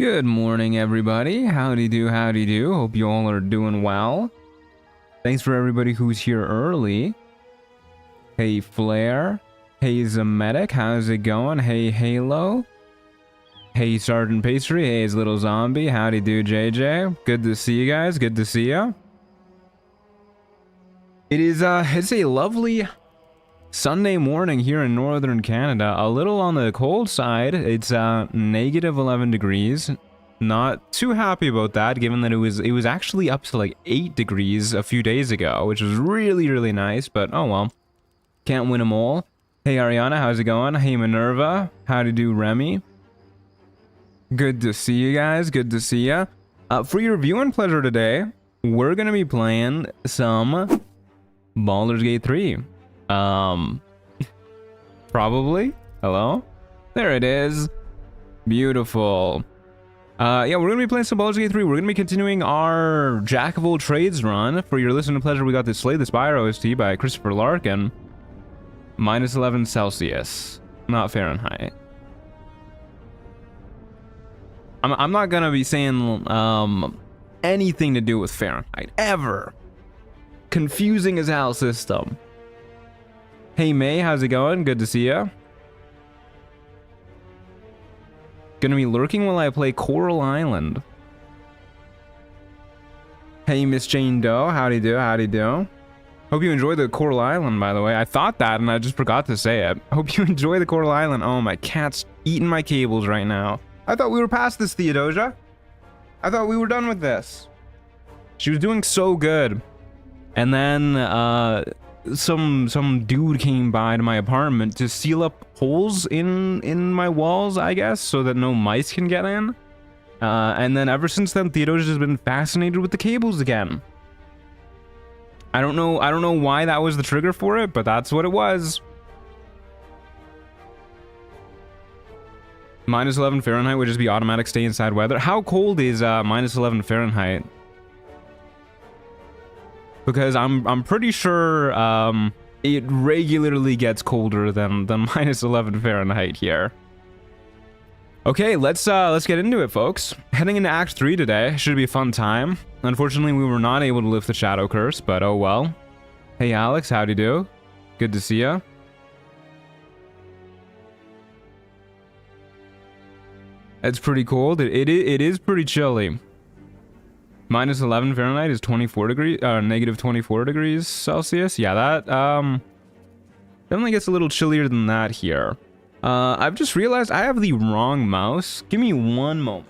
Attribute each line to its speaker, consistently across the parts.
Speaker 1: Good morning, everybody. Howdy do, howdy do. Hope you all are doing well. Thanks for everybody who's here early. Hey, Flare. Hey, Zemetic. How's it going? Hey, Halo. Hey, Sergeant Pastry. Hey, his little zombie. Howdy do, JJ. Good to see you guys. Good to see you. It's a lovely Sunday morning here in northern Canada. A little on the cold side. It's negative 11 degrees. Not too happy about that, given that it was actually up to like 8 degrees a few days ago, which was really nice, but oh well. Can't win them all. Hey Ariana, how's it going? Hey Minerva, how to do Remy? Good to see you guys, good to see ya. For your viewing pleasure today, we're gonna be playing some Baldur's Gate 3. Probably. Hello? There it is. Beautiful. Yeah, we're gonna be playing some Baldur's Gate 3. We're gonna be continuing our Jack of all trades run. For your listening pleasure, we got this Slay the Spire OST by Christopher Larkin. Minus 11 Celsius, not Fahrenheit. I'm not gonna be saying anything to do with Fahrenheit ever. Confusing as hell system. Hey May, how's it going? Good to see ya. Gonna be lurking while I play Coral Island. Hey Miss Jane Doe, howdy do, howdy do. Hope you enjoy the Coral Island, by the way. I thought that and I just forgot to say it. Hope you enjoy the Coral Island. Oh, my cat's eating my cables right now. I thought we were past this, Theodosia. I thought we were done with this. She was doing so good. And then, some dude came by to my apartment to seal up holes in my walls, I guess, so that no mice can get in. And then ever since then, Theodosia has been fascinated with the cables again. I don't know why that was the trigger for it, but that's what it was. Minus 11 Fahrenheit would just be automatic stay inside weather. How cold is minus 11 Fahrenheit? Because I'm pretty sure it regularly gets colder than minus 11 Fahrenheit here. Okay, let's get into it, folks. Heading into Act 3 today. Should be a fun time. Unfortunately, we were not able to lift the Shadow Curse, but oh well. Hey Alex, howdy do? Good to see ya. It's pretty cold. It is pretty chilly. Minus 11 Fahrenheit is 24 degrees, negative 24 degrees Celsius. Yeah, that definitely gets a little chillier than that here. I've just realized I have the wrong mouse. Give me one moment.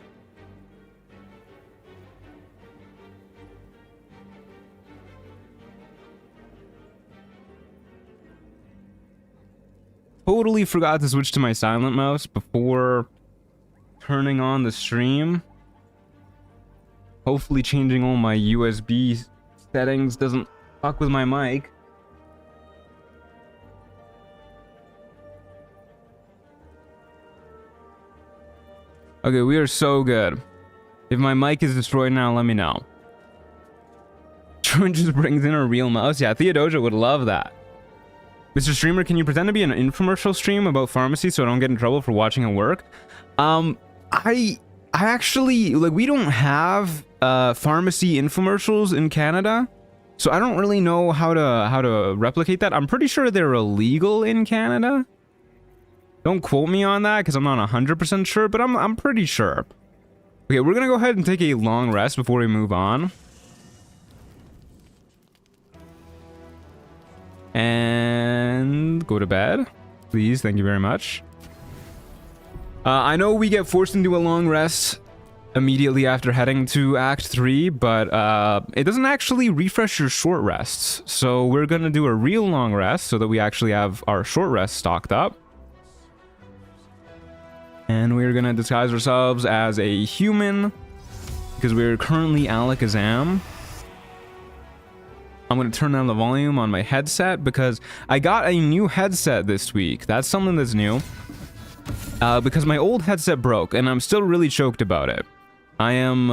Speaker 1: Totally forgot to switch to my silent mouse before turning on the stream. Hopefully changing all my USB settings doesn't fuck with my mic. Okay, we are so good. If my mic is destroyed now, let me know. Truman just brings in a real mouse. Yeah, Theodosia would love that. Mr. Streamer, can you pretend to be an infomercial stream about pharmacy so I don't get in trouble for watching at work? I actually, like, we don't have pharmacy infomercials in Canada, so I don't really know how to replicate that. I'm pretty sure they're illegal in Canada. Don't quote me on that because I'm not 100% sure, but I'm pretty sure. Okay, we're gonna go ahead and take a long rest before we move on. And go to bed, please. Thank you very much. I know we get forced into a long rest immediately after heading to Act 3, but it doesn't actually refresh your short rests. So we're gonna do a real long rest so that we actually have our short rest stocked up. And we're gonna disguise ourselves as a human because we're currently Alakazam. I'm gonna turn down the volume on my headset because I got a new headset this week. That's something that's new. Because my old headset broke and I'm still really choked about it. I am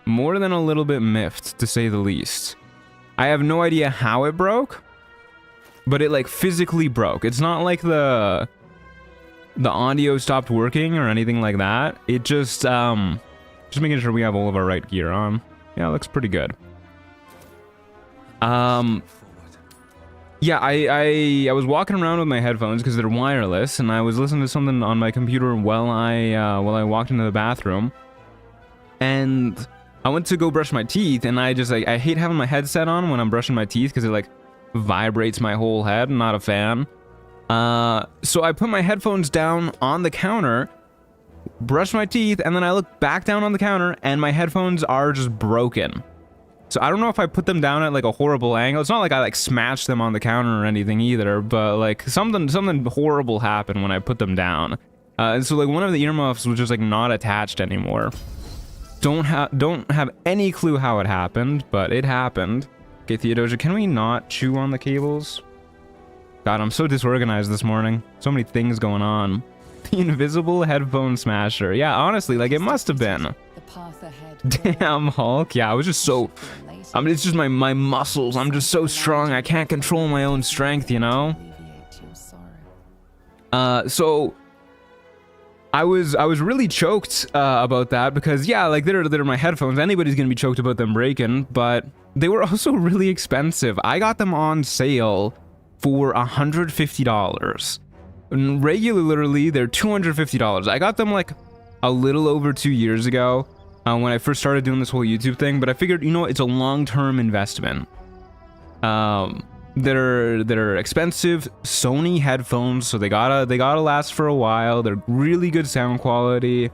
Speaker 1: more than a little bit miffed, to say the least. I have no idea how it broke, but it like physically broke. It's not like the the audio stopped working or anything like that. It just making sure we have all of our right gear on. Yeah, it looks pretty good. Yeah, I was walking around with my headphones because they're wireless, and I was listening to something on my computer while I walked into the bathroom, and I went to go brush my teeth, and I hate having my headset on when I'm brushing my teeth because it like vibrates my whole head. I'm not a fan. So I put my headphones down on the counter, brush my teeth, and then I look back down on the counter, and my headphones are just broken. So I don't know if I put them down at like a horrible angle. It's not like I like smashed them on the counter or anything either, but like something horrible happened when I put them down. And so like one of the earmuffs was just like not attached anymore. Don't have any clue how it happened, but it happened. Okay, Theodosia, can we not chew on the cables? God, I'm so disorganized this morning. So many things going on. The invisible headphone smasher. Yeah, honestly, like it must have been.
Speaker 2: The path ahead.
Speaker 1: Damn, Hulk. Yeah, I was just so... I mean, it's just my muscles. I'm just so strong. I can't control my own strength, you know? So... I was really choked about that because, yeah, like, they're my headphones. Anybody's gonna be choked about them breaking, but they were also really expensive. I got them on sale for $150. And regularly, they're $250. I got them, like, a little over 2 years ago when I first started doing this whole YouTube thing, but I figured, you know, it's a long-term investment. They're expensive Sony headphones, so they gotta last for a while. They're really good sound quality.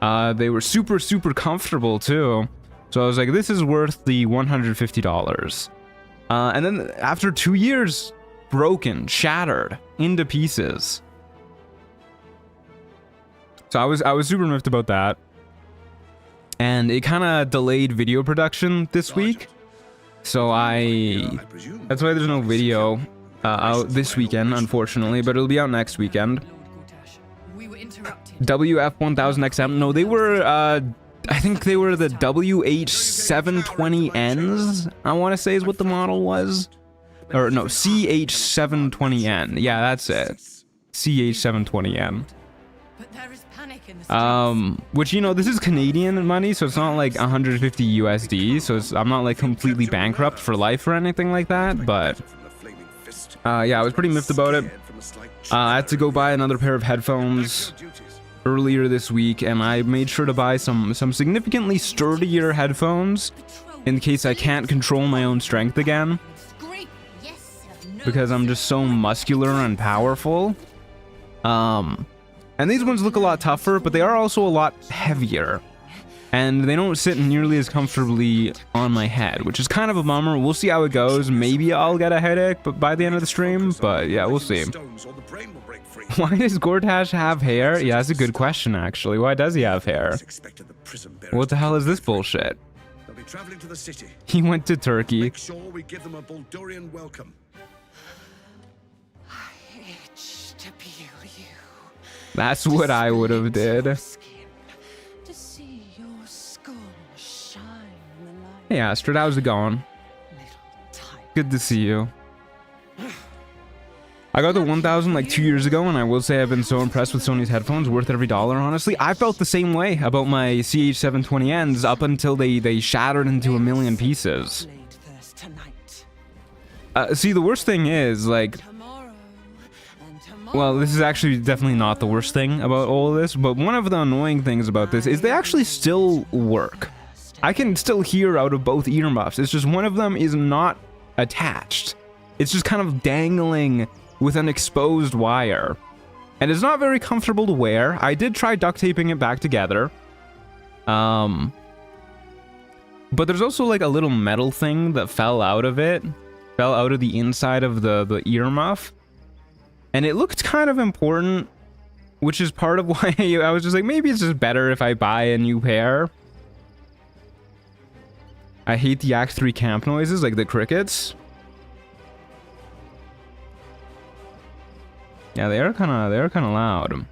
Speaker 1: They were super comfortable too. So I was like, this is worth the $150. And then after 2 years, broken, shattered into pieces. So I was super miffed about that. And it kind of delayed video production this week. So that's why there's no video out this weekend, unfortunately, but it'll be out next weekend. WF1000XM, no, they were, I think they were the WH720Ns, I want to say is what the model was. Or no, CH720N, yeah, that's it. CH720N. Which, you know, this is Canadian money, so it's not like 150 USD, so I'm not like completely bankrupt for life or anything like that, but yeah, I was pretty miffed about it. I had to go buy another pair of headphones earlier this week, and I made sure to buy some significantly sturdier headphones in case I can't control my own strength again, because I'm just so muscular and powerful. And these ones look a lot tougher, but they are also a lot heavier. And they don't sit nearly as comfortably on my head, which is kind of a bummer. We'll see how it goes. Maybe I'll get a headache by the end of the stream, but yeah, we'll see. Why does Gortash have hair? Yeah, that's a good question, actually. Why does he have hair? What the hell is this bullshit? He went to Turkey.
Speaker 3: Make sure we give them a Baldurian welcome.
Speaker 1: That's what I would have did. Hey Astrid, how's it going? Good to see you. I got the 1000 like 2 years ago, and I will say I've been so impressed with Sony's headphones, worth every dollar, honestly. I felt the same way about my CH720Ns up until they shattered into a million pieces. See, the worst thing is, like... Well, this is actually definitely not the worst thing about all of this, but one of the annoying things about this is they actually still work. I can still hear out of both earmuffs. It's just one of them is not attached. It's just kind of dangling with an exposed wire. And it's not very comfortable to wear. I did try duct taping it back together. But there's also like a little metal thing that fell out of it. Fell out of the inside of the earmuff. And it looked kind of important, which is part of why I was just like, maybe it's just better if I buy a new pair. I hate the Act 3 camp noises, like the crickets. Yeah, they are kind of loud.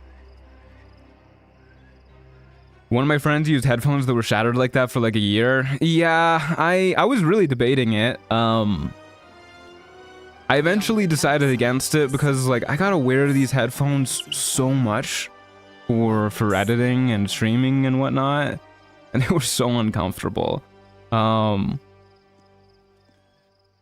Speaker 1: One of my friends used headphones that were shattered like that for like a year. Yeah, I was really debating it. I eventually decided against it because like I gotta wear these headphones so much for editing and streaming and whatnot, and they were so uncomfortable.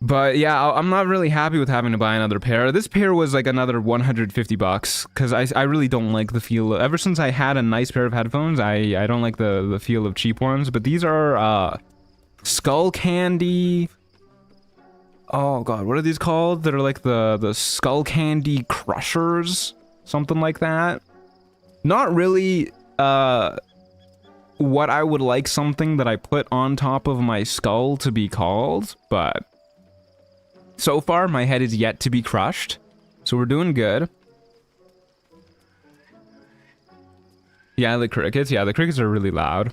Speaker 1: But yeah, I'm not really happy with having to buy another pair. This pair was like another 150 bucks because I really don't like the feel. Ever since I had a nice pair of headphones, I don't like the feel of cheap ones. But these are Skull Candy. Oh god, what are these called? They're like the Skull Candy Crushers, something like that. Not really what I would like something that I put on top of my skull to be called, but so far my head is yet to be crushed, so we're doing good. Yeah, the crickets. Yeah, the crickets are really loud.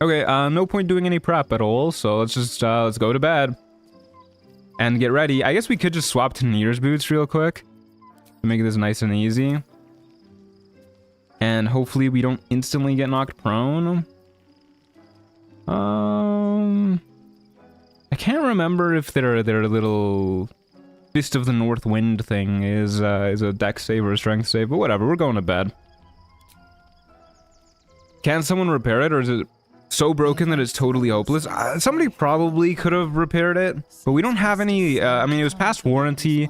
Speaker 1: Okay, no point doing any prep at all, so let's just let's go to bed and get ready. I guess we could just swap to Nier's boots real quick to make this nice and easy. And hopefully we don't instantly get knocked prone. I can't remember if their little Fist of the North Wind thing is a dex save or a strength save, but whatever, we're going to bed. Can someone repair it, or is it so broken that it's totally hopeless? Somebody probably could have repaired it, but we don't have any, I mean, it was past warranty.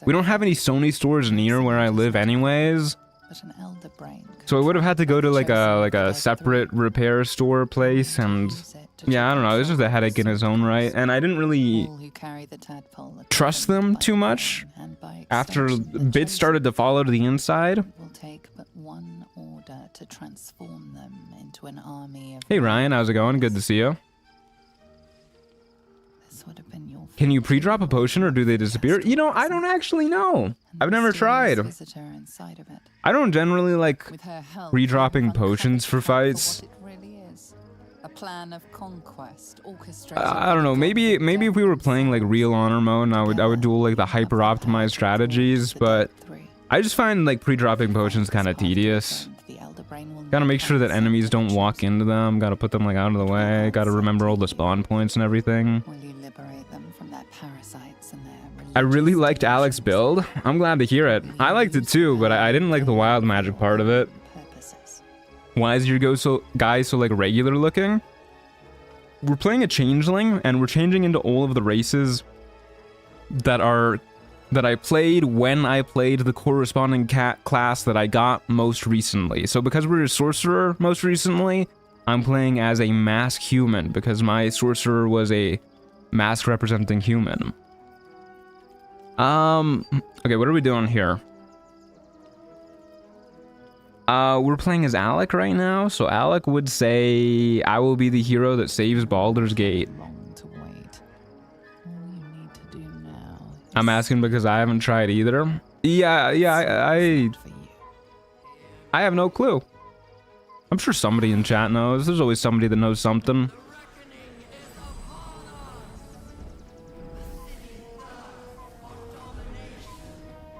Speaker 1: We don't have any Sony stores near where I live anyways. So I would have had to go to like a separate repair store place, and yeah, I don't know, it was just a headache in its own right, and I didn't really trust them too much after bits started to fall out of the inside. Hey Ryan, how's it going? Good to see you. Can you pre-drop a potion or do they disappear? You know, I don't actually know. I've never tried. I don't generally like pre-dropping potions for fights. I don't know, maybe if we were playing like real honor mode, I would do like the hyper optimized strategies, but I just find like pre-dropping potions kind of tedious. Gotta make sure that enemies don't walk into them, gotta put them like out of the way, gotta remember all the spawn points and everything. I really liked Alex's build. I'm glad to hear it. I liked it too, but I didn't like the wild magic part of it. Why is your guy so like regular looking? We're playing a changeling, and we're changing into all of the races that I played when I played the corresponding class that I got most recently. So because we're a sorcerer most recently, I'm playing as a mask human because my sorcerer was a mask representing human. Okay, what are we doing here? We're playing as Alec right now, so Alec would say, I will be the hero that saves Baldur's Gate. I'm asking because I haven't tried either. Yeah, I have no clue. I'm sure somebody in chat knows. There's always somebody that knows something.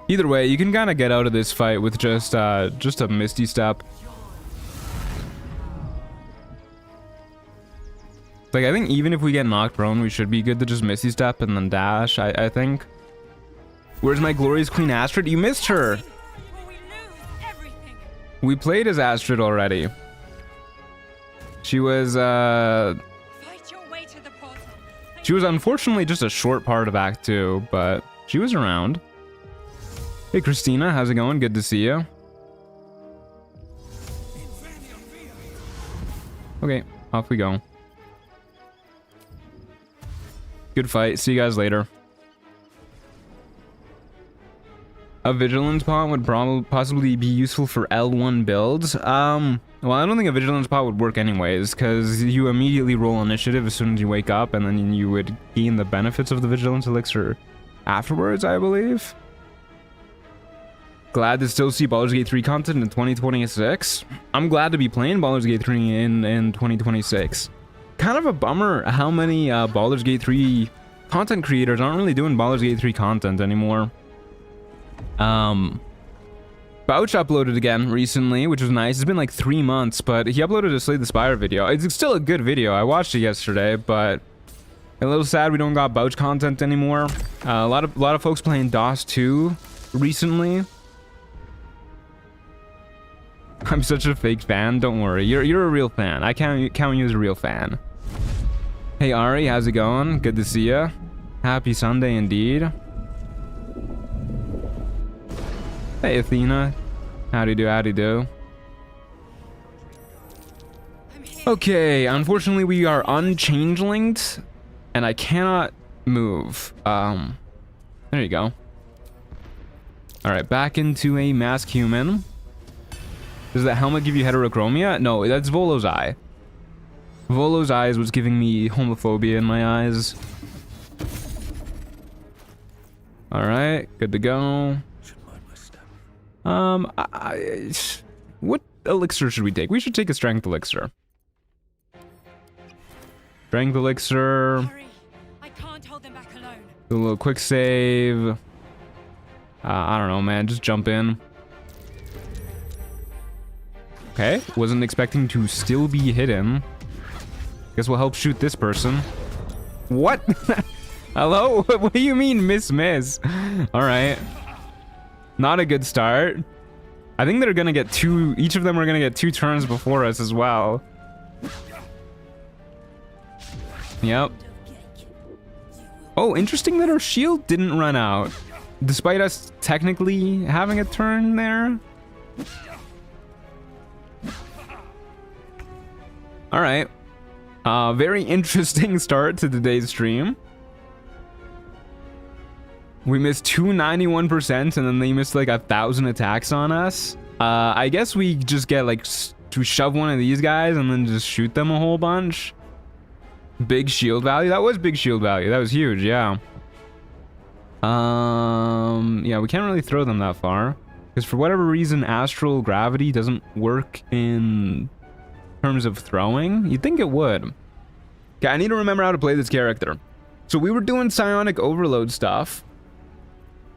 Speaker 1: Either way, you can kind of get out of this fight with just a Misty Step. Like, I think even if we get knocked prone, we should be good to just Misty Step and then dash, I think. Where's my glorious Queen Astrid? You missed her! We played as Astrid already. She was, she was unfortunately just a short part of Act 2, but she was around. Hey Christina, how's it going? Good to see you. Okay, off we go. Good fight. See you guys later. A vigilance pot would possibly be useful for L1 builds. Well, I don't think a vigilance pot would work anyways, because you immediately roll initiative as soon as you wake up, and then you would gain the benefits of the vigilance elixir afterwards, I believe. Glad to still see Baldur's Gate 3 content in 2026. I'm glad to be playing Baldur's Gate 3 in 2026. Kind of a bummer how many Baldur's Gate 3 content creators aren't really doing Baldur's Gate 3 content anymore. Bouch uploaded again recently, which was nice. It's been like 3 months, but he uploaded a Slay the Spire video. It's still a good video. I watched it yesterday, but A little sad we don't got Bouch content anymore. A lot of folks playing DOS 2 recently. I'm such a fake fan. Don't worry, you're a real fan. I count you as a real fan. Hey Ari, how's it going? Good to see ya. Happy Sunday indeed. Hey Athena, howdy do, howdy do. Okay, unfortunately we are unchangelinged, and I cannot move. There you go. All right, back into a masked human. Does that helmet give you heterochromia? No, that's Volo's eye. Volo's eye is what's giving me homophobia in my eyes. All right, good to go. What elixir should we take? We should take a strength elixir. Strength elixir.
Speaker 2: Hurry. I can't hold them back alone.
Speaker 1: Do a little quick save. I don't know, man. Just jump in. Okay, wasn't expecting to still be hidden. Guess we'll help shoot this person. What? Hello? What do you mean miss? All right. Not a good start. I think they're gonna get two, each of them are gonna get 2 turns before us as well. Yep. Oh, interesting that our shield didn't run out, despite us technically having a turn there. All right. Very interesting start to today's stream. We missed 291% and then they missed like 1,000 attacks on us. I guess we just get like to shove one of these guys and then just shoot them a whole bunch. Big shield value. That was big shield value. That was huge. Yeah. Yeah, we can't really throw them that far because for whatever reason, astral gravity doesn't work in terms of throwing. You'd think it would. Okay, I need to remember how to play this character. So we were doing psionic overload stuff.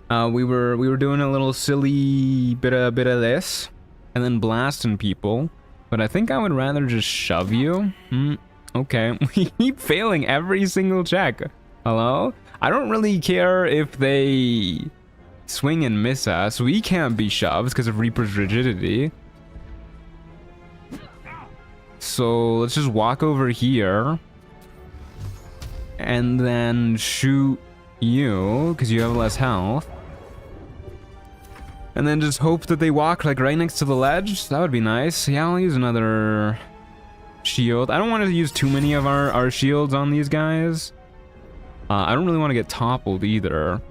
Speaker 1: We were doing a little silly bit of this, and then blasting people. But I think I would rather just shove you. Okay, we keep failing every single check. Hello? I don't really care if they swing and miss us. We can't be shoved because of Reaper's rigidity. So let's just walk over here and then shoot you because you have less health. And then just hope that they walk like right next to the ledge. That would be nice. Yeah, I'll use another shield. I don't want to use too many of our shields on these guys. I don't really want to get toppled either.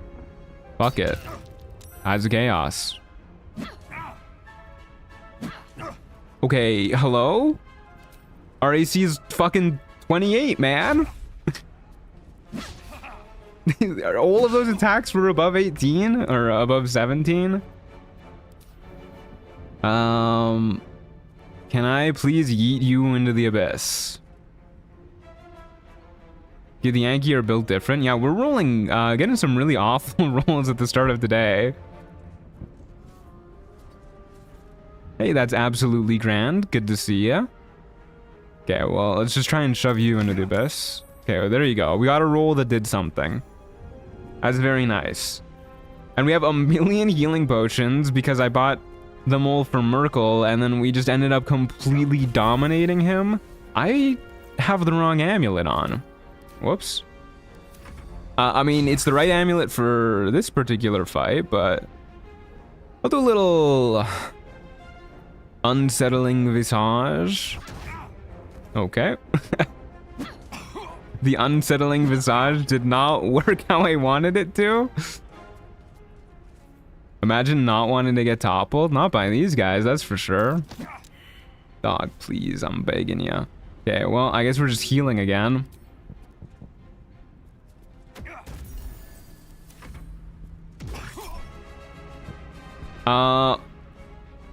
Speaker 1: Fuck it. Eyes of Chaos. Okay, hello? Our AC is fucking 28, man. All of those attacks were above 18 or above 17. Can I please yeet you into the abyss? Yeah, the Yankee are built different. Yeah, we're rolling, getting some really awful rolls at the start of today. Hey, that's absolutely grand. Good to see ya. Okay, well, let's just try and shove you into the abyss. Okay, well, there you go. We got a roll that did something. That's very nice. And we have 1,000,000 healing potions because I bought them all from Merkel, and then we just ended up completely dominating him. I have the wrong amulet on. Whoops. I mean, it's the right amulet for this particular fight, but I'll do a little unsettling visage. Okay. The unsettling visage did not work how I wanted it to. Imagine not wanting to get toppled. Not by these guys, that's for sure. Dog, please, I'm begging you. Okay, well, I guess we're just healing again.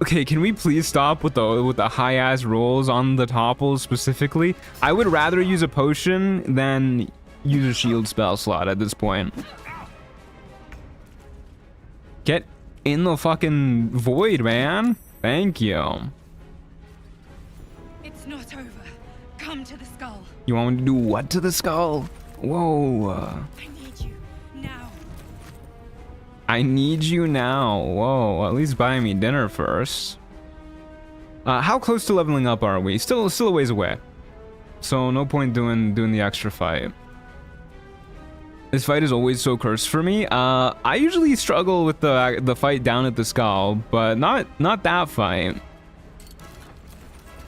Speaker 1: Okay, can we please stop with the high ass rolls on the topples specifically? I would rather use a potion than use a shield spell slot at this point. Get in the fucking void, man. Thank you.
Speaker 2: It's not over. Come to the skull.
Speaker 1: You want me to do what to the skull? Whoa.
Speaker 2: I need you now.
Speaker 1: I need you now. Whoa, at least buy me dinner first. How close to leveling up are we? Still a ways away. So no point doing the extra fight. This fight is always so cursed for me. I usually struggle with the fight down at the skull, but not that fight.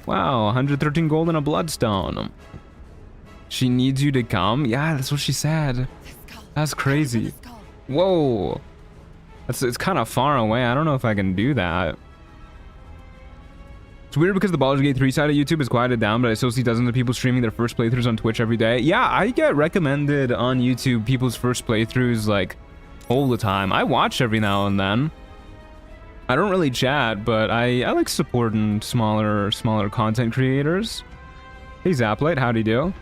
Speaker 1: Wow, 113 gold and a bloodstone. She needs you to come? Yeah, that's what she said. That's crazy. Whoa. It's kind of far away. I don't know if I can do that. It's weird because the Baldur's Gate 3 side of YouTube is quieted down, but I still see dozens of people streaming their first playthroughs on Twitch every day. Yeah, I get recommended on YouTube people's first playthroughs like all the time. I watch every now and then. I don't really chat, but I like supporting smaller content creators. Hey Zaplight, how'd you do?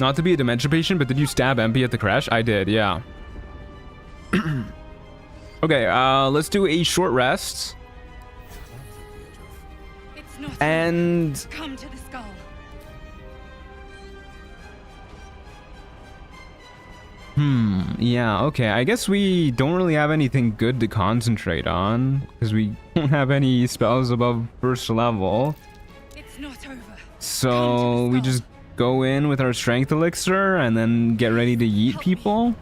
Speaker 1: Not to be a dementia patient, but did you stab MP at the crash? I did, yeah. Okay, let's do a short rest.
Speaker 2: It's not
Speaker 1: And
Speaker 2: come to the skull.
Speaker 1: yeah, okay. I guess we don't really have anything good to concentrate on because we don't have any spells above first level.
Speaker 2: It's not over.
Speaker 1: So we just go in with our strength elixir and then get ready to yeet people.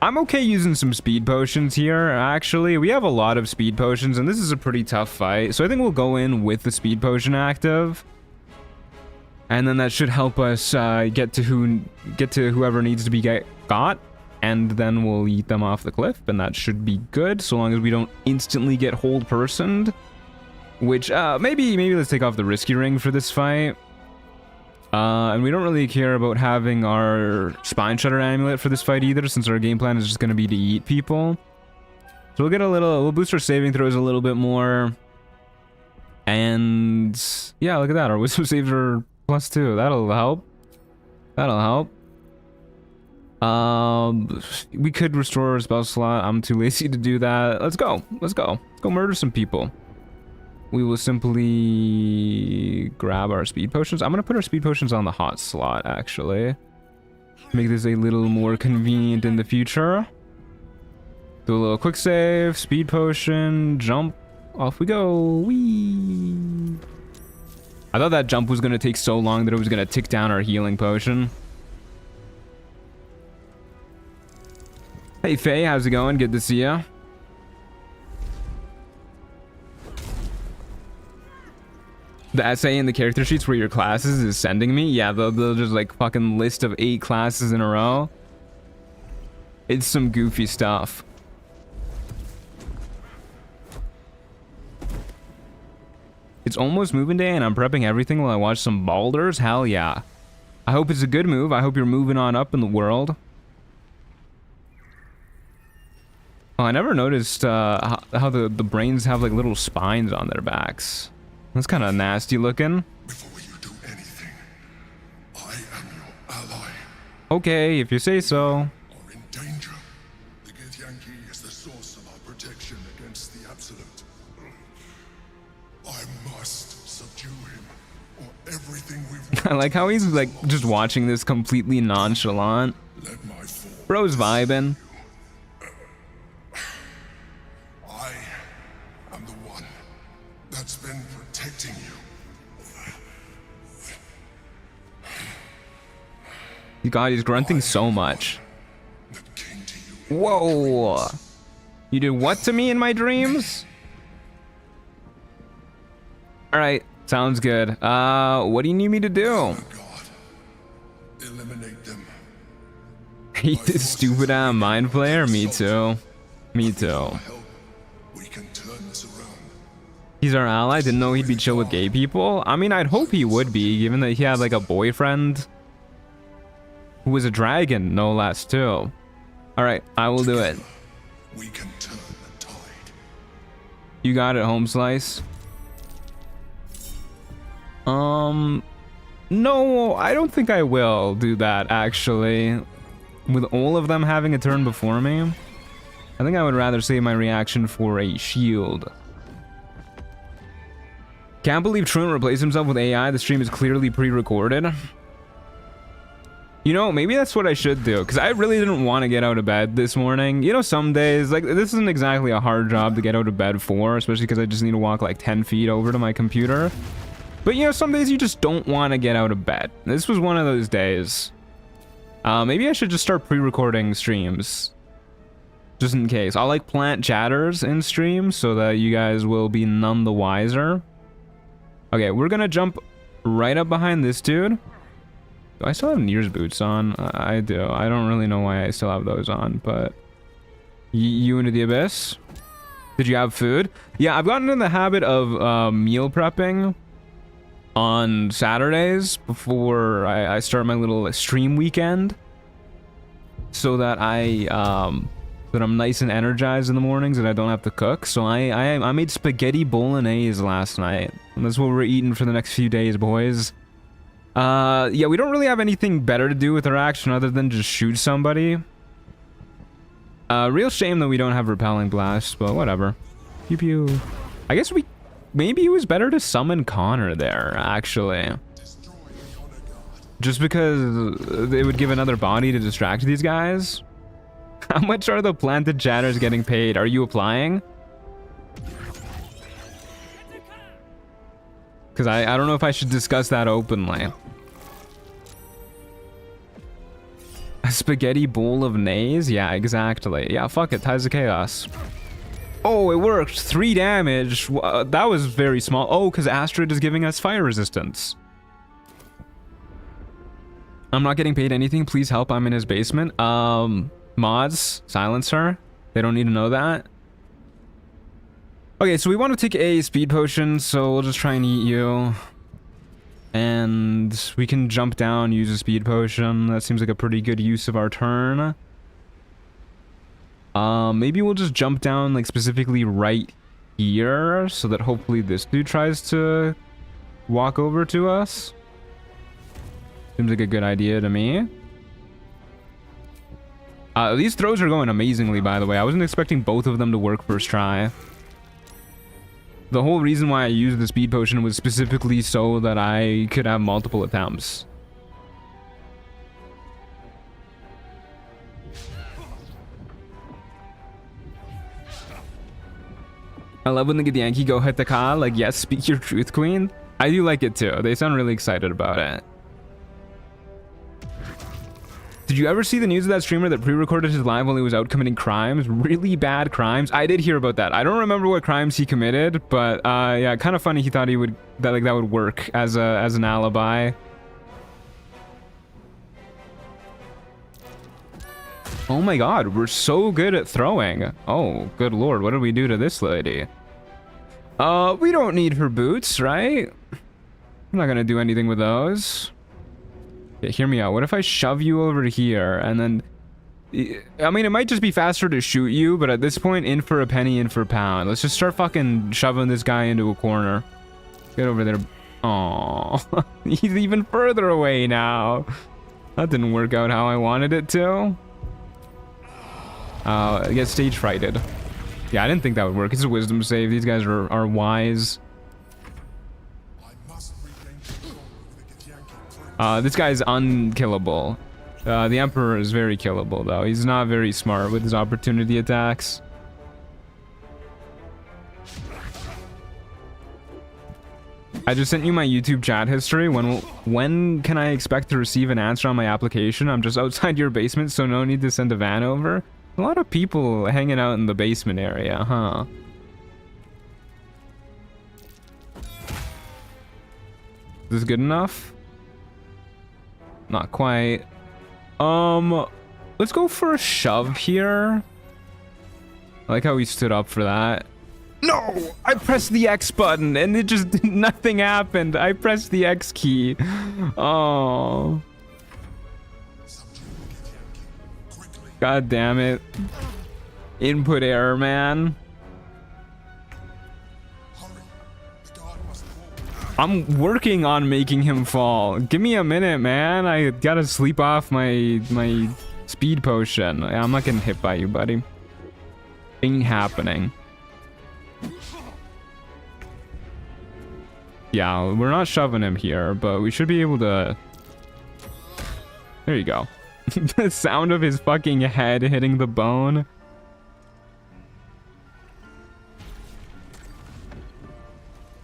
Speaker 1: I'm okay using some speed potions here, actually. We have a lot of speed potions, and this is a pretty tough fight. So I think we'll go in with the speed potion active. And then that should help us get to whoever needs to be got. And then we'll eat them off the cliff, and that should be good, so long as we don't instantly get hold personed. Which, maybe let's take off the risky ring for this fight. And we don't really care about having our spine shutter amulet for this fight either, since our game plan is just going to be to eat people. So we'll boost our saving throws a little bit more. And yeah, look at that. Our wisdom saves are +2. That'll help. We could restore our spell slot. I'm too lazy to do that. Let's go. Let's go murder some people. We will simply grab our speed potions. I'm going to put our speed potions on the hot slot, actually. Make this a little more convenient in the future. Do a little quick save, speed potion, jump. Off we go. Whee! I thought that jump was going to take so long that it was going to tick down our healing potion. Hey, Faye, how's it going? Good to see ya. The essay in the character sheets where your classes is sending me? Yeah, they'll just like fucking list of 8 classes in a row. It's some goofy stuff. It's almost moving day and I'm prepping everything while I watch some Baldurs? Hell yeah. I hope it's a good move. I hope you're moving on up in the world. Oh, I never noticed how the brains have like little spines on their backs. That's kind of nasty looking.
Speaker 3: Before you do anything, I am your ally.
Speaker 1: Okay, if you say so.
Speaker 3: Are in danger. The Githyanki is the source of our protection against the Absolute. I must subdue him, or everything we've
Speaker 1: I like how he's like just watching this completely nonchalant.
Speaker 3: let my form.
Speaker 1: Bro's vibing.
Speaker 3: I am the one that's been protecting you.
Speaker 1: God, he's grunting so much.
Speaker 3: That came to you.
Speaker 1: Whoa! You did what to me in my dreams? Alright, sounds good. What do you need me to do?
Speaker 3: God, eliminate them.
Speaker 1: Hate this stupid ass mind flayer? Me too. Me too.
Speaker 3: Help, we can turn this around.
Speaker 1: He's our ally? Didn't know he'd be chill with gay people? I mean, I'd hope he would be, given that he had like a boyfriend who was a dragon, no less, too. Alright, I will do it.
Speaker 3: We can turn the tide.
Speaker 1: You got it, home slice. No, I don't think I will do that, actually. With all of them having a turn before me, I think I would rather save my reaction for a shield. Can't believe Truant replaced himself with AI. The stream is clearly pre-recorded. You know, maybe that's what I should do, because I really didn't want to get out of bed this morning. You know, some days, like, this isn't exactly a hard job to get out of bed for, especially because I just need to walk like 10 feet over to my computer. But, you know, some days you just don't want to get out of bed. This was one of those days. Maybe I should just start pre-recording streams, just in case. I'll, like, plant chatters in streams so that you guys will be none the wiser. Okay, we're gonna jump right up behind this dude. Do I still have Nier's boots on? I do. I don't really know why I still have those on, but... You into the abyss? Did you have food? Yeah, I've gotten in the habit of meal prepping on Saturdays before I start my little stream weekend, so that I'm nice and energized in the mornings and I don't have to cook. So I made spaghetti bolognese last night, and that's what we're eating for the next few days, boys. Yeah, we don't really have anything better to do with our action other than just shoot somebody. Real shame that we don't have repelling blasts, but whatever. Pew pew. I guess maybe it was better to summon Connor there, actually. Just because it would give another body to distract these guys. How much are the planted chatters getting paid? Are you applying? Because I don't know if I should discuss that openly. A spaghetti bowl of nays? Yeah, exactly. Yeah, fuck it. Ties of Chaos. Oh, it worked. 3 damage. That was very small. Oh, because Astrid is giving us fire resistance. I'm not getting paid anything. Please help. I'm in his basement. Mods, silence her. They don't need to know that. Okay, so we want to take a speed potion, so we'll just try and eat you. And we can jump down, use a speed potion. That seems like a pretty good use of our turn. Maybe we'll just jump down, like, specifically right here, so that hopefully this dude tries to walk over to us. Seems like a good idea to me. These throws are going amazingly, by the way. I wasn't expecting both of them to work first try. The whole reason why I used the speed potion was specifically so that I could have multiple attempts. I love when they get the Yankee go hit the car, like, yes, speak your truth, queen. I do like it too. They sound really excited about it. Did you ever see the news of that streamer that pre-recorded his live while he was out committing crimes? Really bad crimes? I did hear about that. I don't remember what crimes he committed, but yeah, kind of funny he thought that would work as an alibi. Oh my god, we're so good at throwing. Oh, good lord, what did we do to this lady? We don't need her boots, right? I'm not gonna do anything with those. Yeah, hear me out. What if I shove you over here and then... I mean, it might just be faster to shoot you, but at this point, in for a penny, in for a pound. Let's just start fucking shoving this guy into a corner. Get over there. Aww. He's even further away now. That didn't work out how I wanted it to. I get stage frighted. Yeah, I didn't think that would work. It's a wisdom save. These guys are wise. This guy's unkillable. The Emperor is very killable, though. He's not very smart with his opportunity attacks. I just sent you my YouTube chat history. When can I expect to receive an answer on my application? I'm just outside your basement, so no need to send a van over. A lot of people hanging out in the basement area, huh? Is this good enough? Not quite. Let's go for a shove here. I like how we stood up for that. No! I pressed the X button and it just, nothing happened. I pressed the X key. Oh. God damn it. Input error, man. I'm working on making him fall. Give me a minute, man. I gotta sleep off my speed potion. I'm not getting hit by you, buddy. Ain't happening. Yeah, we're not shoving him here, but we should be able to There you go. The sound of his fucking head hitting the bone.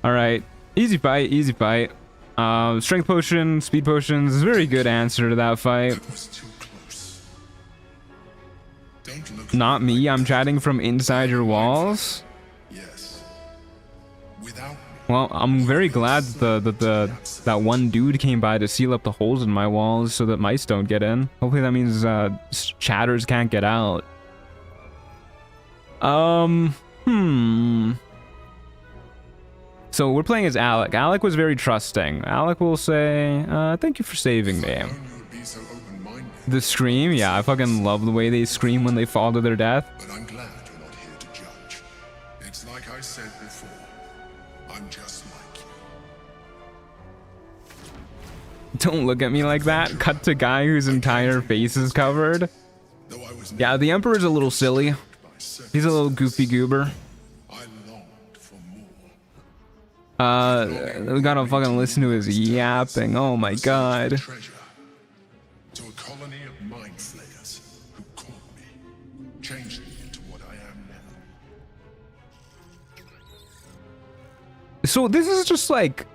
Speaker 1: Alright. Easy fight, easy fight. Strength potion, speed potions, very good answer to that fight. Not me, I'm chatting from inside your walls. Well, I'm very glad that one dude came by to seal up the holes in my walls so that mice don't get in. Hopefully that means chatters can't get out. So we're playing as Alec. Alec was very trusting. Alec will say, thank you for saving me. The scream, yeah, I fucking love the way they scream when they fall to their death.
Speaker 3: But I'm glad you're not here to judge. It's like I said before. I'm just like you.
Speaker 1: Don't look at me like that. Cut to guy whose entire face is covered. Yeah, the Emperor's a little silly. He's a little goofy goober.
Speaker 3: I longed for more.
Speaker 1: We gotta fucking listen to his yapping. Oh my god.
Speaker 3: Treasure. To a colony of mind flayers who caught me, changed me into what I am now.
Speaker 1: So this is just like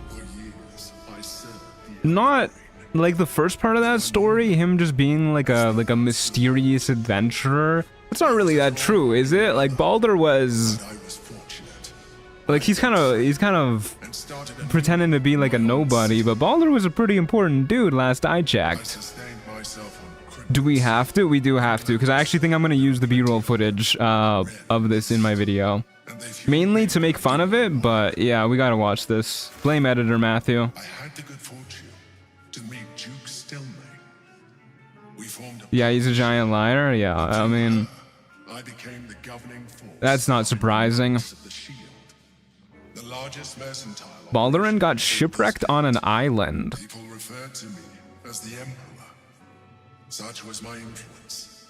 Speaker 3: For years, I served the
Speaker 1: not like the first part of that story, him just being like a mysterious adventurer. It's not really that true, is it? Like Baldur was
Speaker 3: I was fortunate
Speaker 1: like he's kind of
Speaker 3: and started
Speaker 1: pretending to be like a nobody, but Baldur was a pretty important dude last I checked.
Speaker 3: sustained myself on crypt.
Speaker 1: Do we have to? We do have to, because I actually think I'm gonna use the B-roll footage of this in my video.
Speaker 3: And they fueled
Speaker 1: Mainly to make fun of it, but yeah, we gotta watch this. Blame editor Matthew.
Speaker 3: I had the good fortune to meet Duke Stillman. We formed a
Speaker 1: Yeah, he's a giant liar. Yeah, I mean,
Speaker 3: I became the governing force.
Speaker 1: that's not surprising.
Speaker 3: Of the shield. The largest mercantile.
Speaker 1: Baldurin got shipwrecked on an island.
Speaker 3: People referred to me as the Emperor. Such was my influence.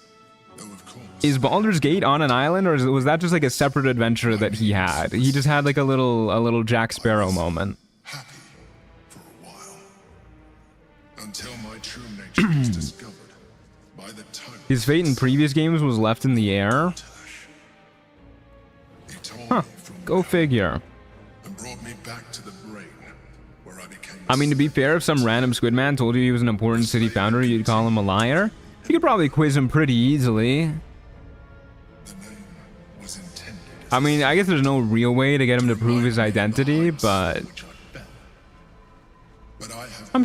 Speaker 3: Though of course,
Speaker 1: Is Baldur's Gate on an island, or was that just like a separate adventure that he had? He just had like a little Jack Sparrow moment.
Speaker 3: happy for a while. Until my true nature was discovered by the tyrant.
Speaker 1: His fate in previous games was left in the air.
Speaker 3: He tore
Speaker 1: Huh.
Speaker 3: me from
Speaker 1: Go figure.
Speaker 3: and brought me back to the brain, where I became.
Speaker 1: I mean, to be fair, if some random squid man told you he was an important city founder, you'd call him a liar. You could probably quiz him pretty easily.
Speaker 3: The name was intended.
Speaker 1: I mean, I guess there's no real way to get him to prove his identity, but
Speaker 3: Which I felt. But I have
Speaker 1: I'm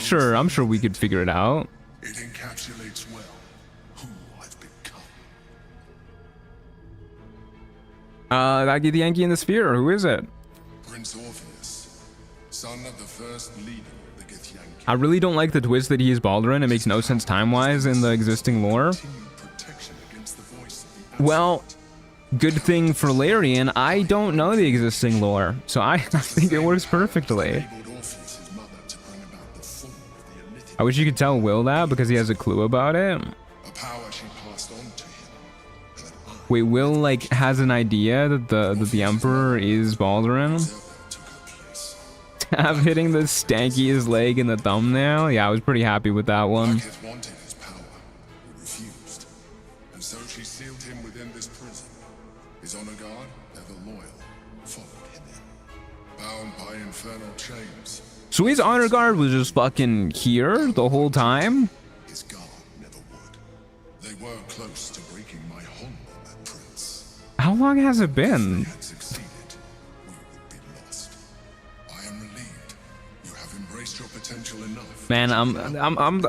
Speaker 1: sure we could figure it out.
Speaker 3: It encapsulates well who I've become.
Speaker 1: That the Yankee in the sphere. Who is it?
Speaker 3: Prince Orpheus, son of the first leader of the Githyanki.
Speaker 1: I really don't like the twist that he is Baldurin. It makes no sense time-wise in the existing lore.
Speaker 3: Continued protection against the voice of the
Speaker 1: Well, good thing for Larian, I don't know the existing lore, so I think it works perfectly.
Speaker 3: enabled Orpheus' mother to bring about the fall of the Elitid,
Speaker 1: I wish you could tell Will that because he has a clue about it.
Speaker 3: a power she passed on to him, and that I
Speaker 1: Wait, Will like has an idea that the Emperor is Baldurin?
Speaker 3: took her place.
Speaker 1: Tab hitting the stankiest leg in the thumbnail. Yeah, I was pretty happy with that one.
Speaker 3: Akith wanted his power, but refused, and so she sealed him within this prison. His honor guard, ever loyal, followed him in, bound by infernal chains.
Speaker 1: So his honor guard was just fucking here the whole time?
Speaker 3: His guard never would. They were close to breaking my honor, Prince.
Speaker 1: How long has it been?
Speaker 3: Had succeeded, we would be lost. I am relieved. You have embraced your potential enough.
Speaker 1: Man, I'm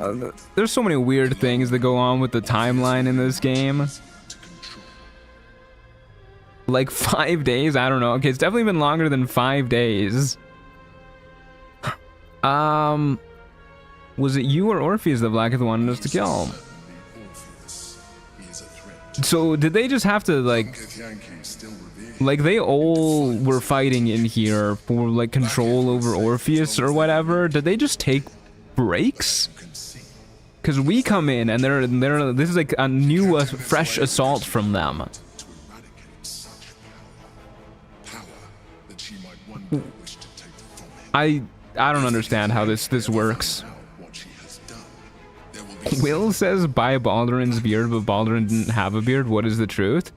Speaker 1: there's so many weird things that go on with the timeline in this game.
Speaker 3: To control.
Speaker 1: Like 5 days? I don't know. Okay, it's definitely been longer than 5 days. Was it you or Orpheus that Blacketh wanted us to kill?
Speaker 3: Certainly Orpheus. He is a threat.
Speaker 1: So did they just have to like
Speaker 3: Githyanki still revered.
Speaker 1: like they all were fighting in here for like control over Orpheus or whatever? Did they just take breaks?
Speaker 3: You can see.
Speaker 1: Because we come in and they're this is like a new fresh assault from them.
Speaker 3: To eradicate such power. Power that she might one day wish to take from him.
Speaker 1: I don't understand how this works.
Speaker 3: Now what she has done.
Speaker 1: Will says buy Baldurin's beard, but Baldurin didn't have a beard. What is the truth?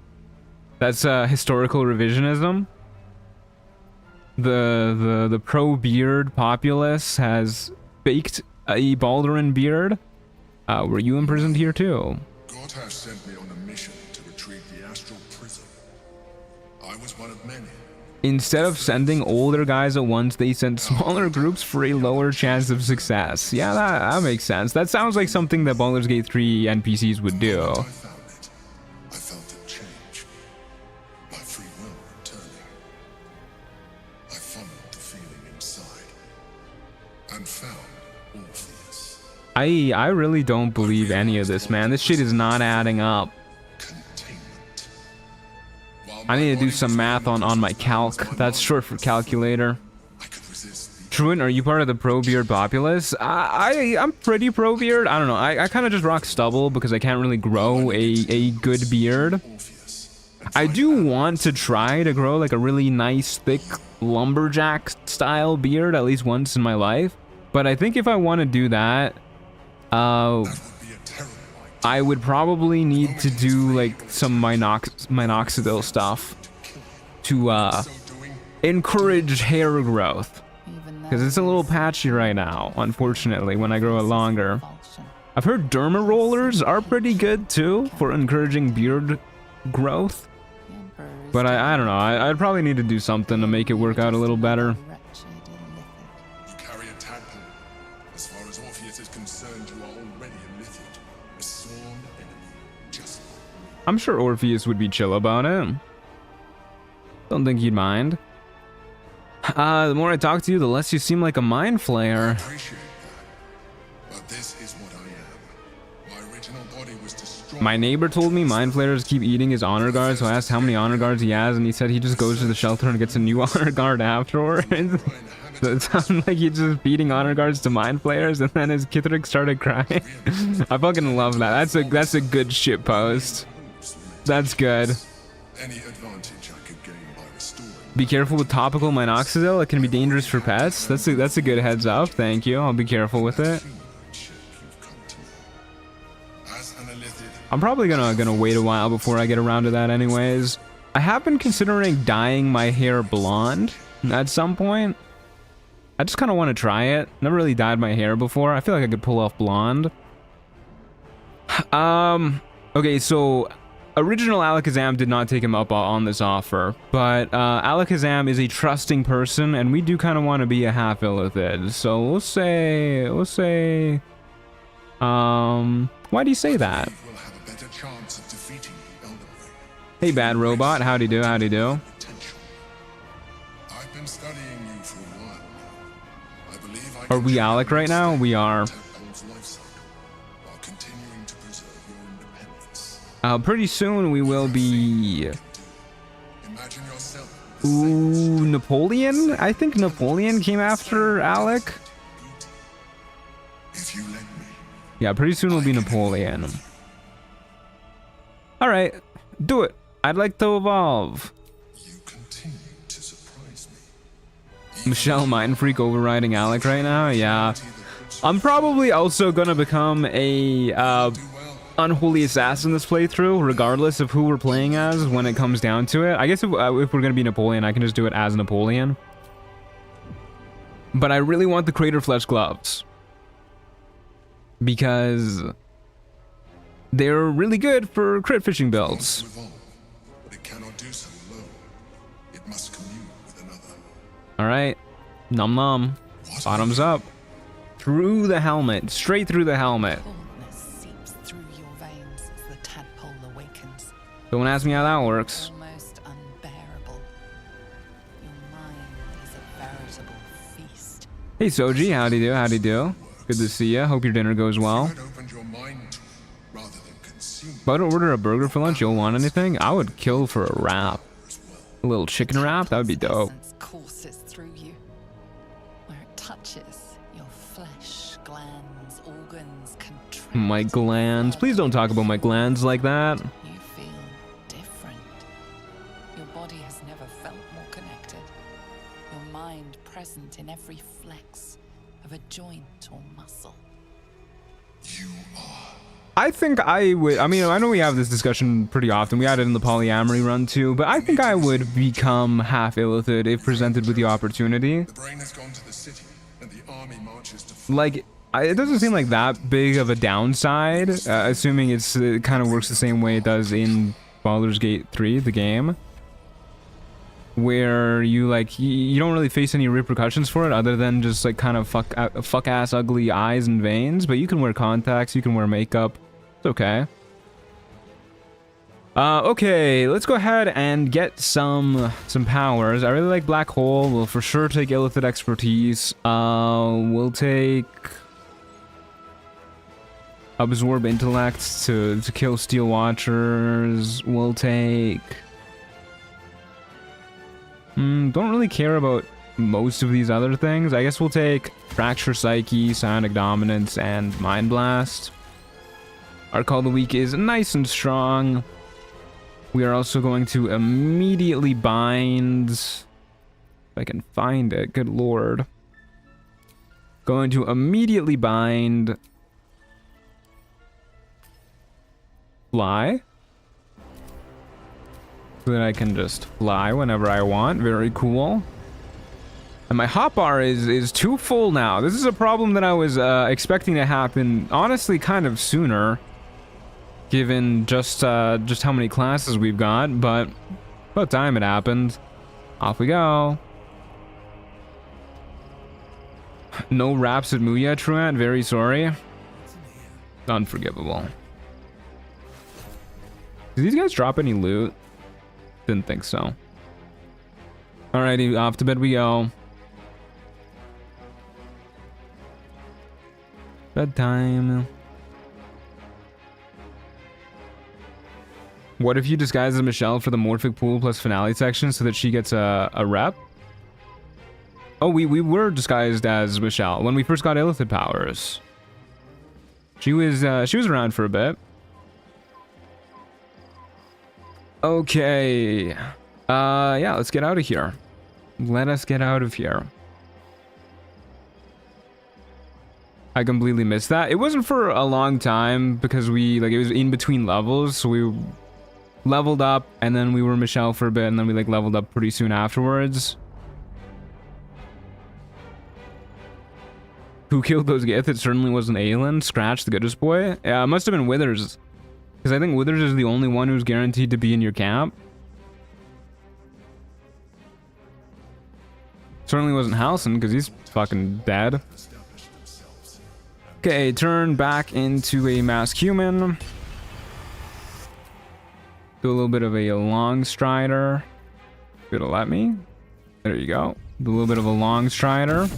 Speaker 1: That's historical revisionism. The pro beard populace has faked a Baldurin beard. Were you imprisoned here too?
Speaker 3: God has sent me on a mission to retrieve the astral prison. I was one of many.
Speaker 1: Instead of sending older guys at once, they sent smaller groups for a lower chance of success. Yeah, that makes sense. That sounds like something that Baldur's Gate 3 NPCs would do.
Speaker 3: I found it. I felt it change. My free will returning. I followed the feeling inside and found Orpheus.
Speaker 1: I really don't believe any of this, man. This shit is not adding up.
Speaker 3: Containment.
Speaker 1: I need to do some math on my calc. That's short for calculator.
Speaker 3: I could resist the
Speaker 1: Truant, are you part of the pro beard populace? I'm pretty pro beard. I don't know. I kind of just rock stubble because I can't really grow a good beard.
Speaker 3: Orpheus.
Speaker 1: I do want to try to grow like a really nice, thick lumberjack style beard at least once in my life. But I think if I want to do that,
Speaker 3: That would be a terrible idea.
Speaker 1: I would probably need to do like some minoxidil stuff to
Speaker 3: So doing,
Speaker 1: encourage hair growth. Because it's a little patchy right now, unfortunately, when I grow it longer. I've heard derma rollers are pretty good too for encouraging beard growth. But I don't know, I'd probably need to do something to make it work out a little better.
Speaker 3: you carry a tadpole. As far as Orpheus is concerned, you are already a lithiid, a sworn enemy. Just
Speaker 1: I'm sure Orpheus would be chill about it. Don't think he'd mind. The more I talk to you, the less you seem like a mind flayer.
Speaker 3: appreciate that. But this is what I am. My original body was destroyed.
Speaker 1: My neighbor told me mind flayers keep eating his honor guard, so I asked how many honor guards he has, and he said he just goes to the shelter and gets a new honor guard afterwards. So it sounded like he's just feeding honor guards to mind flayers, and then his Kithric started crying. I fucking love that. That's a good shit post. That's good.
Speaker 3: Any advantage I could gain by restoring
Speaker 1: Be careful with topical minoxidil. It can be dangerous for pets. That's a good heads up. Thank you. I'll be careful with it.
Speaker 3: ship you've come to know. As an illithid,
Speaker 1: I'm probably gonna wait a while before I get around to that anyways. I have been considering dyeing my hair blonde at some point. I just kind of want to try it. Never really dyed my hair before. I feel like I could pull off blonde. Okay, so original Alakazam did not take him up on this offer, but Alakazam is a trusting person, and we do kind of want to be a half illithid. So we'll say, why do you say that?
Speaker 3: we'll have a better chance of defeating the Elder Ring.
Speaker 1: Hey, bad robot, howdy do, howdy do.
Speaker 3: Potential. I've been studying you for a while now. I believe I
Speaker 1: Are
Speaker 3: can
Speaker 1: we
Speaker 3: show
Speaker 1: Alec
Speaker 3: you
Speaker 1: right now? We are.
Speaker 3: Tadpole's life cycle while continuing to preserve your independence.
Speaker 1: Pretty soon we will be.
Speaker 3: Imagine yourself.
Speaker 1: Ooh, Napoleon? I think Napoleon came after Alec.
Speaker 3: If you let me,
Speaker 1: Yeah, pretty soon we'll be Napoleon. Alright, do it. I'd like to evolve.
Speaker 3: you continue to surprise me.
Speaker 1: Michelle Mind Freak overriding Alec right now? Yeah. I'm probably also gonna become a
Speaker 3: Do well.
Speaker 1: unholy assassin this playthrough, regardless of who we're playing as when it comes down to it. I guess if we're gonna be Napoleon, I can just do it as Napoleon. But I really want the Crater Flesh gloves, because they're really good for crit fishing builds.
Speaker 3: To evolve, but it cannot do so alone. It must commune with another.
Speaker 1: Alright, num num.
Speaker 3: What
Speaker 1: Bottoms up. Through the helmet, straight through the helmet.
Speaker 4: Coldness seeps through your veins as the tadpole awakens,
Speaker 1: Don't ask me how that works.
Speaker 4: almost unbearable. Your mind is a veritable feast.
Speaker 1: Hey Soji, howdy do, howdy do. Good to see ya. Hope your dinner goes well.
Speaker 3: I'd opened your mind to rather than consume
Speaker 1: If I were to order a burger for lunch, you'll want anything? I would kill for a wrap.
Speaker 3: as well.
Speaker 1: A little chicken wrap? That would be dope.
Speaker 4: Essence courses through you. Where it touches, your flesh, glands, organs contract.
Speaker 1: My glands. Please don't talk about my glands like that.
Speaker 4: You feel different. Your body has never felt more connected. Your mind present in every flex of a joint or muscle.
Speaker 3: you are.
Speaker 1: I think I would, I mean, I know we have this discussion pretty often. We had it in the polyamory run too, but I think I would become half Illithid if presented with the opportunity.
Speaker 3: The brain has gone to the city, and the army marches to...
Speaker 1: Like, it doesn't seem like that big of a downside, assuming it kind of works the same way it does in Baldur's Gate 3, the game. Where you, like, you don't really face any repercussions for it other than just, like, kind of fuck-ass ugly eyes and veins, but you can wear contacts, you can wear makeup. It's okay. Okay, let's go ahead and get some powers. I really like Black Hole. We'll for sure take Illithid Expertise. We'll take Absorb Intellect to kill Steel Watchers. We'll take... don't really care about most of these other things. I guess we'll take Fracture Psyche, Psionic Dominance, and Mind Blast. Our Call of the Week is nice and strong. We are also going to immediately bind... If I can find it, good lord. Going to immediately bind... Fly. So that I can just fly whenever I want. Very cool. And my hotbar is too full now. This is a problem that I was expecting to happen, honestly, kind of sooner. Given just how many classes we've got, but about time it happened. Off we go. No raps at Muya, Truant. Very sorry. Unforgivable. Did these guys drop any loot? Didn't think so. Alrighty, off to bed we go. Bedtime. What if you disguise as Michelle for the Morphic Pool plus finale section so that she gets a rep? Oh, we were disguised as Michelle when we first got Illithid powers. She was around for a bit. Okay. Yeah, let's get out of here. Let us get out of here. I completely missed that. It wasn't for a long time because it was in between levels, so we leveled up and then we were Michelle for a bit and then we leveled up pretty soon afterwards. Who killed those Gith? It certainly wasn't Aelin. Scratch the goodest boy. Yeah, it must have been Withers. Because I think Withers is the only one who's guaranteed to be in your camp. Certainly wasn't Halson because he's fucking dead. Okay, turn back into a masked human. Do a little bit of a long strider. It'll let me. There you go. Do a little bit of a long strider.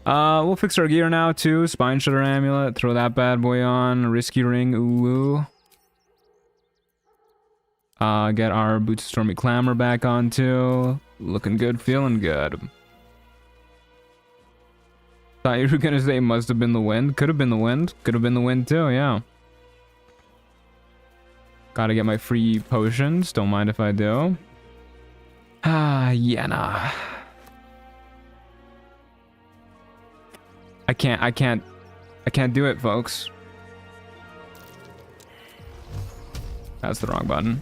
Speaker 1: We'll fix our gear now too. Spine Shutter Amulet. Throw that bad boy on. Risky Ring. Ooh. Get our Boots of Stormy Clamor back on too. Looking good, feeling good. Thought you were gonna say must have been the wind. Could have been the wind. Could have been the wind too, yeah. Gotta get my free potions. Don't mind if I do. Ah, Yenna. I can't do it, folks. That's the wrong button.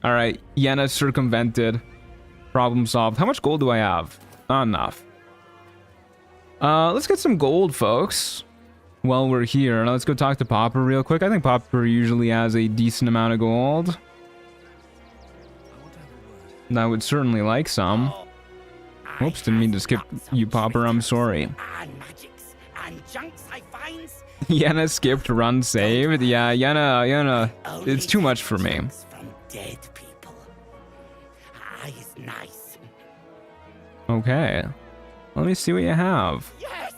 Speaker 1: Alright, Yenna circumvented. Problem solved. How much gold do I have? Not enough. Let's get some gold, folks. While we're here, let's go talk to Popper real quick. I think Popper usually has a decent amount of gold. And I would certainly like some. Oops, didn't mean to skip you, Popper. I'm sorry. Yenna skipped run saved. Yeah, Yenna, it's too much for me. Okay. Let me see what you have.
Speaker 5: Yes!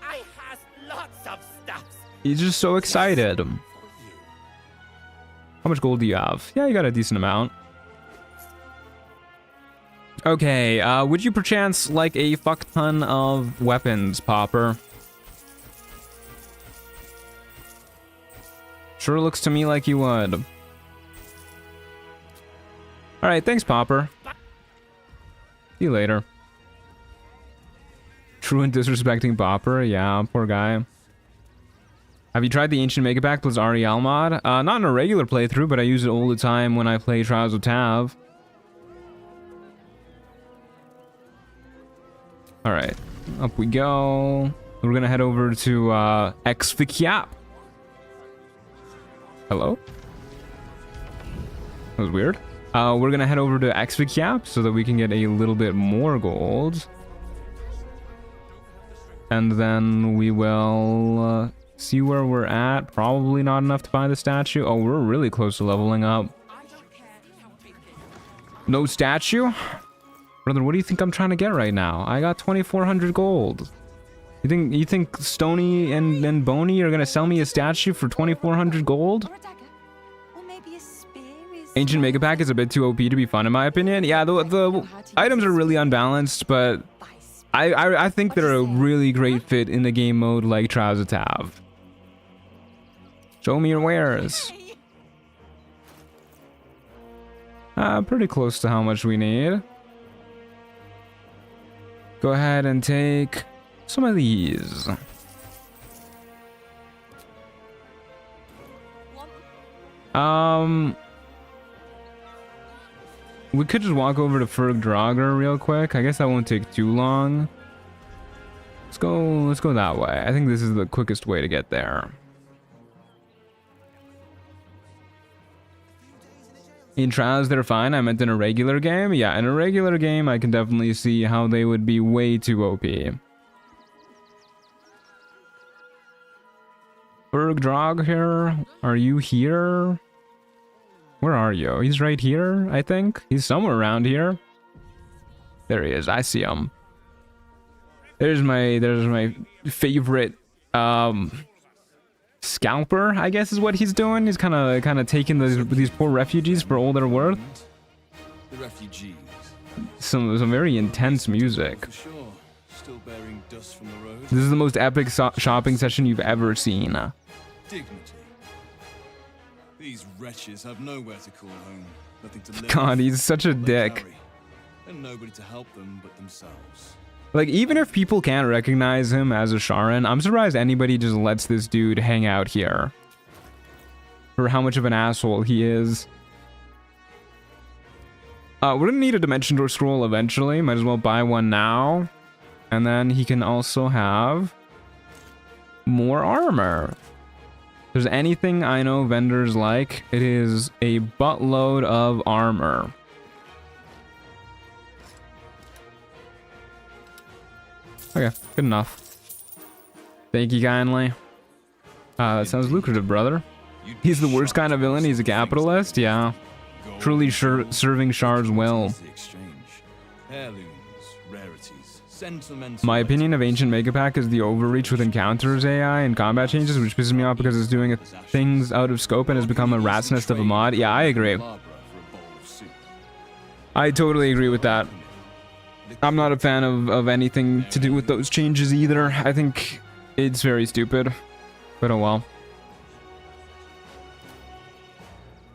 Speaker 5: I has lots of stuff.
Speaker 1: He's just so excited. How much gold do you have? Yeah, you got a decent amount. Okay, would you perchance like a fuck ton of weapons, Popper? Sure looks to me like you would. Alright, thanks, Popper. See you later. Truant disrespecting Bopper. Yeah, poor guy. Have you tried the Ancient Mega Pack plus REL mod? Not in a regular playthrough, but I use it all the time when I play Trials of Tav. Alright, up we go. We're gonna head over to Exfikiap. Hello? That was weird. We're gonna head over to Exfikiap so that we can get a little bit more gold. And then we will see where we're at. Probably not enough to buy the statue. Oh, we're really close to leveling up. No statue? Brother, what do you think I'm trying to get right now? I got 2,400 gold. You think Stony and Boney are gonna sell me a statue for 2,400 gold? Ancient Mega Pack is a bit too OP to be fun, in my opinion. Yeah, the items are really unbalanced, but I think they're a really great fit in a game mode like Trials of Tav. Show me your wares. Pretty close to how much we need. Go ahead and take some of these. We could just walk over to Ferg Draugr real quick. I guess that won't take too long. Let's go that way. I think this is the quickest way to get there. In Trials, they're fine. I meant in a regular game. Yeah, in a regular game, I can definitely see how they would be way too OP. Ferg Draugr here? Are you here? Where are you? He's right here, I think. He's somewhere around here. There he is. I see him. There's my favorite scalper, I guess is what he's doing. He's kind of taking these poor refugees for all they're worth.
Speaker 6: The refugees.
Speaker 1: Some very intense music.
Speaker 6: For sure. Still bearing dust from the road.
Speaker 1: This is the most epic shopping session you've ever seen.
Speaker 6: Dignity. These wretches have nowhere to call home. Nothing to live.
Speaker 1: God, he's such a dick.
Speaker 6: And nobody to help them but themselves.
Speaker 1: Like, even if people can't recognize him as a Sharan, I'm surprised anybody just lets this dude hang out here. For how much of an asshole he is. We're gonna need a Dimension Door Scroll eventually. Might as well buy one now. And then he can also have more armor. If there's anything I know vendors like, it is a buttload of armor. Okay, good enough. Thank you kindly. That sounds lucrative, brother. He's the worst kind of villain. He's a capitalist. Yeah. Truly serving shards well. My opinion of Ancient Mega Pack is the overreach with encounters AI and combat changes, which pisses me off because it's doing things out of scope and has become a rat's nest of a mod. Yeah, I agree. I totally agree with that. I'm not a fan of anything to do with those changes either. I think it's very stupid. But oh well.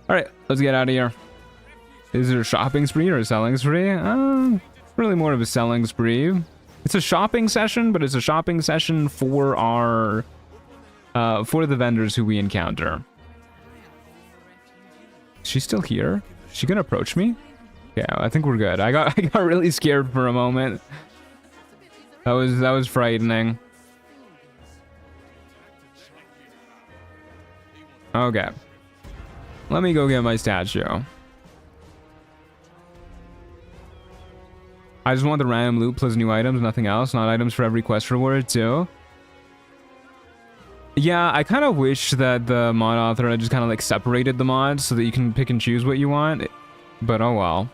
Speaker 1: Alright, let's get out of here. Is it a shopping spree or a selling spree? Really more of a selling spree. It's a shopping session, but it's a shopping session for our for the vendors who we encounter. Is she still here? Is she gonna approach me? Yeah, I think we're good. I got really scared for a moment. That was frightening. Okay. Let me go get my statue. I just want the random loot plus new items, nothing else. Not items for every quest reward too. Yeah, I kind of wish that the mod author had just kind of like separated the mods so that you can pick and choose what you want. But oh well.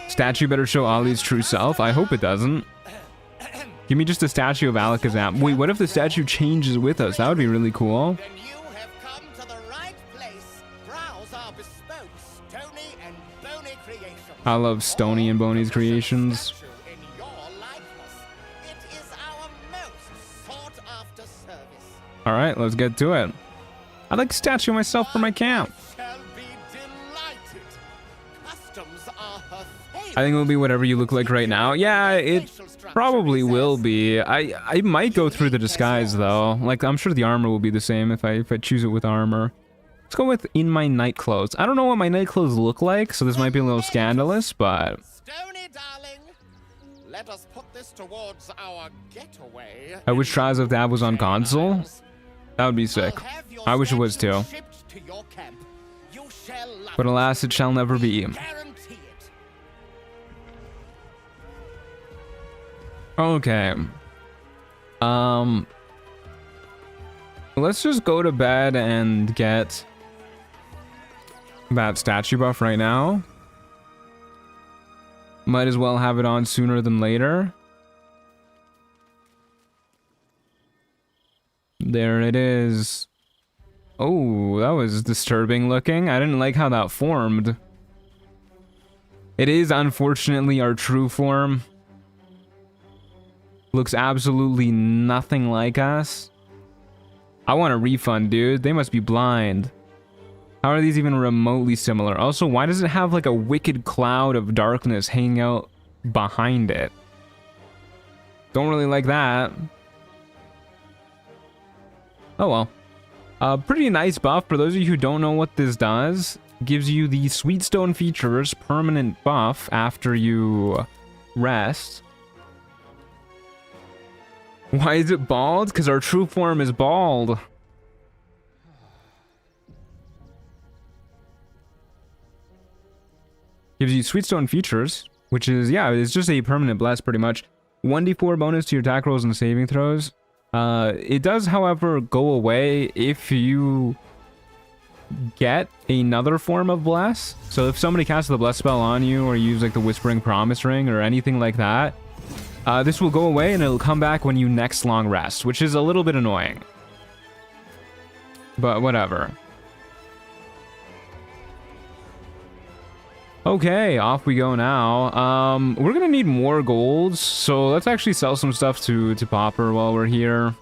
Speaker 1: Statue better show Ollie's true self. I hope it doesn't. Give me just a statue of Alakazam. Wait, what if the statue changes with us? That would be really cool.
Speaker 5: Then you have come to the right place. Browse our bespoke Stony and Bony creations.
Speaker 1: I love Stony and Boney's creations.
Speaker 5: In your likeness. It is our most sought after service.
Speaker 1: Alright, let's get to it. I'd like a statue of myself for my camp.
Speaker 5: Shall be delighted. Customs are her favorite.
Speaker 1: I think it'll be whatever you look like right now. Yeah, it probably will be. I might go through the disguise though. Like, I'm sure the armor will be the same if I choose it with armor. Let's go with in my night clothes. I don't know what my night clothes look like, so this might be a little scandalous, but
Speaker 5: Stony, darling, let us put this towards our getaway.
Speaker 1: I wish Trials of Dab was on console. That would be sick. I wish it was too. But alas, it shall never be.
Speaker 5: Guarantee it.
Speaker 1: Okay. Let's just go to bed and get that statue buff right now. Might as well have it on sooner than later. There it is. Oh, that was disturbing looking. I didn't like how that formed. It is unfortunately our true form. Looks absolutely nothing like us. I want a refund, dude. They must be blind. How are these even remotely similar? Also, why does it have like a wicked cloud of darkness hanging out behind it? Don't really like that. Oh well. Pretty nice buff. For those of you who don't know what this does, gives you the Sweetstone features permanent buff after you rest. Why is it bald? Because our true form is bald. Gives you Sweetstone features, which is, yeah, it's just a permanent bless pretty much. 1d4 bonus to your attack rolls and saving throws. It does, however, go away if you get another form of bless. So if somebody casts the bless spell on you or use like the Whispering Promise Ring or anything like that, this will go away and it'll come back when you next long rest, which is a little bit annoying. But whatever. Okay, off we go now. We're gonna need more golds, so let's actually sell some stuff to Popper while we're here.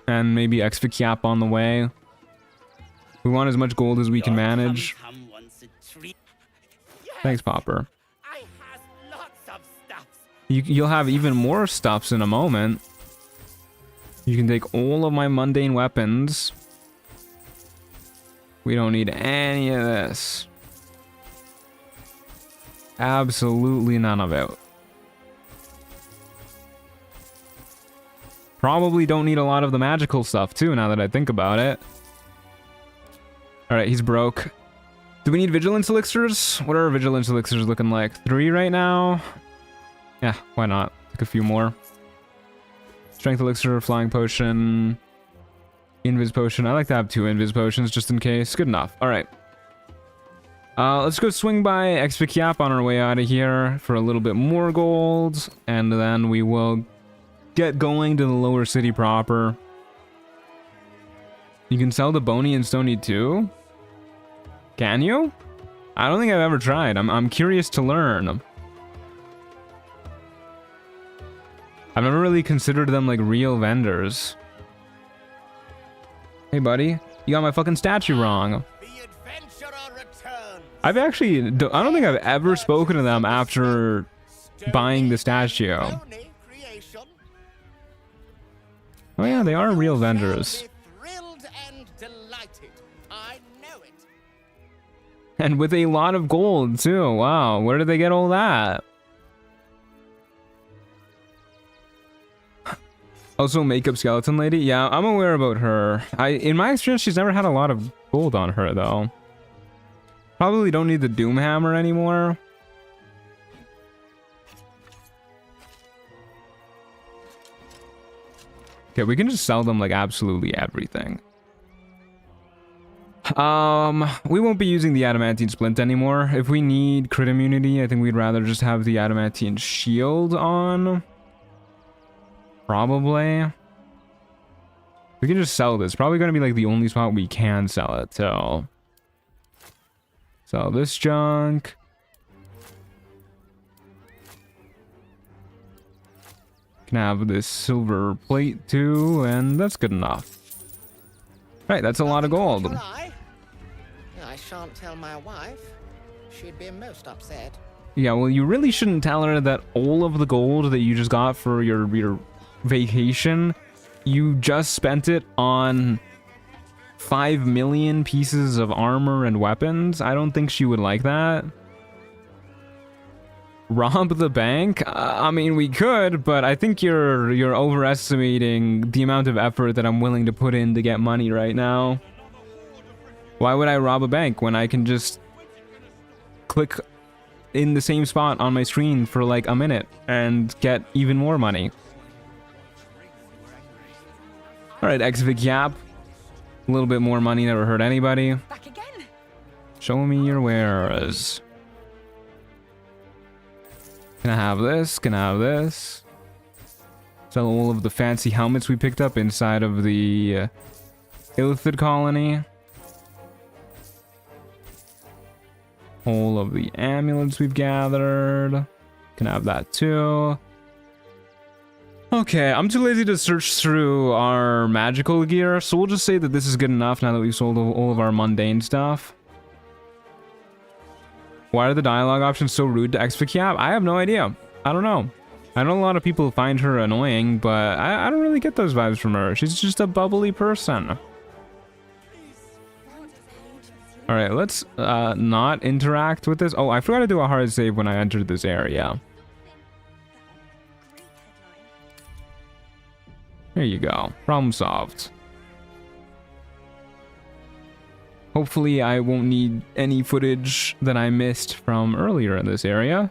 Speaker 1: And maybe Exfix on the way. We want as much gold as we can manage. Thanks, Popper.
Speaker 5: I has lots of stuffs.
Speaker 1: You'll have even more stuffs in a moment. You can take all of my mundane weapons. We don't need any of this. Absolutely none of it. Probably don't need a lot of the magical stuff too, now that I think about it. Alright, he's broke. Do we need vigilance elixirs? What are our vigilance elixirs looking like? 3 right now? Yeah, why not? Take a few more. Strength elixir, flying potion, invis potion. I like to have 2 invis potions just in case. Good enough. Alright. Let's go swing by Exfix on our way out of here for a little bit more gold, and then we will get going to the lower city proper. You can sell the bony and stony too? Can you? I don't think I've ever tried. I'm curious to learn. I've never really considered them like real vendors. Hey buddy, you got my fucking statue wrong. I've actually, I don't think I've ever spoken to them after buying the statue. Oh yeah, they are real vendors. And with a lot of gold too. Wow, where did they get all that? Also, makeup skeleton lady. Yeah, I'm aware about her. In my experience, she's never had a lot of gold on her though. Probably don't need the Doom Hammer anymore. Okay, we can just sell them like absolutely everything. We won't be using the adamantine splint anymore. If we need crit immunity, I think we'd rather just have the adamantine shield on. Probably. We can just sell this. Probably gonna be like the only spot we can sell it, so. Sell this junk. Can have this silver plate too, and that's good enough. Right, that's a lot of gold.
Speaker 5: I shan't tell my wife. She'd be most upset.
Speaker 1: Yeah, well, you really shouldn't tell her that all of the gold that you just got for your vacation, you just spent it on 5 million pieces of armor and weapons. I don't think she would like that. Rob the bank? I mean, we could, but I think you're overestimating the amount of effort that I'm willing to put in to get money right now. Why would I rob a bank when I can just click in the same spot on my screen for like a minute and get even more money? Alright, Exvic Yap. A little bit more money never hurt anybody.
Speaker 4: Back again.
Speaker 1: Show me your wares. Can I have this? Can I have this? Sell all of the fancy helmets we picked up inside of the Illithid colony. All of the amulets we've gathered. Can I have that too? Okay, I'm too lazy to search through our magical gear, so we'll just say that this is good enough now that we've sold all of our mundane stuff. Why are the dialogue options so rude to Exvic? I have no idea. I don't know. I know a lot of people find her annoying, but I don't really get those vibes from her. She's just a bubbly person. Alright, let's not interact with this. Oh, I forgot to do a hard save when I entered this area. There you go. Problem solved. Hopefully I won't need any footage that I missed from earlier in this area.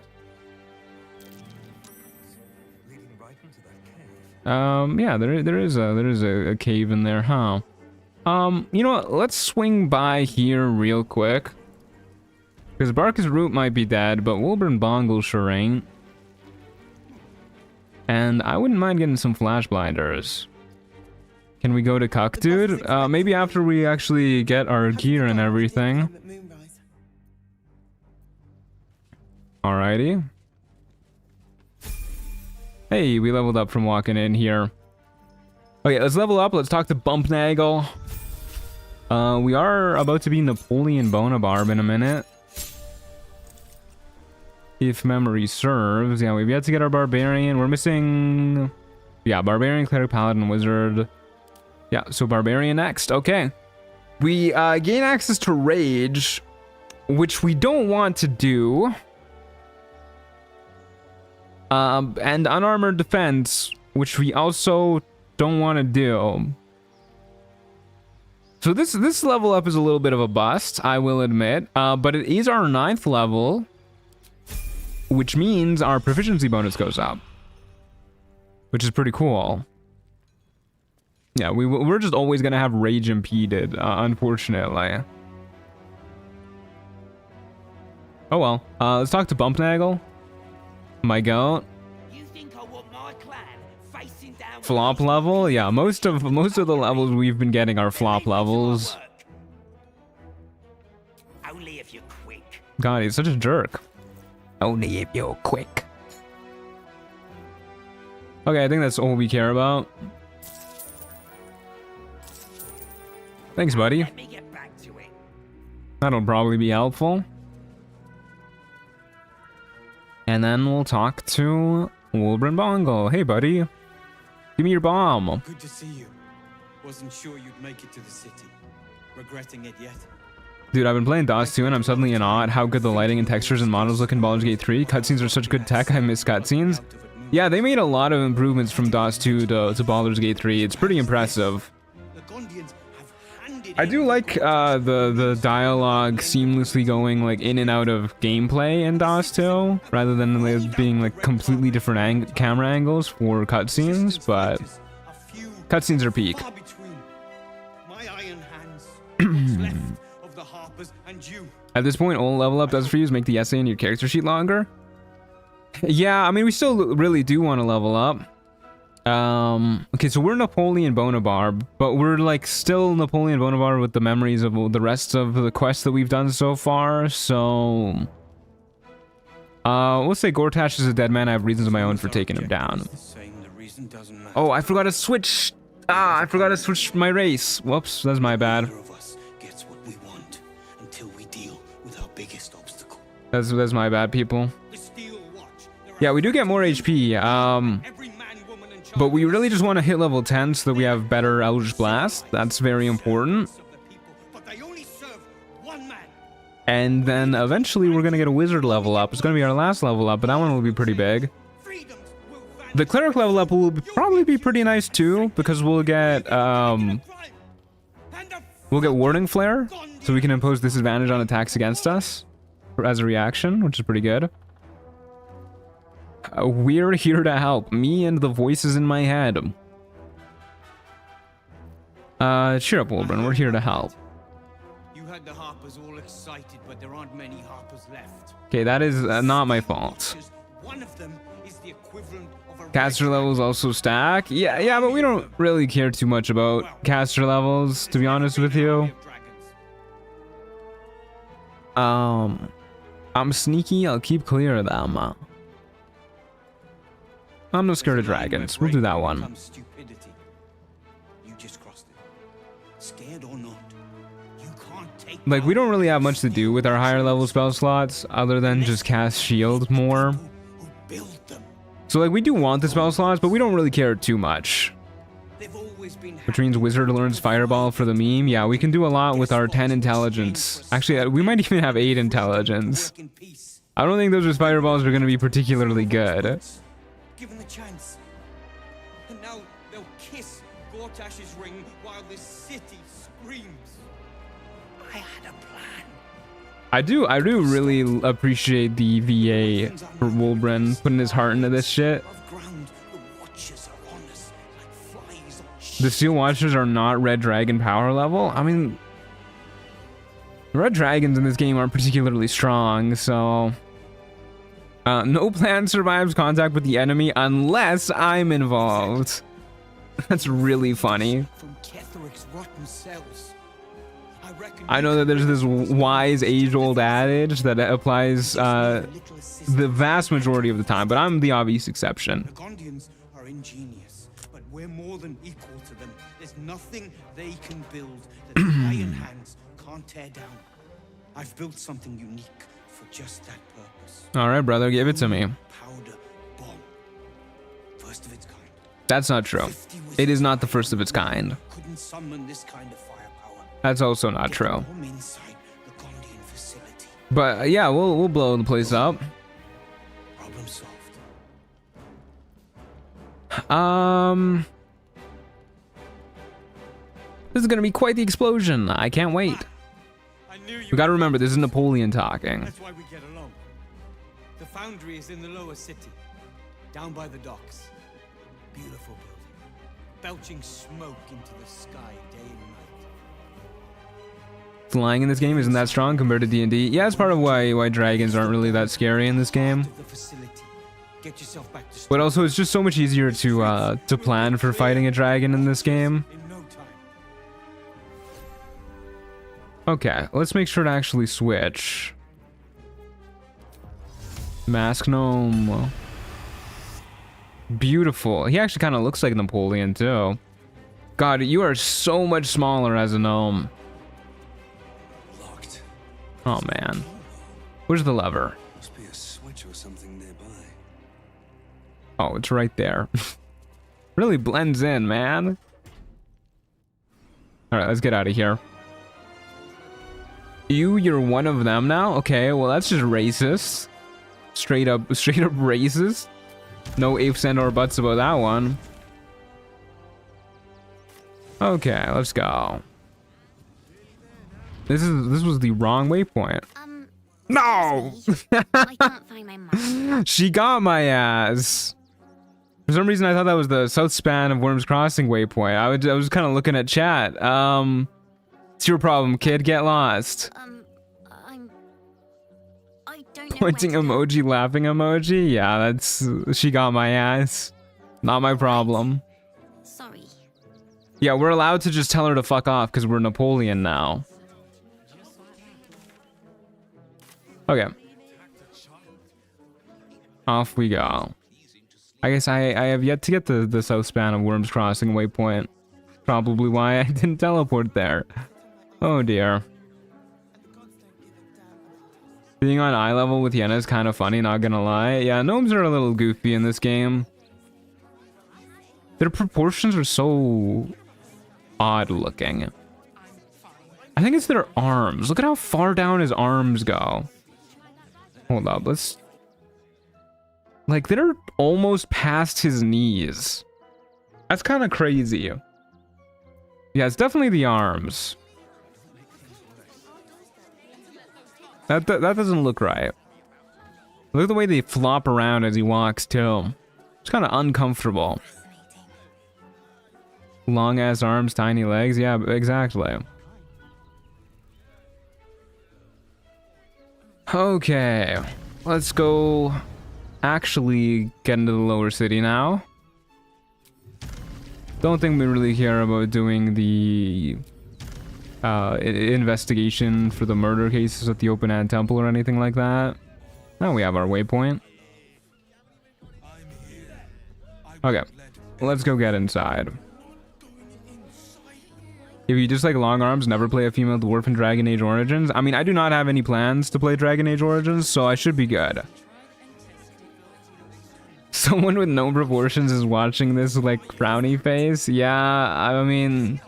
Speaker 1: Yeah, there is a cave in there, huh? You know what? Let's swing by here real quick. Because Barkus Root might be dead, but Wilburn Bongle sure ain't. And I wouldn't mind getting some flash blinders. Can we go to Cuck, dude? Maybe after we actually get our gear and everything. Alrighty. Hey, we leveled up from walking in here. Okay, let's level up. Let's talk to Bumpnagel. We are about to be Napoleon Bonabarb in a minute. If memory serves. Yeah, we've yet to get our Barbarian. We're missing... Yeah, Barbarian, Cleric, Paladin, Wizard. Yeah, so Barbarian next. Okay. We gain access to Rage, which we don't want to do. And Unarmored Defense, which we also don't want to do. So this level up is a little bit of a bust, I will admit. But it is our 9th level, which means our proficiency bonus goes up, which is pretty cool. Yeah, we're just always gonna have rage impeded, unfortunately. Oh well. Let's talk to Bumpnagel. My goat.
Speaker 5: You think I want my clan facing down
Speaker 1: Flop level? Yeah, most of the levels we've been getting are flop levels.
Speaker 5: Only if you're quick.
Speaker 1: God, he's such a jerk. Only if you're quick. Okay, I think that's all we care about. Thanks, buddy.
Speaker 5: Let me get back to it.
Speaker 1: That'll probably be helpful. And then we'll talk to Wilburn Bongle. Hey, buddy. Give me your bomb.
Speaker 7: Good to see you. Wasn't sure you'd make it to the city. Regretting it yet?
Speaker 1: Dude, I've been playing DOS 2 and I'm suddenly in awe at how good the lighting and textures and models look in Baldur's Gate 3. Cutscenes are such good tech, I miss cutscenes. Yeah, they made a lot of improvements from DOS 2 to Baldur's Gate 3. It's pretty impressive.
Speaker 7: The Gondians have handed
Speaker 1: I do like the dialogue seamlessly going like in and out of gameplay in DOS 2, rather than like, being like completely different camera angles for cutscenes, but cutscenes are peak.
Speaker 7: far between. My iron hands. What's left of the Harpers and you.
Speaker 1: At this point, all level up does for you is make the essay in your character sheet longer. Yeah, I mean, we still really do want to level up. Okay, so we're Napoleon Bonabarb, but we're like still Napoleon Bonabarb with the memories of the rest of the quests that we've done so far, so... we'll say Gortash is a dead man. I have reasons of my own for taking him down.
Speaker 7: Saying the reason doesn't matter.
Speaker 1: Oh, I forgot to switch... I forgot to switch my race. Whoops, that's my bad.
Speaker 7: Neither of us gets what we want until we deal with our biggest obstacle.
Speaker 1: That's my bad, people.
Speaker 7: This
Speaker 1: Yeah, we do get more HP.
Speaker 7: Every man, woman, and child
Speaker 1: But we really just want to hit level 10 so that we have better Eldritch Blast. That's very important.
Speaker 7: of the people, but they only serve one man.
Speaker 1: And then eventually we're going to get a Wizard level up. It's going to be our last level up, but that one will be pretty big.
Speaker 7: Freedoms will vanish.
Speaker 1: The Cleric level up will probably be pretty nice too, because we'll get Warding Flare, so we can impose disadvantage on attacks against us as a reaction, which is pretty good. We're here to help. Me and the voices in my head. Cheer up, Wolbrin. We're here to help.
Speaker 7: You had the Harpers all excited, but there aren't many Harpers left.
Speaker 1: Okay, that is not my fault.
Speaker 7: One of them is the equivalent of a
Speaker 1: Caster levels also stack. Yeah, but we don't really care too much about caster levels, to be honest with you. I'm sneaky. I'll keep clear of them. I'm not scared of dragons. We'll do that one.
Speaker 7: Stupidity. You just crossed it. Scared or not, you can't take
Speaker 1: Like, we don't really have much to do with our higher level spell slots other than just cast shield more.
Speaker 7: who build them.
Speaker 1: So, like, we do want the spell slots, but we don't really care too much.
Speaker 7: They've always been
Speaker 1: Which means Wizard learns Fireball for the meme. Yeah, we can do a lot with our 10 intelligence. Actually, we might even have 8 intelligence.
Speaker 7: work in peace.
Speaker 1: I don't think those Fireballs are going to be particularly good.
Speaker 7: Given the chance. And now they'll kiss Gortash's ring while this city screams. I had a plan.
Speaker 1: I do really appreciate the VA for Wolbrin putting his heart into this shit.
Speaker 7: Above ground, the watchers are on us like flies on
Speaker 1: The Steel Watchers are not Red Dragon power level. I mean, Red Dragons in this game aren't particularly strong, so... no plan survives contact with the enemy unless I'm involved. That's really funny.
Speaker 7: from Ketheric's rotten cells.
Speaker 1: I know that there's this wise age-old adage that applies the vast majority of the time, but I'm the obvious exception.
Speaker 7: The Gondians are ingenious, but we're more than equal to them. There's nothing they can build that the Iron Hands can't tear down. I've built something unique for just that purpose.
Speaker 1: All right, brother, give it to me.
Speaker 7: Powder bomb. First of its kind.
Speaker 1: That's not true.
Speaker 7: 50
Speaker 1: It is not the first of its kind.
Speaker 7: Couldn't summon this kind of firepower.
Speaker 1: That's also not true.
Speaker 7: Bomb inside the Gondian facility.
Speaker 1: But yeah, we'll blow the place up.
Speaker 7: Problem solved.
Speaker 1: This is gonna be quite the explosion. I can't wait.
Speaker 7: I knew you.
Speaker 1: We gotta remember, this is Napoleon talking.
Speaker 7: That's why we get along. The foundry is in the lower city, down by the docks. Beautiful building, belching smoke into the sky day and night.
Speaker 1: Flying in this game isn't that strong compared to D&D. Yeah, it's part of why dragons aren't really that scary in this game.
Speaker 7: Of the facility. Get yourself back to
Speaker 1: But also, it's just so much easier to plan for fighting a dragon in this game.
Speaker 7: in no time.
Speaker 1: Okay, let's make sure to actually switch. Mask Gnome. Beautiful. He actually kind of looks like Napoleon, too. God, you are so much smaller as a gnome.
Speaker 8: Locked.
Speaker 1: Oh, man. Where's the lever?
Speaker 8: Must be a switch or something nearby.
Speaker 1: Oh, it's right there. Really blends in, man. Alright, let's get out of here. You're one of them now? Okay, well, that's just racist. Straight up racist. No ifs and or buts about that one. Okay, let's go. This was the wrong waypoint. No!
Speaker 9: I can't find my mom.
Speaker 1: She got my ass. For some reason, I thought that was the south span of Worms Crossing waypoint. I was kind of looking at chat. It's your problem, kid. Get lost.
Speaker 9: I don't know.
Speaker 1: Pointing
Speaker 9: where to go.
Speaker 1: emoji, laughing emoji. Yeah, that's she got my ass. Not my problem.
Speaker 9: Sorry.
Speaker 1: Yeah, we're allowed to just tell her to fuck off because we're Napoleon now. Okay. Off we go. I guess I have yet to get the south span of Worms Crossing waypoint. Probably why I didn't teleport there. Oh dear. Being on eye level with Yenna is kind of funny, not gonna lie. Yeah, gnomes are a little goofy in this game. Their proportions are so odd looking. I think it's their arms. Look at how far down his arms go. Hold up, let's... Like, they're almost past his knees. That's kind of crazy. Yeah, it's definitely the arms. That doesn't look right. Look at the way they flop around as he walks, too. It's kind of uncomfortable. Long ass arms, tiny legs. Yeah, exactly. Okay, let's go actually get into the lower city now. Don't think we really care about doing the investigation for the murder cases at the Open Hand Temple or anything like that. Now we have our waypoint. Okay, let's go get inside. If you just like long arms, never play a female dwarf in Dragon Age Origins. I mean, I do not have any plans to play Dragon Age Origins, so I should be good. Someone with no proportions is watching this with like frowny face. Yeah, I mean...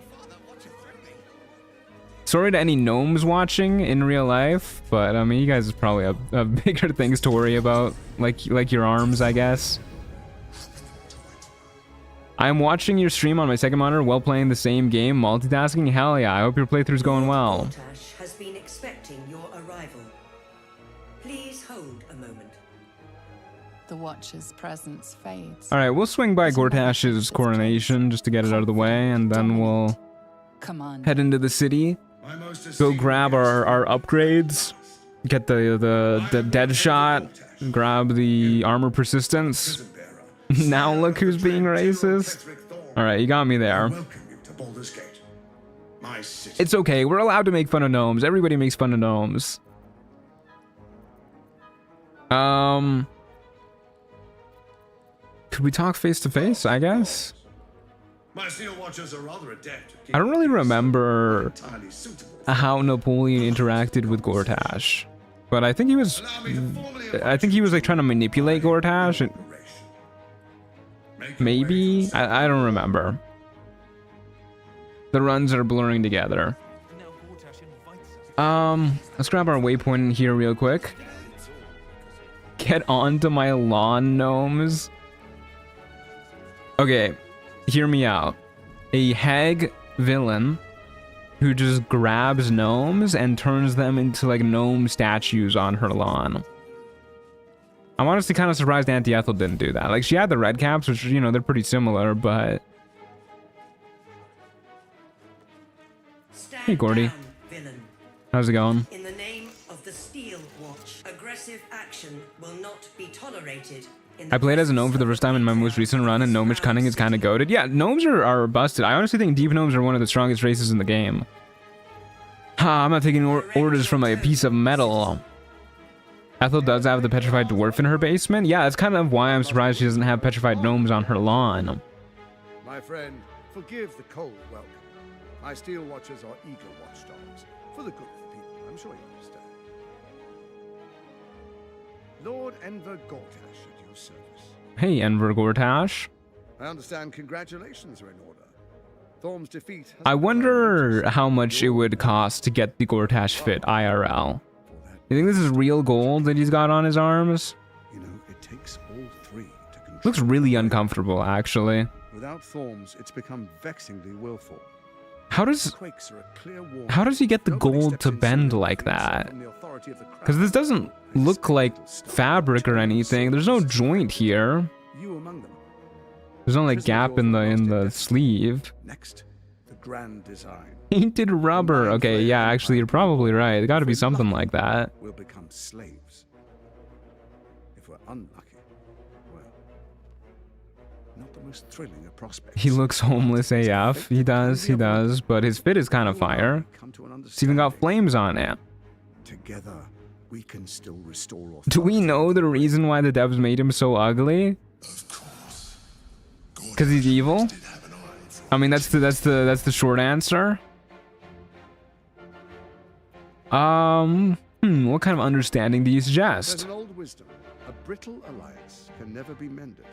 Speaker 1: Sorry to any gnomes watching in real life, but I mean, you guys probably have bigger things to worry about, like your arms, I guess. I'm watching your stream on my second monitor while playing the same game, multitasking. Hell yeah, I hope your playthrough's going well.
Speaker 10: Gortash has been expecting your arrival. Please hold a moment.
Speaker 4: The Watcher's presence fades.
Speaker 1: Alright, we'll swing by Gortash's coronation just to get it out of the way, and then we'll head into the city. Go grab our upgrades. Get the dead shot. Grab the armor persistence. Now look who's being racist. Alright, you got me there. It's okay, we're allowed to make fun of gnomes. Everybody makes fun of gnomes. Could we talk face to face, I guess?
Speaker 3: My steel watchers are rather adept.
Speaker 1: I don't really remember how Napoleon interacted with Gortash. But I think he was like trying to manipulate Gortash. Maybe? I don't remember. The runs are blurring together. Let's grab our waypoint in here real quick. Get onto my lawn, gnomes. Okay, hear me out. A hag villain who just grabs gnomes and turns them into like gnome statues on her lawn. I'm honestly kind of surprised Auntie Ethel didn't do that. Like, she had the red caps, which, you know, they're pretty similar, but... Hey, Gordy. How's it going?
Speaker 10: In the name of the Steel Watch, aggressive action will not be tolerated.
Speaker 1: I played as a gnome for the first time in my most recent run, and gnomish cunning is kind of goated. Yeah, gnomes are busted. I honestly think deep gnomes are one of the strongest races in the game. Ha, I'm not taking orders from a piece of metal. Ethel does have the petrified dwarf in her basement. Yeah, that's kind of why I'm surprised she doesn't have petrified gnomes on her lawn.
Speaker 11: My friend, forgive the cold welcome. My steel watchers are eager watchdogs. For the good of the people, I'm sure you understand. Lord Enver Gortash at your service.
Speaker 1: Hey, Enver Gortash.
Speaker 11: I understand congratulations are in order. Thorm's defeat has...
Speaker 1: I wonder how much it would cost to get the Gortash fit IRL. You think this is real gold that he's got on his arms?
Speaker 11: You know, it takes all three to control.
Speaker 1: Looks really uncomfortable, actually.
Speaker 11: Without Thorms, it's become vexingly willful.
Speaker 1: How does he get the gold to bend like that? Because this doesn't look like fabric or anything. There's no joint here. There's no like gap in the sleeve.
Speaker 11: Next, the grand design.
Speaker 1: Painted rubber. Okay, yeah, actually, you're probably right. It got to be something like that.
Speaker 11: We'll become slaves. If we're unlucky, well, not the most thrilling of prospects.
Speaker 1: He looks homeless AF. He does, but his fit is kind of fire. It's even got flames on it.
Speaker 11: Together, we can still restore authority.
Speaker 1: Do we know the reason why the devs made him so ugly? Because he's evil? I mean, that's the short answer. What kind of understanding do you
Speaker 11: There's
Speaker 1: suggest?
Speaker 11: an old wisdom. A brittle alliance can never be mended.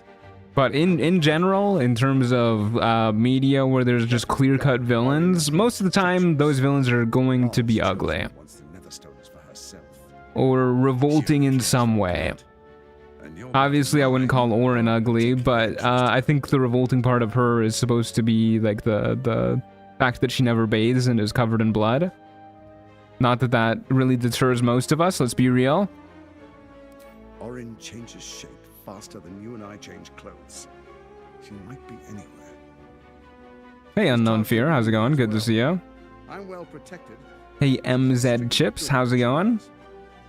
Speaker 1: But in general, in terms of media where there's just clear-cut villains, most of the time those villains are going to be ugly.
Speaker 11: Wants the Netherstones for herself.
Speaker 1: Or revolting in some way.
Speaker 11: And you're
Speaker 1: Obviously, I wouldn't call Orin ugly, but I think the revolting part of her is supposed to be like the fact that she never bathes and is covered in blood. Not that that really deters most of us, let's be real.
Speaker 11: Orin changes shape faster than you and I change clothes. She might be anywhere.
Speaker 1: Hey, Unknown Fear, how's it going? Good to see you.
Speaker 11: I'm well protected.
Speaker 1: Hey, MZ Chips, how's it going?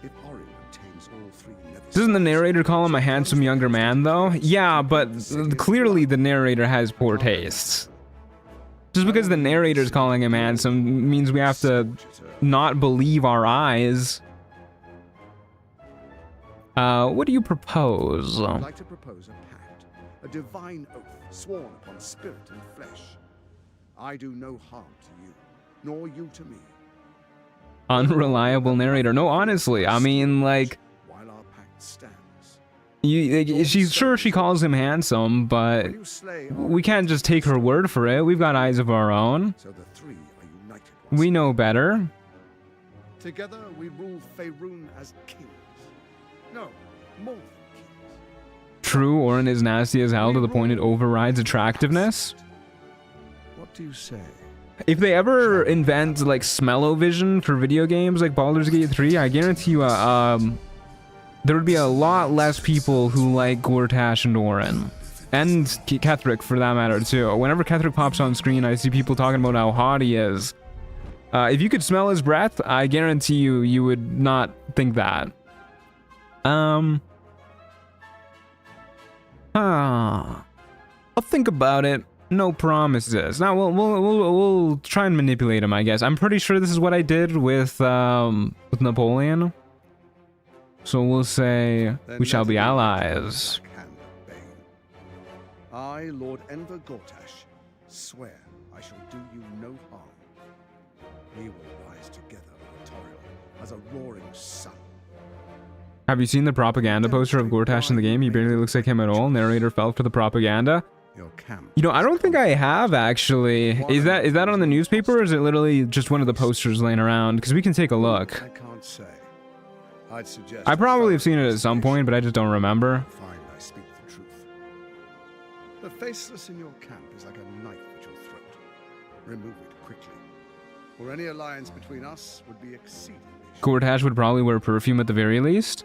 Speaker 11: If Orin retains all three
Speaker 1: Doesn't the narrator call him a handsome younger man, though? Yeah, but clearly the narrator has poor tastes. Just because the narrator's calling him handsome means we have to not believe our eyes. What do you propose?
Speaker 11: I'd like to propose a pact, a divine oath sworn upon spirit and flesh. I do no harm to you, nor you to me.
Speaker 1: Unreliable narrator. No, honestly, I mean, like,
Speaker 11: While our pact stands,
Speaker 1: she's sure she calls him handsome, but we can't just take her word for it. We've got eyes of our own.
Speaker 11: so the three are united.
Speaker 1: We know better.
Speaker 11: Together we rule Faerun as kings. No, more than kings.
Speaker 1: True, Orin is nasty as hell to the point it overrides attractiveness.
Speaker 11: What do you say?
Speaker 1: If they ever invent like smell-o-vision for video games like Baldur's Gate 3, I guarantee you there would be a lot less people who like Gortash and Orin. And Ketheric for that matter too. Whenever Ketheric pops on screen, I see people talking about how hot he is. If you could smell his breath, I guarantee you, you would not think that. I'll think about it. No promises. Now we'll try and manipulate him, I guess. I'm pretty sure this is what I did with Napoleon. So we'll say
Speaker 11: Then
Speaker 1: we shall
Speaker 11: let
Speaker 1: be
Speaker 11: it
Speaker 1: allies.
Speaker 11: Black Hand Bane. I, Lord Enver Gortash, swear I shall do you no harm. We will rise together over Toriel as a roaring sun.
Speaker 1: Have you seen the propaganda poster of Gortash in the game? He barely looks like him at all. Narrator fell for the propaganda.
Speaker 11: Your camp.
Speaker 1: You know, I don't think I have actually. Is that on the newspaper or is it literally just one of the posters laying around? Because we can take a look.
Speaker 11: I can't say. I'd suggest.
Speaker 1: I probably have seen it at some point, but I just don't remember.
Speaker 11: Find I speak the truth. The faceless in your camp is like a knife at your throat. Remove it quickly, or any alliance between us would be exceedingly.
Speaker 1: Gortash would probably wear perfume at the very least.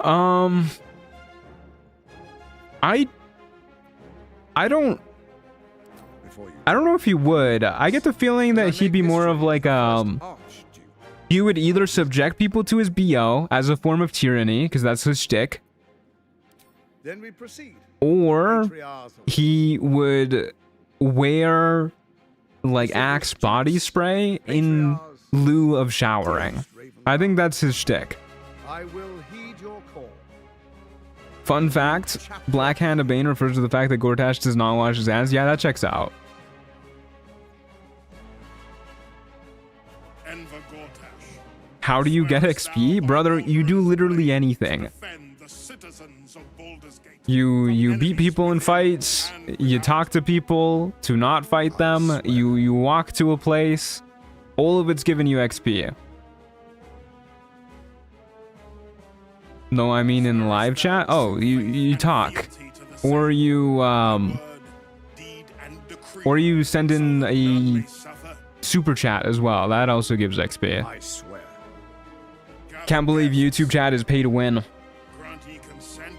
Speaker 1: I don't know if he would. I get the feeling that he'd be more of like he would either subject people to his BO as a form of tyranny, because that's his shtick,
Speaker 11: Then we proceed.
Speaker 1: or he would wear like Axe body spray in lieu of showering. I think that's his shtick.
Speaker 11: I will heed your call.
Speaker 1: Fun fact, Black Hand of Bane refers to the fact that Gortash does not wash his hands. Yeah, that checks out.
Speaker 3: Enver Gortash.
Speaker 1: How do you get XP? Brother, you do literally anything.
Speaker 3: Defend the citizens of Baldur's Gate.
Speaker 1: You beat people in fights, you talk to people to not fight them, you walk to a place. All of it's giving you XP. No, I mean in live chat? Oh, you talk. Or you send in a super chat as well. That also gives XP.
Speaker 11: I swear.
Speaker 1: Can't believe YouTube chat is pay to win.
Speaker 3: Grant ye consent.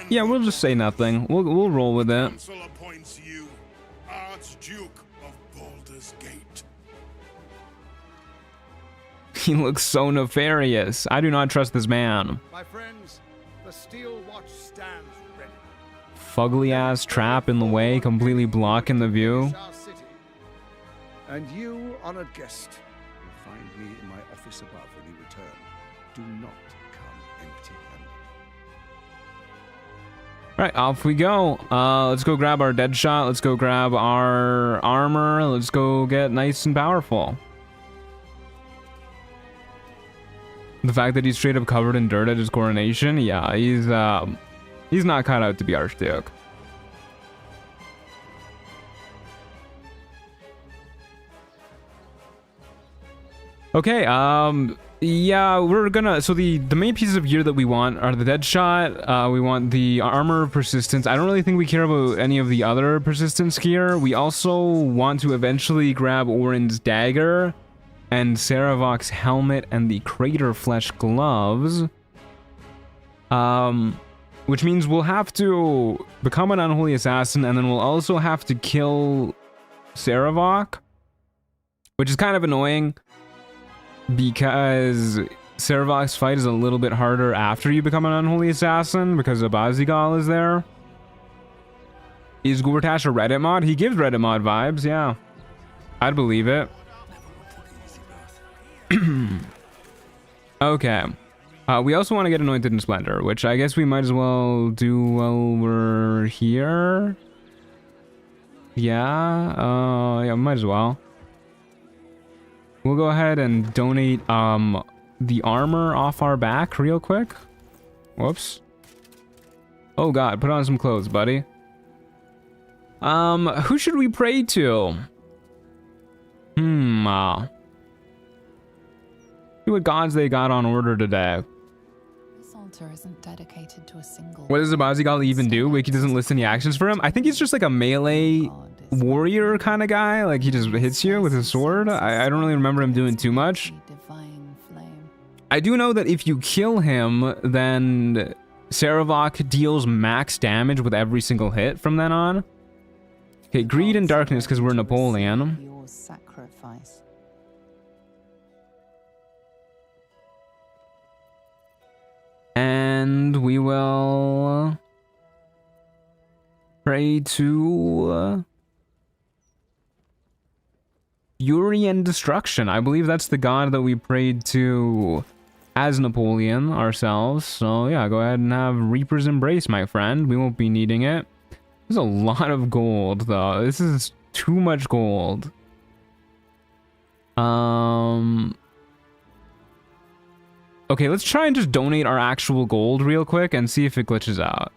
Speaker 1: Yeah, we'll just say nothing. We'll roll with it.
Speaker 3: Council appoints you Archduke of Baldur's Gate.
Speaker 1: He looks so nefarious. I do not trust this man.
Speaker 11: My friends, the Steel Watch stands ready.
Speaker 1: Fugly ass trap in the way, completely blocking the view.
Speaker 11: Our city. And you, honored guest, will find me in my office above when you return. Do not come empty-handed.
Speaker 1: Right, off we go. Let's go grab our dead shot. Let's go grab our armor. Let's go get nice and powerful. The fact that he's straight up covered in dirt at his coronation, yeah, he's not cut out to be Archduke. Okay, yeah, we're gonna, so the main pieces of gear that we want are the dead shot, we want the armor of persistence. I don't really think we care about any of the other persistence gear. We also want to eventually grab Orin's dagger and Saravok's helmet and the crater flesh gloves. Which means we'll have to become an unholy assassin, and then we'll also have to kill Saravok, which is kind of annoying, because Saravok's fight is a little bit harder after you become an unholy assassin, because Abazigal is there. Is Gortash a Reddit mod? He gives Reddit mod vibes, yeah. I'd believe it. Okay. We also want to get Anointed in Splendor, which I guess we might as well do while we're here. Yeah, might as well. We'll go ahead and donate the armor off our back real quick. Whoops. Oh god, put on some clothes, buddy. Who should we pray to? See what gods they got on order today.
Speaker 4: This altar isn't dedicated to a single.
Speaker 1: What does Abazigal even do? Wiki doesn't list any actions for him. I think he's just like a melee warrior kind of guy. Like he just hits you with his sword. I don't really remember him doing too much. I do know that if you kill him, then Saravok deals max damage with every single hit from then on. Okay, greed and darkness because we're Napoleon.
Speaker 4: Your sacrifice.
Speaker 1: And we will pray to Fury and Destruction. I believe that's the god that we prayed to as Napoleon ourselves. So yeah, go ahead and have Reaper's Embrace, my friend. We won't be needing it. There's a lot of gold, though. This is too much gold. Okay, let's try and just donate our actual gold real quick and see if it glitches out.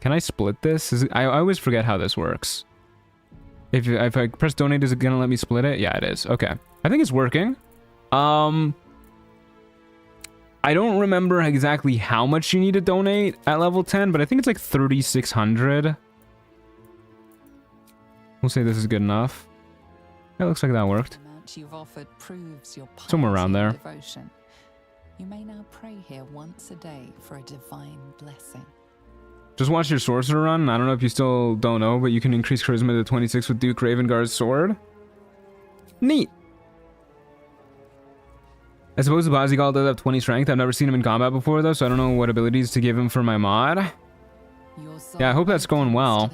Speaker 1: Can I split this? I always forget how this works. If I press donate, is it gonna let me split it? Yeah, it is. Okay. I think it's working. I don't remember exactly how much you need to donate at level 10, but I think it's like 3,600. We'll say this is good enough. It looks like that worked.
Speaker 4: You've offered proves your
Speaker 1: somewhere around there.
Speaker 4: Devotion. You may now pray here once a day for a divine blessing.
Speaker 1: Just watch your sorcerer run. I don't know if you still don't know, but you can increase charisma to 26 with Duke Ravengard's sword. Neat. I suppose the Abazigal does have 20 strength. I've never seen him in combat before though, so I don't know what abilities to give him for my mod. Yeah, I hope that's going well.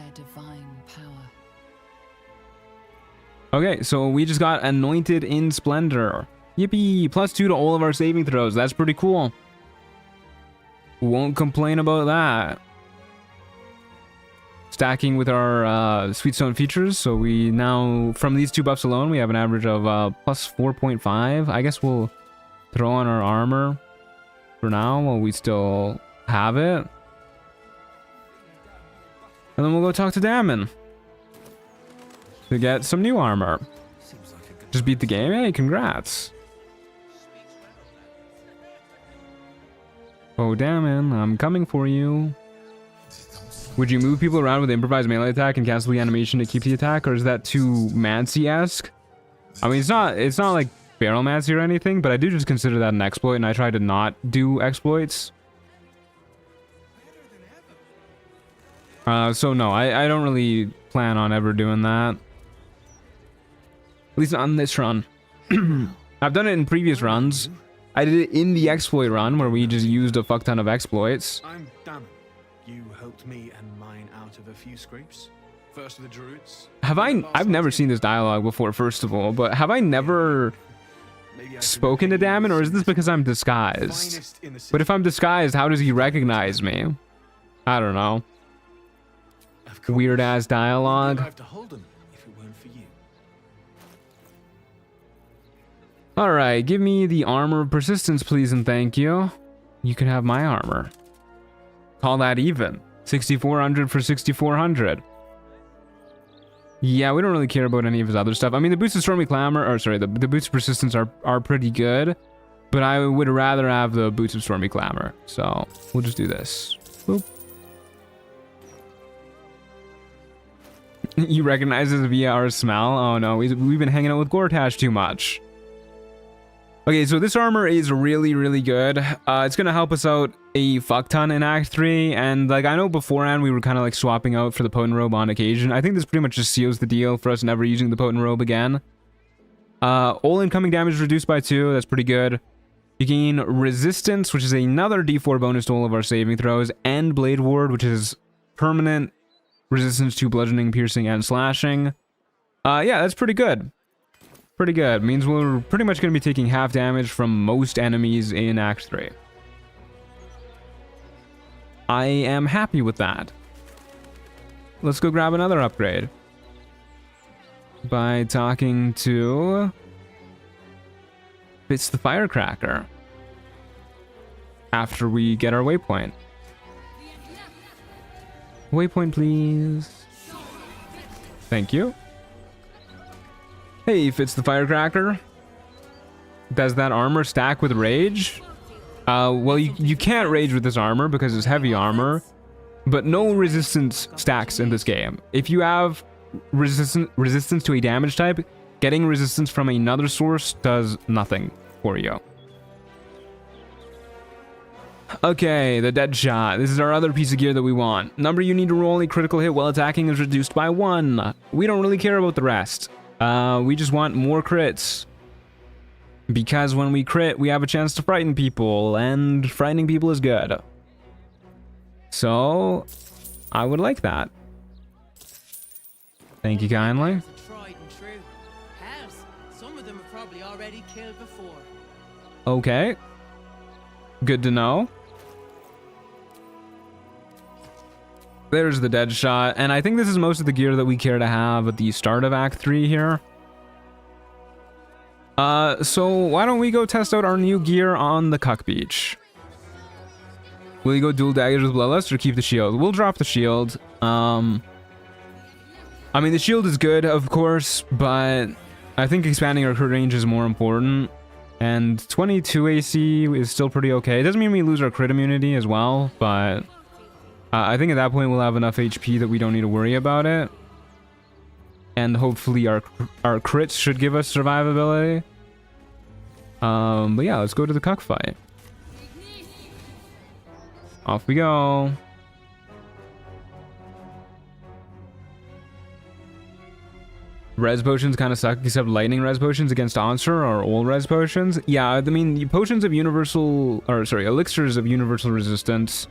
Speaker 1: Okay, so we just got Anointed in Splendor. Yippee! +2 to all of our saving throws. That's pretty cool. Won't complain about that. Stacking with our Sweetstone features, so we now, from these two buffs alone, we have an average of +4.5. I guess we'll throw on our armor for now while we still have it. And then we'll go talk to Damon to get some new armor. Just beat the game? Hey, congrats. Oh, Damon, I'm coming for you. Would you move people around with improvised melee attack and cancel the animation to keep the attack, or is that too Mancy-esque? I mean, it's not like barrelmancy or anything, but I do just consider that an exploit, and I try to not do exploits. So no, I don't really plan on ever doing that. At least not on this run. I've done it in previous runs. I did it in the exploit run where we just used a fuck ton of exploits.
Speaker 12: I'm Damon. You helped me and mine out of a few scrapes. First the druids.
Speaker 1: I've never seen this dialogue before, first of all, but have I never
Speaker 12: Maybe I can
Speaker 1: spoken to
Speaker 12: repay you
Speaker 1: Damon,
Speaker 12: with
Speaker 1: or is this because I'm disguised?
Speaker 12: finest in the city.
Speaker 1: But if I'm disguised, how does he recognize me? I don't know.
Speaker 12: Of course.
Speaker 1: Weird ass
Speaker 12: We'd be
Speaker 1: dialogue.
Speaker 12: alive to hold 'em if it weren't for you.
Speaker 1: All right, give me the armor of persistence, please, and thank you. You can have my armor. Call that even. 6,400 for 6,400. Yeah, we don't really care about any of his other stuff. I mean, the boots of Stormy Clamor, or sorry, the boots of persistence are pretty good, but I would rather have the boots of Stormy Clamor. So we'll just do this. Boop. He recognizes via our smell. Oh no, we've been hanging out with Gortash too much. Okay, so this armor is really, really good. It's gonna help us out a fuck ton in Act 3, and like I know beforehand we were kind of like swapping out for the potent robe on occasion. I think this pretty much just seals the deal for us never using the potent robe again. All incoming damage reduced by 2, that's pretty good. You gain resistance, which is another d4 bonus to all of our saving throws, and blade ward, which is permanent resistance to bludgeoning, piercing, and slashing. Yeah, that's pretty good. Pretty good. Means we're pretty much going to be taking half damage from most enemies in Act 3. I am happy with that. Let's go grab another upgrade. By talking to Fitz the Firecracker. After we get our waypoint. Waypoint, please. Thank you. Hey, Fitz the Firecracker. Does that armor stack with rage? Well, you can't rage with this armor because it's heavy armor, but no resistance stacks in this game. If you have resistance to a damage type, getting resistance from another source does nothing for you. Okay, the dead shot. This is our other piece of gear that we want. Number you need to roll a critical hit while attacking is reduced by 1. We don't really care about the rest. We just want more crits. Because when we crit, we have a chance to frighten people, and frightening people is good. So, I would like that. Thank you kindly.
Speaker 13: Tried and true. Hells, some of them have probably already killed before.
Speaker 1: Okay. Good to know. There's the dead shot, and I think this is most of the gear that we care to have at the start of Act 3 here. So why don't we go test out our new gear on the Cuck Beach? Will you go dual daggers with Bloodlust or keep the shield? We'll drop the shield. I mean, the shield is good, of course, but I think expanding our crit range is more important. And 22 AC is still pretty okay. It doesn't mean we lose our crit immunity as well, but I think at that point we'll have enough HP that we don't need to worry about it. And hopefully our crits should give us survivability. But yeah, let's go to the Cuck fight. Off we go. Res potions kind of suck, except lightning res potions against Answer are all res potions. Yeah, I mean, the potions of universal, or sorry, elixirs of universal resistance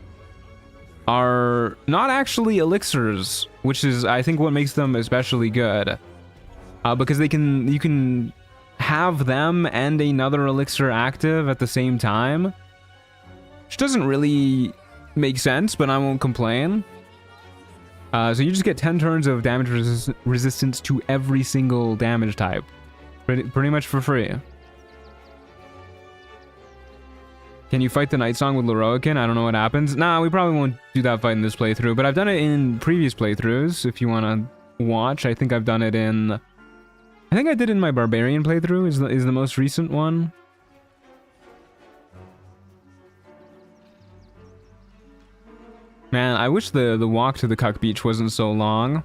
Speaker 1: are not actually elixirs, which is, I think, what makes them especially good. Because you can have them and another elixir active at the same time, which doesn't really make sense, but I won't complain. So you just get 10 turns of damage resistance to every single damage type. Pretty much for free. Can you fight the Night Song with Leroican? I don't know what happens. Nah, we probably won't do that fight in this playthrough, but I've done it in previous playthroughs, if you want to watch. I think I've done it in... I think I did in my Barbarian playthrough, is the most recent one. Man, I wish the walk to the Cuck Beach wasn't so long. It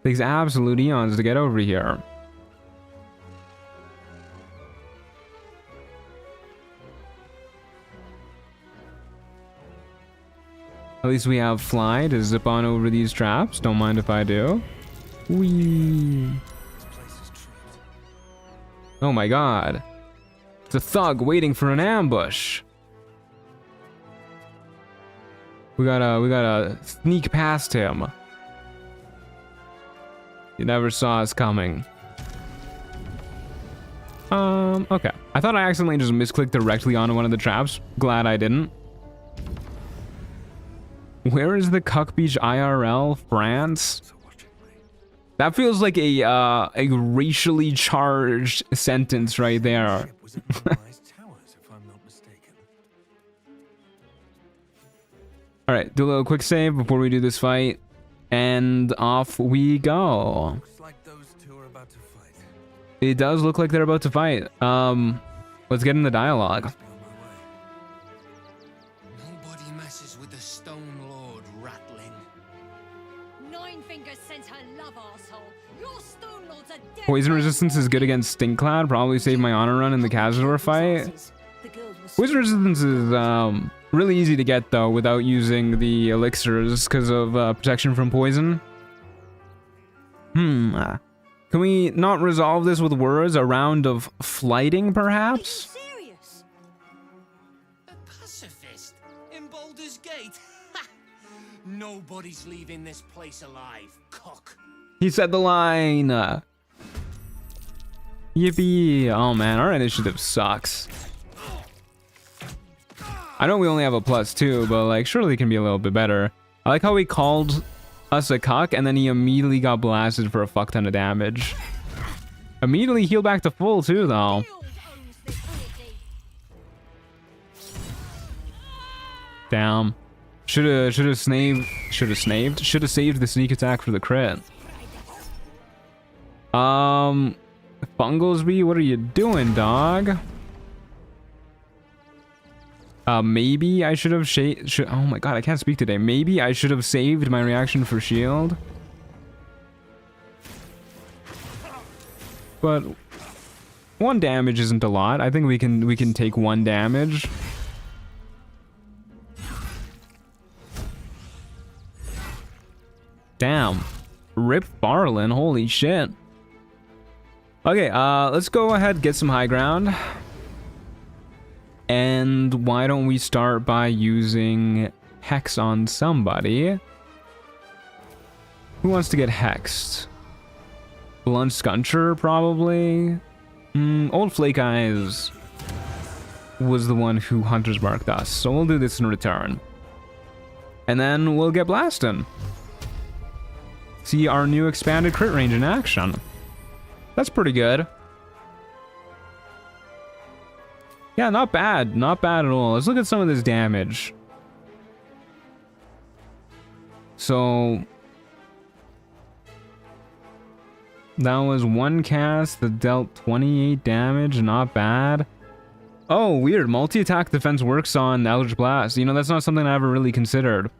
Speaker 1: takes absolute eons to get over here. At least we have fly to zip on over these traps. Don't mind if I do. Whee! Oh my god. It's a thug waiting for an ambush. We gotta sneak past him. He never saw us coming. Okay. I thought I accidentally just misclicked directly onto one of the traps. Glad I didn't. Where is the Cuck Beach IRL? France? That feels like a racially charged sentence right there. Alright, do a little quick save before we do this fight. And off we go. It does look like they're about to fight. Let's get in the dialogue.
Speaker 5: Nobody messes with the Stone Lord, Ratling.
Speaker 2: Nine Fingers sent her love, arsehole. Your Stone Lord's a dead.
Speaker 1: Poison resistance is good against Stink Cloud. Probably saved my honor run in the Cazador fight. Poison resistance is really easy to get though without using the elixirs because of protection from poison. Can we not resolve this with words? A round of flighting, perhaps?
Speaker 5: Serious? A pacifist in Baldur's Gate? Nobody's leaving this place alive, cock.
Speaker 1: He said the line. Yippee. Oh man, our initiative sucks. I know we only have a +2, but like surely it can be a little bit better. I like how he called us a cuck and then he immediately got blasted for a fuck ton of damage. Immediately healed back to full too though. Damn. Should have saved the sneak attack for the crit. Funglesby, what are you doing, dog? Maybe I should have oh my god, I can't speak today. Maybe I should have saved my reaction for shield. But 1 damage isn't a lot. I think we can take 1 damage. Damn. Rip Farlin, holy shit. Okay, let's go ahead, get some high ground. And why don't we start by using Hex on somebody? Who wants to get hexed? Blunt Scuncher, probably? Old Flake Eyes was the one who Hunter's Marked us, so we'll do this in return. And then we'll get blasting. See our new expanded crit range in action. That's pretty good. Yeah, not bad. Not bad at all. Let's look at some of this damage. So that was 1 cast that dealt 28 damage. Not bad. Oh, weird. Multi-attack defense works on Eldritch Blast. You know, that's not something I ever really considered.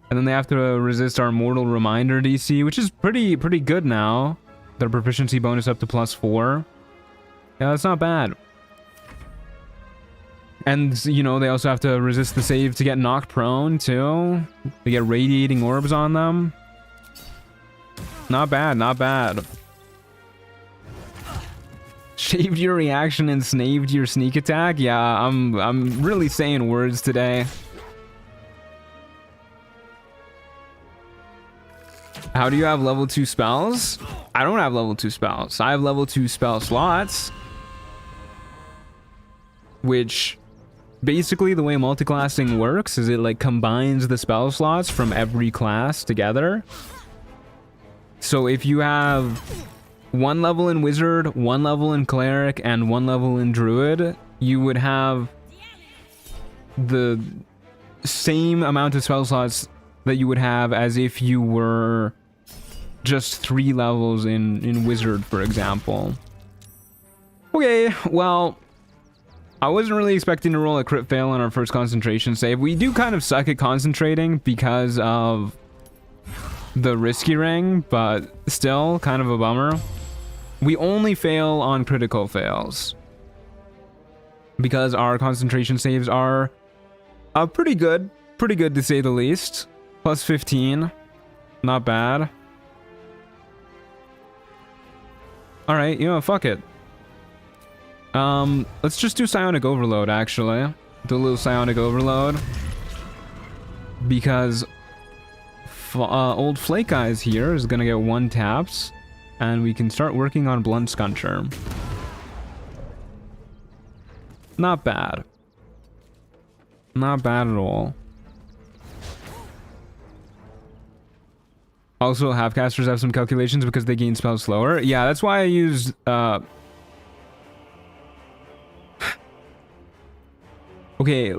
Speaker 1: And then they have to resist our Mortal Reminder DC, which is pretty good now. Their proficiency bonus up to +4. Yeah, that's not bad. And, you know, they also have to resist the save to get knocked prone, too. They get radiating orbs on them. Not bad, not bad. Shaved your reaction and snaved your sneak attack? Yeah, I'm really saying words today. How do you have level 2 spells? I don't have level 2 spells. I have level 2 spell slots. Which, basically the way multiclassing works is it like combines the spell slots from every class together. So if you have 1 level in Wizard, 1 level in Cleric, and 1 level in Druid, you would have the same amount of spell slots that you would have as if you were just 3 levels in Wizard, for example. Okay, well, I wasn't really expecting to roll a crit fail on our first concentration save. We do kind of suck at concentrating because of the risky ring, but still kind of a bummer. We only fail on critical fails because our concentration saves are pretty good to say the least. +15, not bad. All right, you know, fuck it. Let's just do Psionic Overload, actually. Do a little Psionic Overload. Because old Flake Eyes here is gonna get 1 taps. And we can start working on Blunt Scuncher. Not bad. Not bad at all. Also, half-casters have some calculations because they gain spells slower. Yeah, that's why I used... Okay,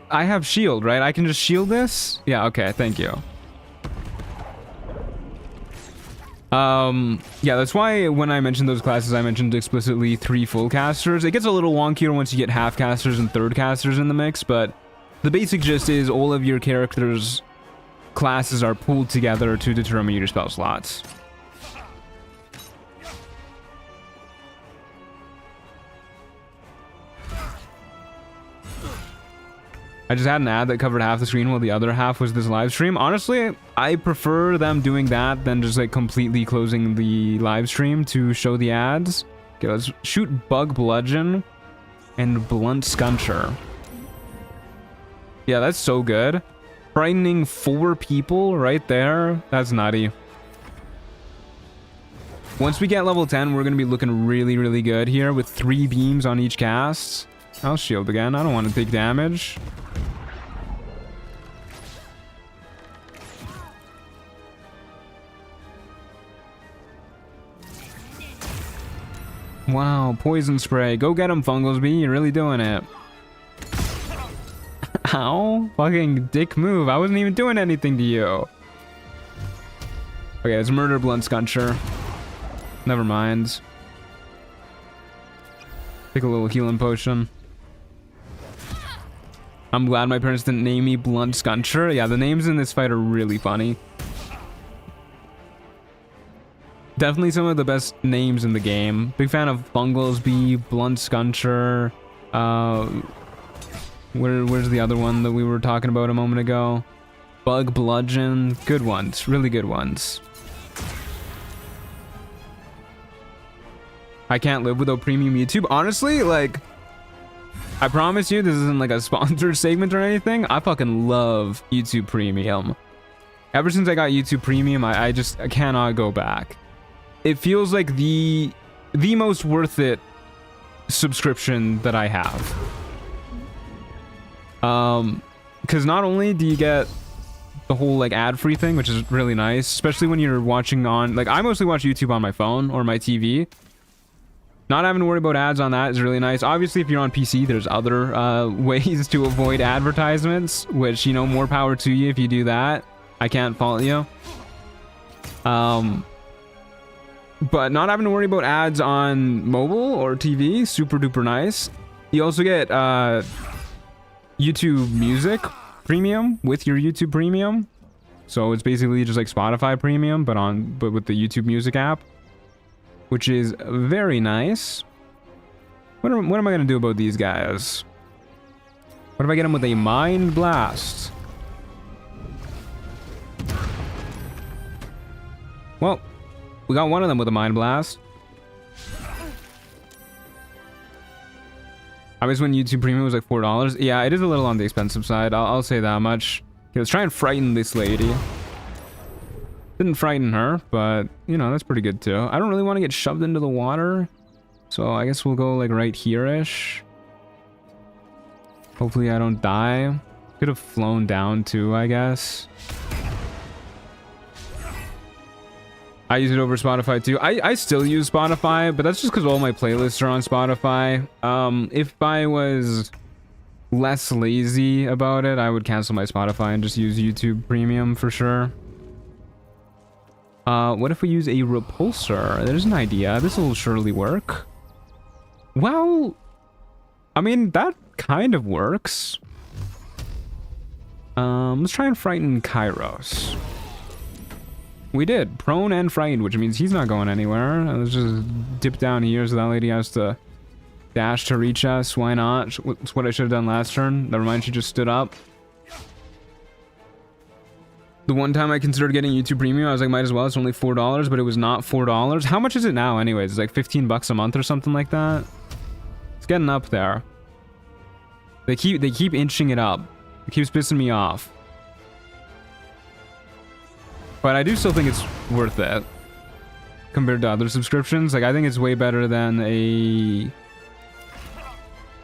Speaker 1: I have shield, right? I can just shield this? Yeah, okay, thank you. Yeah, that's why when I mentioned those classes, I mentioned explicitly 3 full casters. It gets a little wonkier once you get half casters and third casters in the mix, but the basic gist is all of your characters' classes are pooled together to determine your spell slots. I just had an ad that covered half the screen while the other half was this live stream. Honestly, I prefer them doing that than just like completely closing the live stream to show the ads. Okay, let's shoot Bug Bludgeon and Blunt Scuncher. Yeah, that's so good. Frightening 4 people right there. That's nutty. Once we get level 10, we're going to be looking really, really good here with 3 beams on each cast. I'll shield again. I don't want to take damage. Wow, poison spray. Go get him, Funglesby. You're really doing it. Ow. Fucking dick move. I wasn't even doing anything to you. Okay, it's Murder Blunt Scuncher. Never mind. Take a little healing potion. I'm glad my parents didn't name me Blunt Scuncher. Yeah, the names in this fight are really funny. Definitely some of the best names in the game. Big fan of Funglesby, Blunt Scuncher. Where's the other one that we were talking about a moment ago? Bug Bludgeon. Good ones. Really good ones. I can't live without premium YouTube. Honestly, like, I promise you this isn't like a sponsored segment or anything. I fucking love YouTube Premium. Ever since I got YouTube Premium, I cannot go back. It feels like the most worth it subscription that I have. Because not only do you get the whole like ad-free thing, which is really nice, especially when you're watching on, like, I mostly watch YouTube on my phone or my TV. Not having to worry about ads on that is really nice. Obviously, if you're on PC, there's other ways to avoid advertisements, which, you know, more power to you if you do that. I can't fault you. But not having to worry about ads on mobile or TV, super duper nice. You also get YouTube Music Premium with your YouTube Premium. So it's basically just like Spotify Premium, but with the YouTube Music app, which is very nice. What am I gonna do about these guys? What if I get them with a Mind Blast? Well, we got one of them with a Mind Blast. I was when YouTube Premium was like $4. Yeah, it is a little on the expensive side. I'll say that much. Okay, let's try and frighten this lady. Didn't frighten her, but, you know, that's pretty good too. I don't really want to get shoved into the water, so I guess we'll go like right here-ish. Hopefully I don't die. Could have flown down too, I guess. I use it over Spotify too. I still use Spotify, but that's just because all my playlists are on Spotify. If I was less lazy about it, I would cancel my Spotify and just use YouTube Premium for sure. What if we use a repulsor? There's an idea. This will surely work. Well, I mean, that kind of works. Let's try and frighten Kairos. We did. Prone and frightened, which means he's not going anywhere. Let's just dip down here so that lady has to dash to reach us. Why not? It's what I should have done last turn. Never mind, she just stood up. The one time I considered getting YouTube Premium, I was like, might as well. It's only $4, but it was not $4. How much is it now anyways? It's like 15 bucks a month or something like that. It's getting up there. They keep inching it up. It keeps pissing me off. But I do still think it's worth it compared to other subscriptions. Like, I think it's way better than a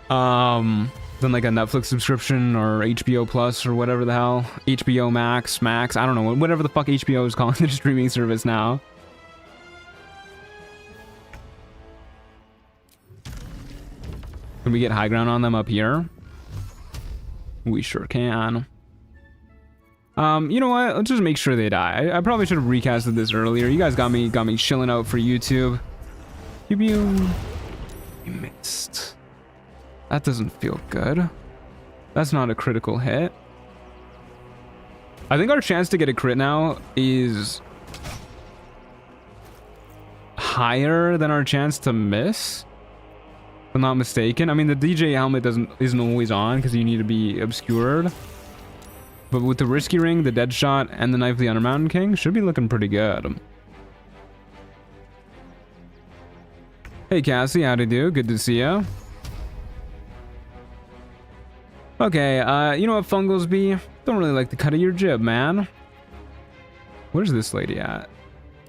Speaker 1: than like a Netflix subscription or HBO Plus or whatever the hell. HBO Max, I don't know, whatever the fuck HBO is calling their streaming service now. Can we get high ground on them up here? We sure can. You know what? Let's just make sure they die. I probably should have recasted this earlier. You guys got me chilling out for YouTube. You missed. That doesn't feel good. That's not a critical hit. I think our chance to get a crit now is higher than our chance to miss, if I'm not mistaken. I mean, the DJ helmet isn't always on because you need to be obscured. But with the risky ring, the dead shot, and the knife of the Undermountain King, should be looking pretty good. Hey Cassie, how'd you do? Good to see ya. Okay, you know what, Fungalsby? Don't really like the cut of your jib, man. Where's this lady at?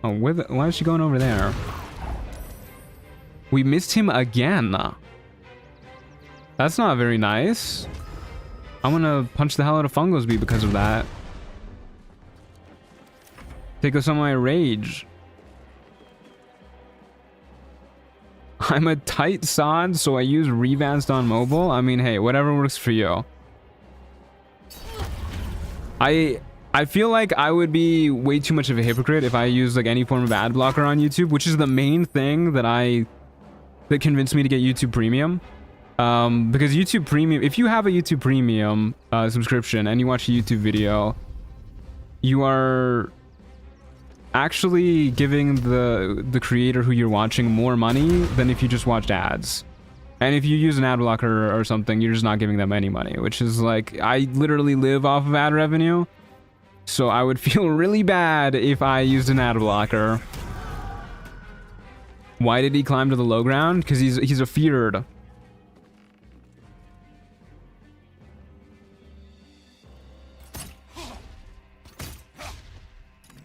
Speaker 1: Oh, why is she going over there? We missed him again. That's not very nice. I'm gonna punch the hell out of Fungalsby because of that. Take us on my rage. I'm a tight sod, so I use Revanced on mobile. I mean, hey, whatever works for you. I feel like I would be way too much of a hypocrite if I used like any form of ad blocker on YouTube, which is the main thing that convinced me to get YouTube Premium. Because YouTube Premium, if you have a YouTube Premium subscription and you watch a YouTube video, you are actually giving the creator who you're watching more money than if you just watched ads. And if you use an ad blocker or something, you're just not giving them any money, which is like, I literally live off of ad revenue, so I would feel really bad if I used an ad blocker. Why did he climb to the low ground? Because he's afeared.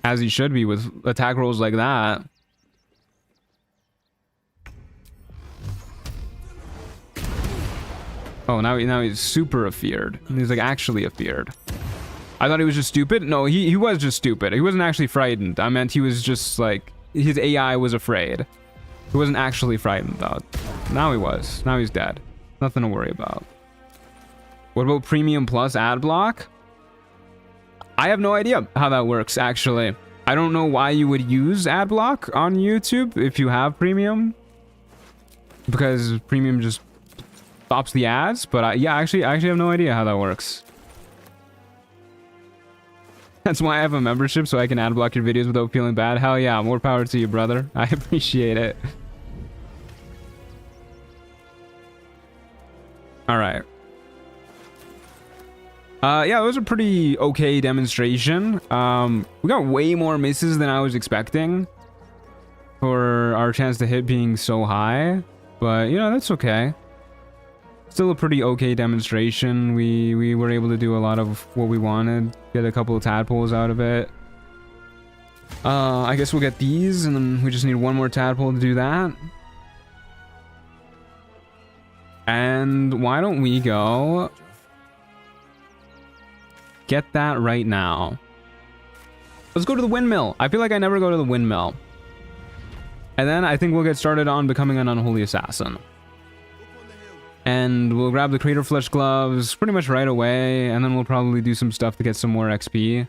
Speaker 1: As he should be with attack rolls like that. Oh, now he's super afeared. He's like actually afeared. I thought he was just stupid. No, he was just stupid. He wasn't actually frightened. I meant he was just like, his AI was afraid. He wasn't actually frightened though. Now he was. Now he's dead. Nothing to worry about. What about Premium Plus ad block? I have no idea how that works, actually. I don't know why you would use ad block on YouTube if you have Premium. Because Premium just stops the ads. But yeah, actually, I have no idea how that works. That's why I have a membership, so I can ad block your videos without feeling bad. Hell yeah, more power to you, brother. I appreciate it. Alright. Yeah, it was a pretty okay demonstration. We got way more misses than I was expecting for our chance to hit being so high, but you know, that's okay. Still a pretty okay demonstration. We were able to do a lot of what we wanted, get a couple of tadpoles out of it. I guess we'll get these, and then we just need one more tadpole to do that. And why don't we go get that right now? Let's go to the windmill. I feel like I never go to the windmill. And then I think we'll get started on becoming an unholy assassin. And we'll grab the crater flesh gloves pretty much right away, and then we'll probably do some stuff to get some more XP.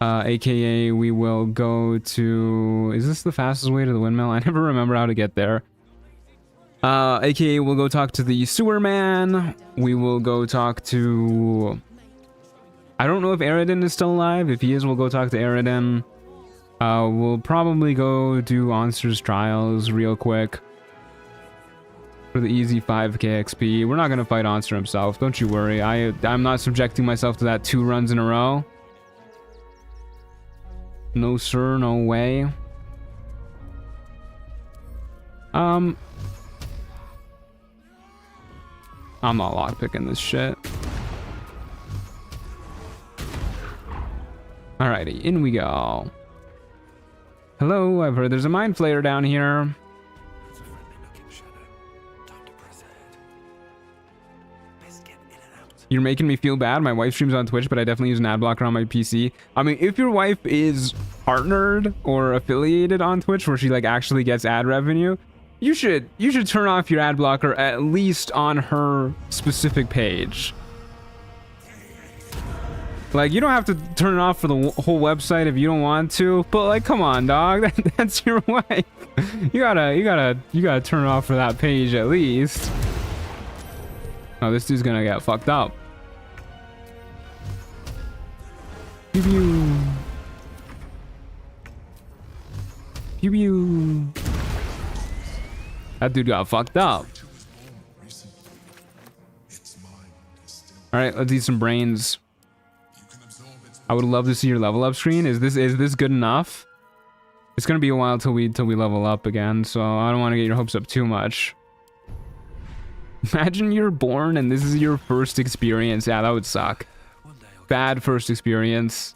Speaker 1: AKA we will go to... Is this the fastest way to the windmill? I never remember how to get there. AKA we'll go talk to the sewer man. We will go talk to... I don't know if Aridin is still alive. If he is, we'll go talk to Aridin. We'll probably go do Onster's Trials real quick. For the easy 5k XP. We're not going to fight Onster himself. Don't you worry. I'm not subjecting myself to that 2 runs in a row. No sir, no way. I'm not lockpicking this shit. Alrighty, in we go. Hello, I've heard there's a mind flayer down here. You're making me feel bad. My wife streams on Twitch, but I definitely use an ad blocker on my PC. I mean, if your wife is partnered or affiliated on Twitch where she like actually gets ad revenue, you should turn off your ad blocker at least on her specific page. Like, you don't have to turn it off for the whole website if you don't want to, but like, come on, dog. That's your wife. You gotta turn it off for that page at least. Oh, this dude's gonna get fucked up. Pew pew. Pew pew. That dude got fucked up. Alright, let's eat some brains. I would love to see your level up screen. Is this good enough? It's gonna be a while till we level up again, so I don't want to get your hopes up too much. Imagine you're born and this is your first experience. Yeah, that would suck. Bad first experience.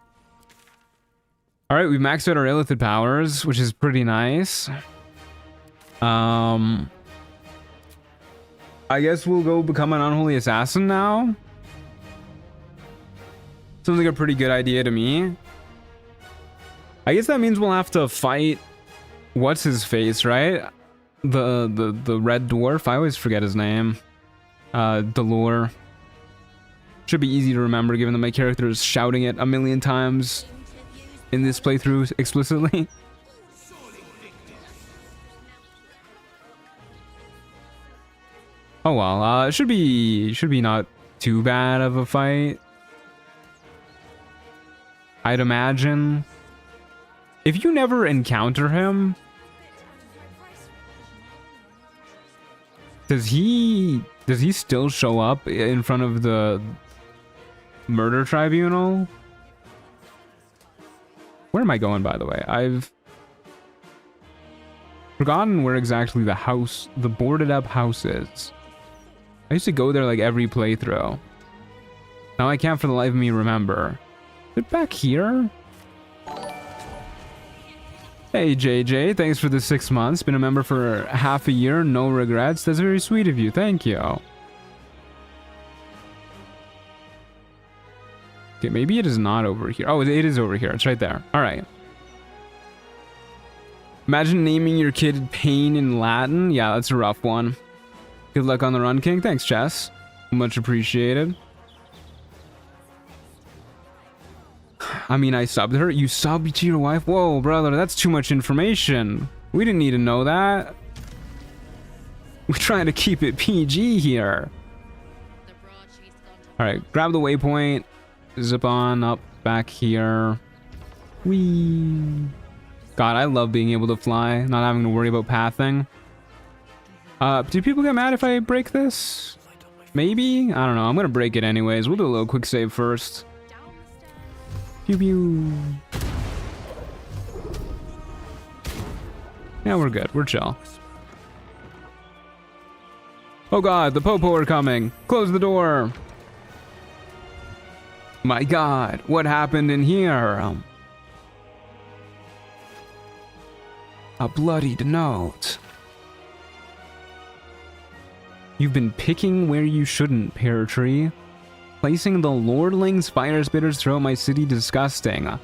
Speaker 1: Alright, we've maxed out our illithid powers, which is pretty nice. I guess we'll go become an unholy assassin now. Sounds like a pretty good idea to me. I guess that means we'll have to fight what's his face, right? The red dwarf. I always forget his name. Delore. Should be easy to remember given that my character is shouting it a million times in this playthrough explicitly. Oh well, it should be not too bad of a fight. I'd imagine. If you never encounter him, does he still show up in front of the murder tribunal? Where am I going, by the way? I've forgotten where exactly the boarded up house is. I used to go there like every playthrough. Now I can't for the life of me remember. Is it back here? Hey JJ, thanks for the 6 months. Been a member for half a year, no regrets. That's very sweet of you, thank you. Okay, maybe it is not over here. Oh, it is over here. It's right there. All right. Imagine naming your kid Pain in Latin. Yeah, that's a rough one. Good luck on the run, King. Thanks, Chess. Much appreciated. I mean, I subbed her. You subbed to your wife? Whoa, brother, that's too much information. We didn't need to know that. We're trying to keep it PG here. Alright, grab the waypoint. Zip on up back here. Whee. God, I love being able to fly, not having to worry about pathing. Do people get mad if I break this? Maybe? I don't know. I'm gonna break it anyways. We'll do a little quick save first. Pew pew. Yeah, we're good. We're chill. Oh god, the Popo are coming. Close the door. My god, what happened in here? A bloodied note. You've been picking where you shouldn't, Pear Tree. Placing the lordlings fire spitters throughout my city, disgusting.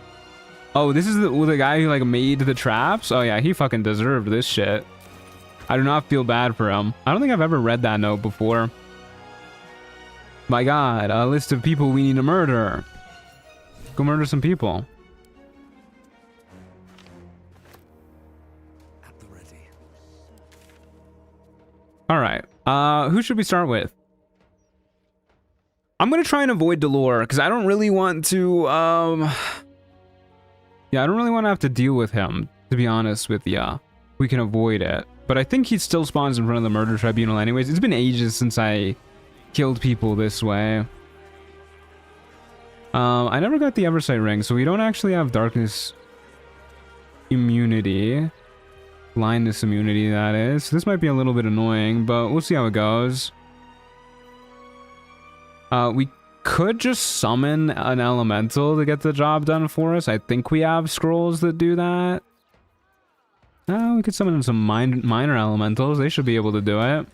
Speaker 1: Oh, this is the guy who like made the traps? Oh yeah, he fucking deserved this shit. I do not feel bad for him. I don't think I've ever read that note before. My god, a list of people we need to murder. Go murder some people.
Speaker 8: At the ready.
Speaker 1: Alright, who should we start with? I'm gonna try and avoid Delore, because I don't really want to, yeah, I don't really want to have to deal with him, to be honest with ya. We can avoid it. But I think he still spawns in front of the murder tribunal anyways. It's been ages since I killed people this way. I never got the Eversight ring, so we don't actually have darkness immunity. Blindness immunity, that is. This might be a little bit annoying, but we'll see how it goes. We could just summon an elemental to get the job done for us. I think we have scrolls that do that. We could summon some minor elementals. They should be able to do it.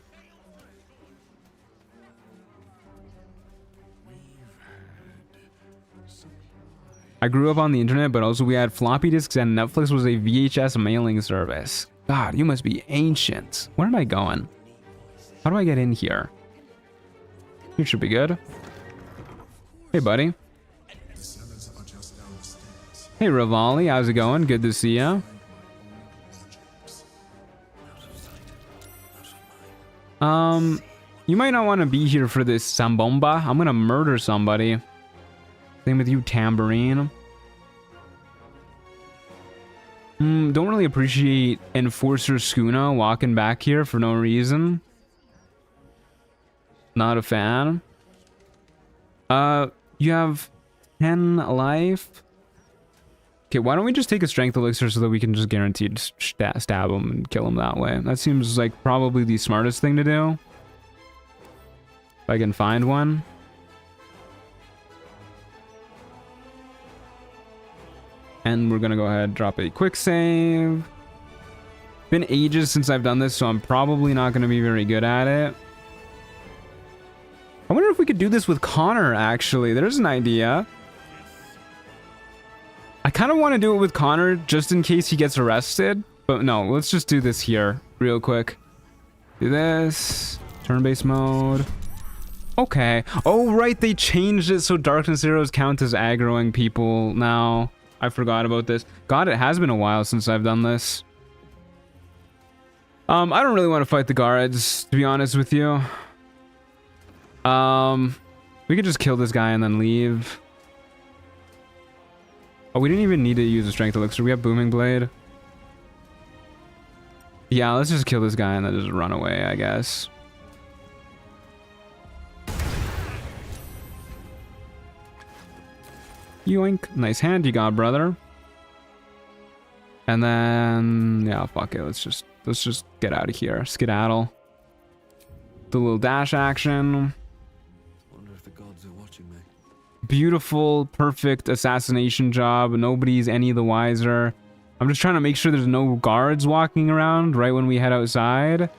Speaker 1: I grew up on the internet, but also we had floppy disks and Netflix was a VHS mailing service. God, you must be ancient. Where am I going? How do I get in here? You should be good. Hey, buddy. Hey, Rivali, how's it going? Good to see ya. You might not want to be here for this, Sambomba. I'm gonna murder somebody. Same with you, Tambourine. Don't really appreciate Enforcer Skuna walking back here for no reason. Not a fan. You have 10 life. Okay, why don't we just take a strength elixir so that we can just guaranteed stab him and kill him that way? That seems like probably the smartest thing to do. If I can find one. And we're gonna go ahead and drop a quick save. Been ages since I've done this, so I'm probably not gonna be very good at it. I wonder if we could do this with Connor, actually. There's an idea. I kind of want to do it with Connor just in case he gets arrested. But no, let's just do this here real quick. Do this. Turn-based mode. Okay. Oh, right. They changed it so Darkness Arrows count as aggroing people now. I forgot about this. God, it has been a while since I've done this. I don't really want to fight the guards, to be honest with you. We could just kill this guy and then leave. Oh, we didn't even need to use a strength elixir. We have Booming Blade. Yeah, let's just kill this guy and then just run away, I guess. Yoink. Nice hand you got, brother. And then, yeah, fuck it. Let's just get out of here. Skedaddle. The little dash action.
Speaker 8: Wonder if the gods are watching me.
Speaker 1: Beautiful, perfect assassination job. Nobody's any the wiser. I'm just trying to make sure there's no guards walking around right when we head outside.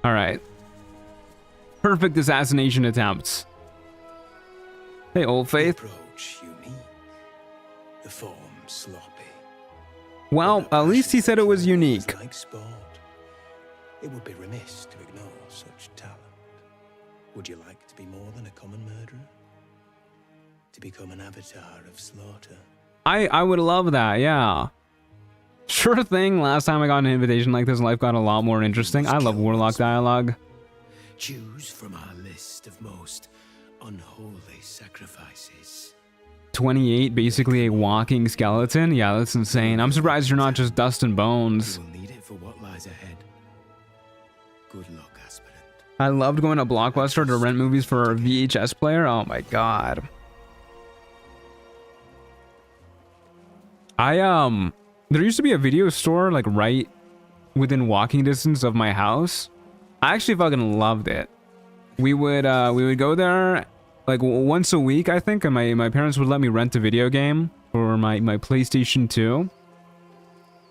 Speaker 1: All right. Perfect assassination attempts. Hey, Old Faith.
Speaker 14: Approach unique. The form sloppy.
Speaker 1: Well, at least he said it was unique.
Speaker 14: Like sport. It would be remiss to ignore such talent. Would you like to be more than a common murderer? To become an avatar of slaughter?
Speaker 1: I would love that, yeah. Sure thing. Last time I got an invitation like this, life got a lot more interesting. I love Warlock dialogue.
Speaker 14: Choose from our list of most unholy sacrifices.
Speaker 1: 28, basically a walking skeleton? Yeah, that's insane. I'm surprised you're not just dust and bones.
Speaker 14: You'll need it for what lies ahead. Good luck, aspirant.
Speaker 1: I loved going to Blockbuster to rent movies for a VHS player. Oh my god. There used to be a video store like right within walking distance of my house. I actually fucking loved it. We would go there like once a week, I think, and my parents would let me rent a video game for my PlayStation 2.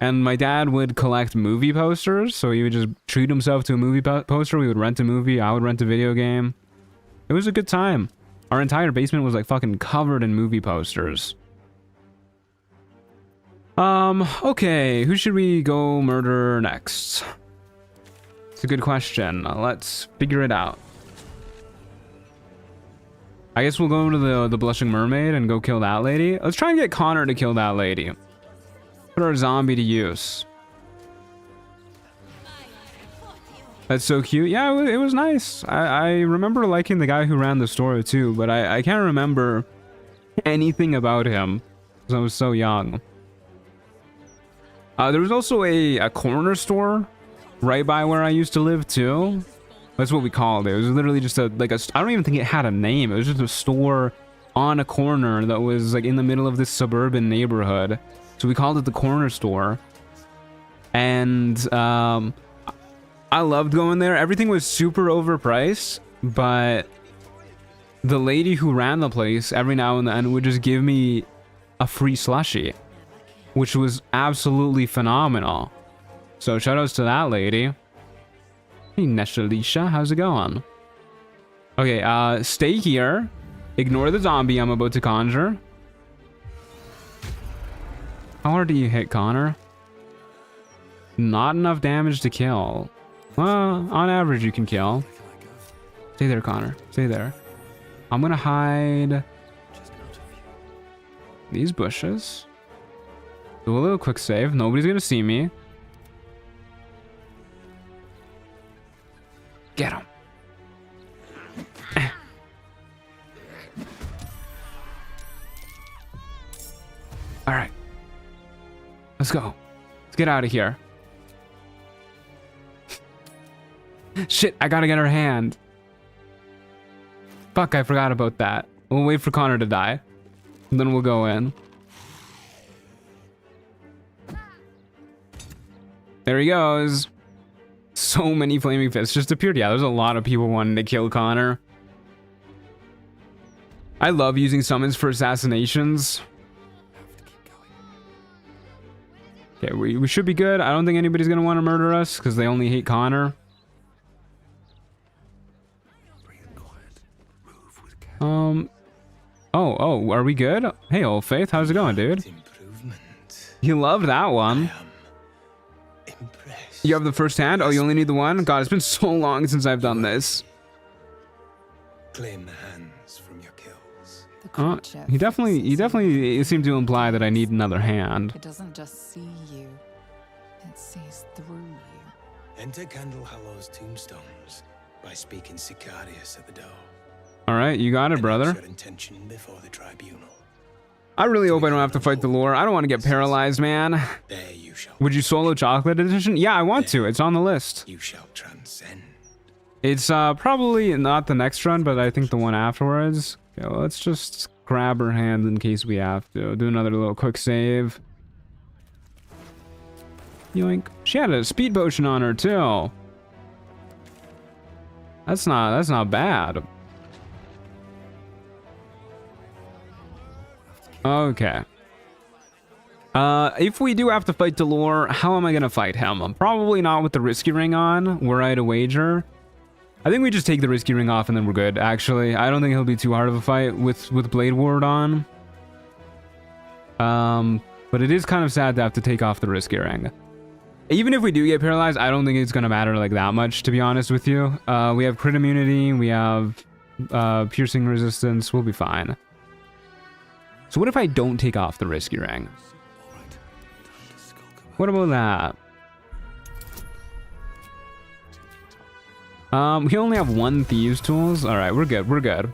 Speaker 1: And my dad would collect movie posters, so he would just treat himself to a movie poster. We would rent a movie, I would rent a video game. It was a good time. Our entire basement was like fucking covered in movie posters. Okay, who should we go murder next? It's a good question. Let's figure it out. I guess we'll go to the Blushing Mermaid and go kill that lady. Let's try and get Connor to kill that lady. Put our zombie to use. That's so cute. Yeah, it was nice. I remember liking the guy who ran the store too, but I can't remember anything about him because I was so young. There was also a corner store right by where I used to live too. That's what we called it. It was literally just I don't even think it had a name. It was just a store on a corner that was like in the middle of this suburban neighborhood. So we called it the corner store. And I loved going there. Everything was super overpriced, but the lady who ran the place every now and then would just give me a free slushie, which was absolutely phenomenal. So shout outs to that lady. Hey, Neshalisha, how's it going? Okay, stay here. Ignore the zombie I'm about to conjure. How hard do you hit, Connor? Not enough damage to kill. Well, on average, you can kill. Stay there, Connor. Stay there. I'm gonna hide these bushes. Do a little quick save. Nobody's gonna see me. Get him. All right. Let's go. Let's get out of here. Shit, I gotta get her hand. Fuck, I forgot about that. We'll wait for Connor to die. And then we'll go in. There he goes. So many flaming fists just appeared. Yeah, there's a lot of people wanting to kill Connor. I love using summons for assassinations. Okay, we should be good. I don't think anybody's gonna want to murder us because they only hate Connor. Oh, are we good? Hey, old Faith, how's it going, dude? You loved that one. You have the first hand? Oh, you only need the one? God, it's been so long since I've done this.
Speaker 14: Claim the hands from your kills.
Speaker 1: He definitely seemed to imply that I need another hand.
Speaker 4: It doesn't just see you, it sees through you.
Speaker 14: Enter Candle Hollow's tombstones by speaking Sicarius at the door.
Speaker 1: All right, you got it, brother.
Speaker 14: Intention before the tribunal.
Speaker 1: I really hope I don't have to fight the lore. I don't want to get paralyzed, man.
Speaker 14: There you shall.
Speaker 1: Would you solo chocolate edition? Yeah, I want to. It's on the list.
Speaker 14: You shall transcend.
Speaker 1: It's probably not the next run, but I think the one afterwards. Okay, well, let's just grab her hand in case we have to. Do another little quick save. Yoink. She had a speed potion on her too. That's not bad. Okay. If we do have to fight Delore, how am I gonna fight him? Probably not with the risky ring on, were I to wager. I think we just take the risky ring off and then we're good, actually. I don't think he'll be too hard of a fight with Blade Ward on. But it is kind of sad to have to take off the risky ring. Even if we do get paralyzed, I don't think it's gonna matter like that much, to be honest with you. We have crit immunity, we have piercing resistance, we'll be fine. So what if I don't take off the risky ring? What about that? We only have one thieves tools. All right, we're good. We're good.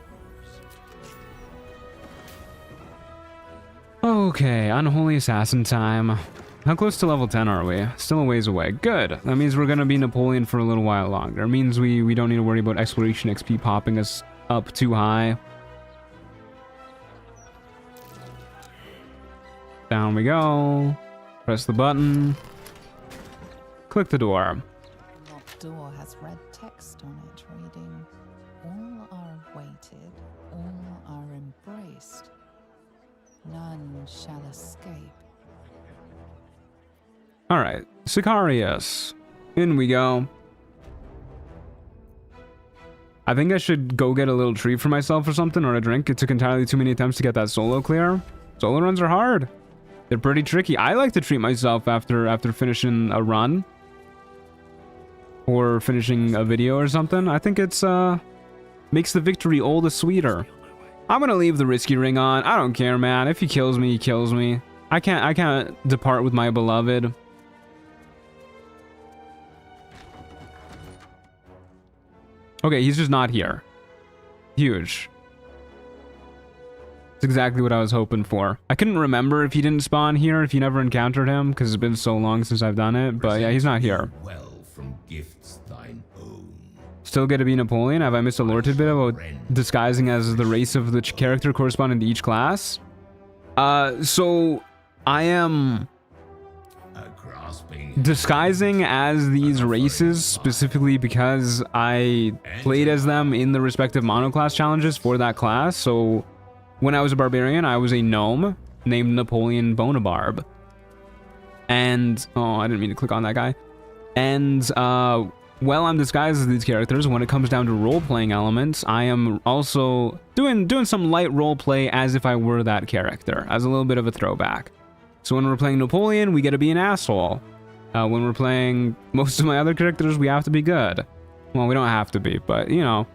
Speaker 1: Okay, unholy assassin time. How close to level 10 are we? Still a ways away. Good. That means we're gonna be Napoleon for a little while longer. It means we don't need to worry about exploration XP popping us up too high. Down we go. Press the button. Click the door.
Speaker 4: The locked door has red text on it reading, "All are awaited, all are embraced. None shall escape."
Speaker 1: All right, Sicarius. In we go. I think I should go get a little treat for myself or something, or a drink. It took entirely too many attempts to get that solo clear. Solo runs are hard. They're pretty tricky. I like to treat myself after finishing a run. Or finishing a video or something. I think it's makes the victory all the sweeter. I'm gonna leave the risky ring on. I don't care, man. If he kills me, he kills me. I can't depart with my beloved. Okay, he's just not here. Huge. That's exactly what I was hoping for. I couldn't remember if he didn't spawn here, if you never encountered him, because it's been so long since I've done it. But yeah, he's not here.
Speaker 15: Well from gifts thine own.
Speaker 1: Still get to be Napoleon? Have I missed a lore tidbit about disguising as the race of the character corresponding to each class? So I am disguising as these races specifically because I played as them in the respective monoclass challenges for that class. So when I was a barbarian, I was a gnome named Napoleon Bonabarb. And, oh, I didn't mean to click on that guy. And well I'm disguised as these characters, when it comes down to role-playing elements, I am also doing some light role-play as if I were that character, as a little bit of a throwback. So when we're playing Napoleon, we get to be an asshole. When we're playing most of my other characters, we have to be good. Well, we don't have to be, but, you know,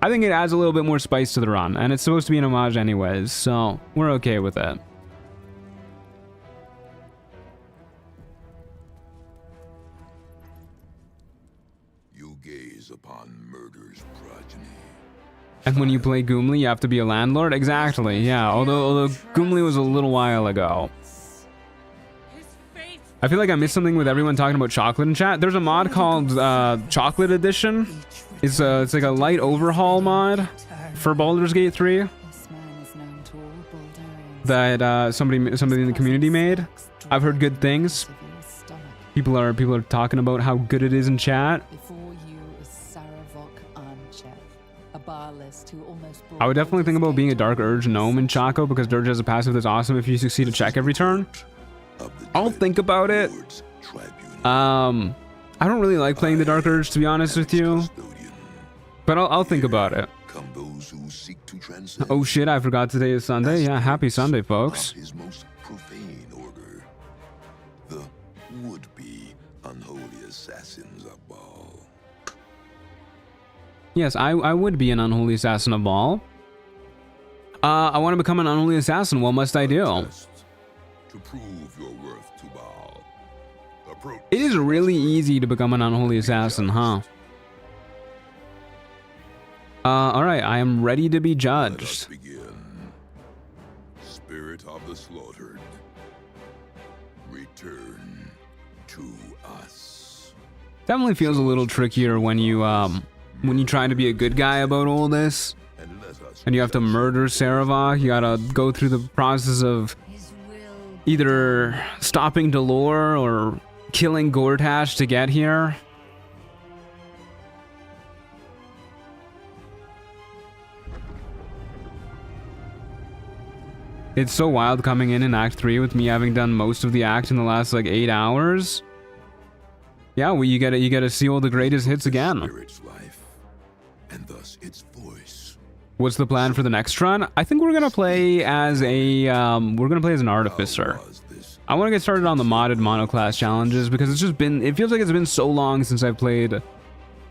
Speaker 1: I think it adds a little bit more spice to the run, and it's supposed to be an homage anyways, so we're okay with it.
Speaker 3: You gaze upon murder's progeny.
Speaker 1: And when you play Goomley, you have to be a landlord? Exactly, yeah, although Goomley was a little while ago. I feel like I missed something with everyone talking about chocolate in chat. There's a mod called Chocolate Edition. It's like a light overhaul mod for Baldur's Gate 3 that somebody in the community made. I've heard good things. People are talking about how good it is in chat. I would definitely think about being a Dark Urge gnome in Chaco because Dirge has a passive that's awesome if you succeed a check every turn. I'll think about it. I don't really like playing the Dark Urge, to be honest with you, but I'll think about it. Oh shit, I forgot today is Sunday. Yeah, happy Sunday, folks.
Speaker 3: His most profane order, the would-be unholy assassins of Baal.
Speaker 1: Yes, I would be an unholy assassin of Baal. I want to become an unholy assassin. What must I do?
Speaker 3: To prove your worth to Baal.
Speaker 1: It is really easy to become an unholy assassin, huh? Alright, I am ready to be judged.
Speaker 3: Spirit of the slaughtered, return to us.
Speaker 1: Definitely feels a little trickier when you try to be a good guy about all this. And you have to murder Saravok. You gotta go through the process of either stopping Dolor or killing Gortash to get here. It's so wild coming in Act 3 with me having done most of the act in the last like 8 hours. Yeah, well, you gotta see all the greatest hits again.
Speaker 3: And thus its voice.
Speaker 1: What's the plan for the next run? I think we're gonna play as an artificer. I want to get started on the modded monoclass challenges because it feels like it's been so long since I've played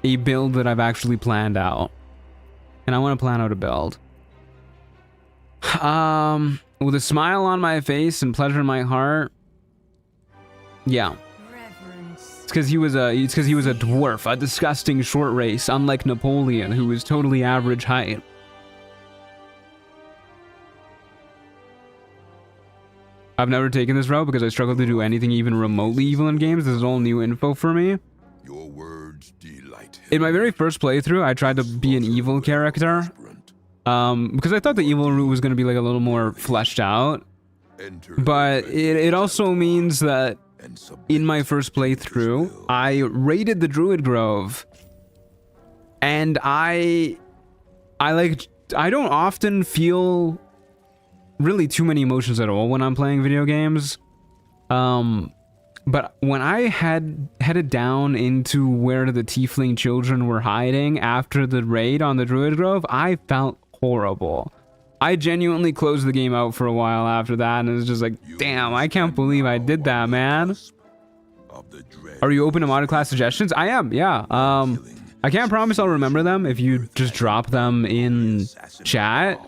Speaker 1: a build that I've actually planned out. And I want to plan out a build. With a smile on my face and pleasure in my heart. Yeah. It's because he was a dwarf, a disgusting short race, unlike Napoleon, who was totally average height. I've never taken this route because I struggle to do anything even remotely evil in games. This is all new info for me.
Speaker 3: Your words delight him.
Speaker 1: In my very first playthrough, I tried to be an evil character. Because I thought the evil route was going to be like a little more fleshed out. But it also means that in my first playthrough, I raided the Druid Grove. And I don't often feel really too many emotions at all when I'm playing video games. But when I headed down into where the tiefling children were hiding after the raid on the Druid Grove, I felt horrible. I genuinely closed the game out for a while after that, and it was just like, damn, I can't believe I did that, man. Are you open to modded class suggestions? I am, yeah. I can't promise I'll remember them if you just drop them in chat.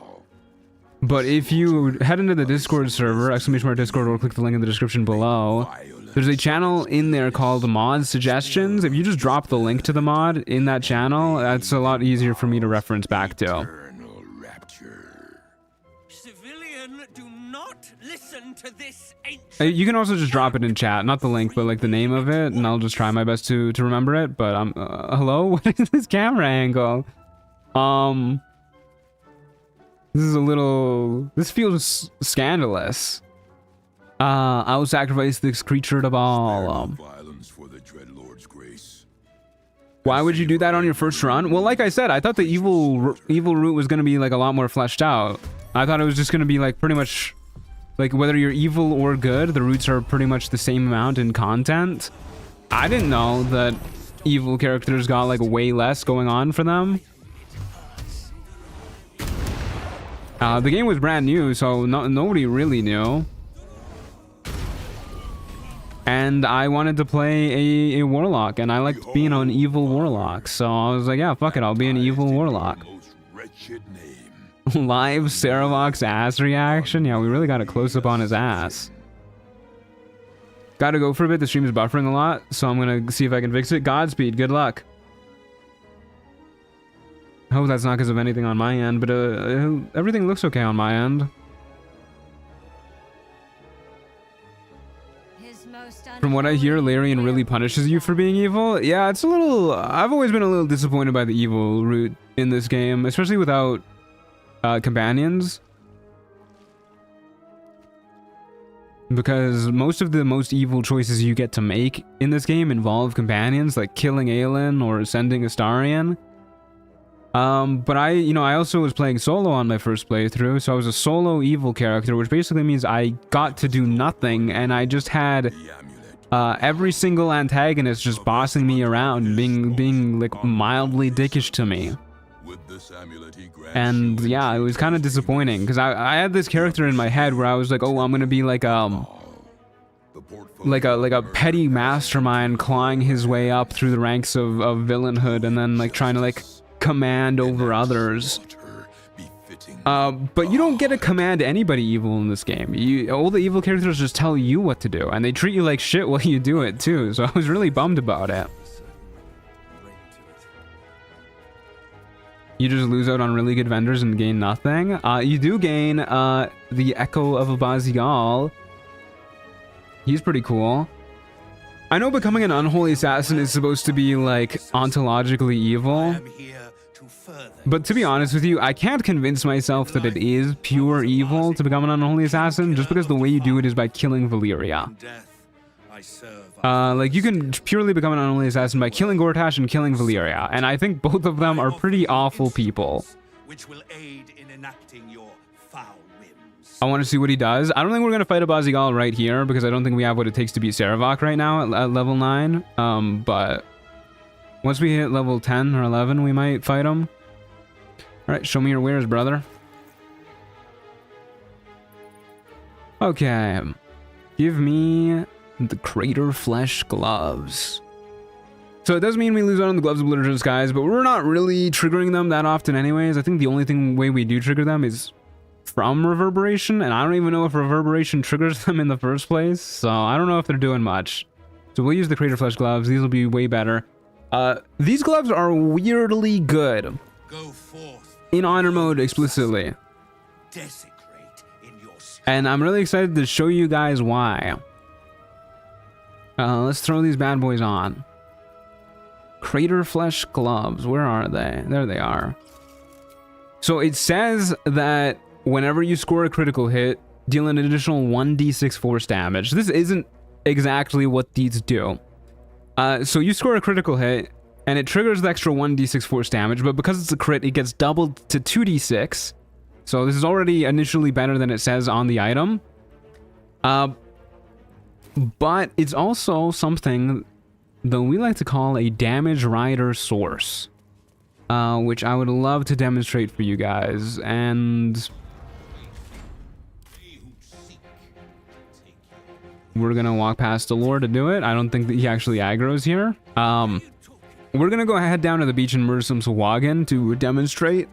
Speaker 1: But if you head into the Discord server, !Discord, or click the link in the description below, there's a channel in there called Mod Suggestions. If you just drop the link to the mod in that channel, that's a lot easier for me to reference back to.
Speaker 5: Civilian, do not listen to this ancient...
Speaker 1: You can also just drop it in chat, not the link, but like the name of it, and I'll just try my best to remember it. But hello? What is this camera angle? This feels scandalous. I will sacrifice this creature to Baal. Why would you do that on your first run? Well, like I said, I thought the evil route was going to be like a lot more fleshed out. I thought it was just going to be like pretty much like whether you're evil or good, the routes are pretty much the same amount in content. I didn't know that evil characters got like way less going on for them. The game was brand new, so nobody really knew. And I wanted to play a warlock, and I liked being an evil warlock, so I was like, yeah, fuck it, I'll be an evil warlock. Live Saravok's ass reaction? Yeah, we really got a close-up on his ass. Gotta go for a bit, the stream is buffering a lot, so I'm gonna see if I can fix it. Godspeed, good luck. I hope that's not because of anything on my end, but everything looks okay on my end. From what I hear, Larian really punishes you for being evil. Yeah, it's a little... I've always been a little disappointed by the evil route in this game, especially without companions. Because most of the most evil choices you get to make in this game involve companions, like killing Aelin or sending Astarion. But I also was playing solo on my first playthrough, so I was a solo evil character, which basically means I got to do nothing, and I just had every single antagonist just bossing me around, being like mildly dickish to me. And yeah, it was kind of disappointing because I had this character in my head where I was like, oh, I'm gonna be like a petty mastermind clawing his way up through the ranks of villainhood, and then like trying to like command over others. But you don't get to command anybody evil in this game. All the evil characters just tell you what to do, and they treat you like shit while you do it too, so I was really bummed about it. You just lose out on really good vendors and gain nothing. You do gain the Echo of Abazigal. He's pretty cool. I know becoming an unholy assassin is supposed to be like ontologically evil, but to be honest with you, I can't convince myself that it is pure evil to become an unholy assassin, just because the way you do it is by killing Valyria. Like, you can purely become an unholy assassin by killing Gortash and killing Valyria, and I think both of them are pretty awful people.
Speaker 7: Which will aid in enacting your foul whims.
Speaker 1: I want to see what he does. I don't think we're going to fight Abazigal right here, because I don't think we have what it takes to beat Saravok right now at level 9. But once we hit level 10 or 11, we might fight him. Alright, show me your wares, brother. Okay. Give me the Crater Flesh gloves. So it does mean we lose out on the Gloves of Belligerent Skies, but we're not really triggering them that often anyways. I think the only way we do trigger them is from Reverberation, and I don't even know if Reverberation triggers them in the first place, so I don't know if they're doing much. So we'll use the Crater Flesh gloves. These will be way better. These gloves are weirdly good.
Speaker 7: Go forth
Speaker 1: in honor mode explicitly. And I'm really excited to show you guys why. Let's throw these bad boys on. Crater Flesh gloves, where are they? There they are. So it says that whenever you score a critical hit, deal an additional 1d6 force damage. This isn't exactly what these do. So you score a critical hit, and it triggers the extra 1d6 force damage, but because it's a crit, it gets doubled to 2d6. So this is already initially better than it says on the item. But it's also something that we like to call a damage rider source, which I would love to demonstrate for you guys. And we're gonna walk past the lore to do it. I don't think that he actually aggroes here. We're gonna go head down to the beach and murder some Sahuagin to demonstrate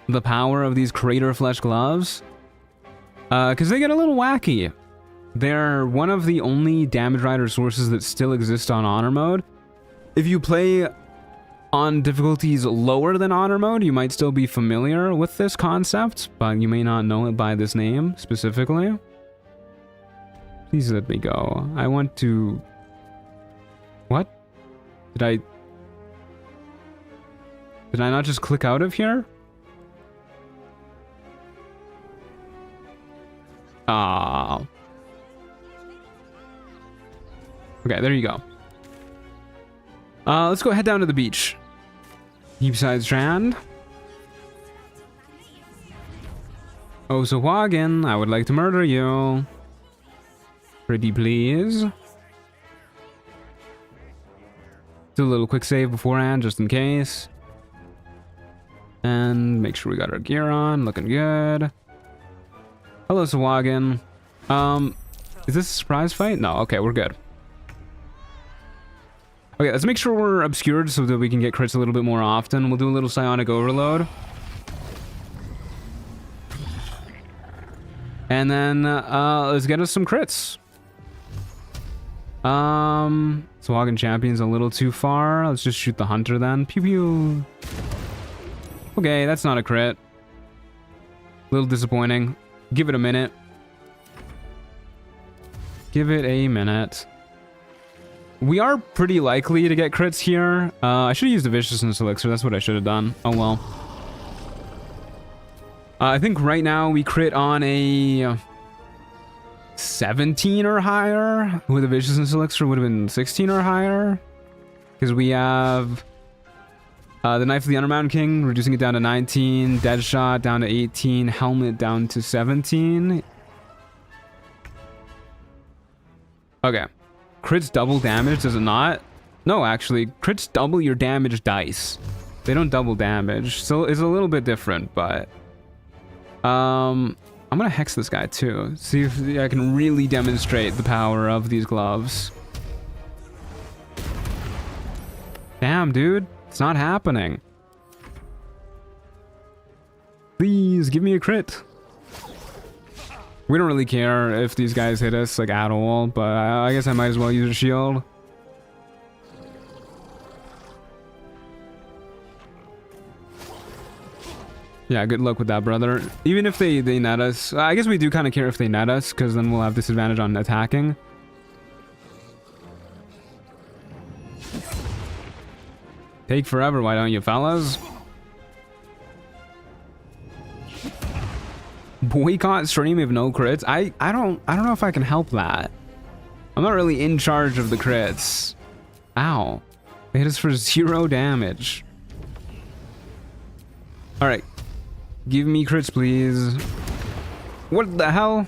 Speaker 1: the power of these Crater Flesh gloves, because they get a little wacky. They're one of the only damage rider sources that still exist on honor mode. If you play on difficulties lower than honor mode, you might still be familiar with this concept, but you may not know it by this name specifically. Please let me go. I want to... What? Did I not just click out of here? Ah. Okay, there you go. Let's go head down to the beach. Deepside Strand. Oh, Sahuagin, I would like to murder you. Pretty please. Do a little quick save beforehand, just in case. And make sure we got our gear on, looking good. Hello, Sawagan. Is this a surprise fight? No, okay, we're good. Okay, let's make sure we're obscured so that we can get crits a little bit more often. We'll do a little psionic overload. And then, let's get us some crits. Sawagan Champion's a little too far. Let's just shoot the hunter then. Pew pew. Okay, that's not a crit. A little disappointing. Give it a minute. Give it a minute. We are pretty likely to get crits here. I should have used the Viciousness Elixir. That's what I should have done. Oh well. I think right now we crit on a 17 or higher. With a Viciousness Elixir would have been 16 or higher. Because we have the Knife of the Undermountain King, reducing it down to 19. Deadshot down to 18. Helmet down to 17. Okay. Crits double damage, does it not? No, actually. Crits double your damage dice. They don't double damage. So it's a little bit different, but... I'm gonna hex this guy too. See if I can really demonstrate the power of these gloves. Damn, dude. It's not happening. Please, give me a crit. We don't really care if these guys hit us, like, at all, but I guess I might as well use a shield. Yeah, good luck with that, brother. Even if they net us, I guess we do kind of care if they net us, because then we'll have disadvantage on attacking. Take forever, why don't you, fellas? Boycott stream if no crits. I don't know if I can help that. I'm not really in charge of the crits. Ow. They hit us for 0 damage. Alright. Give me crits, please. What the hell?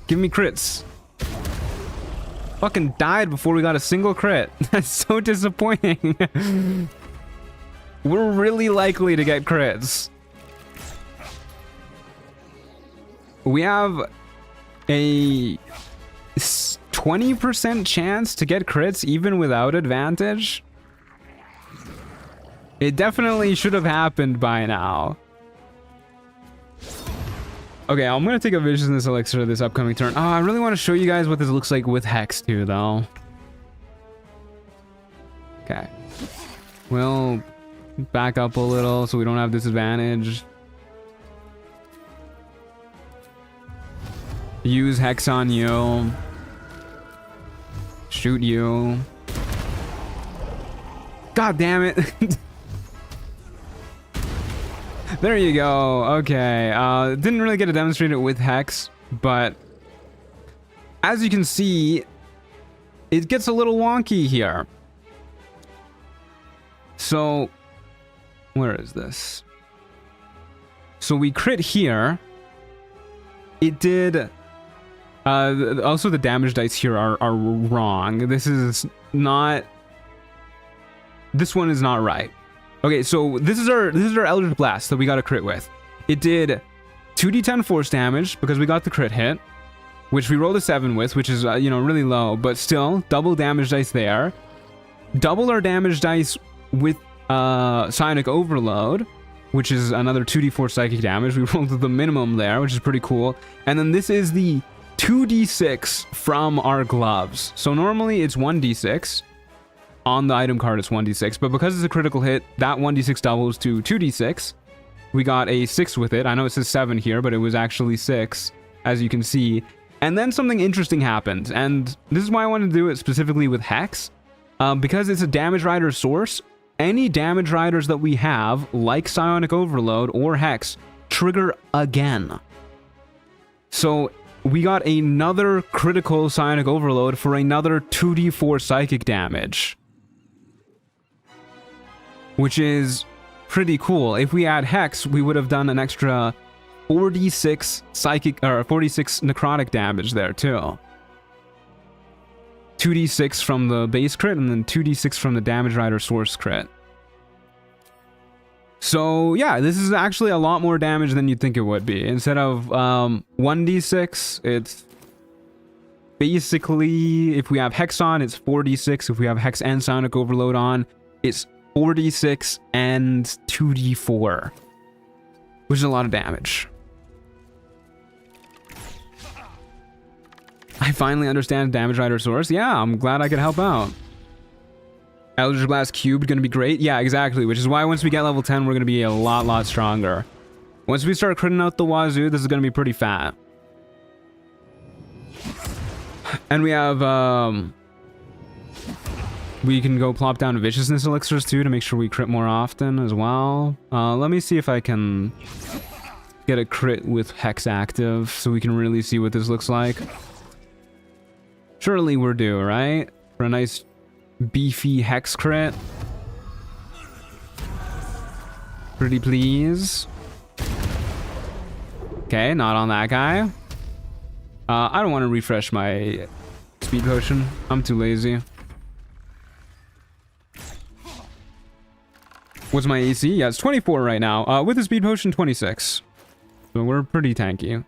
Speaker 1: Give me crits. Fucking died before we got a single crit. That's so disappointing. We're really likely to get crits. We have a 20% chance to get crits even without advantage. It definitely should have happened by now. Okay, I'm gonna take a Viciousness Elixir this upcoming turn. Oh, I really want to show you guys what this looks like with Hex too, though. Okay. We'll back up a little so we don't have disadvantage. Use Hex on you. Shoot you. God damn it. There you go. Okay. Didn't really get to demonstrate it with Hex, but as you can see, it gets a little wonky here. So, where is this? So we crit here. It did... also, the damage dice here are wrong. This is not... This one is not right. Okay, so this is our Eldritch Blast that we got a crit with. It did 2d10 force damage because we got the crit hit, which we rolled a 7 with, which is you know, really low, but still double damage dice there. Double our damage dice with Psionic Overload, which is another 2d4 psychic damage. We rolled the minimum there, which is pretty cool. And then this is the 2d6 from our gloves. So normally it's 1d6. On the item card, it's 1d6, but because it's a critical hit, that 1d6 doubles to 2d6. We got a 6 with it. I know it says 7 here, but it was actually 6, as you can see. And then something interesting happened, and this is why I wanted to do it specifically with Hex. Because it's a damage rider source, any damage riders that we have, like Psionic Overload or Hex, trigger again. So we got another critical Psionic Overload for another 2d4 psychic damage, which is pretty cool. If we add Hex, we would have done an extra 46 psychic or 46 necrotic damage there too. 2d6 from the base crit, and then 2d6 from the damage rider source crit. So yeah, this is actually a lot more damage than you'd think it would be. Instead of 1d6, it's basically, if we have Hex on, it's 4d6. If we have Hex and Sonic Overload on, it's 4d6 and 2d4, which is a lot of damage. I finally understand damage rider source. Yeah, I'm glad I could help out. Eldritch Blast Cubed gonna be great. Yeah, exactly. Which is why once we get level 10, we're gonna be a lot stronger. Once we start critting out the wazoo, this is gonna be pretty fat. And we have we can go plop down viciousness elixirs too to make sure we crit more often as well. Let me see if I can get a crit with Hex active so we can really see what this looks like. Surely we're due, right? For a nice beefy Hex crit. Pretty please. Okay, not on that guy. I don't want to refresh my speed potion. I'm too lazy. What's my AC? Yeah, it's 24 right now. With the speed potion, 26. So we're pretty tanky.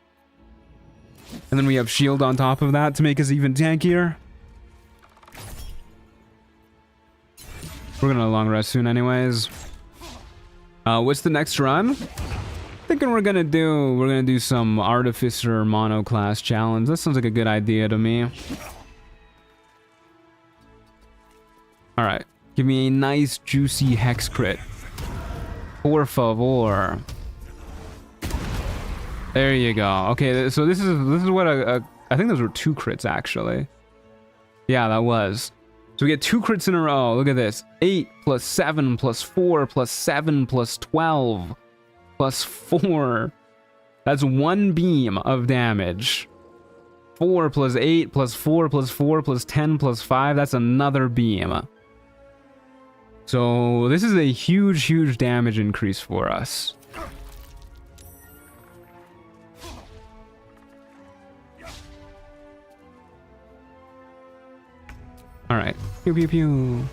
Speaker 1: And then we have shield on top of that to make us even tankier. We're gonna long rest soon anyways. What's the next run? Thinking we're gonna do some Artificer mono class challenge. That sounds like a good idea to me. Alright. Give me a nice juicy Hex crit. Por favor. There you go. Okay, so this is what I think those were 2 crits actually. Yeah, that was. So we get 2 crits in a row. Look at this. 8 plus 7 plus 4 plus 7 plus 12 plus 4. That's 1 beam of damage. 4 plus 8 plus 4 plus 4 plus 10 plus 5. That's another beam. So this is a huge damage increase for us. Alright. Pew pew pew.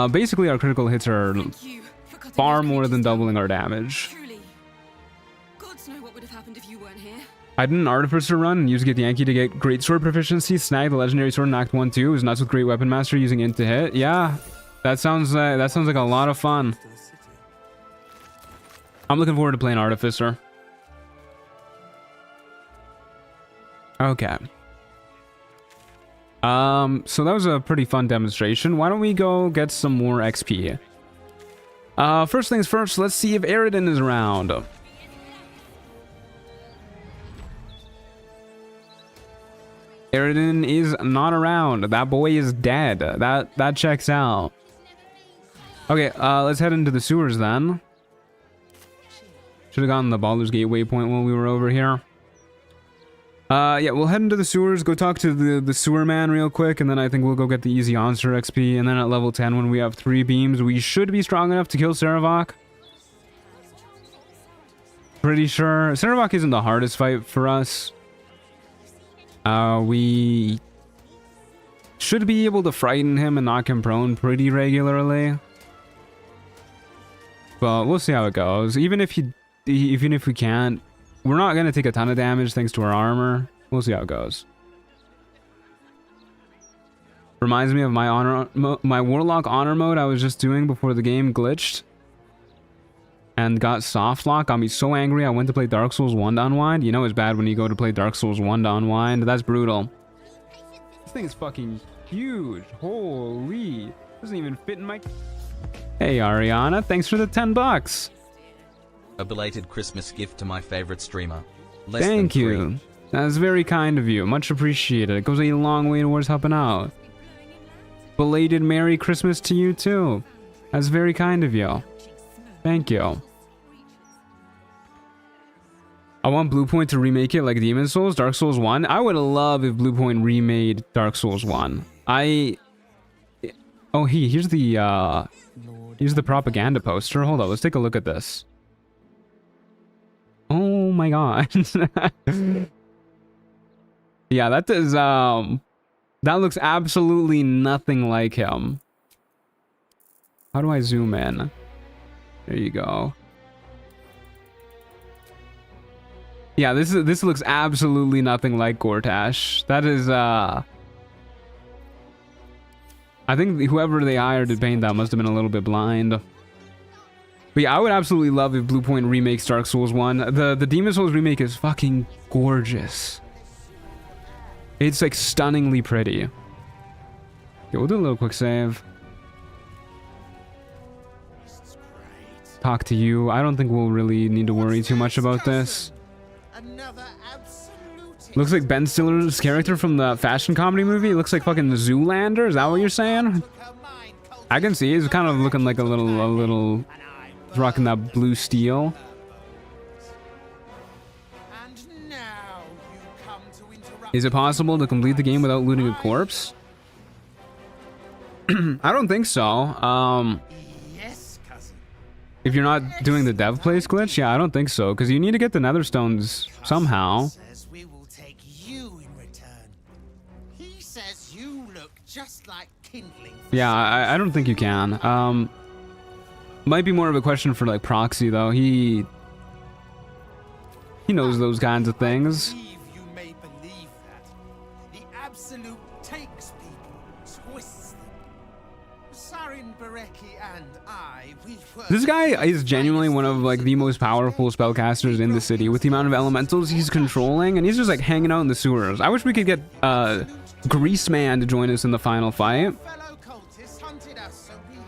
Speaker 1: Basically our critical hits are far more than doubling our damage.
Speaker 16: Gods know what would have happened if you weren't here.
Speaker 1: I did an Artificer run and used Get Yankee to get Great Sword proficiency, snag the Legendary Sword in Act 1-2. It was nuts with Great Weapon Master using Int to hit. Yeah, that sounds like a lot of fun. I'm looking forward to playing Artificer. Okay. So that was a pretty fun demonstration. Why don't we go get some more XP? First things first, let's see if Aridin is around. Aridin is not around. That boy is dead. That checks out. Okay, let's head into the sewers then. Should have gotten the Baldur's Gate waypoint while we were over here. Yeah, we'll head into the sewers, go talk to the sewer man real quick, and then I think we'll go get the easy Answer XP, and then at level 10 when we have 3 beams, we should be strong enough to kill Saravok. Pretty sure. Saravok isn't the hardest fight for us. We should be able to frighten him and knock him prone pretty regularly. But we'll see how it goes. Even if we can't, we're not going to take a ton of damage thanks to our armor. We'll see how it goes. Reminds me of my Warlock honor mode I was just doing before the game glitched. And got soft lock. Got me so angry I went to play Dark Souls 1 to unwind. You know it's bad when you go to play Dark Souls 1 to unwind. That's brutal. This thing is fucking huge. Holy. Doesn't even fit in my... Hey Ariana, thanks for the 10 bucks.
Speaker 17: A belated Christmas gift to my favorite streamer.
Speaker 1: Thank you. That's very kind of you. Much appreciated. It goes a long way towards helping out. Belated Merry Christmas to you too. That's very kind of you. Thank you. I want Bluepoint to remake it like Demon Souls, Dark Souls 1. I would love if Bluepoint remade Dark Souls 1. Oh, here's the propaganda poster. Hold on, let's take a look at this. Oh my god. Yeah, that is, that looks absolutely nothing like him. How do I zoom in? There you go. Yeah, this looks absolutely nothing like Gortash. That is, I think whoever they hired to paint that must have been a little bit blind. But yeah, I would absolutely love if Blue Point remakes Dark Souls 1. The Demon Souls remake is fucking gorgeous. It's like stunningly pretty. Okay, we'll do a little quick save. Talk to you. I don't think we'll really need to worry too much about this. Looks like Ben Stiller's character from the fashion comedy movie. It looks like fucking Zoolander. Is that what you're saying? I can see he's kind of looking like a little rocking that blue steel. Is it possible to complete the game without looting a corpse? I don't think so. If you're not doing the dev place glitch, yeah, I don't think so, because you need to get the netherstones somehow.
Speaker 5: We will take you in return. He says you look just like kindling.
Speaker 1: Yeah, I don't think you can. Might be more of a question for like Proxy though. He knows those kinds of things.
Speaker 5: You may believe that. The absolute takes people, twists them. Sarin Bareki and I, we were...
Speaker 1: This guy is genuinely one of like the most powerful spellcasters in the city with the amount of elementals he's controlling, and he's just like hanging out in the sewers. I wish we could get Greaseman to join us in the final fight.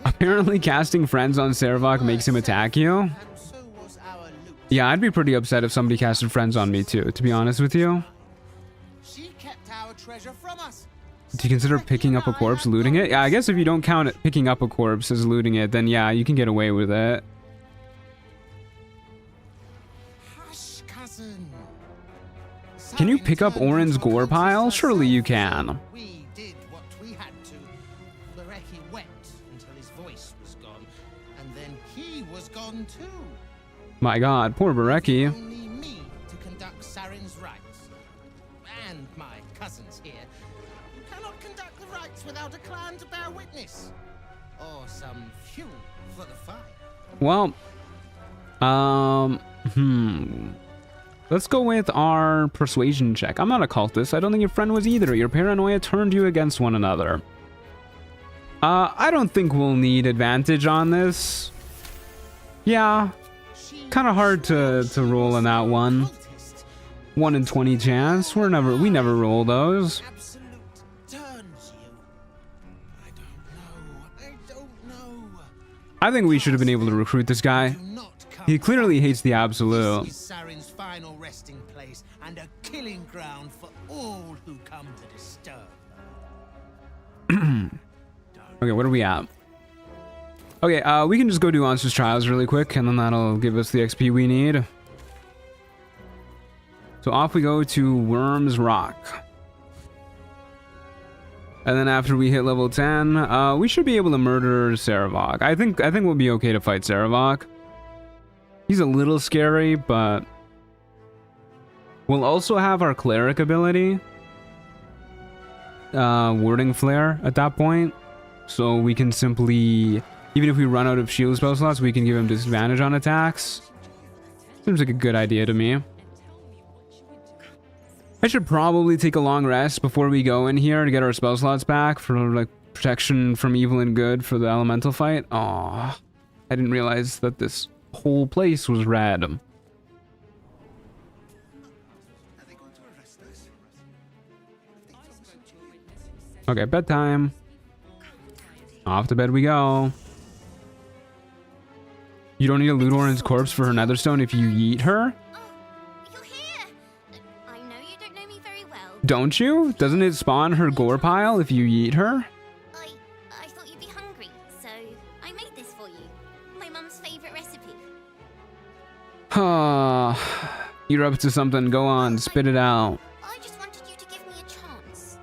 Speaker 1: Apparently casting friends on Servok makes him attack you. Yeah, I'd be pretty upset if somebody casted friends on me too, to be honest with you.
Speaker 5: She kept our treasure from us.
Speaker 1: Do you consider picking up a corpse, looting it? Yeah, I guess if you don't count it, picking up a corpse as looting it, then yeah, you can get away with it.
Speaker 5: Hush, cousin.
Speaker 1: Can you pick up Orin's gore pile? Surely you can.
Speaker 5: We did what we had to. Bareki wept until his voice was gone, and then he was gone too.
Speaker 1: My god, poor Bareki.
Speaker 5: Only me to conduct Sarin's rites. And my cousins here. You cannot conduct the rites without a clan to bear witness. Or some fuel for the fire.
Speaker 1: Well, let's go with our persuasion check. I'm not a cultist. I don't think your friend was either. Your paranoia turned you against one another. I don't think we'll need advantage on this. Yeah, kind of hard to roll on that one. 1 in 20 chance. We never roll those. I think we should have been able to recruit this guy. He clearly hates the absolute.
Speaker 5: Sarin's final resting place and a killing ground for all who come to disturb her.
Speaker 1: Okay, what are we at? Okay, we can just go do Monsters Trials really quick, and then that'll give us the XP we need. So off we go to Worm's Rock. And then after we hit level 10, we should be able to murder Saravok. I think we'll be okay to fight Saravok. He's a little scary, but we'll also have our cleric ability, Warding Flare at that point, so we can simply, even if we run out of shield spell slots, we can give him disadvantage on attacks. Seems like a good idea to me. I should probably take a long rest before we go in here to get our spell slots back for like protection from evil and good for the elemental fight. Aw, I didn't realize that this whole place was red. Okay, bedtime. Off to bed we go. You don't need to loot Orin's corpse for her netherstone if you yeet her? Don't you? Doesn't it spawn her gore pile if you yeet her?
Speaker 9: I thought you'd be hungry, so I made this for you. My mum's favorite recipe.
Speaker 1: You're up to something. Go on, spit it out.
Speaker 9: I just wanted you to give me a chance.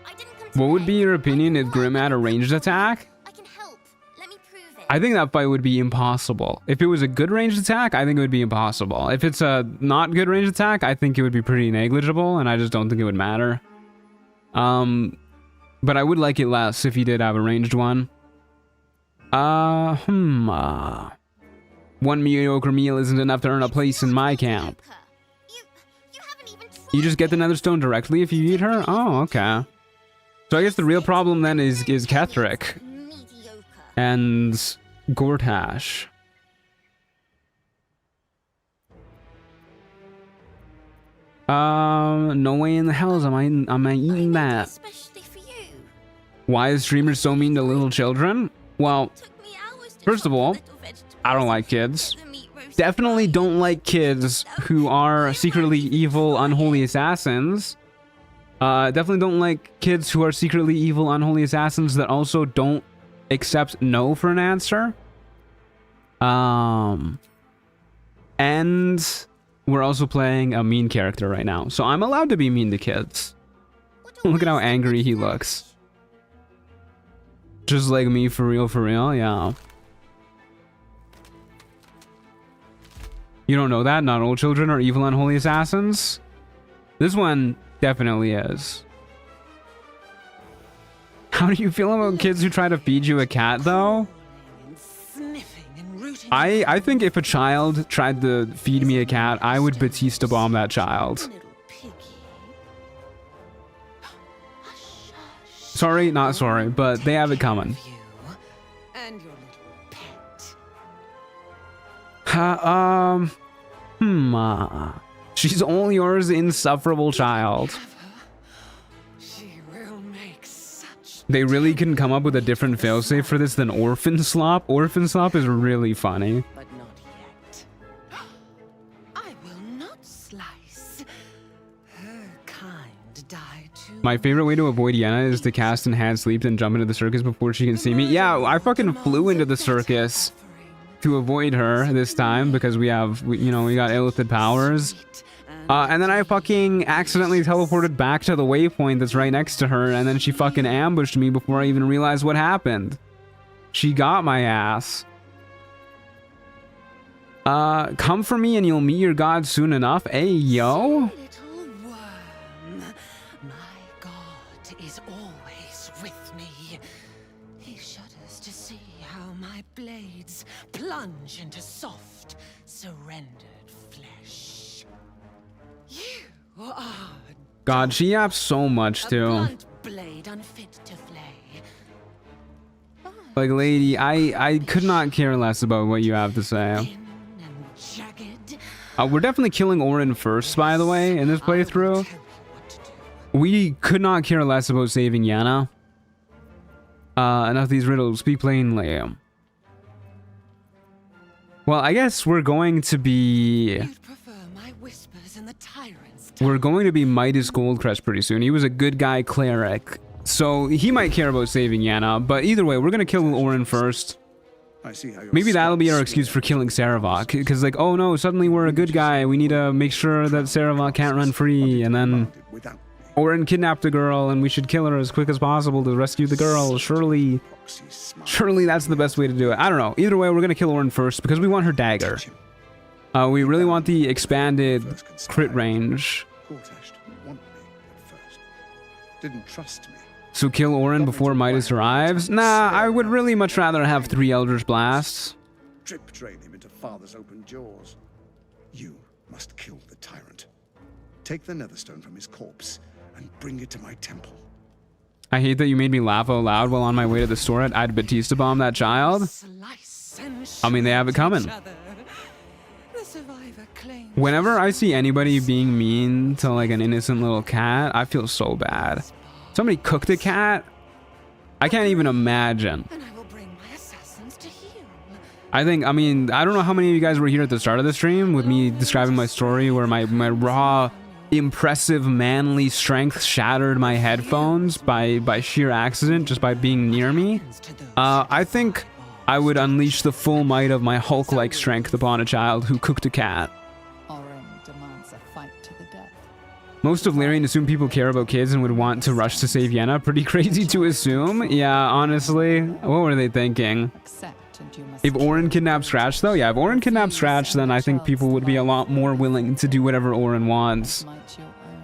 Speaker 9: I didn't come to
Speaker 1: What would be your opinion if Grim had a ranged attack?
Speaker 9: I can help. Let me prove it.
Speaker 1: I think that fight would be impossible. If it was a good ranged attack, I think it would be impossible. If it's a not good ranged attack, I think it would be pretty negligible, and I just don't think it would matter. But I would like it less if you did have a ranged one. One mediocre meal isn't enough to earn a place in my camp. You just get the netherstone directly if you eat her? Oh, okay. So I guess the real problem then is Ketheric and Gortash. No way in the hells am I eating that. Why is streamers so mean to little children? Well, first of all, I don't like kids. Definitely don't like kids who are secretly evil, unholy assassins. Definitely don't like kids who are secretly evil, unholy assassins that also don't accept no for an answer. And we're also playing a mean character right now, so I'm allowed to be mean to kids. Look at how angry he looks. Just like me, for real, yeah. You don't know that? Not all children are evil, unholy assassins? This one definitely is. How do you feel about kids who try to feed you a cat, though? I think if a child tried to feed me a cat, I would Batista bomb that child. Sorry, not sorry, but they have it coming. She's only yours, insufferable child. They really couldn't come up with a different failsafe for this than Orphan Slop. Orphan Slop is really funny.
Speaker 13: But not yet. I will not slice. Her kind died too.
Speaker 1: My favorite way to avoid Yenna is to cast Enhanced Sleep and jump into the circus before she can see me. Yeah, I fucking flew into the circus to avoid her this time because we got illithid powers. And then I fucking accidentally teleported back to the waypoint that's right next to her, and then she fucking ambushed me before I even realized what happened. She got my ass. Come for me and you'll meet your god soon enough. Hey, yo.
Speaker 13: Little worm, my God is always with me. He shudders to see how my blades plunge into soft, surrendered flesh. You are
Speaker 1: God, she yaps so much
Speaker 13: a
Speaker 1: too.
Speaker 13: blunt blade unfit to flay.
Speaker 1: Like, lady, I could not care less about what you have to say. We're definitely killing Orin first, by the way, in this playthrough. We could not care less about saving Yenna. Enough of these riddles, speak plainly. Well, I guess we're going to be... We're going to be Midas Goldcrest pretty soon. He was a good guy cleric, so he might care about saving Yenna, but either way, we're going to kill Orin first. Maybe that'll be our excuse for killing Saravok, because like, oh no, suddenly we're a good guy, we need to make sure that Saravok can't run free, and then Orin kidnapped a girl, and we should kill her as quick as possible to rescue the girl. Surely that's the best way to do it. I don't know. Either way, we're going to kill Orin first, because we want her dagger. We really want the expanded crit range.
Speaker 11: Didn't trust me.
Speaker 1: So kill Orin before Midas arrives? Nah, I would really much rather have 3 Eldritch Blasts.
Speaker 11: Drip drain him into father's open jaws. You must kill the tyrant. Take the netherstone from his corpse and bring it to my temple.
Speaker 1: I hate that you made me laugh out loud while on my way to the store. I'd Batista bomb that child. I mean, they have it coming. Whenever I see anybody being mean to like an innocent little cat, I feel so bad. Somebody cooked a cat? I can't even imagine. I mean, I don't know how many of you guys were here at the start of the stream with me describing my story where my raw, impressive, manly strength shattered my headphones by sheer accident just by being near me. I think I would unleash the full might of my Hulk-like strength upon a child who cooked a cat. Most of Lyrian assume people care about kids and would want to rush to save Yenna. Pretty crazy to assume. Yeah, honestly. What were they thinking? If Orin kidnapped Scratch, though? Yeah, if Orin kidnapped Scratch, then I think people would be a lot more willing to do whatever Orin wants.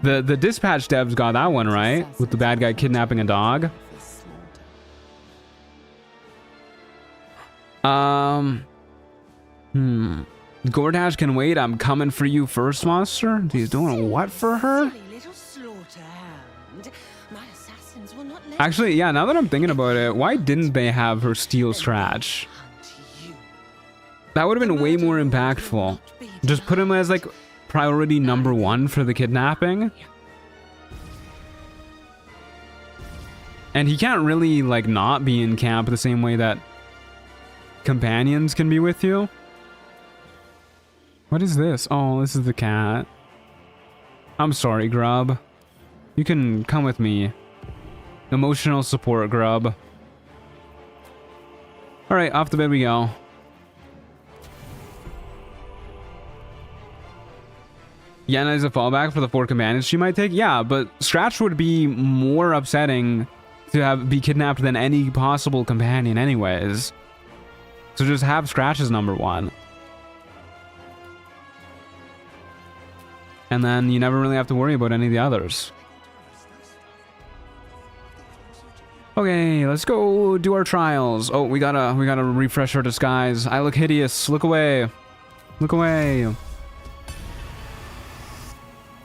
Speaker 1: The dispatch devs got that one right, with the bad guy kidnapping a dog. Gordash can wait. I'm coming for you first, monster. He's doing what for her? Actually, yeah, now that I'm thinking about it, why didn't they have her steal Scratch? That would have been way more impactful. Just put him as like priority number 1 for the kidnapping. And he can't really like not be in camp the same way that companions can be with you. What is this? Oh, this is the cat. I'm sorry, Grub. You can come with me. Emotional support, Grub. Alright, off to bed we go. Yenna is a fallback for the 4 companions she might take? Yeah, but Scratch would be more upsetting to be kidnapped than any possible companion anyways. So just have Scratch as number 1. And then you never really have to worry about any of the others. Okay, let's go do our trials. Oh, we gotta refresh our disguise. I look hideous. Look away. Look away.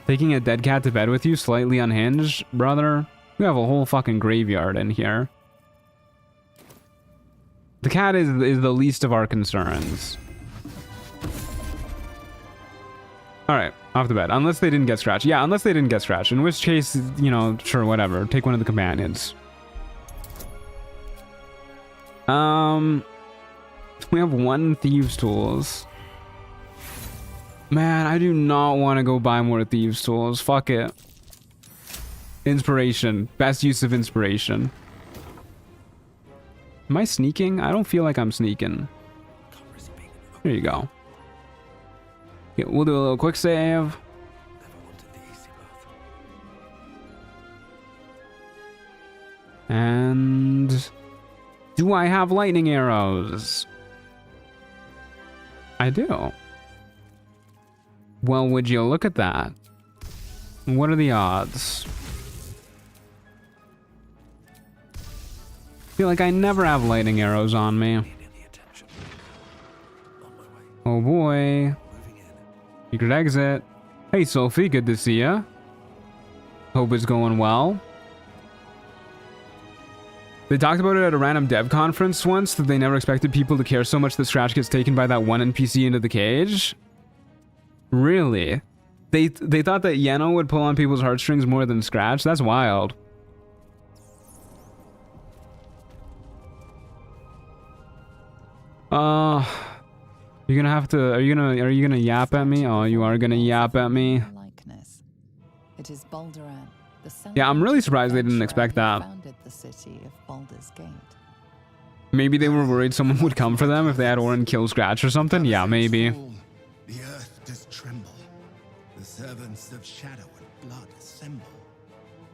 Speaker 1: Taking a dead cat to bed with you, slightly unhinged, brother. We have a whole fucking graveyard in here. The cat is the least of our concerns. Alright, off to bed. Unless they didn't get scratched. Yeah, unless they didn't get scratched. In which case, you know, sure, whatever. Take one of the companions. We have 1 Thieves' Tools. Man, I do not want to go buy more Thieves' Tools. Fuck it. Inspiration. Best use of inspiration. Am I sneaking? I don't feel like I'm sneaking. There you go. Yeah, we'll do a little quick save. And do I have lightning arrows? I do. Well, would you look at that? What are the odds? I feel like I never have lightning arrows on me. Oh boy. Secret exit. Hey Sophie, good to see ya. Hope it's going well. They talked about it at a random dev conference once, that they never expected people to care so much that Scratch gets taken by that one NPC into the cage. Really? They thought that Yeno would pull on people's heartstrings more than Scratch? That's wild. You're gonna have to, are you gonna yap at me? Oh, you are gonna yap at me.
Speaker 4: It is Baldur, the
Speaker 1: yeah, I'm really surprised they didn't expect that.
Speaker 4: founded the city of Baldur's Gate.
Speaker 1: Maybe they were worried someone would come for them if they had Orin kill Scratch or something? Yeah, maybe.
Speaker 18: The earth does tremble. The servants of shadow and blood assemble.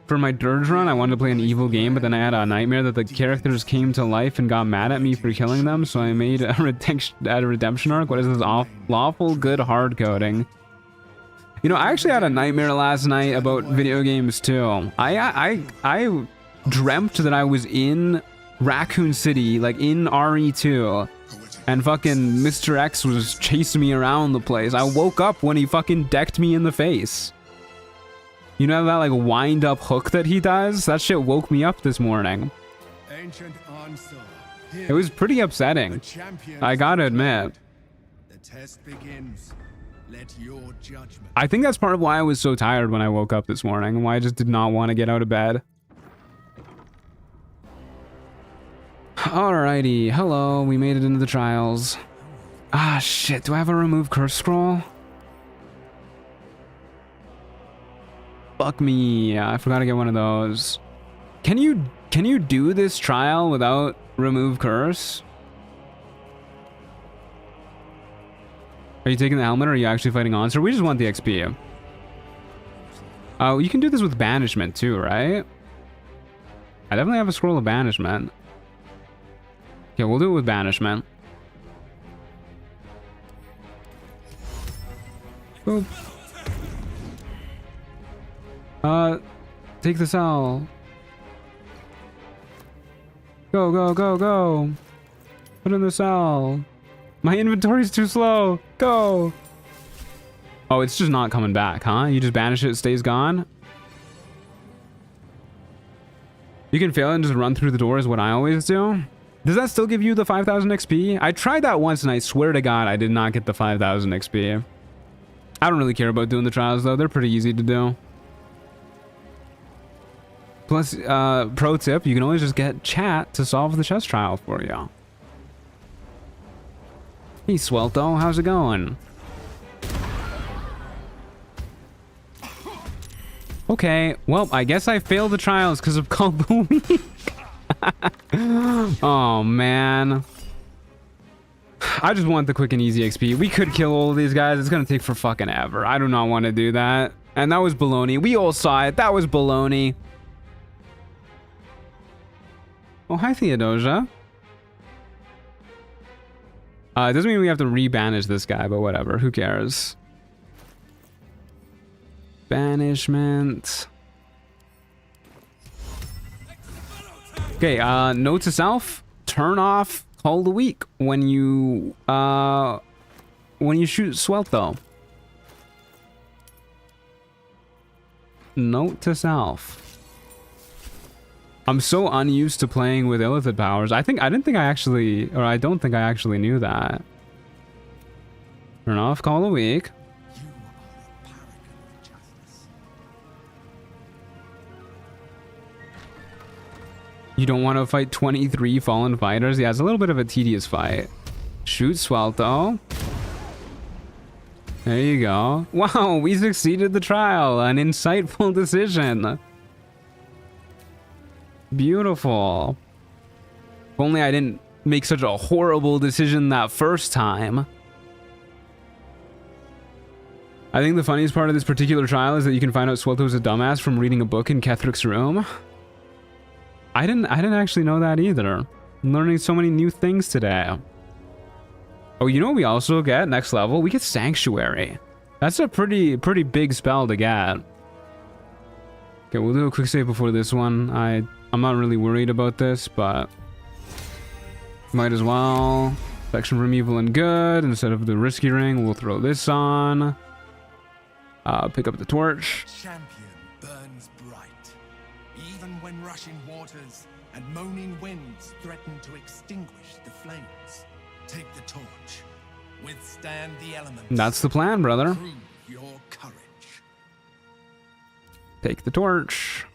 Speaker 1: For my Dirge run, I wanted to play an evil game, but then I had a nightmare that the characters came to life and got mad at me for killing them, so I made a redemption arc. What is this? Lawful good hard coding. You know, I actually had a nightmare last night about video games too. I dreamt that I was in Raccoon City, like in RE2, and fucking Mr. X was chasing me around the place. I woke up when he fucking decked me in the face. You know that like wind up hook that he does? That shit woke me up this morning. It was pretty upsetting. I gotta admit.
Speaker 18: The test begins. Let your judgment.
Speaker 1: I think that's part of why I was so tired when I woke up this morning, and why I just did not want to get out of bed. Alrighty, hello, we made it into the trials. Ah, shit, do I have a remove curse scroll? Fuck me, yeah, I forgot to get one of those. Can you do this trial without remove curse? Are you taking the helmet or are you actually fighting Onser? We just want the XP. Oh, you can do this with banishment too, right? I definitely have a scroll of banishment. Okay, we'll do it with banishment. Boop. Take the cell. Go, go, go, go. Put in the cell. My inventory's too slow. Go. Oh, it's just not coming back, huh? You just banish it, it stays gone? You can fail it and just run through the door is what I always do. Does that still give you the 5,000 XP? I tried that once and I swear to God I did not get the 5,000 XP. I don't really care about doing the trials though. They're pretty easy to do. Plus, pro tip, you can always just get chat to solve the chest trial for you. Hey, Swelto, how's it going? Okay, well, I guess I failed the trials because of Call the Week. Oh, man. I just want the quick and easy XP. We could kill all of these guys. It's going to take for fucking ever. I do not want to do that. And that was baloney. We all saw it. That was baloney. Oh, hi, Theodosia. It doesn't mean we have to rebanish this guy, but whatever. Who cares? Banishment. Okay, note to self. Turn off Call the Week when you shoot Swelto. Note to self. I'm so unused to playing with illithid powers. I don't think I actually knew that. Turn off Call the Week. You don't want to fight 23 fallen fighters? Yeah, it's a little bit of a tedious fight. Shoot Swelto. There you go. Wow, we succeeded the trial. An insightful decision. Beautiful. If only I didn't make such a horrible decision that first time. I think the funniest part of this particular trial is that you can find out Swelto's a dumbass from reading a book in Kethric's room. I didn't actually know that either. I'm learning so many new things today. Oh, you know what we also get next level? We get Sanctuary. That's a pretty big spell to get. Okay, we'll do a quick save before this one. I'm not really worried about this, but might as well. Section from evil and good. Instead of the risky ring, we'll throw this on. Pick up the torch.
Speaker 18: Champion burns bright, even when rushing waters and moaning winds threaten to extinguish the flames. Take the torch, withstand the elements.
Speaker 1: That's the plan, brother.
Speaker 18: Prove your courage.
Speaker 1: Take the torch.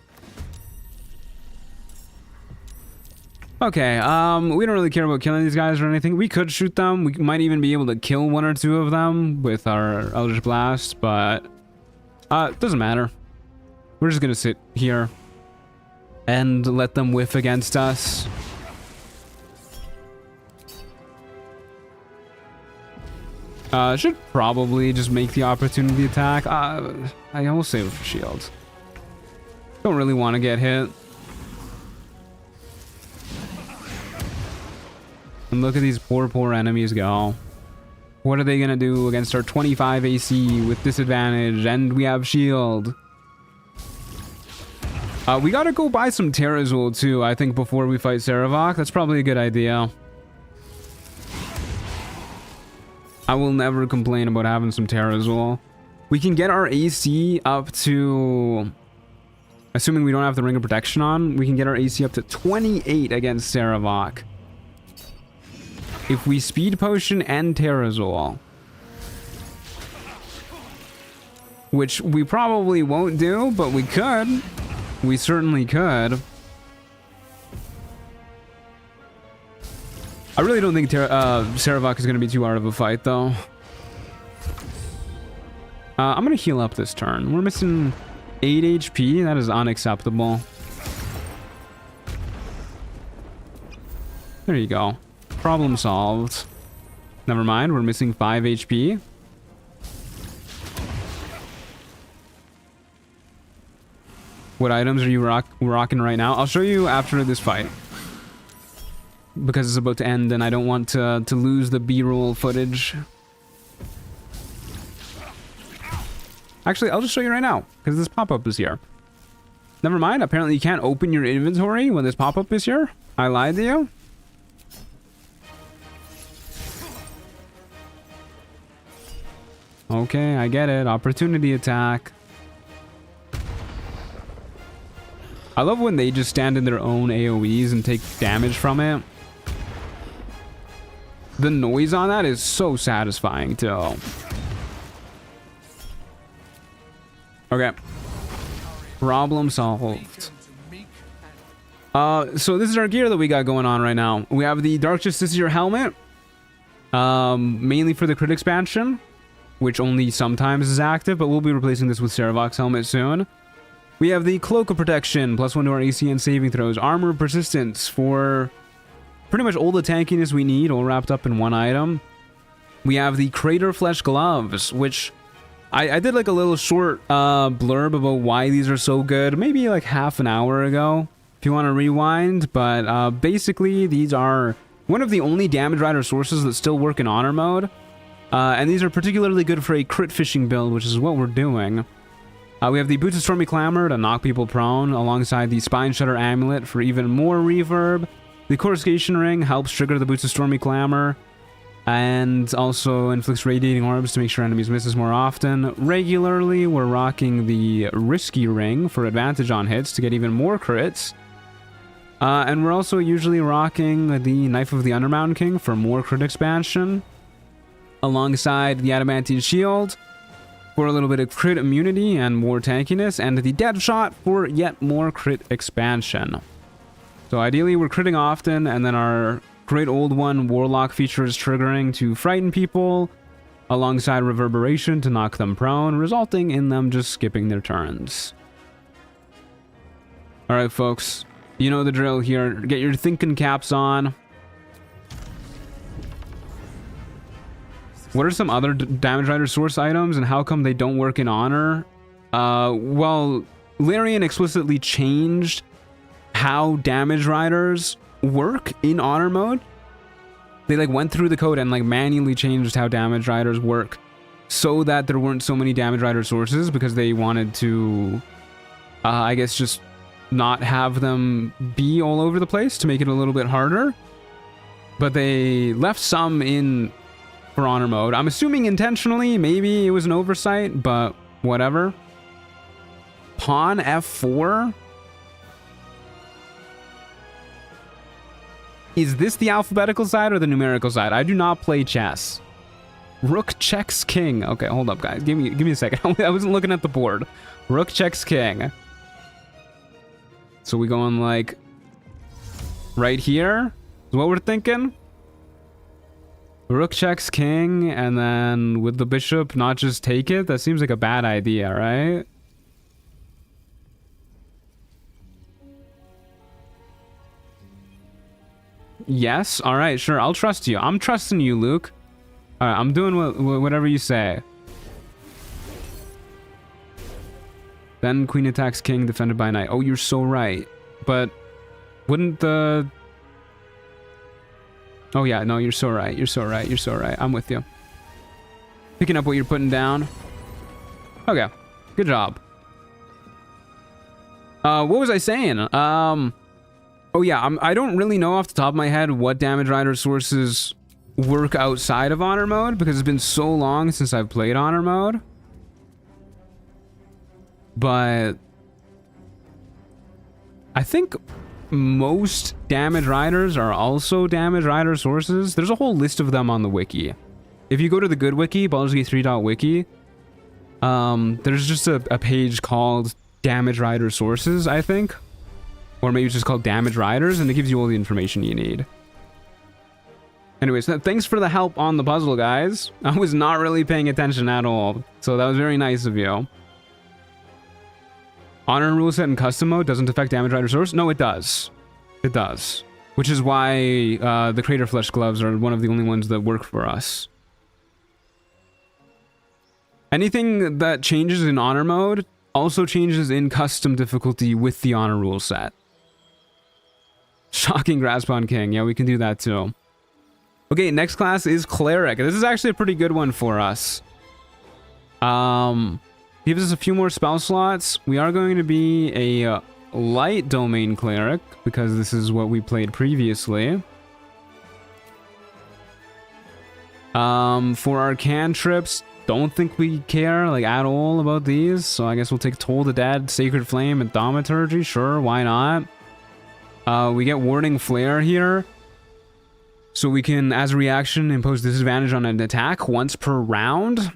Speaker 1: Okay, we don't really care about killing these guys or anything. We could shoot them. We might even be able to kill one or two of them with our Eldritch Blast, but it doesn't matter. We're just gonna sit here and let them whiff against us. Should probably just make the opportunity attack. I will save it for shields. Don't really want to get hit. And look at these poor enemies go. What are they gonna do against our 25 AC with disadvantage? And we have shield. We gotta go buy some Terrazul too, I think, before we fight Saravok. That's probably a good idea. I will never complain about having some Terrazul. We can get our AC up to... Assuming we don't have the Ring of Protection on, we can get our AC up to 28 against Saravok. If we Speed Potion and Terrazul. Which we probably won't do, but we could. We certainly could. I really don't think Saravok is going to be too hard of a fight, though. I'm going to heal up this turn. We're missing 8 HP. That is unacceptable. There you go. Problem solved. Never mind, we're missing 5 HP. What items are you rocking right now? I'll show you after this fight. Because it's about to end and I don't want to lose the B-roll footage. Actually, I'll just show you right now. Because this pop-up is here. never mind. Apparently you can't open your inventory when this pop-up is here. I lied to you. Okay, I get it. Opportunity attack. I love when they just stand in their own AoEs and take damage from it. The noise on that is so satisfying too. Okay. Problem solved. So this is our gear that we got going on right now. We have the Dark Justiciar helmet. Mainly for the crit expansion, which only sometimes is active, but we'll be replacing this with Saravok's helmet soon. We have the Cloak of Protection, +1 to our AC and saving throws. Armor Persistence for pretty much all the tankiness we need, all wrapped up in one item. We have the Crater Flesh Gloves, which I did like a little short blurb about why these are so good, maybe like half an hour ago, if you want to rewind. But basically, these are one of the only damage rider sources that still work in honor mode. And these are particularly good for a crit fishing build, which is what we're doing. We have the Boots of Stormy Clamor to knock people prone, alongside the Spine Shutter Amulet for even more reverb. The Coruscation Ring helps trigger the Boots of Stormy Clamor, and also inflicts Radiating Orbs to make sure enemies misses more often. Regularly, we're rocking the Risky Ring for advantage on hits to get even more crits. And we're also usually rocking the Knife of the Undermountain King for more crit expansion, alongside the Adamantine Shield for a little bit of crit immunity and more tankiness, and the Dead Shot for yet more crit expansion. So ideally we're critting often, and then our great old one Warlock feature is triggering to frighten people, alongside Reverberation to knock them prone, resulting in them just skipping their turns. Alright folks, you know the drill here. Get your thinking caps on. What are some other damage rider source items, and how come they don't work in honor? Well, Larian explicitly changed how damage riders work in honor mode. They like went through the code and like manually changed how damage riders work so that there weren't so many damage rider sources, because they wanted to I guess just not have them be all over the place to make it a little bit harder. But they left some in for honor mode. I'm assuming intentionally. Maybe it was an oversight, but whatever. Pawn F4. Is this the alphabetical side or the numerical side? I do not play chess. Rook checks king. Okay, hold up, guys. Give me a second. I wasn't looking at the board. Rook checks king. So we going like right here is what we're thinking. Rook checks king, and then with the bishop not just take it? That seems like a bad idea, right? Yes? Alright, sure. I'll trust you. I'm trusting you, Luke. Alright, I'm doing whatever you say. Then queen attacks king, defended by knight. Oh, you're so right. But wouldn't the... Oh yeah, no, you're so right. You're so right. You're so right. I'm with you. Picking up what you're putting down. Okay. Good job. What was I saying? Oh yeah, I don't really know off the top of my head what damage rider sources work outside of honor mode, because it's been so long since I've played honor mode. But I think most damage riders are also damage rider sources. There's a whole list of them on the wiki. If you go to the good wiki, Baldur's Gate 3.wiki, there's just a page called damage rider sources, I think. Or maybe it's just called damage riders, and it gives you all the information you need. Anyways, thanks for the help on the puzzle, guys. I was not really paying attention at all, so that was very nice of you. Honor and rule set in custom mode doesn't affect damage rider source? No, it does. It does. Which is why the Crater Flesh Gloves are one of the only ones that work for us. Anything that changes in honor mode also changes in custom difficulty with the honor rule set. Shocking Grasp on King. Yeah, we can do that too. Okay, next class is Cleric. This is actually a pretty good one for us. gives us a few more spell slots. We are going to be a light domain cleric because this is what we played previously. For our cantrips, don't think we care like at all about these, so I guess we'll take Toll the Dead, Sacred Flame, and Thaumaturgy. Sure, why not? We get Warding Flare here, so we can, as a reaction, impose disadvantage on an attack once per round.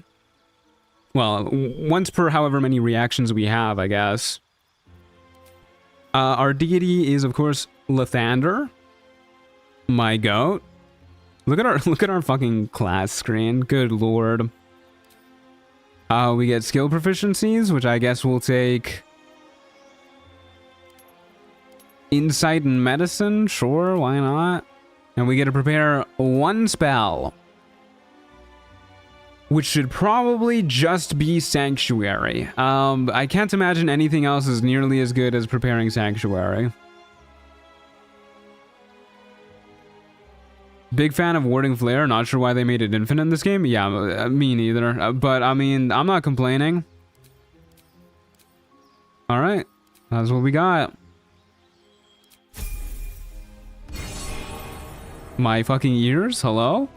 Speaker 1: Well, once per however many reactions we have, I guess. Our deity is, of course, Lathander, my goat. Look at our fucking class screen. Good lord. We get skill proficiencies, which I guess we'll take Insight and Medicine. Sure, why not? And we get to prepare one spell, which should probably just be Sanctuary. I can't imagine anything else is nearly as good as preparing Sanctuary. Big fan of Warding Flare. Not sure why they made it infinite in this game. Yeah, me neither. But, I mean, I'm not complaining. Alright. That's what we got. My fucking ears? Hello?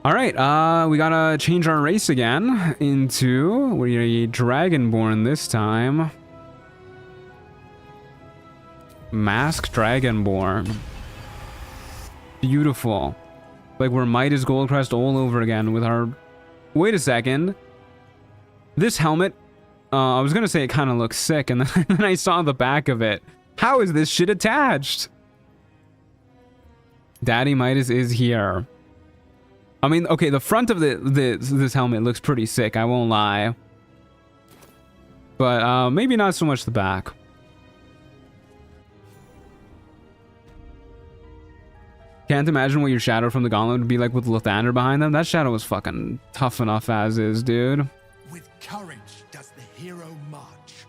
Speaker 1: Alright, we gotta change our race again into... We're a Dragonborn this time. Masked Dragonborn. Beautiful. Like we're Midas Goldcrest all over again with our... Wait a second. This helmet, I was gonna say it kind of looks sick, and then I saw the back of it. How is this shit attached? Daddy Midas is here. I mean, okay, the front of this helmet looks pretty sick, I won't lie. But maybe not so much the back. Can't imagine what your shadow from the gauntlet would be like with Lathander behind them. That shadow was fucking tough enough as is, dude.
Speaker 18: With courage does the hero march.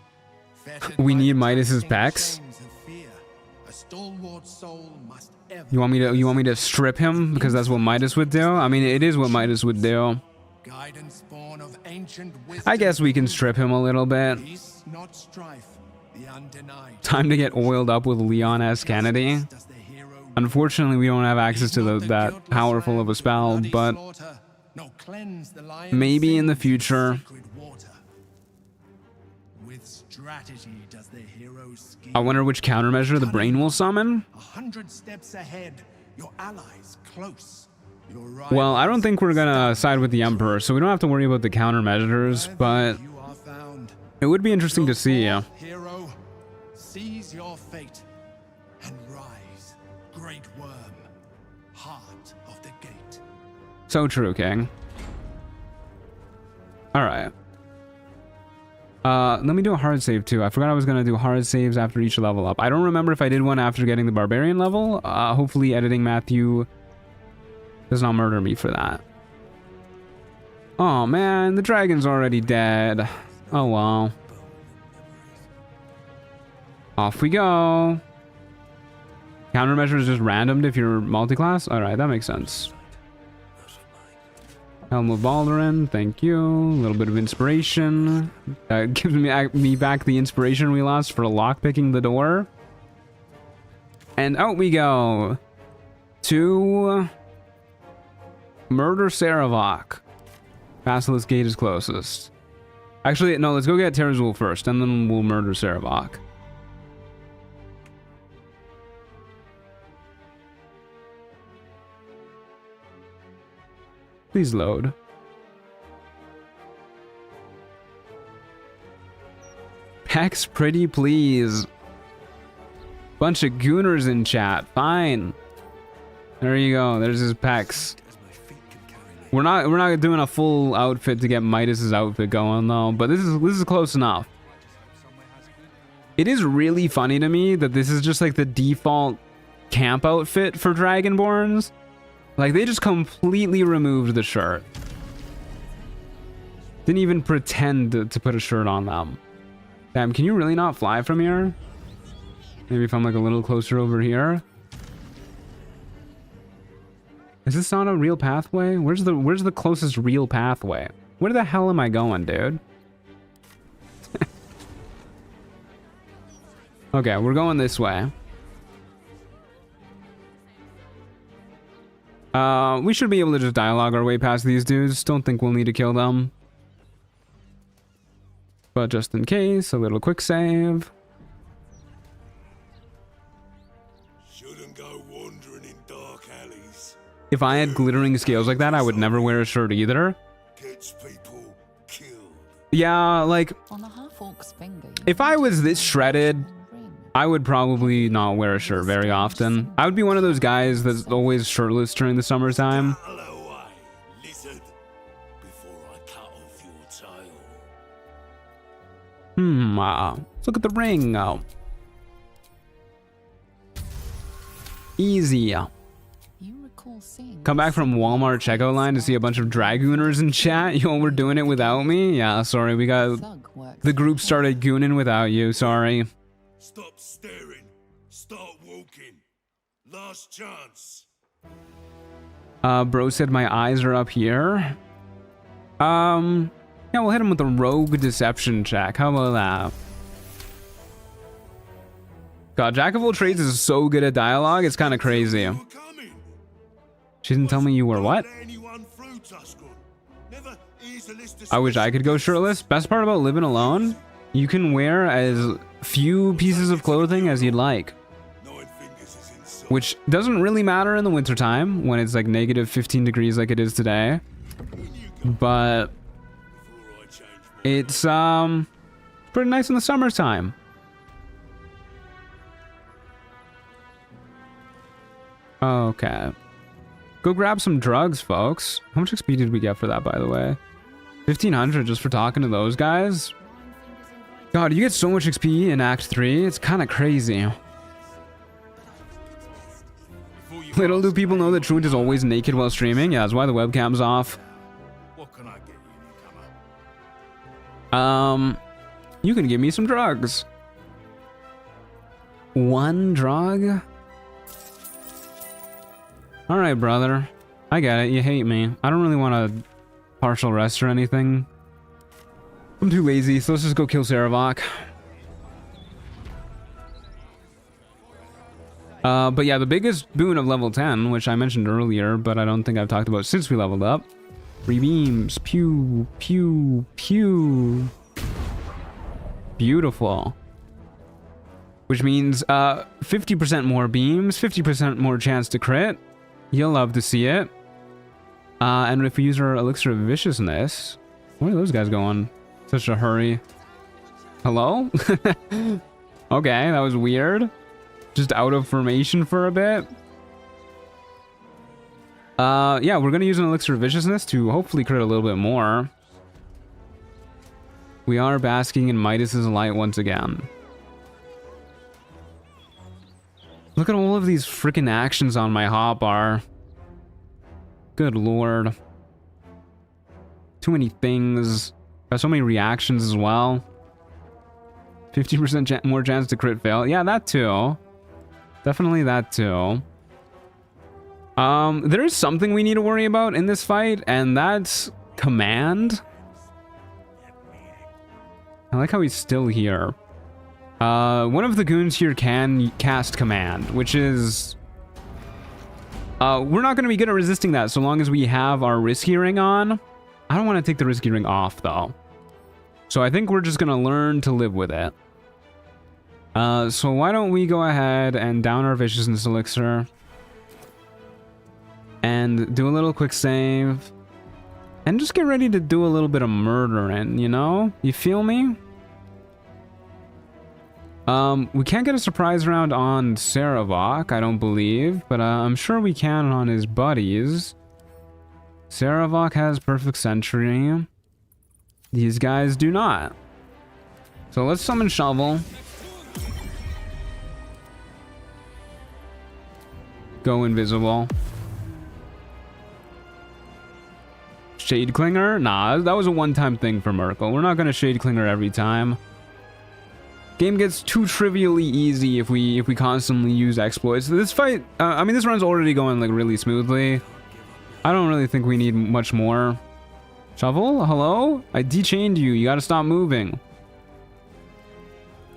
Speaker 1: We need Midas's pecs. You want me to strip him because that's what Midas would do? I mean, it is what Midas would do. I guess we can strip him a little bit. Time to get oiled up with Leon S. Kennedy. Unfortunately, we don't have access to that powerful of a spell, but maybe in the future. I wonder which countermeasure the brain will summon.
Speaker 18: 100 steps ahead, your allies close.
Speaker 1: Well, I don't think we're gonna side with the Emperor, so we don't have to worry about the countermeasures, but it would be interesting to see.
Speaker 18: Hero, seize your fate and rise, great worm, heart of the gate.
Speaker 1: So true, King. All right. Let me do a hard save too. I forgot I was gonna do hard saves after each level up. I don't remember if I did one after getting the Barbarian level. Hopefully editing Matthew does not murder me for that. Oh man, the dragon's already dead. Oh well. Off we go. Countermeasure is just randomed if you're multi-class? Alright, that makes sense. Helm of Baldur, thank you. A little bit of inspiration. Gives me back the inspiration we lost for lockpicking the door. And out we go. To Murder Saravok. Basilisk Gate is closest. Actually, no, let's go get Terrazul first, and then we'll murder Saravok. Please load. Pecs, pretty please. Bunch of gooners in chat. Fine. There you go. There's his pecs. We're not doing a full outfit to get Midas's outfit going though, but this is close enough. It is really funny to me that this is just like the default camp outfit for Dragonborns. Like, they just completely removed the shirt. Didn't even pretend to put a shirt on them. Damn, can you really not fly from here? Maybe if I'm like a little closer over here. Is this not a real pathway? Where's the closest real pathway? Where the hell am I going, dude? Okay, we're going this way. We should be able to just dialogue our way past these dudes. Don't think we'll need to kill them. But just in case, a little quick save.
Speaker 3: Shouldn't go wandering in dark alleys.
Speaker 1: If I had glittering scales like that, I would never wear a shirt either.
Speaker 3: Gets people killed.
Speaker 1: Yeah, like,
Speaker 4: On the half-orc's finger,
Speaker 1: if I was this shredded, I would probably not wear a shirt very often. I would be one of those guys that's always shirtless during the summertime.
Speaker 3: Lizard, before I cut off your tail.
Speaker 1: Let's look at the ring. Easy.
Speaker 4: you recall seeing
Speaker 1: Come back from Walmart checkout line to see a bunch of Dragooners in chat. Yo, we're doing it without me? Yeah, sorry, we got... The group started gooning without you, sorry.
Speaker 3: Stop staring. Start walking. Last chance.
Speaker 1: Bro said my eyes are up here. Yeah, we'll hit him with a rogue deception check. How about that? God, Jack of all trades is so good at dialogue, it's kind of crazy. She didn't tell me you were what? I wish I could go shirtless. Best part about living alone, you can wear as few pieces of clothing as you'd like. Which doesn't really matter in the wintertime when it's like negative 15 degrees like it is today. But it's pretty nice in the summertime. Okay. Go grab some drugs, folks. How much XP did we get for that, by the way? 1,500 just for talking to those guys? God, you get so much XP in Act 3. It's kind of crazy. Little do people know that Truant is always naked while streaming. Yeah, that's why the webcam's off.
Speaker 3: What can I get you, newcomer?
Speaker 1: You can give me some drugs. One drug? Alright, brother. I get it. You hate me. I don't really want a partial rest or anything. I'm too lazy, so let's just go kill Saravok. But yeah, the biggest boon of level 10, which I mentioned earlier, but I don't think I've talked about since we leveled up. Free beams. Pew, pew, pew. Beautiful. Which means 50% more beams, 50% more chance to crit. You'll love to see it. And if we use our Elixir of Viciousness... Where are those guys going? Such a hurry. Hello? Okay, that was weird. Just out of formation for a bit. Yeah, we're gonna use an Elixir of Viciousness to hopefully crit a little bit more. We are basking in Midas's light once again. Look at all of these freaking actions on my hotbar. Good lord. Too many things. Got so many reactions as well. 50% more chance to crit fail. Yeah, that too. Definitely that too. There is something we need to worry about in this fight, and that's command. I like how he's still here. One of the goons here can cast command, which is... we're not going to be good at resisting that so long as we have our risky ring on. I don't want to take the risky ring off, though. So I think we're just going to learn to live with it. So why don't we go ahead and down our Viciousness Elixir. And do a little quick save. And just get ready to do a little bit of murdering, you know? You feel me? We can't get a surprise round on Saravok, I don't believe, but I'm sure we can on his buddies. Saravok has Perfect Sentry. These guys do not. So let's summon Shovel. Go invisible. Shade Clinger? Nah, that was a one-time thing for Merkel. We're not going to Shade Clinger every time. Game gets too trivially easy if we constantly use exploits. This fight, I mean, this run's already going like really smoothly. I don't really think we need much more. Shovel, hello? I dechained you. You gotta stop moving.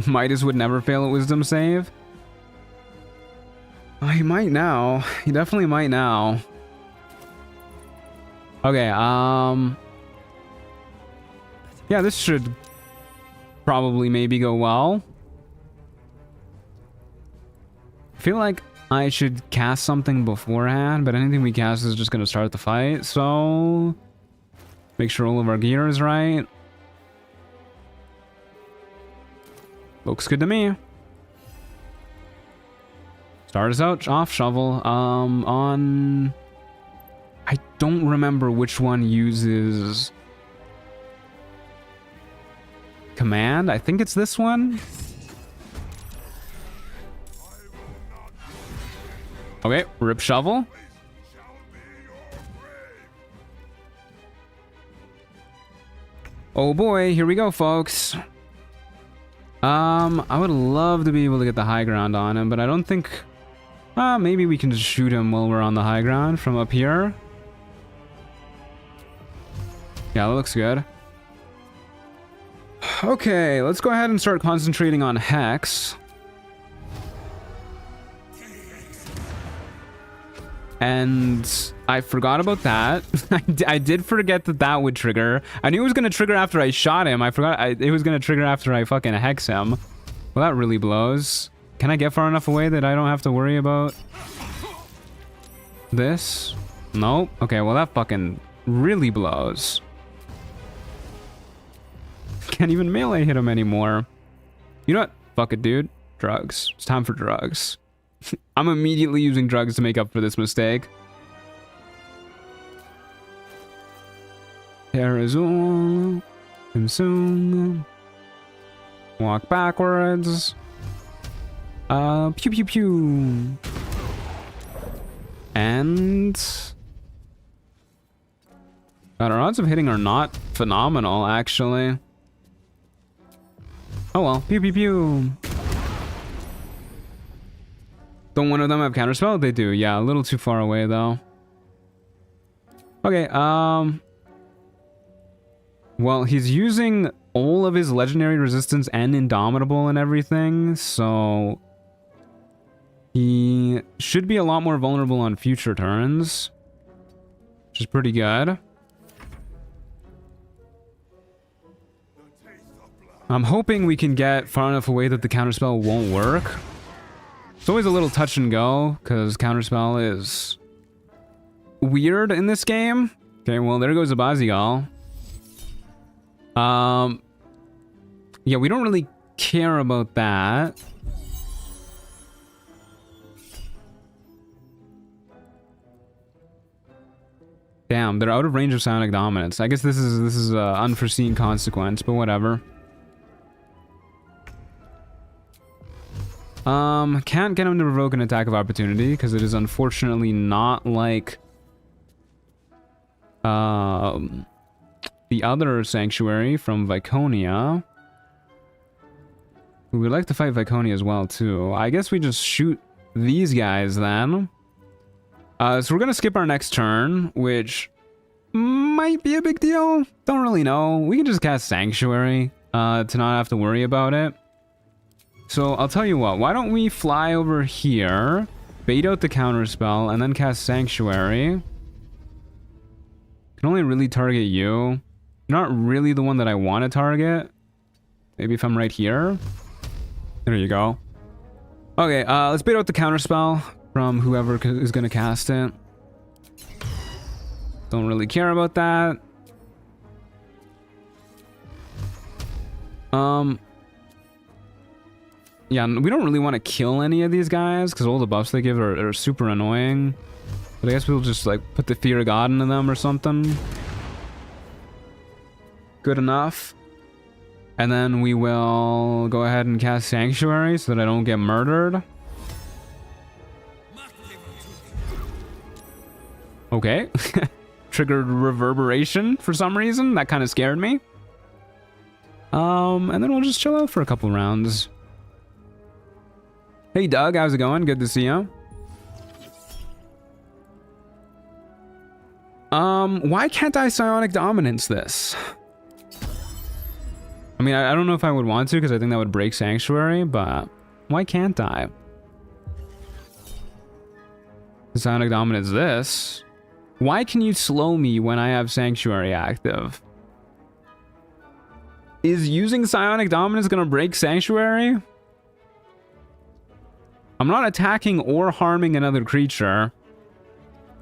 Speaker 1: Midas would never fail a wisdom save. Oh, he might now. He definitely might now. Okay, yeah, this should probably maybe go well. I feel like I should cast something beforehand, but anything we cast is just gonna start the fight, so make sure all of our gear is right. Looks good to me. Start us out off, Shovel. On... I don't remember which one uses... command. I think it's this one. Okay, rip Shovel. Oh boy, here we go, folks. I would love to be able to get the high ground on him, but I don't think... maybe we can just shoot him while we're on the high ground from up here. Yeah, that looks good. Okay, let's go ahead and start concentrating on Hex. And I forgot about that. I did forget that that would trigger. I knew it was going to trigger after I shot him. I forgot it was going to trigger after I fucking Hex him. Well, that really blows. Can I get far enough away that I don't have to worry about this? Nope. Okay, well that fucking really blows. Can't even melee hit him anymore. You know what? Fuck it, dude. Drugs. It's time for drugs. I'm immediately using drugs to make up for this mistake. Terrazul. Consume. Walk backwards. Pew pew pew. And... God, our odds of hitting are not phenomenal, actually. Oh well, pew pew pew. Don't one of them have counterspell? They do, yeah, a little too far away though. Okay, well, he's using all of his legendary resistance and indomitable and everything, so he should be a lot more vulnerable on future turns, which is pretty good. I'm hoping we can get far enough away that the counterspell won't work. It's always a little touch and go, because counterspell is weird in this game. Okay, well, there goes a Bazigal. Yeah, we don't really care about that. Damn, they're out of range of psionic dominance. I guess this is an unforeseen consequence, but whatever. Can't get him to provoke an attack of opportunity because it is unfortunately not like the other sanctuary from Viconia. We would like to fight Viconia as well too. I guess we just shoot these guys then. So we're gonna skip our next turn, which might be a big deal. Don't really know. We can just cast Sanctuary to not have to worry about it. So I'll tell you what, why don't we fly over here, bait out the counterspell, and then cast Sanctuary. Can only really target you. You're not really the one that I want to target. Maybe if I'm right here. There you go. Okay, let's bait out the counterspell from whoever is going to cast it. Don't really care about that. Yeah, we don't really want to kill any of these guys because all the buffs they give are super annoying. But I guess we'll just like put the Fear of God into them or something. Good enough. And then we will go ahead and cast Sanctuary so that I don't get murdered. Okay. Triggered Reverberation for some reason. That kind of scared me. And then we'll just chill out for a couple rounds. Hey Doug, how's it going? Good to see you. Why can't I psionic dominance this? I mean, I don't know if I would want to because I think that would break Sanctuary, but why can't I? Psionic dominance this. Why can you slow me when I have Sanctuary active? Is using psionic dominance gonna break Sanctuary? I'm not attacking or harming another creature.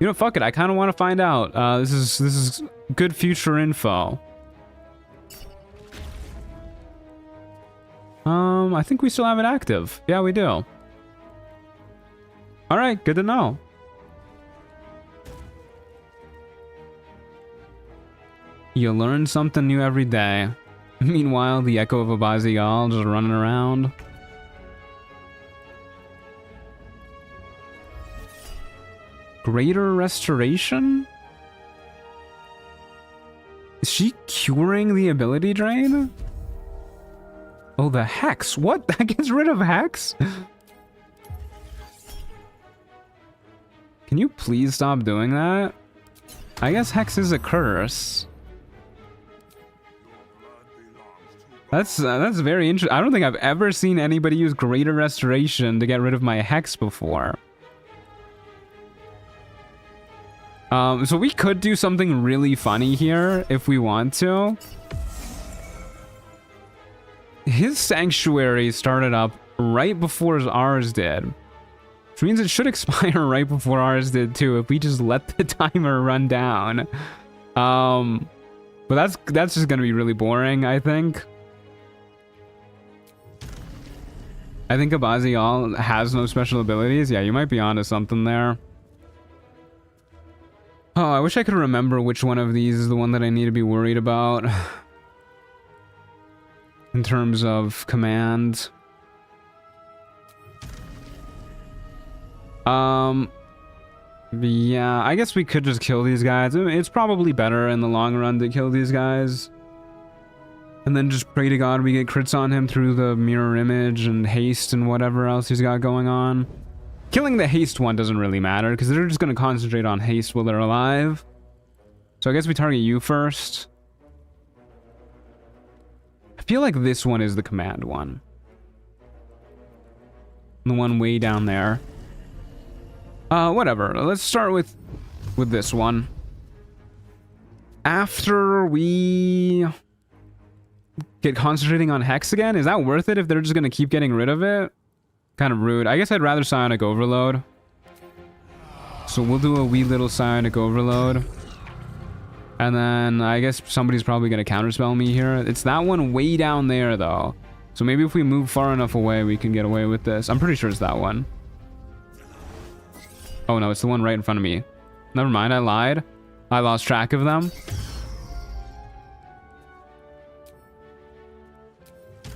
Speaker 1: You know, fuck it. I kind of want to find out. This is good future info. I think we still have it active. Yeah, we do. All right, good to know. You learn something new every day. Meanwhile, the echo of Abazial just running around. Greater restoration? Is she curing the ability drain? Oh, the hex. What? That gets rid of hex? Can you please stop doing that? I guess hex is a curse. That's very interesting. I don't think I've ever seen anybody use greater restoration to get rid of my hex before. So we could do something really funny here if we want to. His Sanctuary started up right before ours did. Which means it should expire right before ours did too if we just let the timer run down. But that's just gonna be really boring, I think. I think Abazial has no special abilities. Yeah, you might be onto something there. Oh, I wish I could remember which one of these is the one that I need to be worried about. In terms of command. Yeah, I guess we could just kill these guys. I mean, it's probably better in the long run to kill these guys. And then just pray to God we get crits on him through the mirror image and haste and whatever else he's got going on. Killing the haste one doesn't really matter because they're just going to concentrate on haste while they're alive. So I guess we target you first. I feel like this one is the command one. The one way down there. Whatever. Let's start with this one. After we get concentrating on hex again, is that worth it if they're just going to keep getting rid of it? Kind of rude. I guess I'd rather psionic overload. So we'll do a wee little psionic overload. And then I guess somebody's probably going to counterspell me here. It's that one way down there though. So maybe if we move far enough away, we can get away with this. I'm pretty sure it's that one. Oh no, it's the one right in front of me. Never mind, I lied. I lost track of them.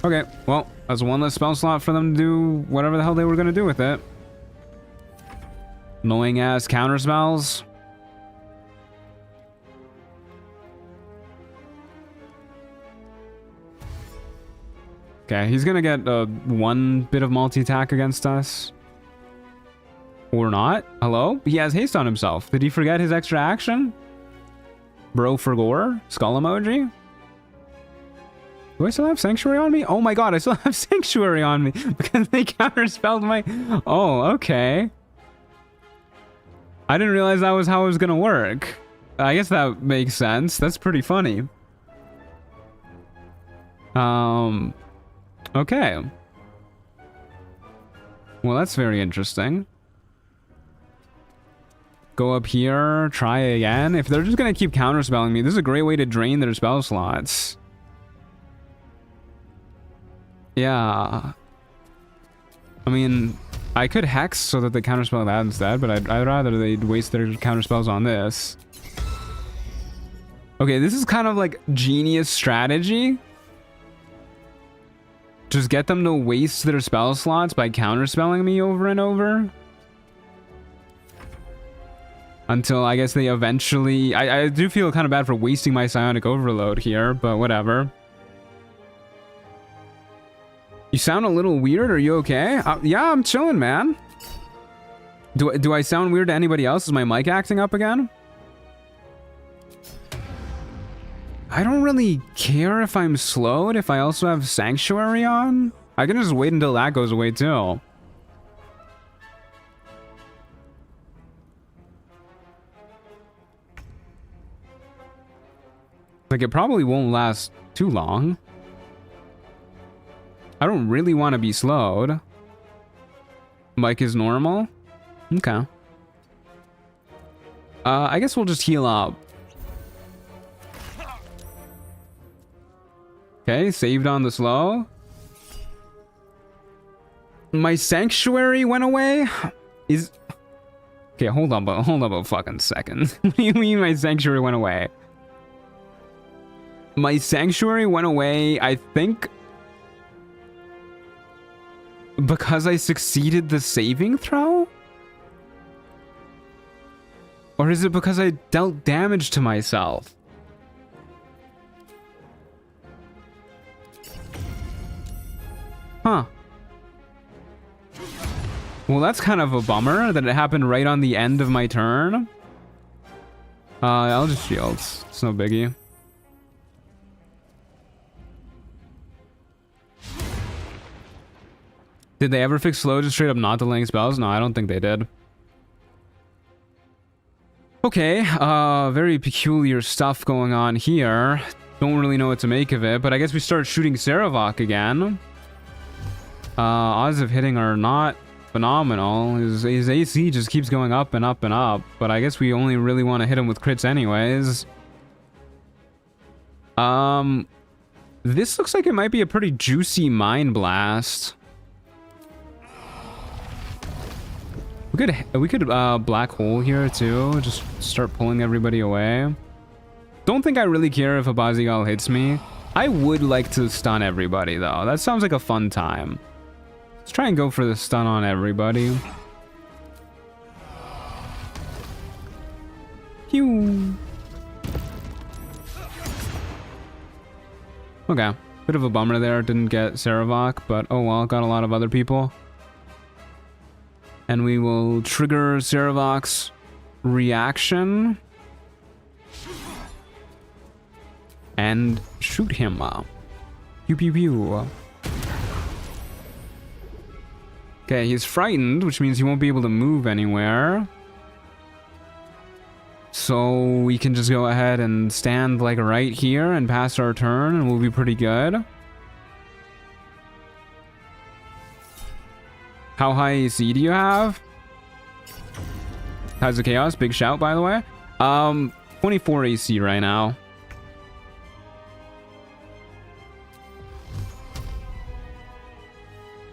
Speaker 1: Okay, well, that's one less spell slot for them to do whatever the hell they were going to do with it. Annoying ass counter spells. Okay, he's going to get one bit of multi-attack against us. Or not. Hello? He has haste on himself. Did he forget his extra action? Bro for gore? Skull emoji? Do I still have Sanctuary on me? Oh my god, I still have Sanctuary on me because they counterspelled my... Oh, okay. I didn't realize that was how it was gonna work. I guess that makes sense. That's pretty funny. Okay. Well, that's very interesting. Go up here, try again. If they're just gonna keep counterspelling me, this is a great way to drain their spell slots. Yeah. I mean, I could hex so that they counterspell that instead, but I'd rather they'd waste their counterspells on this. Okay, this is kind of like genius strategy. Just get them to waste their spell slots by counterspelling me over and over. Until I guess they eventually... I do feel kind of bad for wasting my psionic overload here, but whatever. You sound a little weird. Are you okay? Yeah, I'm chilling, man. Do I sound weird to anybody else? Is my mic acting up again? I don't really care if I'm slowed if I also have Sanctuary on. I can just wait until that goes away too. Like, it probably won't last too long. I don't really want to be slowed. Mike is normal? Okay. I guess we'll just heal up. Okay, saved on the slow. My Sanctuary went away? Is... Okay, hold on a fucking second. What do you mean my Sanctuary went away? My Sanctuary went away, I think, because I succeeded the saving throw? Or is it because I dealt damage to myself? Huh. Well, that's kind of a bummer that it happened right on the end of my turn. I'll just shield. It's no biggie. Did they ever fix slow just straight up not delaying spells? No, I don't think they did. Okay, very peculiar stuff going on here. Don't really know what to make of it, but I guess we start shooting Saravok again. Odds of hitting are not phenomenal. His AC just keeps going up and up and up, but I guess we only really want to hit him with crits anyways. This looks like it might be a pretty juicy Mind Blast. We could black hole here too. Just start pulling everybody away. Don't think I really care if a Bazigal hits me. I would like to stun everybody though. That sounds like a fun time. Let's try and go for the stun on everybody. Pew. Okay, bit of a bummer there. Didn't get Saravok, but oh well, got a lot of other people. And we will trigger Saravok's reaction. And shoot him up. Pew pew pew. Okay, he's frightened, which means he won't be able to move anywhere. So we can just go ahead and stand like right here and pass our turn and we'll be pretty good. How high AC do you have? How's the Chaos? Big shout, by the way. 24 AC right now.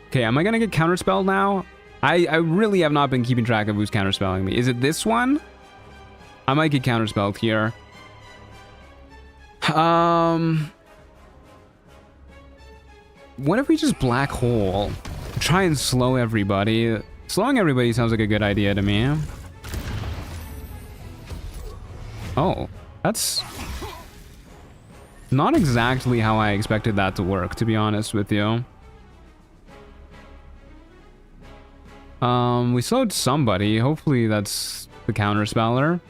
Speaker 1: Okay, am I gonna get counterspelled now? I really have not been keeping track of who's counterspelling me. Is it this one? I might get counterspelled here. What if we just black hole? Try and slow everybody. Slowing everybody sounds like a good idea to me. Oh, that's not exactly how I expected that to work, to be honest with you. We slowed somebody. Hopefully that's the counterspeller.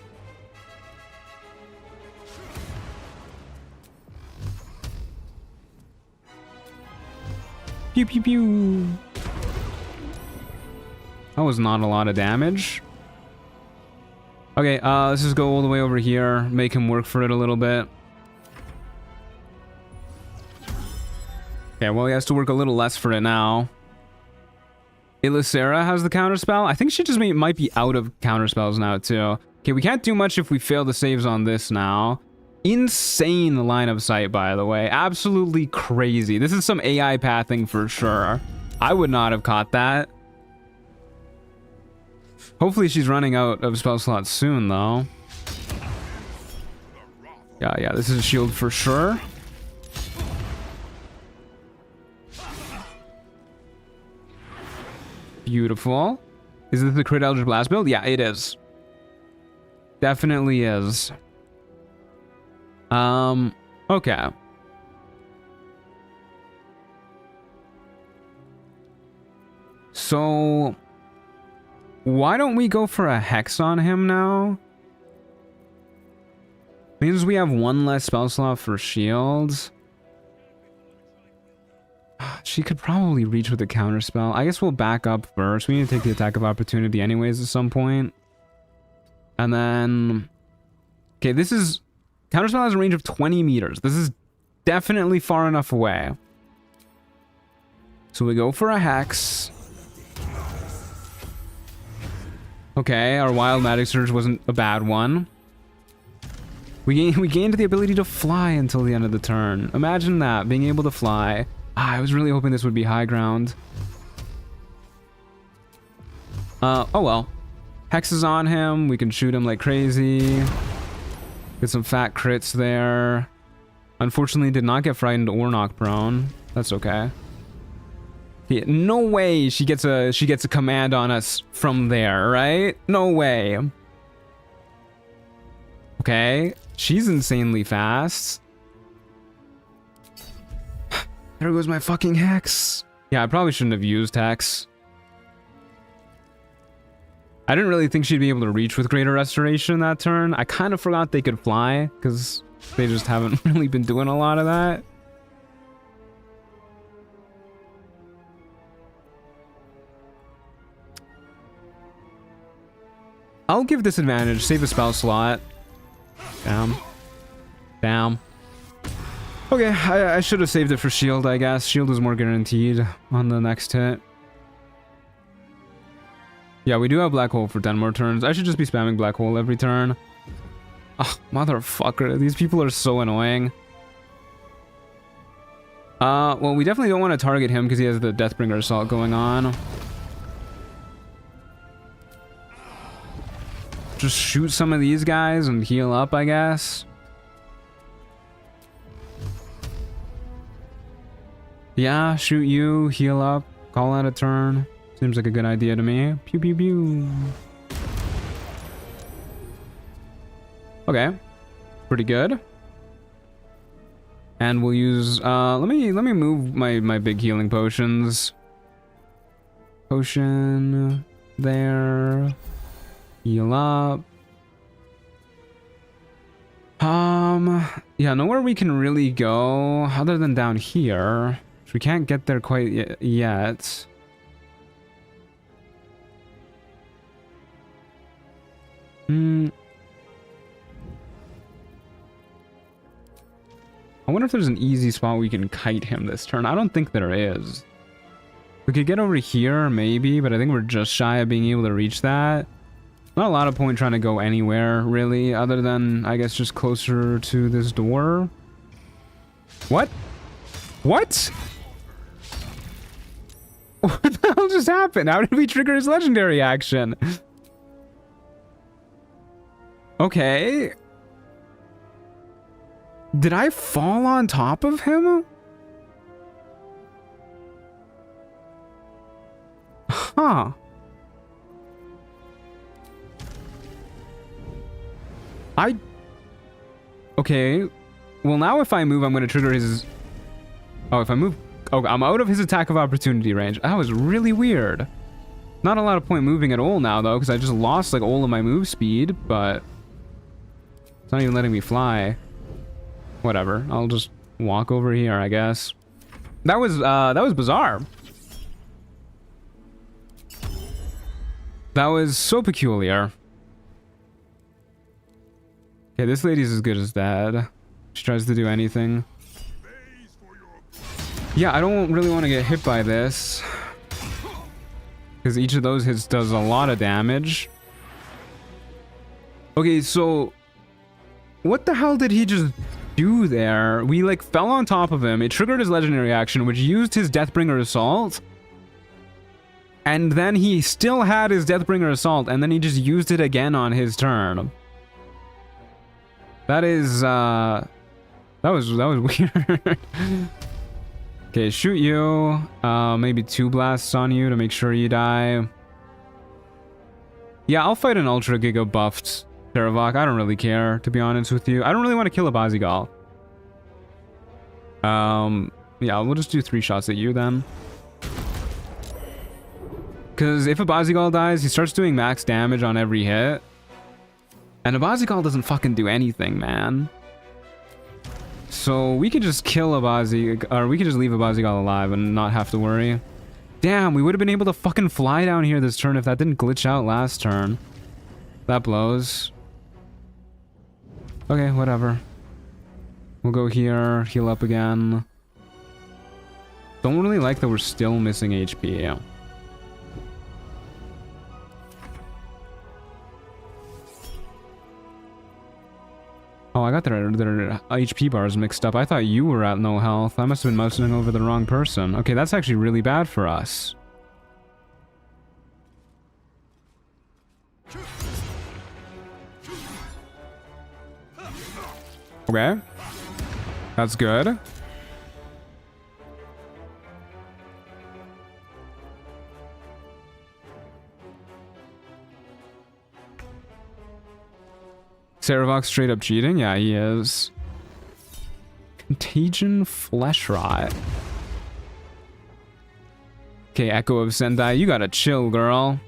Speaker 1: Pew pew pew. That was not a lot of damage. Okay, let's just go all the way over here. Make him work for it a little bit. Okay, well, he has to work a little less for it now. Ilisera has the counterspell. I think she just might be out of counterspells now, too. Okay, we can't do much if we fail the saves on this now. Insane line of sight, by the way. Absolutely crazy. This is some AI pathing for sure. I would not have caught that. Hopefully she's running out of spell slots soon, though. Yeah, this is a shield for sure. Beautiful. Is this the crit Eldritch Blast build? Yeah, it is. Definitely is. Okay. So, why don't we go for a Hex on him now? Means we have one less spell slot for shields. She could probably reach with a counter spell. I guess we'll back up first. We need to take the attack of opportunity anyways at some point. And then... Okay, this is... Counterspell has a range of 20 meters. This is definitely far enough away. So we go for a Hex. Okay, our Wild Magic Surge wasn't a bad one. We gained the ability to fly until the end of the turn. Imagine that, being able to fly. I was really hoping this would be high ground. Oh well. Hex is on him. We can shoot him like crazy. Get some fat crits there. Unfortunately, did not get frightened or knock prone. That's okay. Yeah, no way she gets a command on us from there, right? No way. Okay, she's insanely fast. There goes my fucking Hex. Yeah, I probably shouldn't have used Hex. I didn't really think she'd be able to reach with Greater Restoration that turn. I kind of forgot they could fly, because they just haven't really been doing a lot of that. I'll give disadvantage, save a spell slot. Damn. Damn. Okay, I should have saved it for shield, I guess. Shield is more guaranteed on the next hit. Yeah, we do have Black Hole for 10 more turns. I should just be spamming Black Hole every turn. Oh, motherfucker. These people are so annoying. Well, we definitely don't want to target him because he has the Deathbringer Assault going on. Just shoot some of these guys and heal up, I guess. Yeah, shoot you, heal up, call out a turn. Seems like a good idea to me. Pew pew pew. Okay. Pretty good. And we'll use let me move my big healing potions. Potion there. Heal up. Yeah, nowhere we can really go other than down here. We can't get there quite yet. I wonder if there's an easy spot we can kite him this turn. I don't think there is. We could get over here, maybe, but I think we're just shy of being able to reach that. Not a lot of point trying to go anywhere, really, other than, I guess, just closer to this door. What? What? What the hell just happened? How did we trigger his legendary action? Okay. Did I fall on top of him? Huh. Okay. Well, now if I move, I'm going to trigger his... Oh, if I move... Oh, I'm out of his attack of opportunity range. That was really weird. Not a lot of point moving at all now, though, because I just lost, like, all of my move speed, but... It's not even letting me fly. Whatever. I'll just walk over here, I guess. That was bizarre. That was so peculiar. Okay, this lady's as good as dead. She tries to do anything. Yeah, I don't really want to get hit by this. Because each of those hits does a lot of damage. Okay, so... What the hell did he just do there? We, like, fell on top of him. It triggered his legendary action, which used his Deathbringer Assault. And then he still had his Deathbringer Assault, and then he just used it again on his turn. That is, that was weird. Okay, shoot you. Maybe 2 blasts on you to make sure you die. Yeah, I'll fight an Ultra Giga buffed Terravok. I don't really care, to be honest with you. I don't really want to kill a Bazigal. Yeah, we'll just do 3 shots at you then. Because if a Bazigal dies, he starts doing max damage on every hit. And Abazikal doesn't fucking do anything, man. So we could just kill Abazi, or we could just leave Abazikal alive and not have to worry. Damn, we would have been able to fucking fly down here this turn if that didn't glitch out last turn. That blows. Okay, whatever. We'll go here, heal up again. Don't really like that we're still missing HP. Oh, I got their HP bars mixed up. I thought you were at no health. I must have been mousing over the wrong person. Okay, that's actually really bad for us. Okay. That's good. Saravok's straight up cheating? Yeah, he is. Contagion Flesh Rot. Okay, Echo of Sendai, you gotta chill, girl.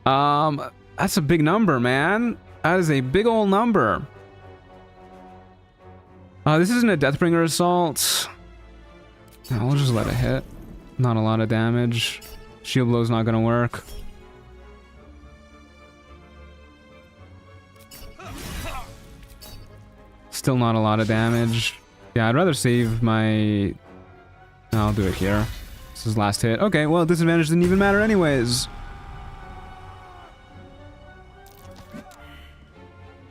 Speaker 1: That's a big number, man. That is a big old number. This isn't a Deathbringer Assault. No, we'll just let it hit. Not a lot of damage. Shield Blow's not gonna work. Still not a lot of damage. Yeah, I'd rather save my... No, I'll do it here. This is last hit. Okay, well, disadvantage didn't even matter anyways.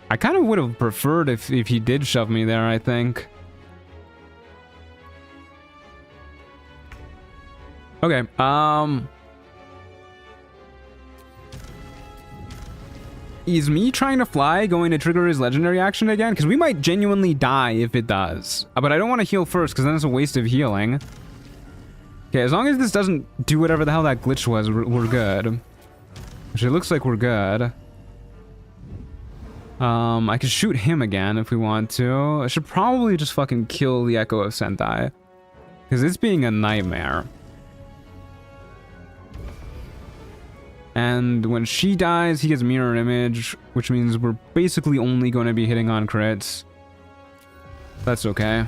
Speaker 1: I kind of would have preferred if he did shove me there, I think. Okay, is me trying to fly going to trigger his legendary action again? Because we might genuinely die if it does. But I don't want to heal first because then it's a waste of healing. Okay, as long as this doesn't do whatever the hell that glitch was, we're good. Which it looks like we're good. I could shoot him again if we want to. I should probably just fucking kill the Echo of Sentai. Because it's being a nightmare. And when she dies, he gets mirror image, which means we're basically only going to be hitting on crits. That's okay.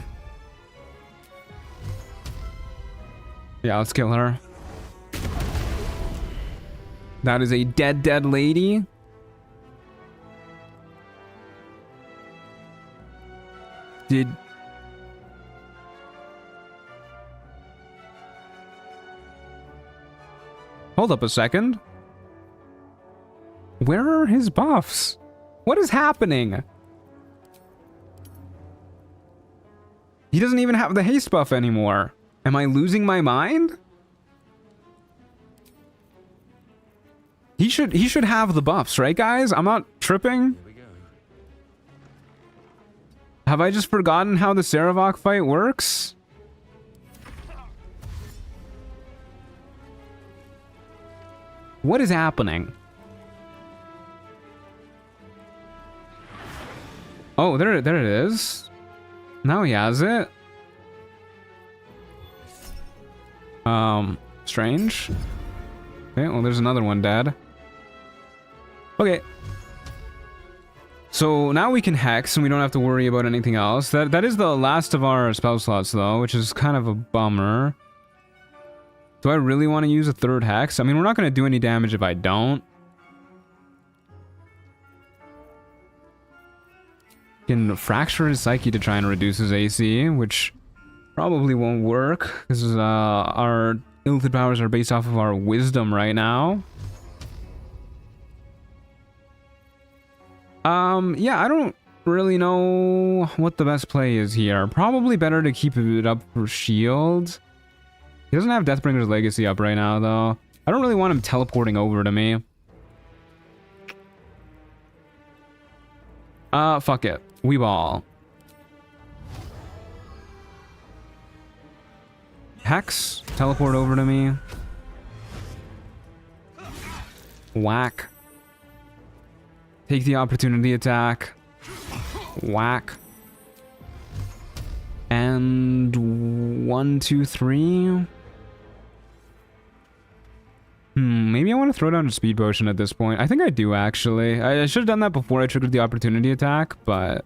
Speaker 1: Yeah, let's kill her. That is a dead lady. Hold up a second. Where are his buffs? What is happening? He doesn't even have the haste buff anymore. Am I losing my mind? He should have the buffs, right, guys? I'm not tripping. Have I just forgotten how the Saravok fight works? What is happening? Oh, there it is. Now he has it. Strange. Okay, well, there's another one dead. Okay. So now we can hex and we don't have to worry about anything else. That is the last of our spell slots though, which is kind of a bummer. Do I really want to use a third hex? I mean, we're not going to do any damage if I don't. Can fracture his psyche to try and reduce his AC, which probably won't work. This is our illithid powers are based off of our wisdom right now. Yeah, I don't really know what the best play is here. Probably better to keep it up for shield. He doesn't have Deathbringer's Legacy up right now, though. I don't really want him teleporting over to me. Fuck it. We ball. Hex, teleport over to me. Whack. Take the opportunity attack. Whack. And 1, 2, 3. Maybe I want to throw down a speed potion at this point. I think I do, actually. I should have done that before I triggered the opportunity attack, but...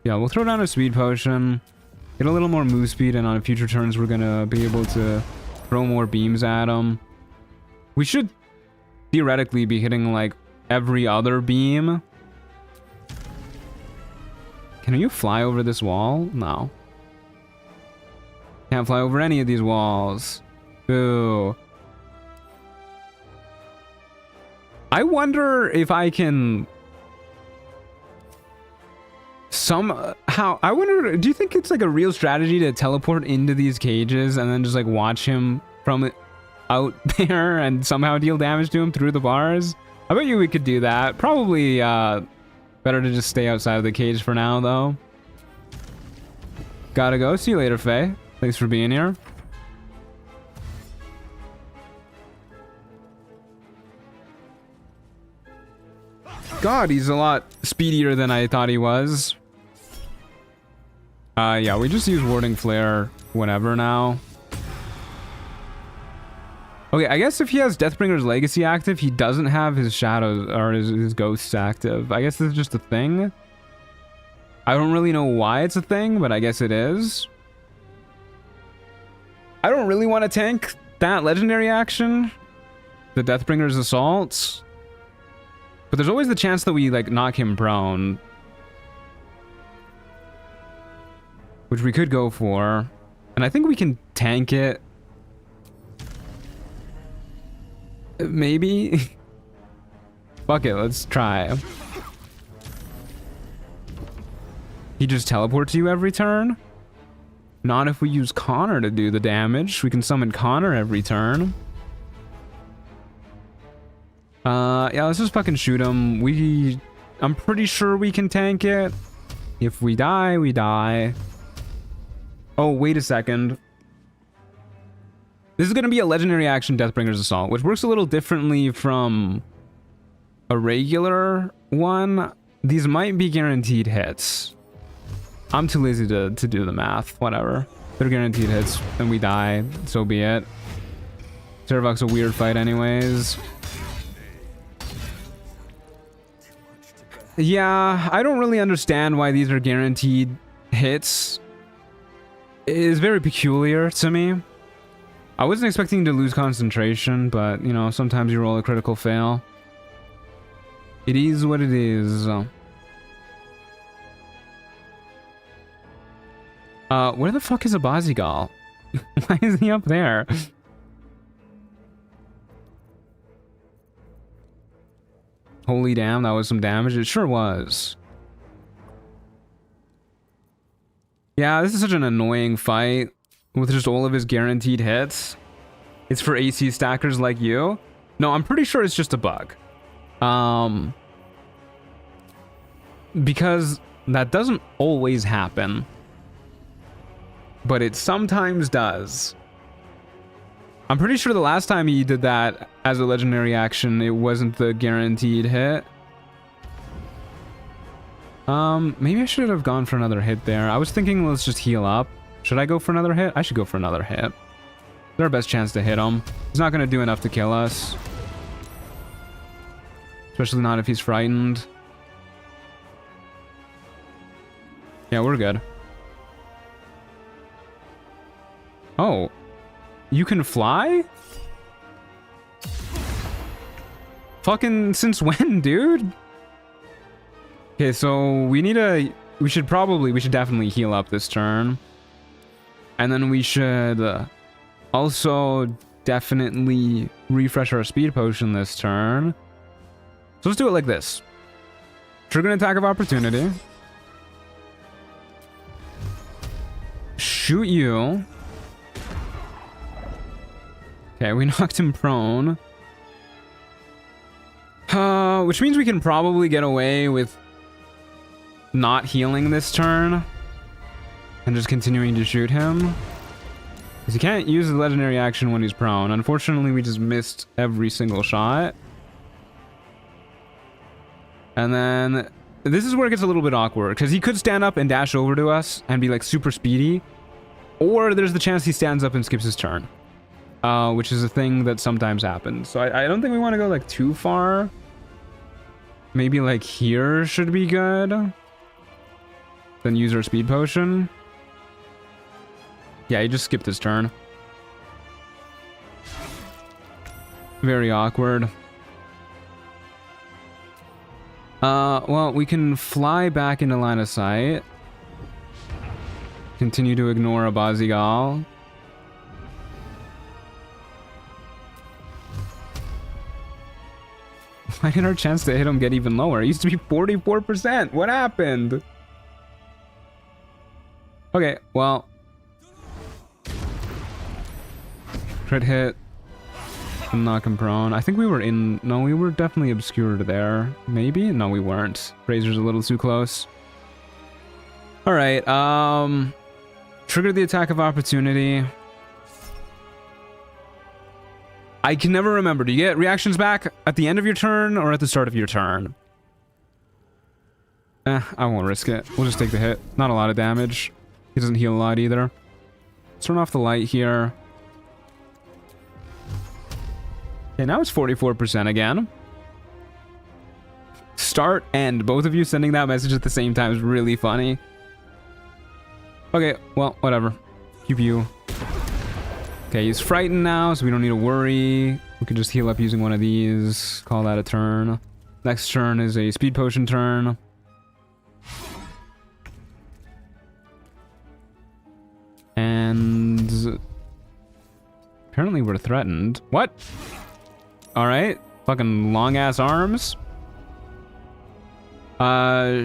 Speaker 1: yeah, we'll throw down a speed potion. Get a little more move speed, and on future turns, we're gonna be able to throw more beams at him. We should theoretically be hitting, like, every other beam. Can you fly over this wall? No. Can't fly over any of these walls. Boo. I wonder if I can somehow... I wonder, do you think it's like a real strategy to teleport into these cages and then just like watch him from out there and somehow deal damage to him through the bars? I bet you we could do that. Probably better to just stay outside of the cage for now, though. Gotta go. See you later, Faye. Thanks for being here. God, he's a lot speedier than I thought he was. Yeah, we just use Warding Flare whenever now. Okay, I guess if he has Deathbringer's Legacy active, he doesn't have his shadows or his ghosts active. I guess this is just a thing. I don't really know why it's a thing, but I guess it is. I don't really want to tank that legendary action, the Deathbringer's Assaults. But there's always the chance that we, like, knock him prone. Which we could go for. And I think we can tank it. Maybe? Fuck it, let's try. He just teleports you every turn? Not if we use Connor to do the damage. We can summon Connor every turn. Yeah, let's just fucking shoot him. I'm pretty sure we can tank it. If we die, we die. Oh, wait a second. This is going to be a legendary action Deathbringer's Assault, which works a little differently from a regular one. These might be guaranteed hits. I'm too lazy to do the math. Whatever. They're guaranteed hits, and we die. So be it. Servok's a weird fight anyways. Yeah, I don't really understand why these are guaranteed hits. It is very peculiar to me. I wasn't expecting to lose concentration, but, you know, sometimes you roll a critical fail. It is what it is. Where the fuck is a Bazigal? Why is he up there? Holy damn, that was some damage. It sure was. Yeah, this is such an annoying fight with just all of his guaranteed hits. It's for AC stackers like you. No, I'm pretty sure it's just a bug. Because that doesn't always happen. But it sometimes does. I'm pretty sure the last time he did that as a legendary action, it wasn't the guaranteed hit. Maybe I should have gone for another hit there. I was thinking let's just heal up. Should I go for another hit? I should go for another hit. It's our best chance to hit him. He's not going to do enough to kill us. Especially not if he's frightened. Yeah, we're good. Oh. You can fly? Fucking since when, dude? Okay, so we should definitely heal up this turn. And then we should also definitely refresh our speed potion this turn. So let's do it like this. Trigger an attack of opportunity. Shoot you. Okay, we knocked him prone. Which means we can probably get away with not healing this turn and just continuing to shoot him. Because he can't use the legendary action when he's prone. Unfortunately, we just missed every single shot. And then this is where it gets a little bit awkward, because he could stand up and dash over to us and be like super speedy, or there's the chance he stands up and skips his turn. which is a thing that sometimes happens. So I don't think we want to go like too far. Maybe like here should be good. Then use our speed potion. Yeah, he just skipped his turn. Very awkward. Well, we can fly back into line of sight. Continue to ignore a Bazigal. Why did our chance to hit him get even lower? It used to be 44%. What happened? Okay, well. Crit hit. Knock him prone. I think we were in... No, we were definitely obscured there. Maybe? No, we weren't. Razor's a little too close. Alright, trigger the attack of opportunity. I can never remember. Do you get reactions back at the end of your turn or at the start of your turn? I won't risk it. We'll just take the hit. Not a lot of damage. He doesn't heal a lot either. Let's turn off the light here. Okay, now it's 44% again. Start, end. Both of you sending that message at the same time is really funny. Okay, well, whatever. Pew pew. Okay, he's frightened now, so we don't need to worry. We can just heal up using one of these. Call that a turn. Next turn is a speed potion turn. And... apparently we're threatened. What? Alright. Fucking long-ass arms.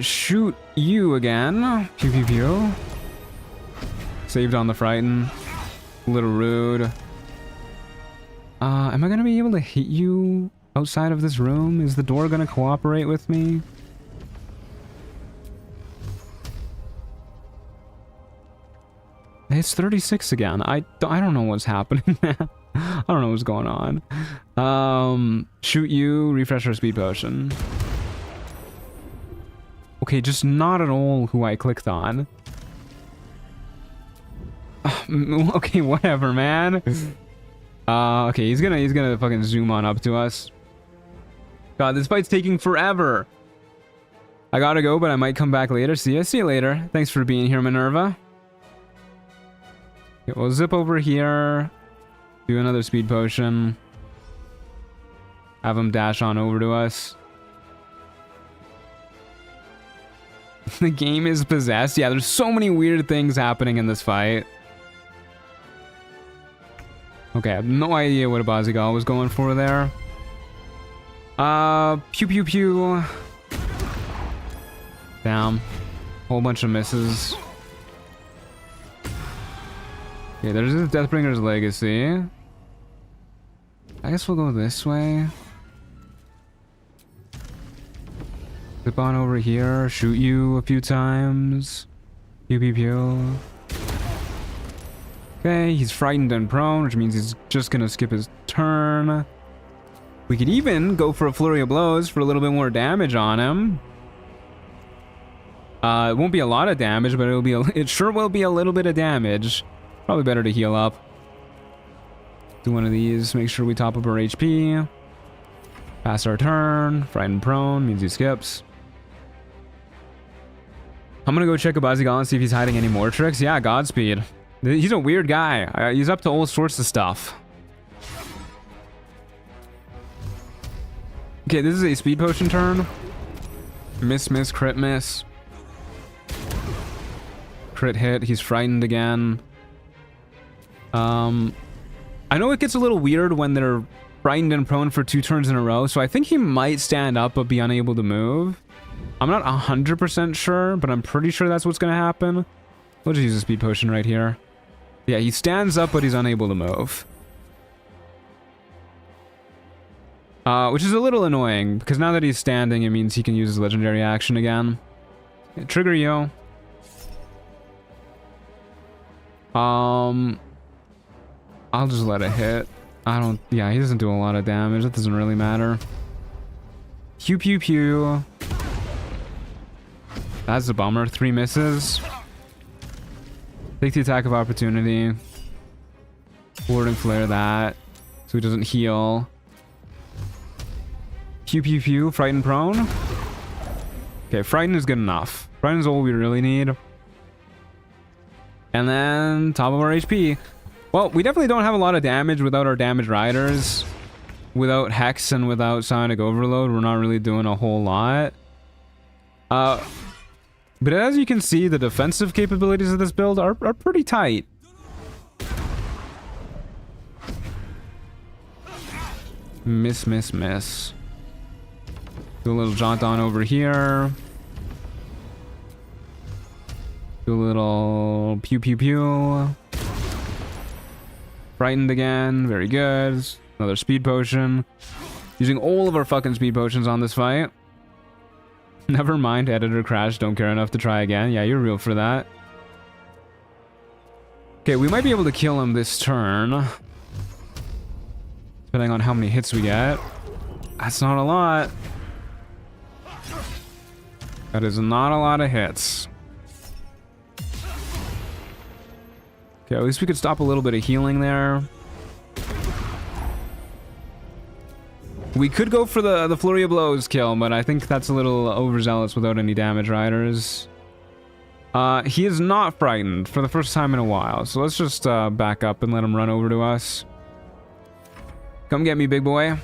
Speaker 1: Shoot you again. Pew pew pew. Saved on the frighten. A little rude. Am I gonna be able to hit you outside of this room? Is the door gonna cooperate with me? It's 36 again. I don't know what's happening. I don't know what's going on. Shoot you, refresh our speed potion. Okay, just not at all who I clicked on. Okay, whatever, man. Okay, he's gonna fucking zoom on up to us. God, this fight's taking forever. I gotta go, but I might come back later. See you later. Thanks for being here, Minerva. Okay, we'll zip over here. Do another speed potion. Have him dash on over to us. The game is possessed. Yeah, there's so many weird things happening in this fight. Okay, I have no idea what a Bazigal was going for there. Pew pew pew. Damn. Whole bunch of misses. Okay, there's this Deathbringer's Legacy. I guess we'll go this way. Zip on over here, shoot you a few times. Pew pew pew. Okay, he's frightened and prone, which means he's just gonna skip his turn. We could even go for a flurry of blows for a little bit more damage on him. It won't be a lot of damage, but it sure will be a little bit of damage. Probably better to heal up. Do one of these, make sure we top up our HP. Pass our turn. Frightened prone means he skips. I'm gonna go check a Bazigal and see if he's hiding any more tricks. Yeah, Godspeed. He's a weird guy. He's up to all sorts of stuff. Okay, this is a speed potion turn. Miss, miss, crit, miss. Crit hit. He's frightened again. I know it gets a little weird when they're frightened and prone for 2 turns in a row, so I think he might stand up but be unable to move. I'm not 100% sure, but I'm pretty sure that's what's gonna happen. We'll just use a speed potion right here. Yeah, he stands up, but he's unable to move. Which is a little annoying, because now that he's standing, it means he can use his legendary action again. Yeah, trigger you. I'll just let it hit. Yeah, he doesn't do a lot of damage. That doesn't really matter. Pew pew pew. That's a bummer. 3 misses. Take the attack of opportunity. Warding flare that so he doesn't heal. Pew pew pew. Frighten prone. Okay, frighten is good enough. Frighten is all we really need. And then top of our HP. Well, we definitely don't have a lot of damage without our damage riders. Without Hex and without Sonic Overload, we're not really doing a whole lot. But as you can see, the defensive capabilities of this build are pretty tight. Miss, miss, miss. Do a little jaunt on over here. Do a little pew pew pew. Frightened again. Very good. Another speed potion. Using all of our fucking speed potions on this fight. Never mind, editor crash. Don't care enough to try again. Yeah, you're real for that. Okay, we might be able to kill him this turn. Depending on how many hits we get. That's not a lot. That is not a lot of hits. Okay, at least we could stop a little bit of healing there. We could go for the Flurry of Blows kill, but I think that's a little overzealous without any damage riders. He is not frightened for the first time in a while, so let's just back up and let him run over to us. Come get me, big boy.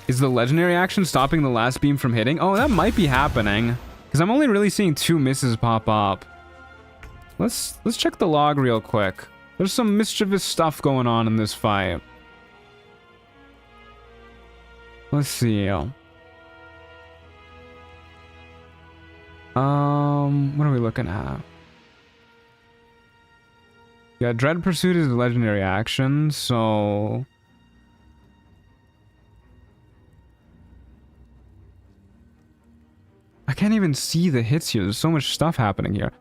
Speaker 1: Is the legendary action stopping the last beam from hitting? Oh, that might be happening. Because I'm only really seeing 2 misses pop up. Let's check the log real quick. There's some mischievous stuff going on in this fight. Let's see. What are we looking at? Yeah, Dread Pursuit is a legendary action, so... I can't even see the hits here. There's so much stuff happening here.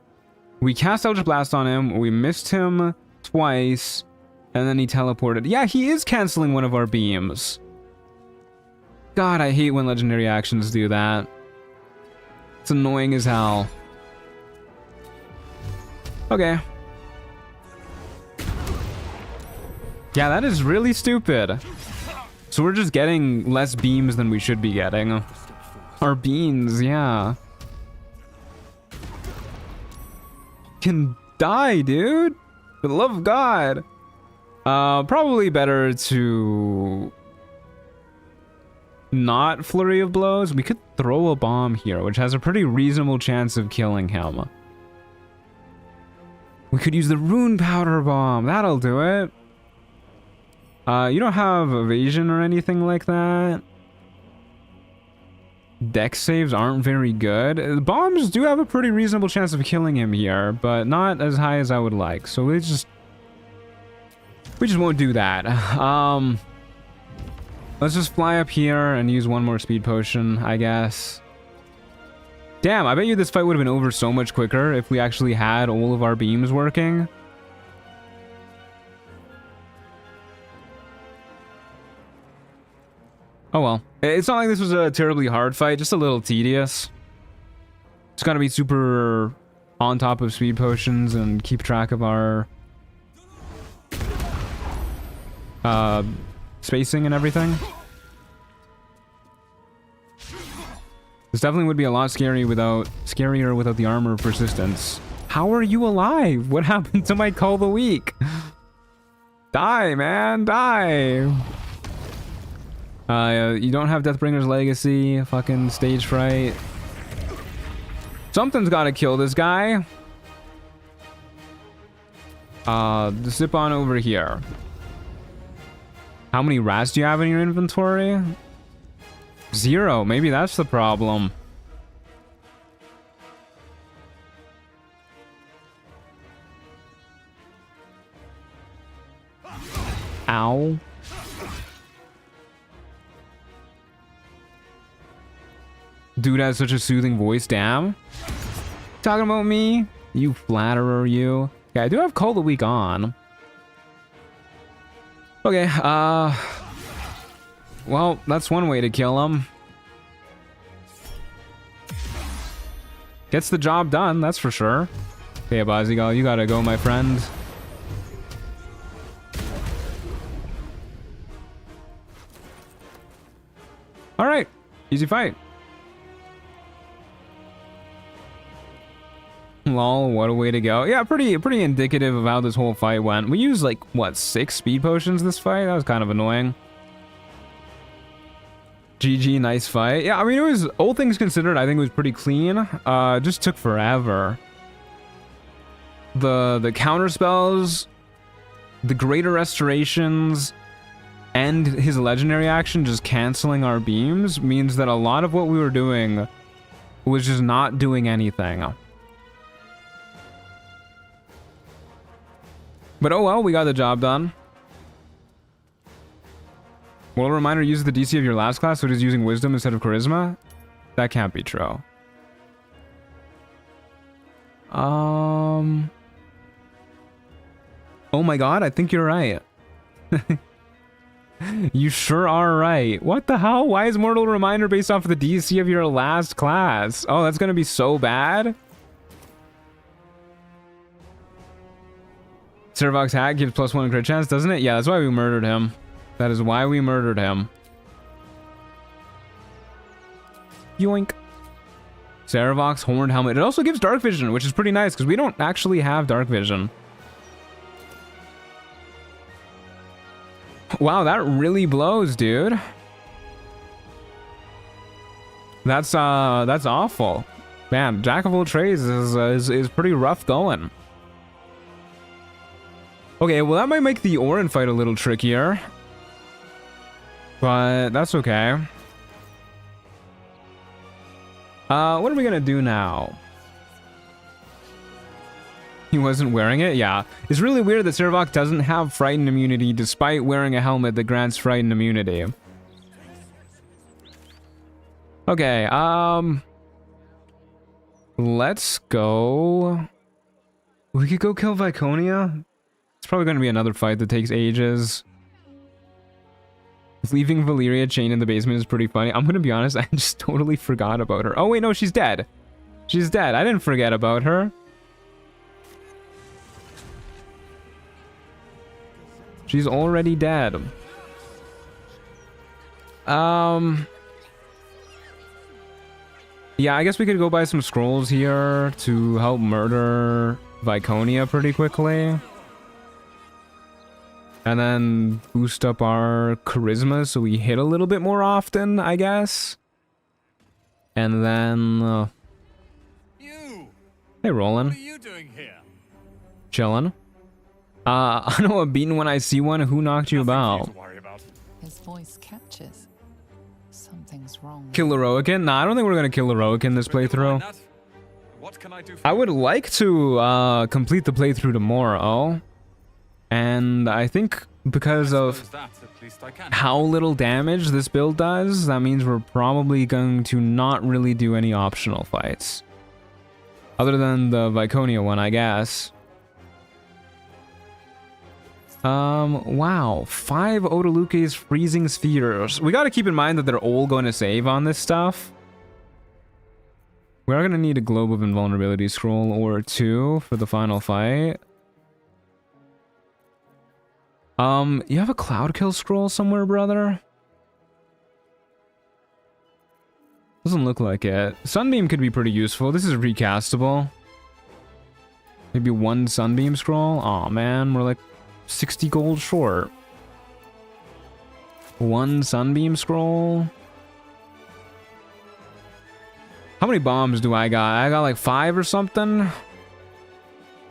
Speaker 1: We cast Eldritch Blast on him. We missed him twice. And then he teleported. Yeah, he is canceling one of our beams. God, I hate when legendary actions do that. It's annoying as hell. Okay. Yeah, that is really stupid. So we're just getting less beams than we should be getting. Our beans, yeah. Can die, dude. For the love of God. Probably better to not Flurry of Blows. We could throw a bomb here, which has a pretty reasonable chance of killing him. We could use the Rune Powder Bomb. That'll do it. You don't have evasion or anything like that. Dex saves aren't very good. The bombs do have a pretty reasonable chance of killing him here, but not as high as I would like. So we just won't do that. Let's just fly up here and use one more speed potion, I guess. Damn, I bet you this fight would have been over so much quicker if we actually had all of our beams working. Oh well. It's not like this was a terribly hard fight, just a little tedious. Just gotta be super on top of speed potions and keep track of our spacing and everything. This definitely would be a lot scarier without the armor of persistence. How are you alive? What happened to my Call the Weak? Die, man, die. You don't have Deathbringer's Legacy, fucking stage fright. Something's gotta kill this guy. Zip on over here. How many rats do you have in your inventory? 0. Maybe that's the problem. Ow. Dude has such a soothing voice, damn. Talking about me? You flatterer, you. Yeah, I do have Call the Weak on. Okay, well, that's one way to kill him. Gets the job done, that's for sure. Okay, Bazigal, you gotta go, my friend. Alright, easy fight. Lol, what a way to go. Yeah, pretty indicative of how this whole fight went. We used like, what, 6 speed potions this fight? That was kind of annoying. GG, nice fight. Yeah, I mean, it was, all things considered, I think it was pretty clean. It just took forever. The counter spells, the greater restorations, and his legendary action just canceling our beams means that a lot of what we were doing was just not doing anything. But oh well, we got the job done. Well, a reminder, use the DC of your last class, so it is using wisdom instead of charisma. That can't be true. Oh my god, I think you're right. You sure are right. What the hell? Why is mortal reminder based off of the DC of your last class? Oh, that's gonna be so bad. Servox hack gives +1 crit chance, doesn't it? Yeah, that's why we murdered him. That is why we murdered him. Yoink. Servox horned helmet. It also gives dark vision, which is pretty nice because we don't actually have dark vision. Wow, that really blows, dude. That's awful. Man, Jack of all trades is pretty rough going. Okay, well that might make the Orin fight a little trickier. But that's okay. What are we gonna do now? He wasn't wearing it? Yeah. It's really weird that Servox doesn't have Frightened immunity despite wearing a helmet that grants Frightened immunity. Okay, let's go. We could go kill Viconia. It's probably going to be another fight that takes ages. Leaving Valyria chained in the basement is pretty funny. I'm going to be honest, I just totally forgot about her. Oh wait, no, she's dead. She's dead. I didn't forget about her. She's already dead. Yeah, I guess we could go buy some scrolls here to help murder Viconia pretty quickly. And then boost up our charisma so we hit a little bit more often, I guess. And then... Hey, Roland.
Speaker 18: What are you doing here?
Speaker 1: Chillin'. I know a beaten when I see one. Who knocked you about?
Speaker 4: His voice catches. Something's wrong.
Speaker 1: Kill Heroican? Nah, I don't think we're gonna kill Heroican this playthrough. I would like to complete the playthrough tomorrow. And I think because of how little damage this build does, that means we're probably going to not really do any optional fights. Other than the Viconia one, I guess. Wow. 5 Odaluke's freezing spheres. We gotta keep in mind that they're all going to save on this stuff. We are gonna need a Globe of Invulnerability scroll or 2 for the final fight. You have a Cloud Kill scroll somewhere, brother? Doesn't look like it. Sunbeam could be pretty useful. This is recastable. Maybe 1 Sunbeam scroll? Aw, man, we're like 60 gold short. 1 Sunbeam scroll? How many bombs do I got? I got like 5 or something?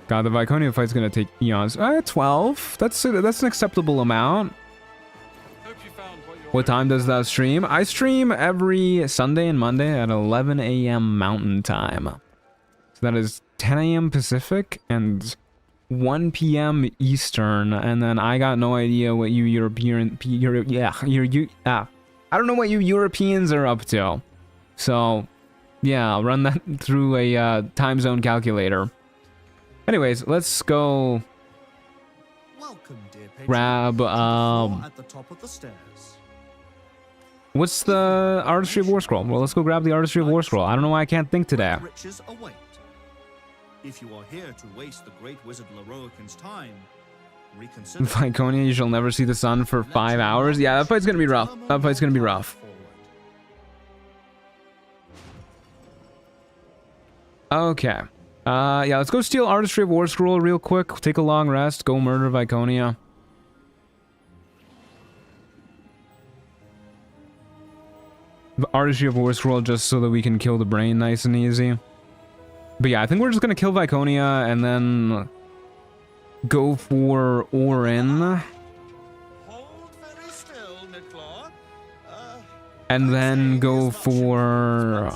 Speaker 1: God, the Viconia fight's gonna take eons. 12. That's an acceptable amount. What time does that stream? I stream every Sunday and Monday at 11 a.m. Mountain Time. So that is 10 a.m. Pacific and 1 p.m. Eastern. And then I got no idea what you I don't know what you Europeans are up to. So, yeah, I'll run that through a time zone calculator. Anyways, let's go
Speaker 11: Welcome, dear patron.
Speaker 1: grab
Speaker 11: At the top of the stairs.
Speaker 1: What's the Artistry of War Scroll? Well, let's go grab the Artistry of War Scroll. I don't know why I can't think today.
Speaker 19: Riches await. If you are here to waste the great wizard Leroican's time, reconsider.
Speaker 1: Viconia, you shall never see the sun for 5 hours. Yeah, that fight's gonna be rough. That fight's gonna be rough. Okay. Yeah, let's go steal Artistry of War Scroll real quick. Take a long rest. Go murder Viconia. The Artistry of War Scroll just so that we can kill the brain nice and easy. But yeah, I think we're just gonna kill Viconia and then go for Orin. And then go for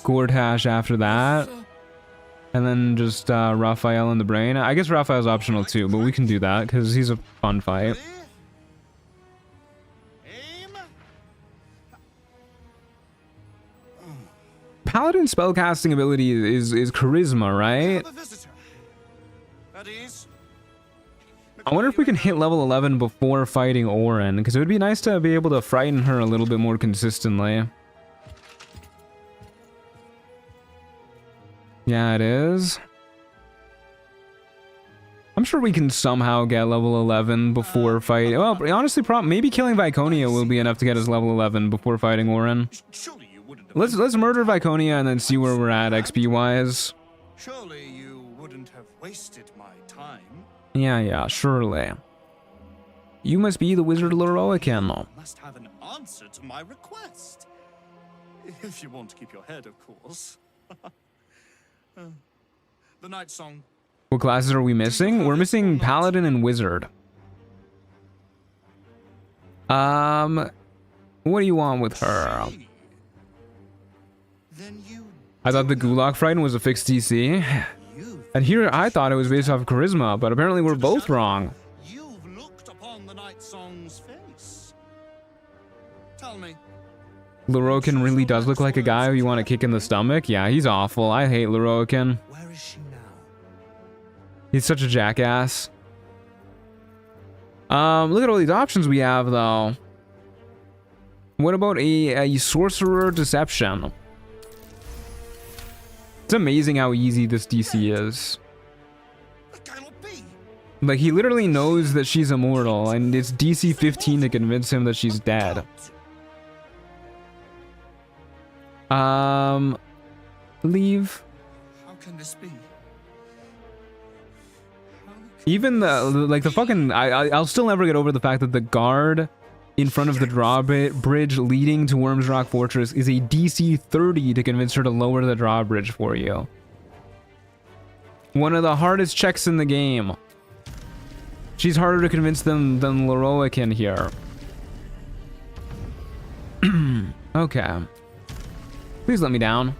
Speaker 1: Gortash after that. And then just Raphael and the brain. I guess Raphael's optional too, but we can do that because he's a fun fight. Paladin spellcasting ability is charisma, right? I wonder if we can hit level 11 before fighting Orin, because it would be nice to be able to frighten her a little bit more consistently. Yeah, it is. I'm sure we can somehow get level 11 before fighting. Well, honestly, maybe killing Viconia will be enough to get us level 11 before fighting Orin. Let's murder Viconia and then see where we're at XP wise.
Speaker 19: Surely you wouldn't have wasted my time.
Speaker 1: Yeah, surely. You must be the wizard Leroican.
Speaker 19: Must have an answer to my request. If you want to keep your head, of course. The night song.
Speaker 1: What classes are we missing? We're missing Paladin and Wizard. What do you want with her? I thought the Gulag Frighten was a fixed DC. And here I thought it was based off of charisma, but apparently we're both wrong.
Speaker 19: You've looked upon the night song's face. Tell me.
Speaker 1: Leroican really does look like a guy who you want to kick in the stomach. Yeah, he's awful. I hate Leroican.
Speaker 14: Where is she now?
Speaker 1: He's such a jackass. Look at all these options we have, though. What about a Sorcerer Deception? It's amazing how easy this DC is. Like, he literally knows that she's immortal, and it's DC 15 to convince him that she's dead. Leave.
Speaker 19: How can this be?
Speaker 1: Even the fucking I'll still never get over the fact that the guard in front of the drawbridge leading to Worm's Rock Fortress is a DC 30 to convince her to lower the drawbridge for you. One of the hardest checks in the game. She's harder to convince them than Leroican here. Okay. Please let me down.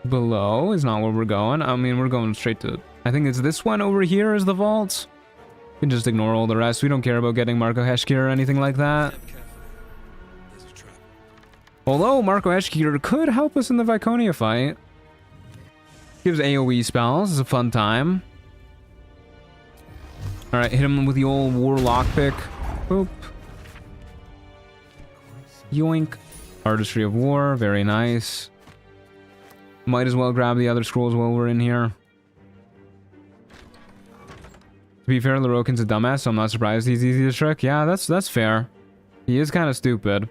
Speaker 1: Below is not where we're going. I mean, we're going straight to... I think it's this one over here is the vault. We can just ignore all the rest. We don't care about getting Marco Heshkir or anything like that. Although Marco Heshkir could help us in the Viconia fight. Gives AoE spells. It's a fun time. Alright, hit him with the old war lockpick. Boop. Yoink. Artistry of War. Very nice. Might as well grab the other scrolls while we're in here. To be fair, Leroican's a dumbass, so I'm not surprised he's easy to trick. Yeah, that's fair. He is kind of stupid.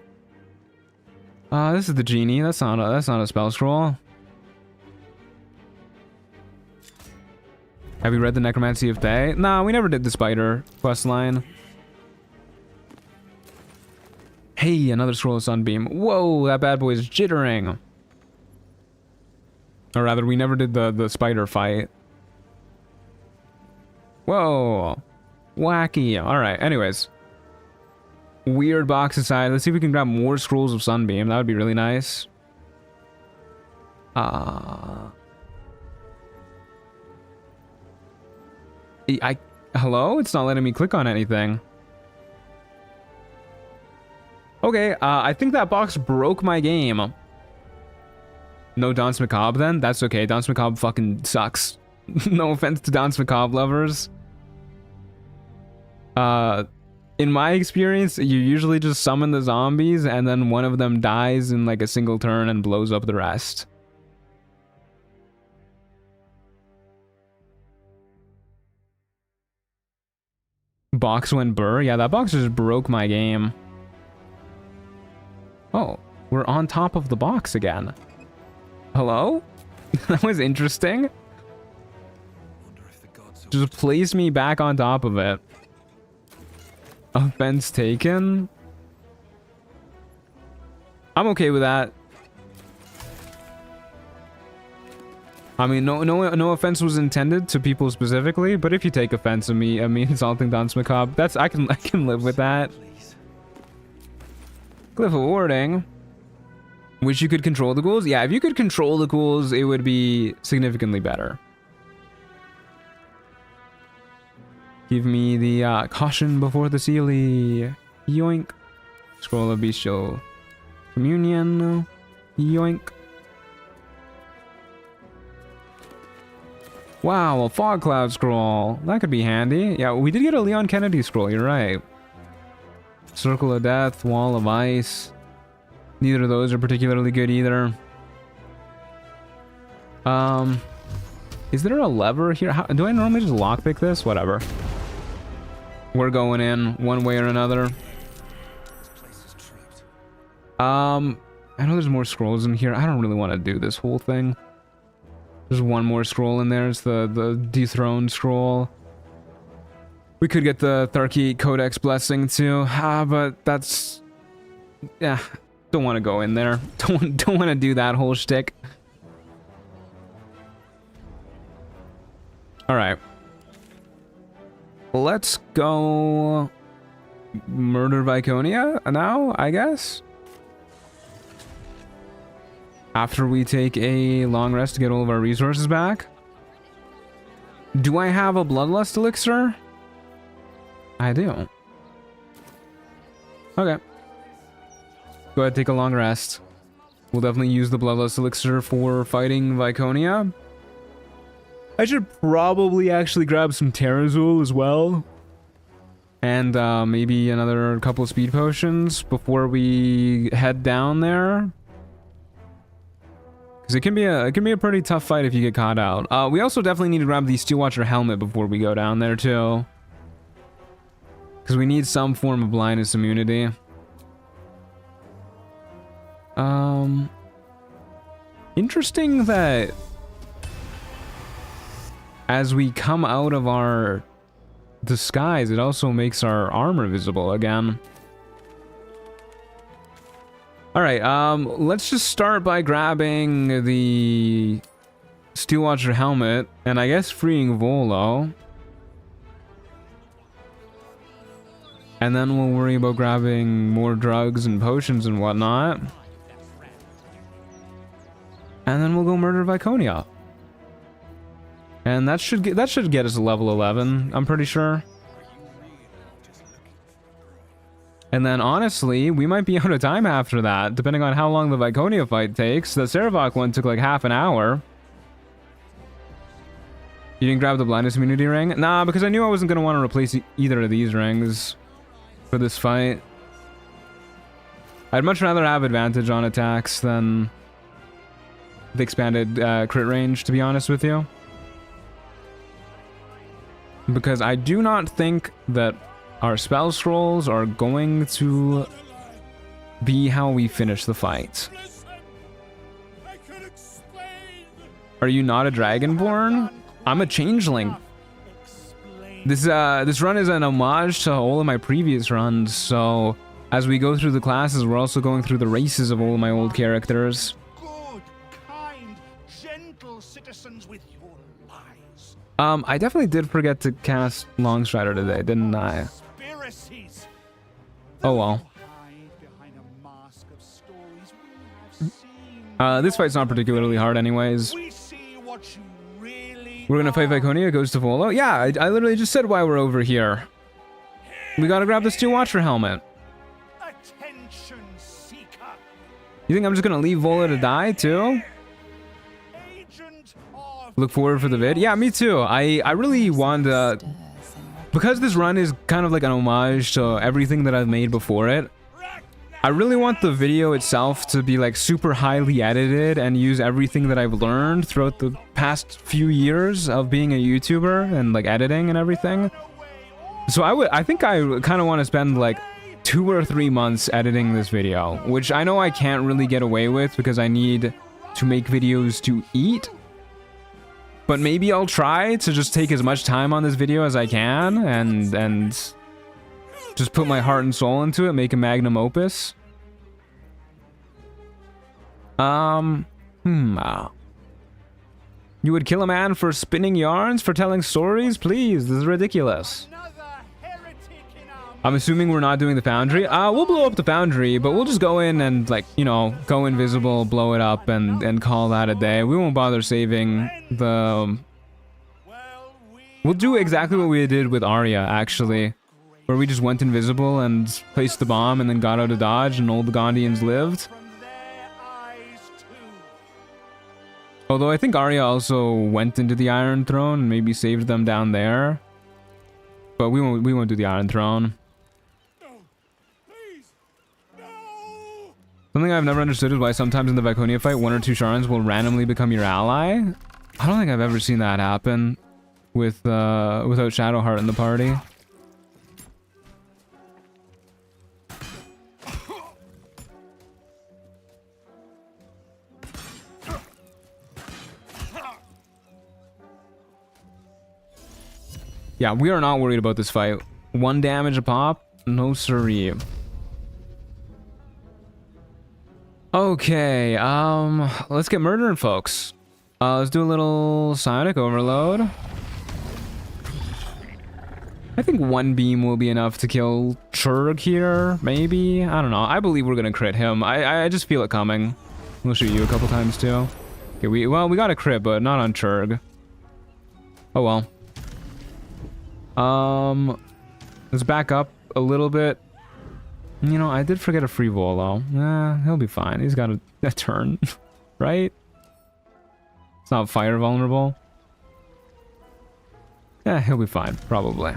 Speaker 1: This is the genie. That's not a spell scroll. Have you read the Necromancy of Thay? Nah, we never did the spider quest line. Hey, another scroll of Sunbeam. Whoa, that bad boy's jittering. Or rather, we never did the spider fight. Whoa. Wacky. Alright, anyways. Weird box aside, let's see if we can grab more scrolls of Sunbeam. That would be really nice. Hello? It's not letting me click on anything. Okay, I think that box broke my game. No Danse Macabre then? That's okay. Danse Macabre fucking sucks. No offense to Danse Macabre lovers. In my experience, you usually just summon the zombies and then one of them dies in like a single turn and blows up the rest. Box went burr? Yeah, that box just broke my game. Oh, we're on top of the box again. Hello? That was interesting. Just place me back on top of it. Offense taken. I'm okay with that. I mean, no offense was intended to people specifically, but if you take offense to me, I mean, insulting Danse Macabre, that's I can live with that. Glyph of Warding. Wish you could control the ghouls? Yeah, if you could control the ghouls, it would be significantly better. Give me the caution before the Sealy. Yoink. Scroll of Bestial Communion. Yoink. Wow, a fog cloud scroll. That could be handy. Yeah, we did get a Leon Kennedy scroll, you're right. Circle of Death, Wall of Ice. Neither of those are particularly good either. Is there a lever here? Do I normally just lockpick this? Whatever. We're going in one way or another. I know there's more scrolls in here. I don't really want to do this whole thing. There's one more scroll in there. It's the dethroned scroll. We could get the Tharkite Codex blessing too. But that's... yeah, don't want to go in there. Don't want to do that whole shtick. Alright. Let's go... murder Viconia now, I guess? After we take a long rest to get all of our resources back. Do I have a Bloodlust elixir? I do. Okay. Go ahead, take a long rest. We'll definitely use the Bloodlust elixir for fighting Viconia. I should probably actually grab some Terrazul as well. And maybe another couple of speed potions before we head down there. Because it can be a pretty tough fight if you get caught out. We also definitely need to grab the Steelwatcher helmet before we go down there too. Because we need some form of blindness immunity. Interesting that as we come out of our disguise, it also makes our armor visible again. Alright, let's just start by grabbing the Steelwatcher helmet, and I guess freeing Volo. And then we'll worry about grabbing more drugs and potions and whatnot. And then we'll go murder Viconia. And that should get us to level 11, I'm pretty sure. And then, honestly, we might be out of time after that, depending on how long the Viconia fight takes. The Saravok one took like half an hour. You didn't grab the blindness immunity ring? Nah, because I knew I wasn't going to want to replace either of these rings for this fight. I'd much rather have advantage on attacks than the expanded crit range, to be honest with you. Because I do not think that our spell scrolls are going to be how we finish the fight. Are you not a Dragonborn? I'm a Changeling. This run is an homage to all of my previous runs, so as we go through the classes, we're also going through the races of all of my old characters.
Speaker 18: Good, kind, gentle citizens with your lives.
Speaker 1: I definitely did forget to cast Longstrider today, didn't I? Oh well. This fight's not particularly hard anyways. We're gonna fight Viconia, goes to Volo. Yeah, I literally just said why we're over here. We gotta grab the Steelwatcher helmet. You think I'm just gonna leave Volo to die too?
Speaker 18: Agent of
Speaker 1: look forward for the vid. Yeah, me too. I really want to, because this run is kind of like an homage to everything that I've made before it. I really want the video itself to be like super highly edited and use everything that I've learned throughout the past few years of being a YouTuber and like editing and everything. So I think I kind of want to spend like 2 or 3 months editing this video, which I know I can't really get away with because I need to make videos to eat. But maybe I'll try to just take as much time on this video as I can and just put my heart and soul into it, make a magnum opus. You would kill a man for spinning yarns, for telling stories? Please, this is ridiculous. I'm assuming we're not doing the foundry. We'll blow up the foundry, but we'll just go in and, like, you know, go invisible, blow it up, and call that a day. We won't bother saving the... We'll do exactly what we did with Arya, actually. Where we just went invisible and placed the bomb and then got out of dodge and all the Gondians lived. Although I think Arya also went into the Iron Throne and maybe saved them down there. But we won't do the Iron Throne. Something I've never understood is why sometimes in the Viconia fight, 1 or 2 Sharans will randomly become your ally. I don't think I've ever seen that happen with without Shadowheart in the party. Yeah, we are not worried about this fight. 1 damage a pop? No siree. Okay, let's get murdering, folks. Let's do a little psionic overload. I think 1 beam will be enough to kill Churg here, maybe? I don't know. I believe we're gonna crit him. I just feel it coming. We'll shoot you a couple times too. Okay, we got a crit, but not on Churg. Oh well. Let's back up a little bit. You know, I did forget a free Volo. He'll be fine. He's got a turn, right? It's not fire vulnerable. Yeah, he'll be fine, probably.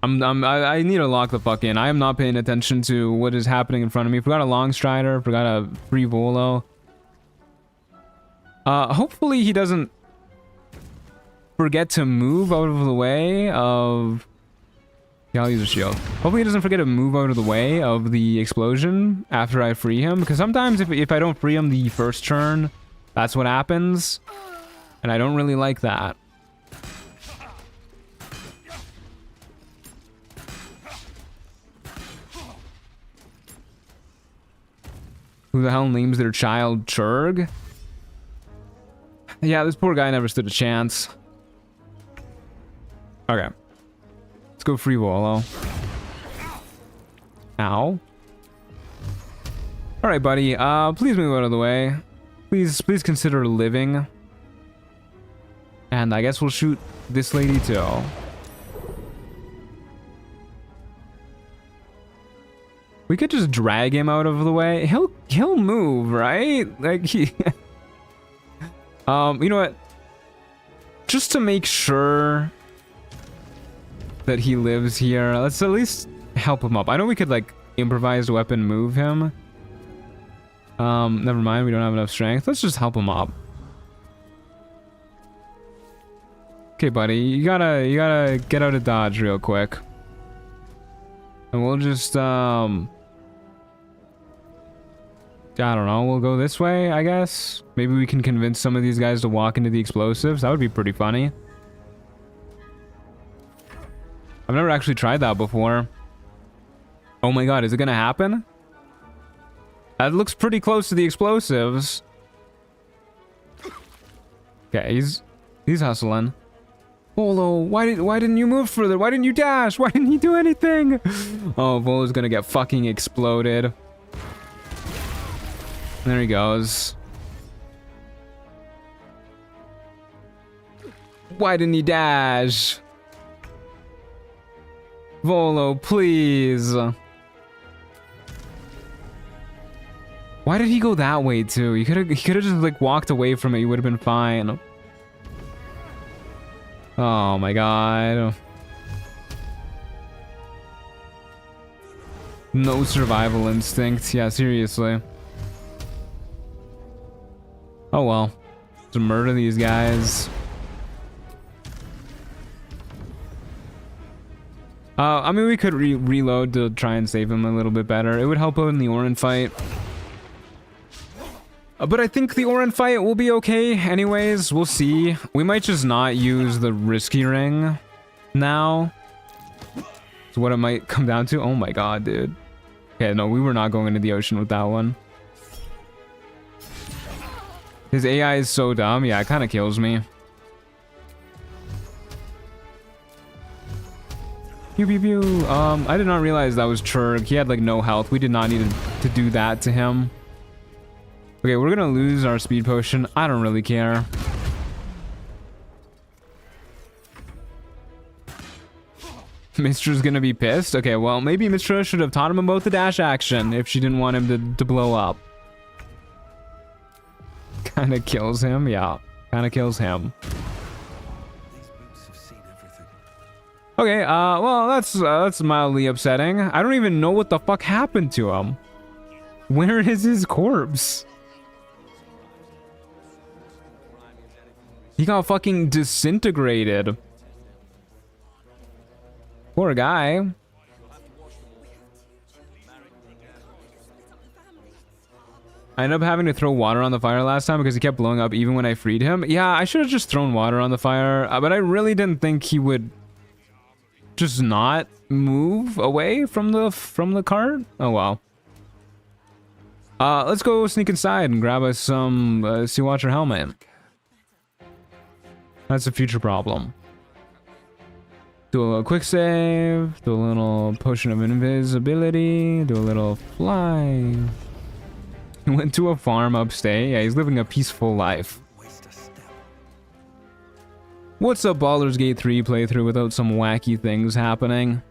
Speaker 1: I need to lock the fuck in. I am not paying attention to what is happening in front of me. Forgot a long strider, forgot a free Volo. Hopefully he doesn't forget to move out of the way of... Yeah, I'll use a shield. Hopefully he doesn't forget to move out of the way of the explosion after I free him, because sometimes if I don't free him the first turn, that's what happens, and I don't really like that. Who the hell names their child Churg? Yeah, this poor guy never stood a chance. Okay. Let's go free Volo. Ow. Alright, buddy. Please move out of the way. Please consider living. And I guess we'll shoot this lady too. We could just drag him out of the way. He'll move, right? Like he you know what? Just to make sure that he lives here, let's at least help him up. I know we could like improvised weapon move him. Never mind, we don't have enough strength. Let's just help him up. Okay, buddy, you gotta get out of dodge real quick. And we'll just I don't know, we'll go this way, I guess. Maybe we can convince some of these guys to walk into the explosives. That would be pretty funny. I've never actually tried that before. Oh my god, is it gonna happen? That looks pretty close to the explosives. Okay, he's hustling. Volo, why didn't you move further? Why didn't you dash? Why didn't you do anything? Oh, Volo's gonna get fucking exploded. There he goes. Why didn't he dash? Volo, please. Why did he go that way too? He could have just like walked away from it. He would have been fine. Oh my god. No survival instinct. Yeah, seriously. Oh well. To murder these guys. I mean, we could reload to try and save him a little bit better. It would help out in the Orin fight. But I think the Orin fight will be okay anyways. We'll see. We might just not use the risky ring now. That's what it might come down to. Oh my god, dude. Okay, no, we were not going into the ocean with that one. His AI is so dumb. Yeah, it kind of kills me. Pew pew pew. I did not realize that was Churg. He had like no health. We did not need to do that to him. Okay, we're gonna lose our speed potion. I don't really care. Mistra's gonna be pissed. Okay, well, maybe Mistra should have taught him about the dash action if she didn't want him to blow up. Kinda kills him, yeah. Kinda kills him. Okay, well, that's mildly upsetting. I don't even know what the fuck happened to him. Where is his corpse? He got fucking disintegrated. Poor guy. I ended up having to throw water on the fire last time because he kept blowing up even when I freed him. Yeah, I should have just thrown water on the fire, but I really didn't think he would just not move away from the cart. Oh well. Let's go sneak inside and grab us some Sea Watcher helmet. That's a future problem. Do a little quick save, do a little potion of invisibility, do a little fly. He went to a farm upstate. Yeah, he's living a peaceful life. What's up, Baldur's Gate 3 playthrough without some wacky things happening?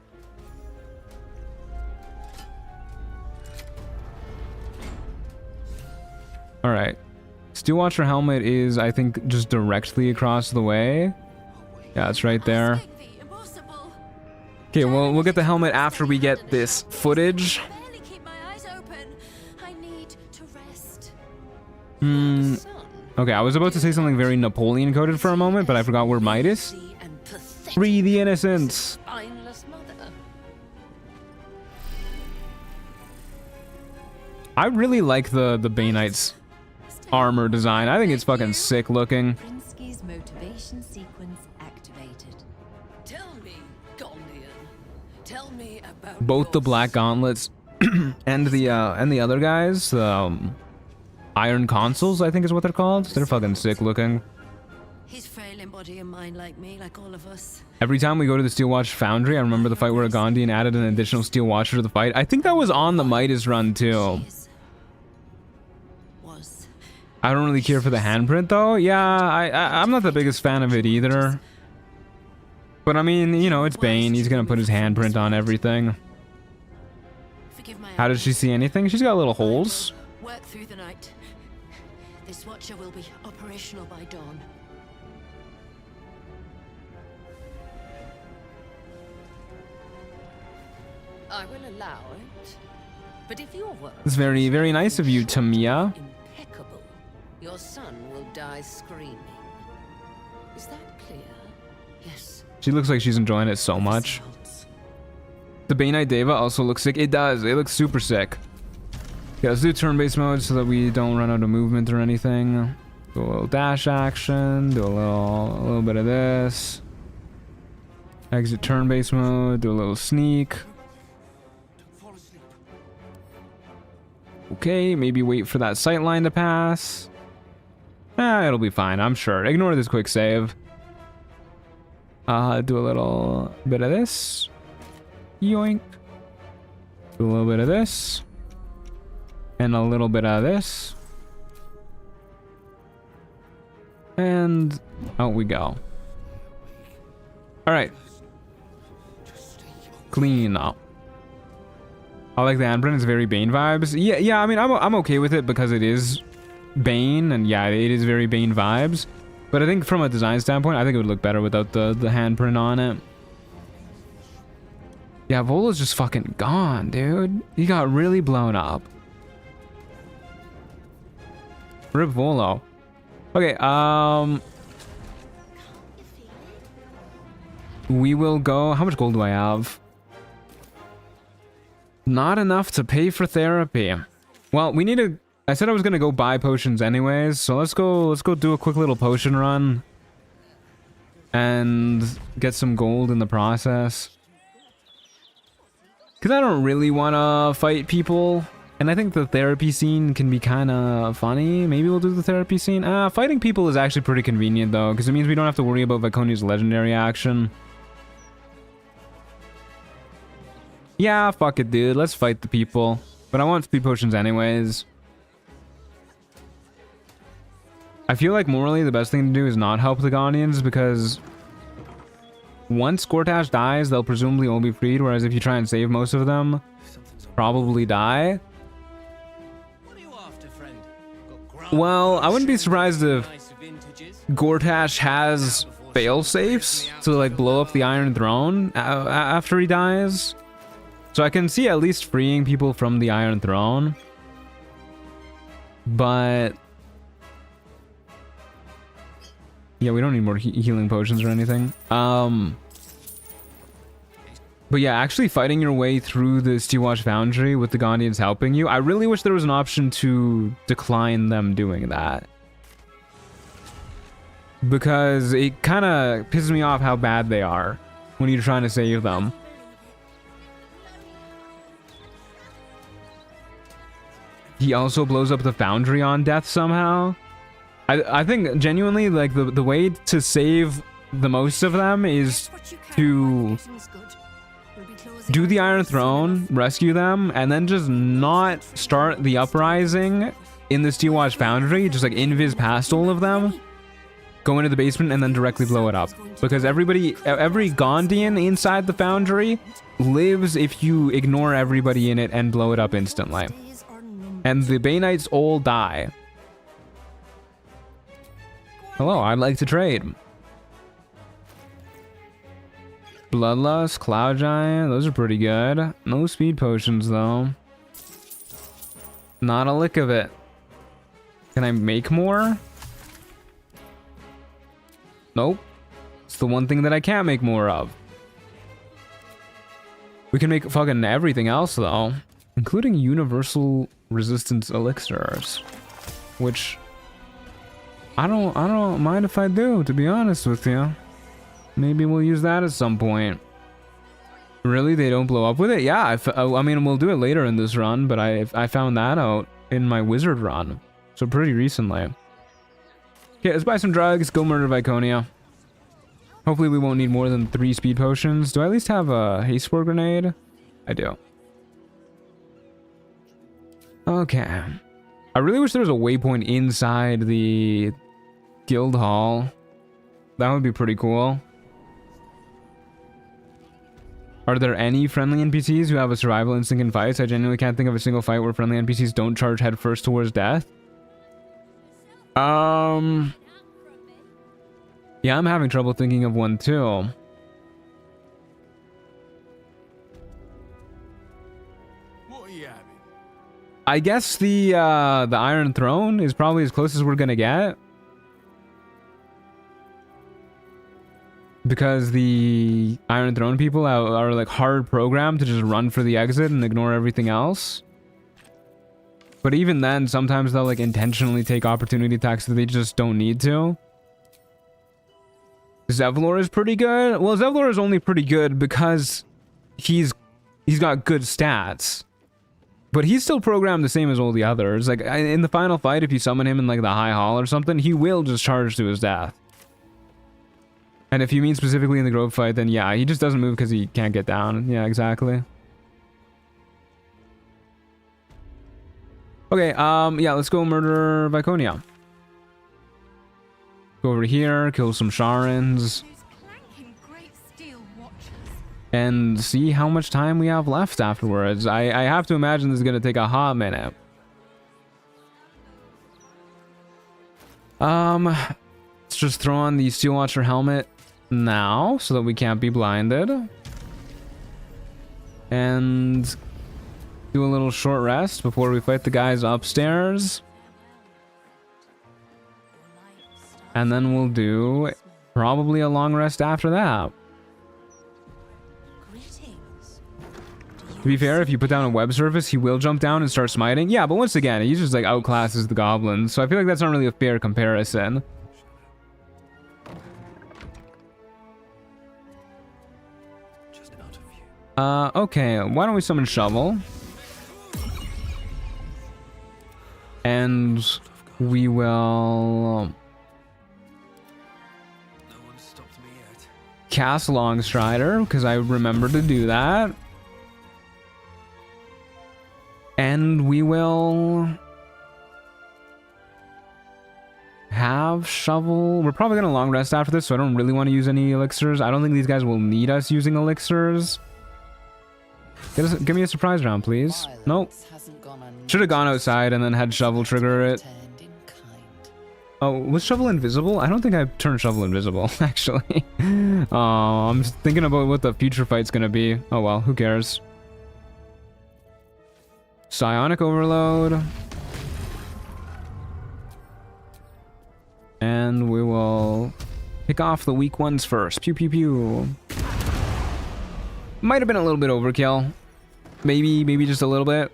Speaker 1: Alright. Steel Watcher helmet is, I think, just directly across the way. Yeah, it's right there. Okay, well, we'll get the helmet after we get this footage. Okay, I was about to say something very Napoleon coded for a moment, but I forgot we're Midas. Free the innocents. I really like the Bay Knight's armor design. I think it's fucking sick looking.
Speaker 20: Motivation sequence activated. Tell me, Gondian. Tell me about
Speaker 1: Both the Black Gauntlets and the other guys, Iron Consoles, I think is what they're called. They're fucking sick looking.
Speaker 20: He's frail in body and mind like me, like all of us.
Speaker 1: Every time we go to the Steel Watch Foundry, I remember the fight where Gondian added an additional Steel Watcher to the fight. I think that was on the Midas run too. I don't really care for the handprint though. Yeah, I'm not the biggest fan of it either. But I mean, you know, it's Bane. He's gonna put his handprint on everything. How does she see anything? She's got little holes.
Speaker 20: Work through the night. This watcher will be operational by dawn. I will allow it. But if your work
Speaker 1: It's very, very nice of you, Tamiya.
Speaker 20: impeccable, your son will die screaming. Is that clear? Yes.
Speaker 1: She looks like she's enjoying it so much. The Bay Knight Deva also looks sick. It does. It looks super sick. Yeah, let's do turn-based mode so that we don't run out of movement or anything. Do a little dash action. Do a little bit of this. Exit turn-based mode. Do a little sneak. Okay, maybe wait for that sight line to pass. It'll be fine, I'm sure. Ignore this quick save. Do a little bit of this. Yoink. Do a little bit of this. And a little bit of this. And out we go. Alright. Clean up. I like the handprint. It's very Bane vibes. Yeah. I mean, I'm okay with it because it is Bane, and yeah, it is very Bane vibes. But I think from a design standpoint, I think it would look better without the handprint on it. Yeah, Volo's just fucking gone, dude. He got really blown up. Rip Volo. Okay, we will go. How much gold do I have? Not enough to pay for therapy. Well, we need to. I said I was gonna go buy potions anyways, so let's go do a quick little potion run and get some gold in the process. Cause I don't really want to fight people, and I think the therapy scene can be kind of funny. Maybe we'll do the therapy scene. Fighting people is actually pretty convenient though, because it means we don't have to worry about Viconia's legendary action. Yeah, fuck it, dude. Let's fight the people. But I want speed potions anyways. I feel like morally the best thing to do is not help the Ghanaians, because once Gortash dies, they'll presumably all be freed, whereas if you try and save most of them, probably die. Well, I wouldn't be surprised if Gortash has fail-safes to like blow up the Iron Throne after he dies. So I can see at least freeing people from the Iron Throne. But yeah, we don't need more healing potions or anything. But yeah, actually fighting your way through the Steelwatch Foundry with the Gondians helping you, I really wish there was an option to decline them doing that. Because it kind of pisses me off how bad they are when you're trying to save them. He also blows up the foundry on death somehow. I think genuinely, like, the way to save the most of them is to do the Iron Throne, rescue them, and then just not start the uprising in the Steelwatch Foundry. Just like invis past all of them, go into the basement, and then directly blow it up. Because every Gondian inside the foundry lives if you ignore everybody in it and blow it up instantly. And the Baneites all die. Hello, I'd like to trade. Bloodlust, Cloud Giant, those are pretty good. No speed potions though. Not a lick of it. Can I make more? Nope. It's the one thing that I can't make more of. We can make fucking everything else though, including universal resistance elixirs, which I don't mind if I do, to be honest with you. Maybe we'll use that at some point. Really, they don't blow up with it? Yeah, I mean, we'll do it later in this run, but I found that out in my wizard run, so pretty recently. Okay, let's buy some drugs, go murder Viconia. Hopefully we won't need more than 3 speed potions. Do I at least have a haste spore grenade? I do. Okay. I really wish there was a waypoint inside the guild hall. That would be pretty cool. Are there any friendly NPCs who have a survival instinct in fights? I genuinely can't think of a single fight where friendly NPCs don't charge headfirst towards death. Yeah, I'm having trouble thinking of one too. I guess the Iron Throne is probably as close as we're gonna get. Because the Iron Throne people are like hard programmed to just run for the exit and ignore everything else. But even then, sometimes they'll like intentionally take opportunity attacks that they just don't need to. Zevlor is pretty good. Well, Zevlor is only pretty good because he's got good stats. But he's still programmed the same as all the others. Like in the final fight, if you summon him in like the High Hall or something, he will just charge to his death. And if you mean specifically in the Grove fight, then yeah, he just doesn't move because he can't get down. Yeah, exactly. Okay, yeah, let's go murder Viconia. Go over here, kill some Sharans. and see how much time we have left afterwards. I have to imagine this is going to take a hot minute. Let's just throw on the Steel Watcher helmet now so that we can't be blinded. And do a little short rest before we fight the guys upstairs. And then we'll do probably a long rest after that. To be fair, if you put down a web surface, he will jump down and start smiting. Yeah, but once again, he just like outclasses the goblins. So I feel like that's not really a fair comparison. Okay, why don't we summon Shovel? And we will cast Longstrider, because I remember to do that. And we will have Shovel. We're probably going to long rest after this, so I don't really want to use any elixirs. I don't think these guys will need us using elixirs. Give me a surprise round, please. Nope. Should have gone outside and then had Shovel trigger it. Oh, was Shovel invisible? I don't think I turned Shovel invisible, actually. Oh, I'm just thinking about what the future fight's going to be. Oh well, who cares? Psionic Overload. And we will pick off the weak ones first. Pew pew pew. Might have been a little bit overkill. Maybe just a little bit.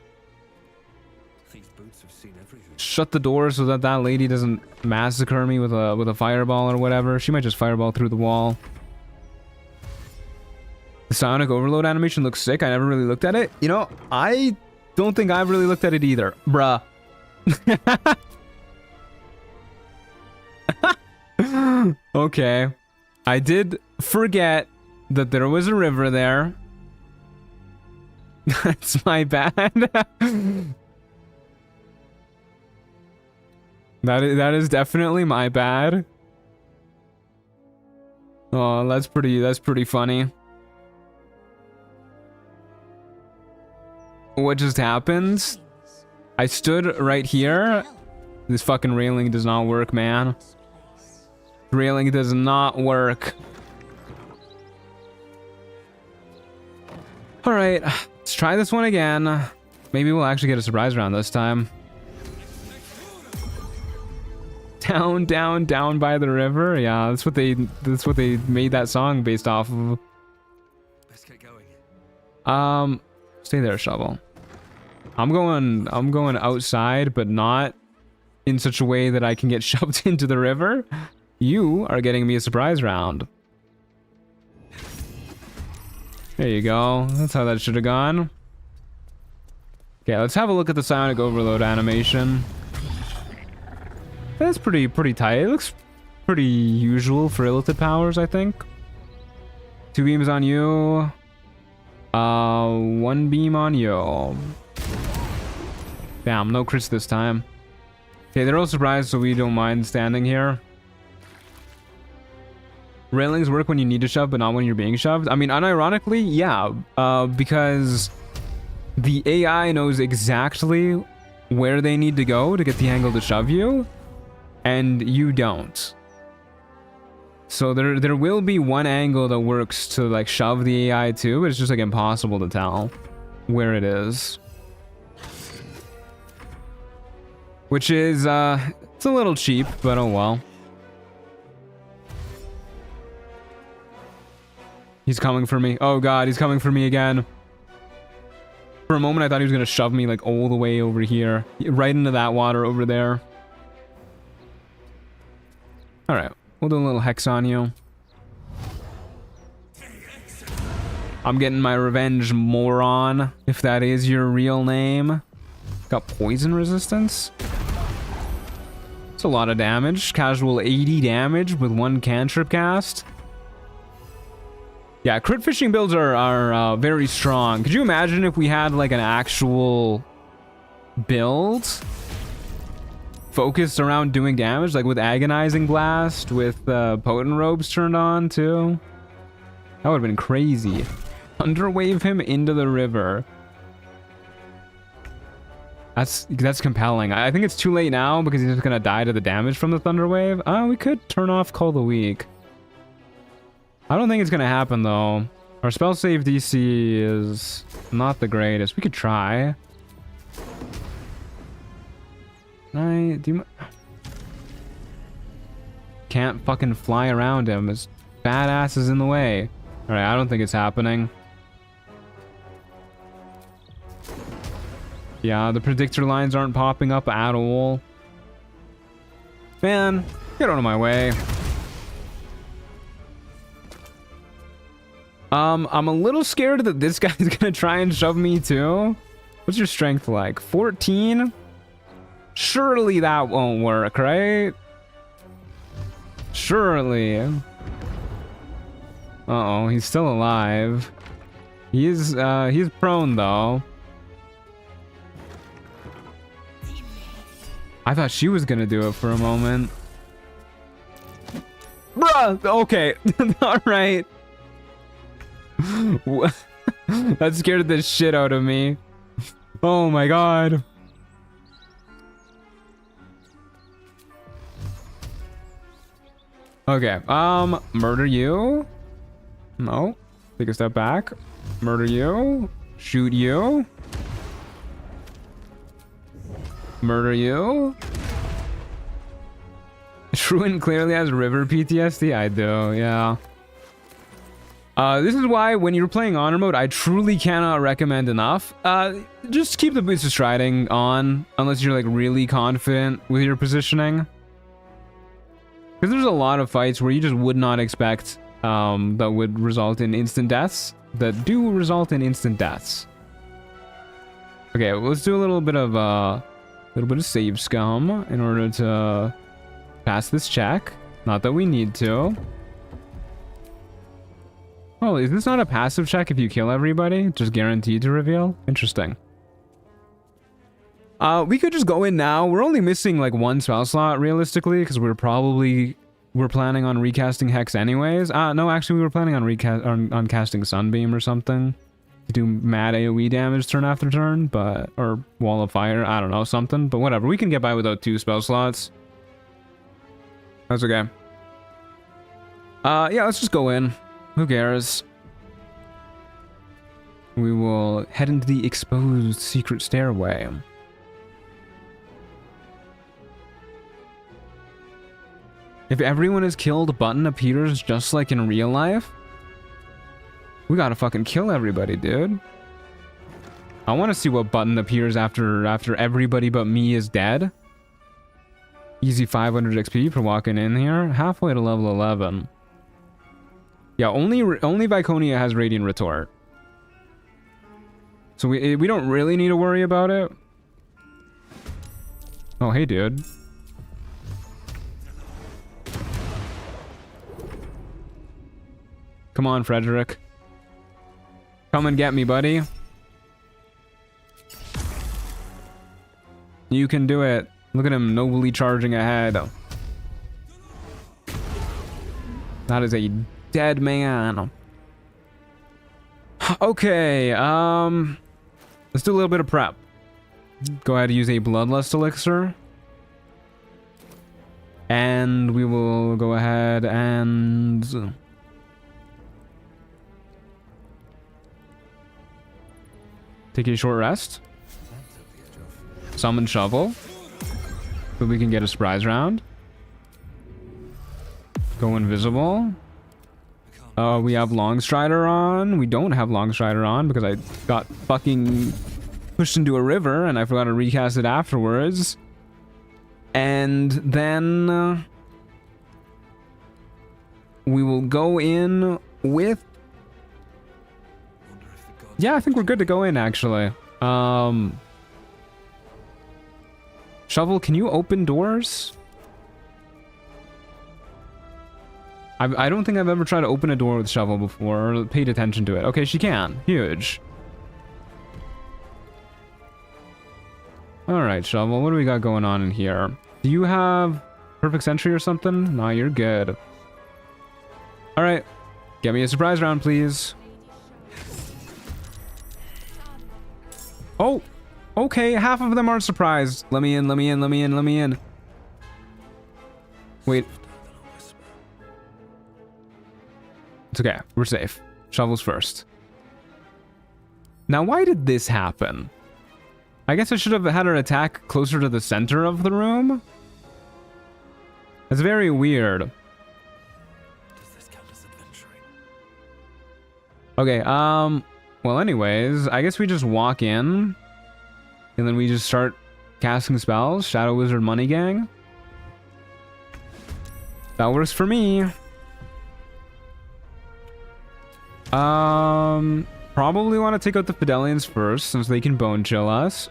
Speaker 1: Shut the door so that that lady doesn't massacre me with a fireball or whatever. She might just fireball through the wall. The Psionic Overload animation looks sick. I never really looked at it. You know, I don't think I've really looked at it either. Bruh. Okay. I did forget that there was a river there. That's my bad. That is definitely my bad. Oh, that's pretty funny. What just happened? I stood right here. This fucking railing does not work, man. Railing does not work. Alright, let's try this one again. Maybe we'll actually get a surprise round this time. Down, down, down by the river. Yeah, that's what they made that song based off of.
Speaker 8: Let's get going.
Speaker 1: Stay there, Shovel. I'm going outside, but not in such a way that I can get shoved into the river. You are getting me a surprise round. There you go. That's how that should have gone. Okay, let's have a look at the Psionic Overload animation. That's pretty tight. It looks pretty usual for Illithid powers, I think. 2 beams on you. 1 beam on you. Damn, no crits this time. Okay, they're all surprised, so we don't mind standing here. Railings work when you need to shove, but not when you're being shoved. I mean, unironically, yeah. Because the AI knows exactly where they need to go to get the angle to shove you. And you don't. So there will be one angle that works to like shove the AI to, but it's just like impossible to tell where it is. Which is it's a little cheap, but oh well. He's coming for me. Oh god, he's coming for me again. For a moment I thought he was gonna shove me like all the way over here. Right into that water over there. Alright, we'll do a little hex on you. I'm getting my revenge, moron, if that is your real name. Got poison resistance. It's a lot of damage. Casual 80 damage with 1 cantrip cast. Yeah, crit fishing builds are very strong. Could you imagine if we had like an actual build focused around doing damage, like with Agonizing Blast, with Potent Robes turned on too? That would have been crazy. Thunderwave him into the river. That's compelling. I think it's too late now because he's just gonna die to the damage from the Thunderwave. We could turn off Call the Weak. I don't think it's gonna happen though. Our spell save DC is not the greatest. We could try. Can't fucking fly around him. His fat ass is in the way. Alright, I don't think it's happening. Yeah, the predictor lines aren't popping up at all. Man, get out of my way. I'm a little scared that this guy's gonna try and shove me too. What's your strength like? 14? Surely that won't work, right? Surely. Uh-oh, he's still alive. He's prone though. I thought she was gonna do it for a moment. Bruh! Okay. Alright. That scared the shit out of me. Oh my god. Okay, murder you? No. Take a step back. Murder you. Shoot you. Murder you. Truant clearly has river PTSD. I do, yeah. This is why when you're playing honor mode, I truly cannot recommend enough. Just keep the boots of striding on, unless you're like really confident with your positioning. Because there's a lot of fights where you just would not expect that would result in instant deaths, that do result in instant deaths. Okay, let's do a little bit of save scum in order to pass this check. Not that we need to. Oh, is this not a passive check if you kill everybody? Just guaranteed to reveal? Interesting. We could just go in now. We're only missing like one spell slot realistically because we're planning on recasting Hex anyways. No, actually we were planning on casting Sunbeam or something to do mad AoE damage turn after turn, but or Wall of Fire, I don't know, something, but whatever. We can get by without 2 spell slots. That's okay. Yeah, let's just go in. Who cares? We will head into the exposed secret stairway. If everyone is killed, button appears just like in real life. We gotta fucking kill everybody, dude. I want to see what button appears after everybody but me is dead. Easy 500 XP for walking in here. Halfway to level 11. Yeah, only Viconia has Radiant Retort. So we don't really need to worry about it. Oh, hey, dude. Come on, Frederick. Come and get me, buddy. You can do it. Look at him nobly charging ahead. That is a dead man. Okay, let's do a little bit of prep. Go ahead and use a Bloodlust Elixir. And we will go ahead and... take a short rest. Summon Shovel. So we can get a surprise round. Go invisible. We have Longstrider on. We don't have Longstrider on because I got fucking pushed into a river and I forgot to recast it afterwards. And then we will go in with... yeah, I think we're good to go in, actually. Shovel, can you open doors? I don't think I've ever tried to open a door with Shovel before or paid attention to it. Okay, she can. Huge. Alright, Shovel, what do we got going on in here? Do you have Perfect Sentry or something? No, you're good. Alright. Get me a surprise round, please. Oh, okay, half of them aren't surprised. Let me in, let me in, let me in, let me in. Wait. It's okay, we're safe. Shovels first. Now, why did this happen? I guess I should have had her attack closer to the center of the room. That's very weird.
Speaker 8: Does this count as adventuring?
Speaker 1: Okay, well anyways, I guess we just walk in and then we just start casting spells. Shadow Wizard Money Gang. That works for me. Probably want to take out the Fidelians first since they can bone chill us.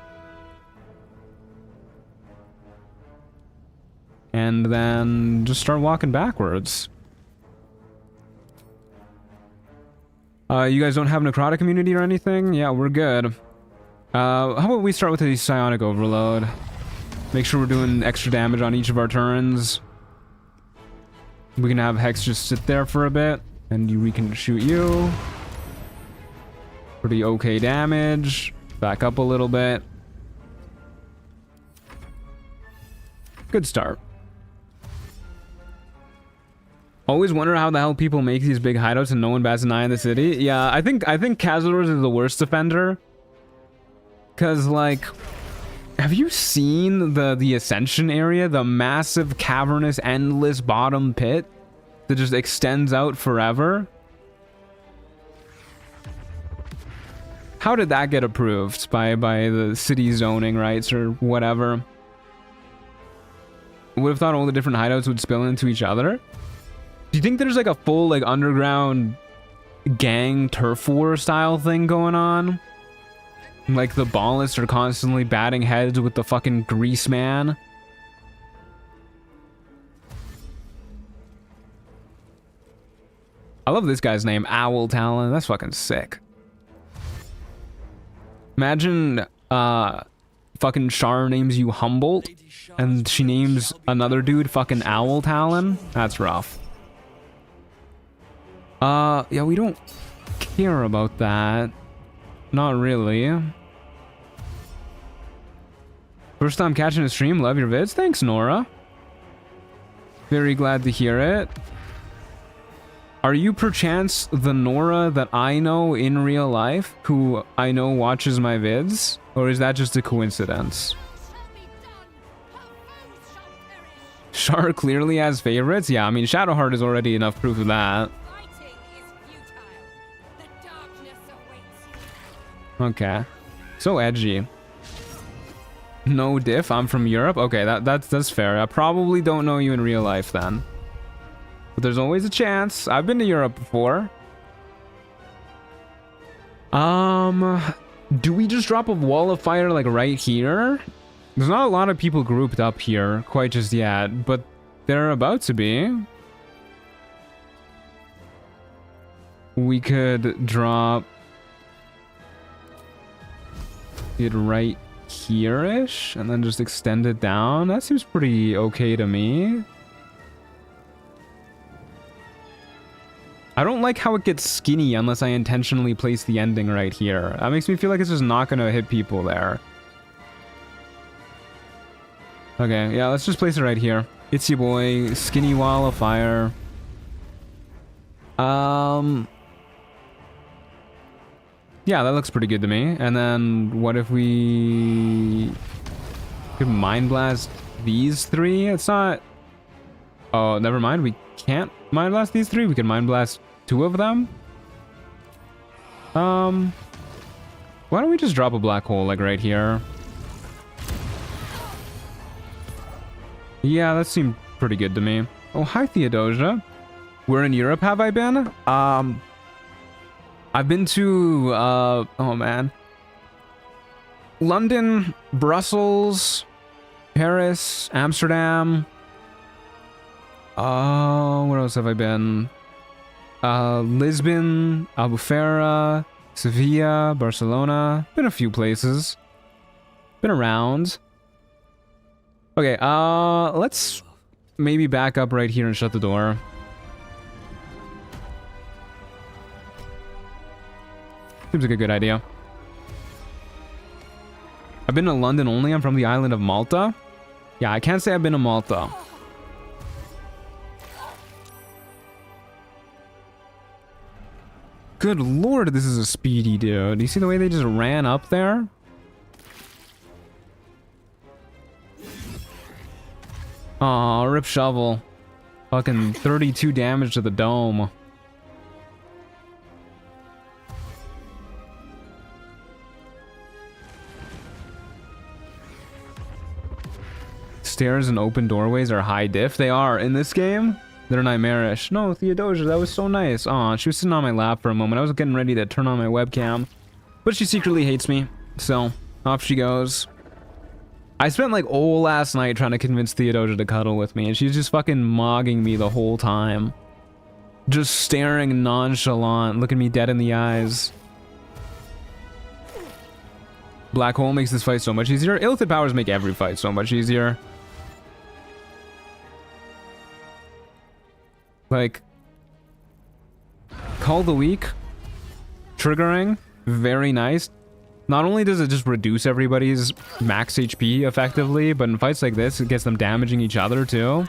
Speaker 1: And then just start walking backwards. You guys don't have necrotic immunity or anything? Yeah, we're good. How about we start with the psionic overload? Make sure we're doing extra damage on each of our turns. We can have Hex just sit there for a bit, and we can shoot you. Pretty okay damage. Back up a little bit. Good start. Always wonder how the hell people make these big hideouts and no one bats an eye in the city. Yeah, I think Cazadors is the worst offender. Cause like, have you seen the Ascension area? The massive, cavernous, endless bottom pit that just extends out forever? How did that get approved by the city zoning rights or whatever? Would have thought all the different hideouts would spill into each other. Do you think there's like a full like underground gang turf war style thing going on? Like the ballists are constantly batting heads with the fucking grease man. I love this guy's name, Owl Talon. That's fucking sick. Imagine fucking Char names you Humboldt and she names another dude fucking Owl Talon. That's rough. Yeah, we don't care about that. Not really. First time catching a stream, love your vids. Thanks, Nora. Very glad to hear it. Are you perchance the Nora that I know in real life, who I know watches my vids? Or is that just a coincidence? Char clearly has favorites? Yeah, I mean, Shadowheart is already enough proof of that. Okay. So edgy. No diff, I'm from Europe? Okay, that's fair. I probably don't know you in real life then. But there's always a chance. I've been to Europe before. Do we just drop a wall of fire like right here? There's not a lot of people grouped up here quite just yet, but they're about to be. We could drop it right here-ish and then just extend it down. That seems pretty okay to me. I don't like how it gets skinny unless I intentionally place the ending right here. That makes me feel like it's just not gonna hit people there. Okay, yeah, let's just place it right here. It's your boy, skinny wall of fire. Yeah, that looks pretty good to me. And then what if we could Mind Blast these three? It's not... Oh, never mind. We can't Mind Blast these three. We can Mind Blast two of them. Why don't we just drop a black hole like right here? Yeah, that seemed pretty good to me. Oh, hi Theodosia. Where in Europe have I been? I've been to, oh man. London, Brussels, Paris, Amsterdam. Where else have I been? Lisbon, Albufeira, Sevilla, Barcelona. Been a few places. Been around. Okay, let's maybe back up right here and shut the door. Seems like a good idea. I've been to London only. I'm from the island of Malta. Yeah, I can't say I've been to Malta. Good lord, this is a speedy dude. You see the way they just ran up there? Aw, rip shovel. Fucking 32 damage to the dome. Stairs and open doorways are high diff. They are. In this game, they're nightmarish. No, Theodosia, that was so nice. Aw, she was sitting on my lap for a moment. I was getting ready to turn on my webcam. But she secretly hates me. So, off she goes. I spent like all last night trying to convince Theodosia to cuddle with me, and she's just fucking mogging me the whole time. Just staring nonchalant, looking me dead in the eyes. Black hole makes this fight so much easier. Illithid powers make every fight so much easier. Like, Call the Weak, triggering, very nice. Not only does it just reduce everybody's max HP effectively, but in fights like this, it gets them damaging each other too.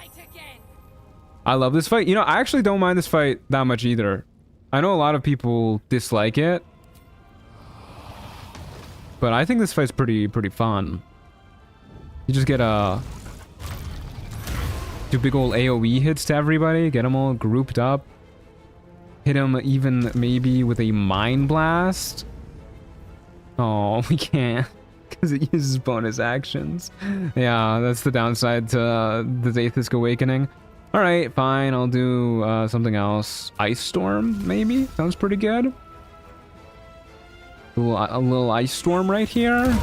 Speaker 1: I love this fight. You know, I actually don't mind this fight that much either. I know a lot of people dislike it, but I think this fight's pretty fun. You just get do big old AoE hits to everybody, get them all grouped up, hit them even maybe with a Mind Blast. Oh, we can't, because it uses bonus actions. Yeah, that's the downside to the Zaith'isk Awakening. Alright, fine, I'll do something else. Ice Storm, maybe? Sounds pretty good. A little Ice Storm right here.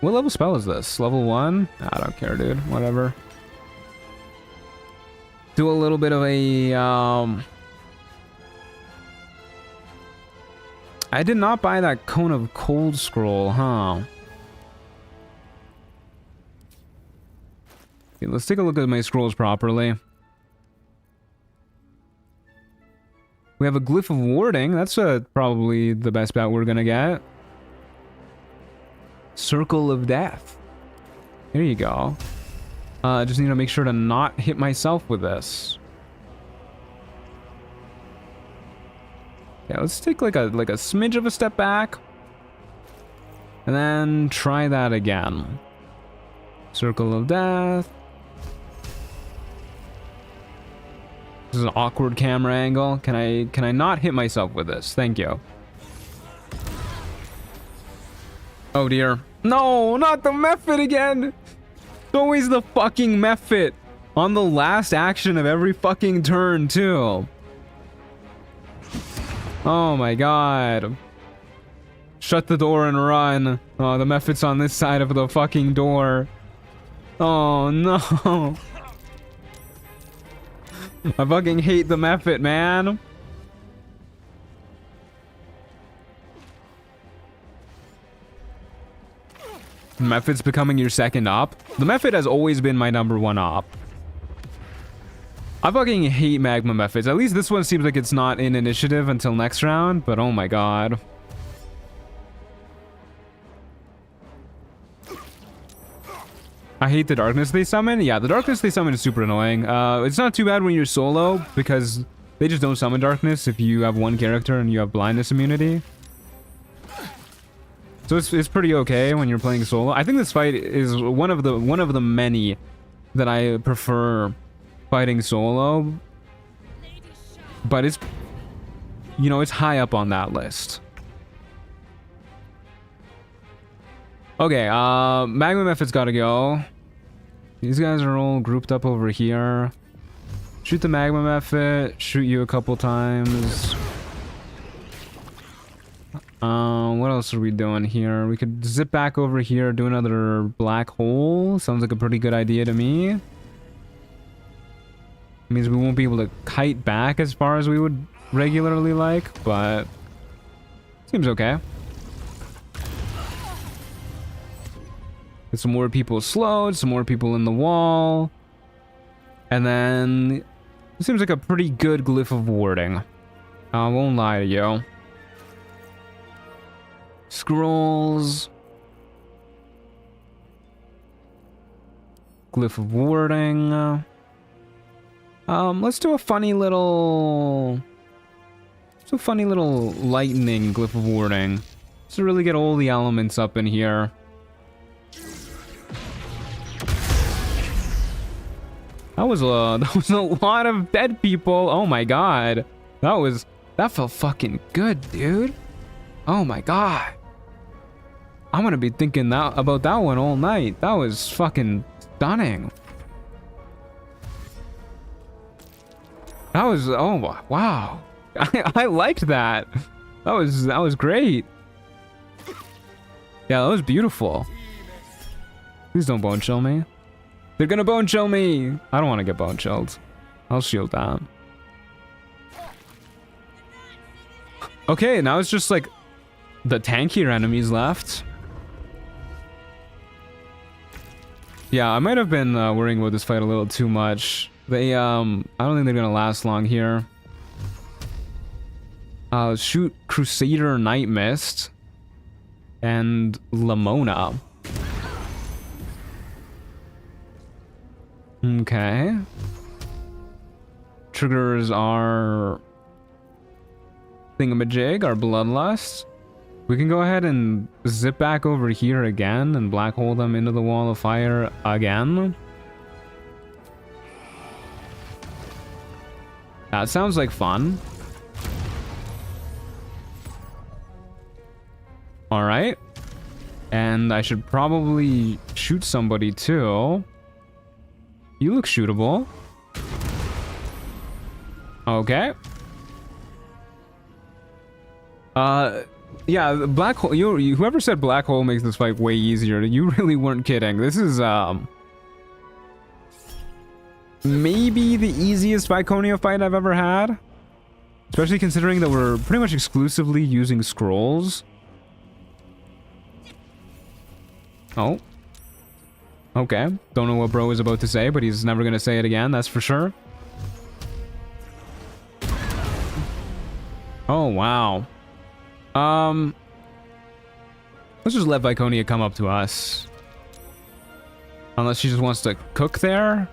Speaker 1: What level spell is this? Level 1? I don't care, dude. Whatever. Do a little bit of a, I did not buy that Cone of Cold scroll, huh? Okay, let's take a look at my scrolls properly. We have a Glyph of Warding. That's probably the best bet we're gonna get. Circle of Death. There you go. Just need to make sure to not hit myself with this. Yeah, let's take like a smidge of a step back. And then try that again. Circle of Death. This is an awkward camera angle. Can I not hit myself with this? Thank you. Oh dear. No, not the Mephit again! It's always the fucking Mephit. On the last action of every fucking turn, too. Oh my god. Shut the door and run. Oh, the Mephit's on this side of the fucking door. Oh no. I fucking hate the Mephit, man. Mephit's becoming your second op. The Mephit has always been my #1 op. I fucking hate Magma Mephits. At least this one seems like it's not in initiative until next round, but oh my god. I hate the darkness they summon. Yeah, the darkness they summon is super annoying. It's not too bad when you're solo, because they just don't summon darkness if you have one character and you have blindness immunity. So it's pretty okay when you're playing solo. I think this fight is one of the many that I prefer fighting solo. But it's, you know, it's high up on that list. Okay, Magma Mephit's gotta go. These guys are all grouped up over here. Shoot the Magma Mephit, shoot you a couple times. What else are we doing here? We could zip back over here, do another black hole. Sounds like a pretty good idea to me. It means we won't be able to kite back as far as we would regularly like, but seems okay. Get some more people slowed, some more people in the wall. And then it seems like a pretty good Glyph of Warding. I won't lie to you. Scrolls. Glyph of warding. Let's do a funny little... It's a funny little lightning glyph of warding. Just to really get all the elements up in here. That was a lot of dead people. Oh my god. That felt fucking good, dude. Oh my god. I'm gonna be thinking about that one all night. That was fucking stunning. That was, oh wow. I liked that. That was great. Yeah, that was beautiful. Please don't bone chill me. They're gonna bone chill me. I don't want to get bone chilled. I'll shield that. Okay, now it's just like the tankier enemies left. Yeah, I might have been worrying about this fight a little too much. They, I don't think they're gonna last long here. Shoot Crusader Night Mist and Lamona. Okay. Triggers our thingamajig, our bloodlust. We can go ahead and zip back over here again and black hole them into the wall of fire again. That sounds like fun. Alright. And I should probably shoot somebody too. You look shootable. Okay. Yeah, black hole. Whoever said black hole makes this fight way easier, you really weren't kidding. This is maybe the easiest Viconia fight I've ever had, especially considering that we're pretty much exclusively using scrolls. Oh. Okay. Don't know what bro is about to say, but he's never gonna say it again, that's for sure. Oh, wow. Let's just let Viconia come up to us. Unless she just wants to cook there.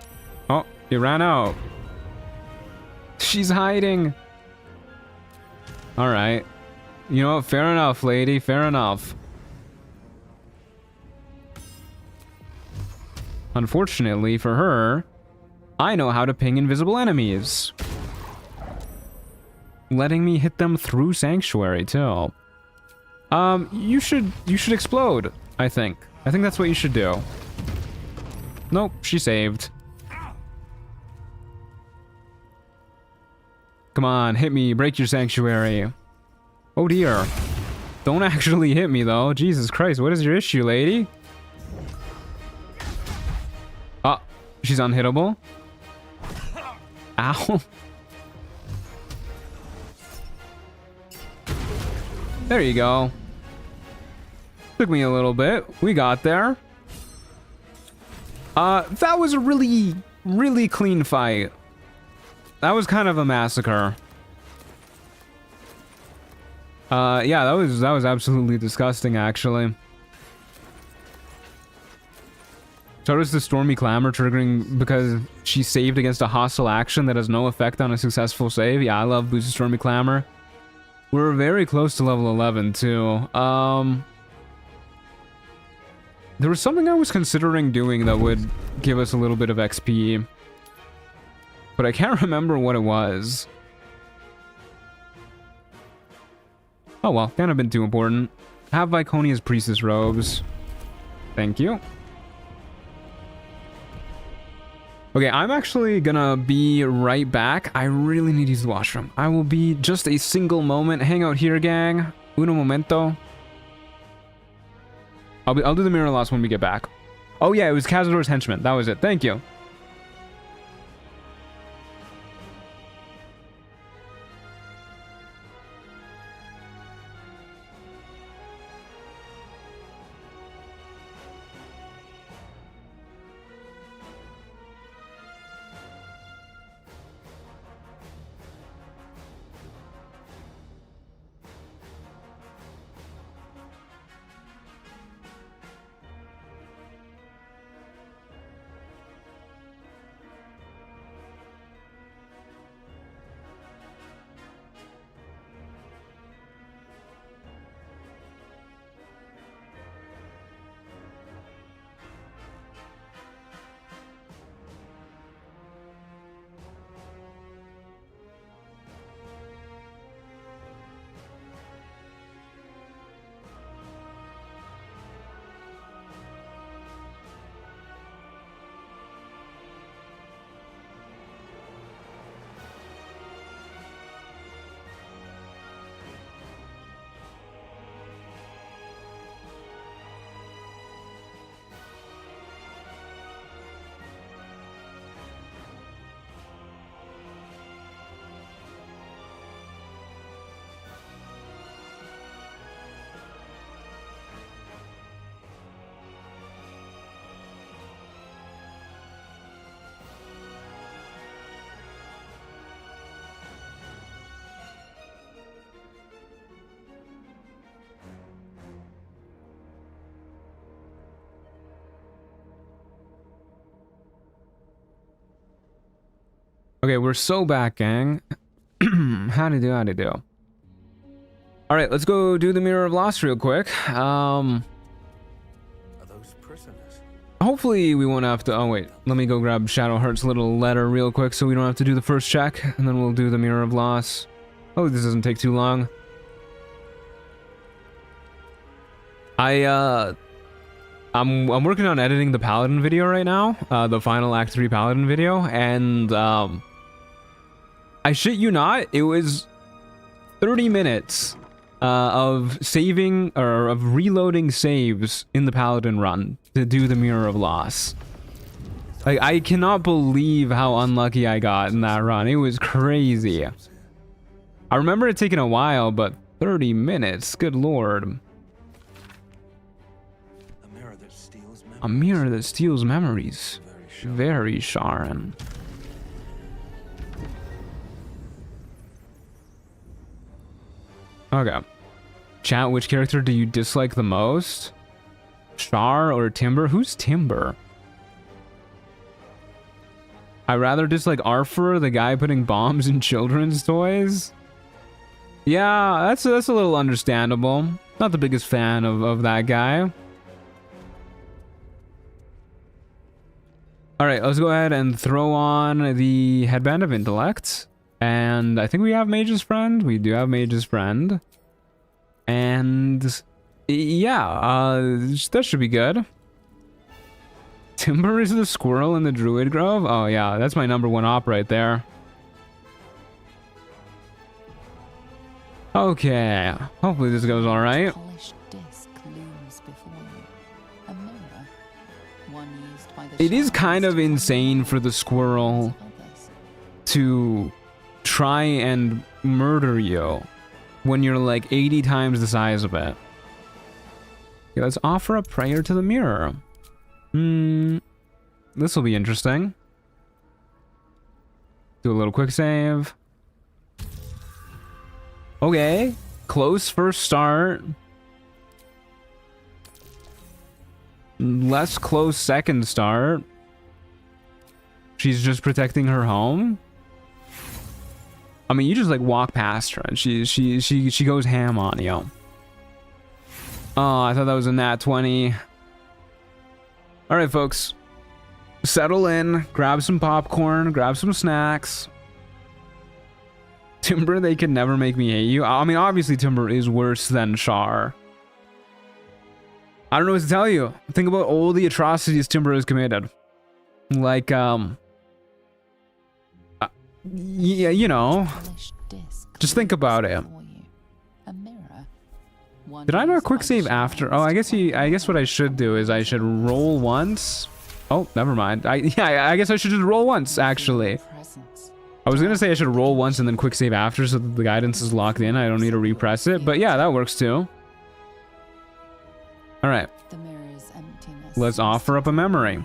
Speaker 1: Oh, you ran out. She's hiding. Alright. You know what? Fair enough, lady. Fair enough. Unfortunately for her, I know how to ping invisible enemies. Letting me hit them through Sanctuary, too. You should explode, I think. I think that's what you should do. Nope, she saved. Come on, hit me, break your Sanctuary. Oh dear. Don't actually hit me, though. Jesus Christ, what is your issue, lady? Oh, she's unhittable. Ow. There you go. Took me a little bit. We got there. That was a really, really clean fight. That was kind of a massacre. Yeah, that was absolutely disgusting, actually. So does the Stormy Clamor triggering because she saved against a hostile action that has no effect on a successful save. Yeah, I love boosted Stormy Clamor. We're very close to level 11, too. There was something I was considering doing that would give us a little bit of XP. But I can't remember what it was. Oh well, can't have been too important. Have Viconia's Priestess robes. Thank you. Okay, I'm actually gonna be right back. I really need to use the washroom. I will be just a single moment. Hang out here, gang. Uno momento. I'll do the mirror loss when we get back. Oh yeah, it was Cazador's henchman. That was it. Thank you. Okay, we're so back, gang. Howdy do, howdy do. All right, let's go do the Mirror of Loss real quick.
Speaker 14: Are those prisoners?
Speaker 1: Hopefully we won't have to. Oh wait, let me go grab Shadowheart's little letter real quick, so we don't have to do the first check, and then we'll do the Mirror of Loss. Oh, this doesn't take too long. I'm working on editing the Paladin video right now, the final Act 3 Paladin video, and I shit you not, it was 30 minutes of saving or of reloading saves in the Paladin run to do the Mirror of Loss. Like, I cannot believe how unlucky I got in that run. It was crazy. I remember it taking a while, but 30 minutes, good lord. A mirror that steals memories. Very Sharon. Okay. Chat, which character do you dislike the most? Char or Timber? Who's Timber? I rather dislike Arthur, the guy putting bombs in children's toys. Yeah, that's a little understandable. Not the biggest fan of that guy. All right, let's go ahead and throw on the Headband of Intellect. And I think we have Mage's Friend. We do have Mage's Friend. And yeah, that should be good. Timber is the squirrel in the Druid Grove. Oh yeah, that's my #1 op right there. Okay, hopefully this goes all right. It is kind of insane for the squirrel to try and murder you when you're like 80 times the size of it. Okay, let's offer a prayer to the mirror. This will be interesting. Do a little quick save. Okay, close first start. Less close second start. She's just protecting her home. I mean, you just like walk past her and she goes ham on you. Oh, I thought that was a nat 20. All right, folks. Settle in, grab some popcorn, grab some snacks. Timber, they can never make me hate you. I mean, obviously Timber is worse than Char. I don't know what to tell you. Think about all the atrocities Timber has committed. Like, yeah, you know. Just think about it. Did I not quick save after? Oh, I guess what I should do is I should roll once. Oh, never mind. I guess I should just roll once, actually. I was gonna say I should roll once and then quick save after so that the guidance is locked in. I don't need to repress it, but yeah, that works too. All right. Let's offer up a memory.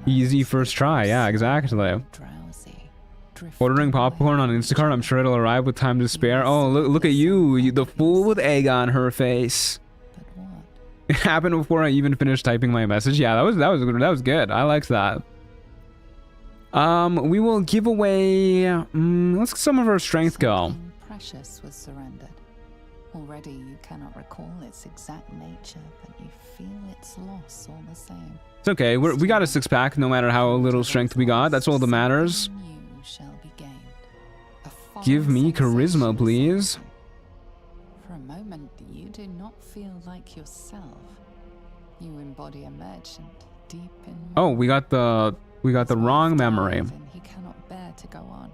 Speaker 1: Easy first try. Yeah, exactly. Ordering popcorn on Instacart. I'm sure it'll arrive with time to spare. Oh, look at you, the fool with egg on her face. It happened before I even finished typing my message. Yeah, that was good. I liked that. We will give away. Let's get some of our strength go.
Speaker 4: Precious was surrendered. Already you cannot recall its exact nature, but you feel its loss all the same.
Speaker 1: It's okay. We got a 6-pack no matter how little strength we got. That's all that matters. Give me charisma, please.
Speaker 4: For a moment, you do not feel like yourself. You embody a merchant deep in.
Speaker 1: Oh, we got the wrong memory.
Speaker 4: He cannot bear to go on.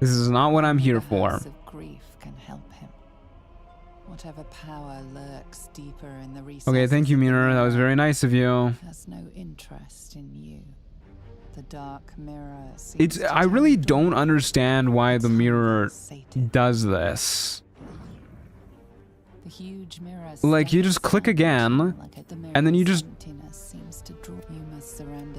Speaker 1: This is not what I'm here for.
Speaker 4: Grief can help him. Whatever power lurks deeper in the recesses.
Speaker 1: Okay, thank you, Mirror. That was very nice of you.
Speaker 4: Has no interest in you. The dark mirror.
Speaker 1: I really don't understand why the mirror does this.
Speaker 4: The huge mirror.
Speaker 1: Like, you just click again, and then you just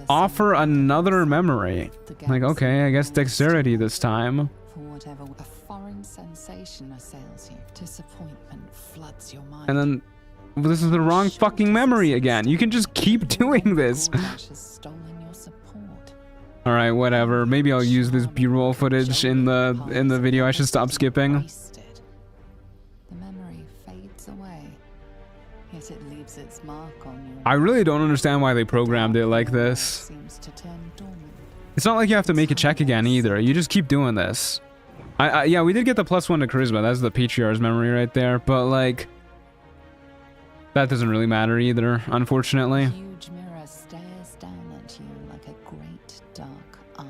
Speaker 1: offer another memory. Like, okay, I guess dexterity this time.
Speaker 4: For whatever a foreign sensation assails you, disappointment floods your mind.
Speaker 1: And then this is the wrong fucking memory again. You can just keep doing this. All right, whatever. Maybe I'll use this B-roll footage in the video. I should stop skipping.
Speaker 4: The memory fades away, yet it leaves its mark on you.
Speaker 1: I really don't understand why they programmed it like this.
Speaker 4: Seems to turn dormant.
Speaker 1: It's not like you have to make a check again either. You just keep doing this. Yeah, we did get the +1 to charisma. That's the Patriarch's memory right there. But like, that doesn't really matter either, unfortunately.
Speaker 4: A huge mirror stares down at you like a great dark eye.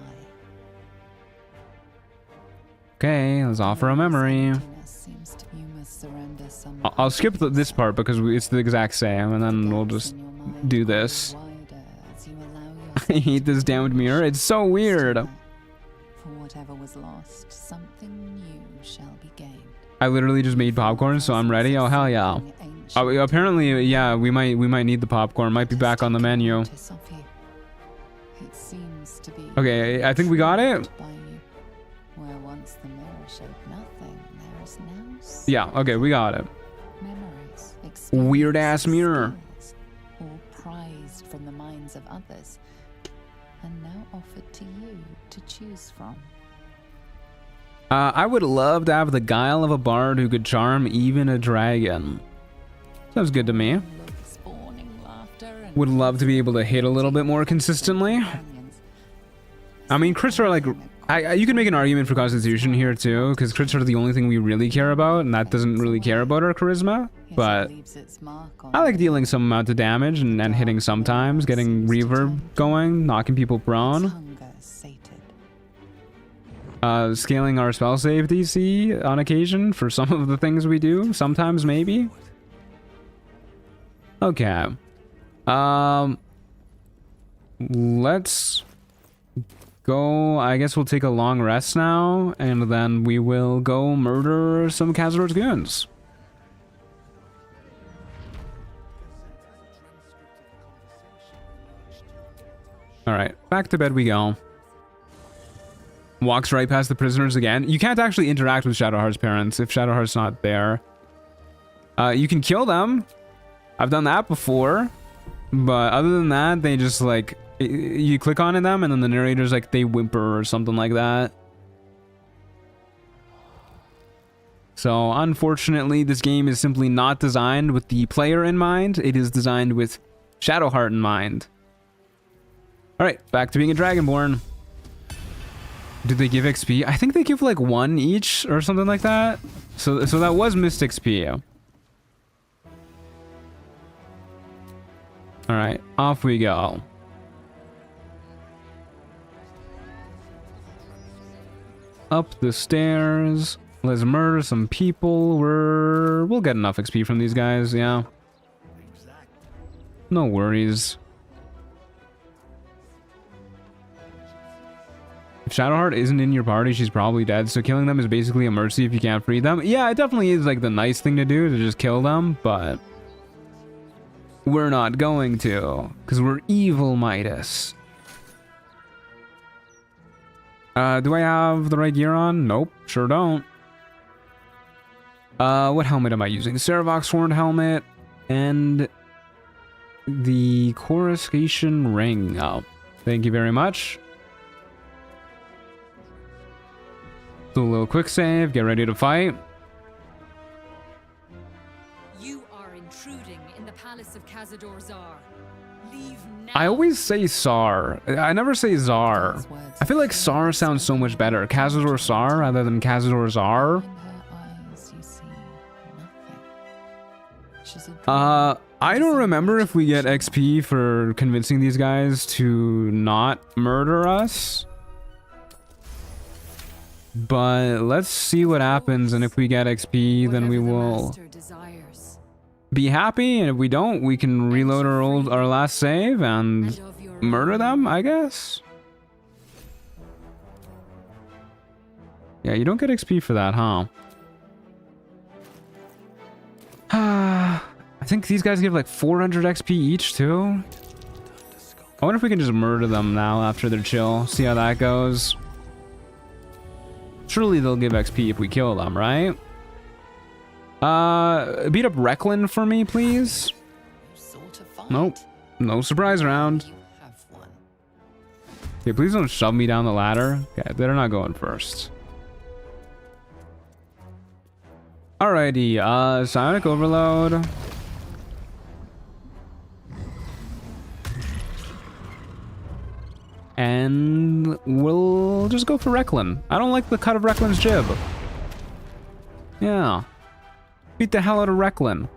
Speaker 1: Okay, let's offer a memory.
Speaker 4: Seems to you must surrender some
Speaker 1: I'll skip this part because it's the exact same, and then we'll just do this. I hate this damned mirror. It's so weird.
Speaker 4: For whatever was lost, something new shall be gained.
Speaker 1: I literally just made popcorn, so I'm ready. Oh hell yeah! Apparently, yeah, we might need the popcorn. Might be back on the menu.
Speaker 4: It seems to be
Speaker 1: Okay, I think we got it.
Speaker 4: by you. Where once the mirror showed nothing, there is now
Speaker 1: Yeah, okay, we got it.
Speaker 4: memories,
Speaker 1: Weird ass mirror.
Speaker 4: skills, all prized from the minds of others, and now offered to you to choose from.
Speaker 1: I would love to have the guile of a bard who could charm even a dragon. Sounds good to me. Would love to be able to hit a little bit more consistently. I mean, crits are like... you can make an argument for Constitution here too, because crits are the only thing we really care about, and that doesn't really care about our charisma. But I like dealing some amount of damage and hitting sometimes, getting reverb going, knocking people prone. Scaling our spell save DC on occasion for some of the things we do, sometimes maybe. Okay. Let's go. I guess we'll take a long rest now, and then we will go murder some Khazar's goons. Alright, back to bed we go. Walks right past the prisoners again. You can't actually interact with Shadowheart's parents if Shadowheart's not there. You can kill them. I've done that before. But other than that, they just like... You click on them and then the narrator's like, they whimper or something like that. So, unfortunately, this game is simply not designed with the player in mind. It is designed with Shadowheart in mind. Alright, back to being a Dragonborn. Did they give XP? I think they give like 1 each or something like that. So that was missed XP. Alright, off we go. Up the stairs. Let's murder some people. We'll get enough XP from these guys, yeah. No worries. If Shadowheart isn't in your party, she's probably dead, so killing them is basically a mercy if you can't free them. Yeah, it definitely is like the nice thing to do, to just kill them, but we're not going to, because we're evil Midas. Do I have the right gear on? Nope, sure don't. What helmet am I using? Saravox Horned Helmet and the Coruscation Ring. Oh, thank you very much. Do a little quick save, get ready to fight.
Speaker 2: You are intruding in the palace of Khazador Zar. Leave now.
Speaker 1: I always say Sar. I never say Zar. I feel like Sar sounds so much better. Khazador Sar rather than Khazador Zar. I don't remember if we get XP for convincing these guys to not murder us. But let's see what happens, and if we get XP, then we will be happy, and if we don't, we can reload our last save and murder them, I guess. Yeah, you don't get XP for that, huh? I think these guys give like 400 XP each, too. I wonder if we can just murder them now after they're chill. See how that goes. Surely they'll give XP if we kill them, right? Beat up Recklin for me, please. Nope. No surprise round. Okay, please don't shove me down the ladder. Okay, they're not going first. Alrighty, Psionic Overload. And we'll just go for Recklin. I don't like the cut of Recklin's jib. Yeah. Beat the hell out of Recklin.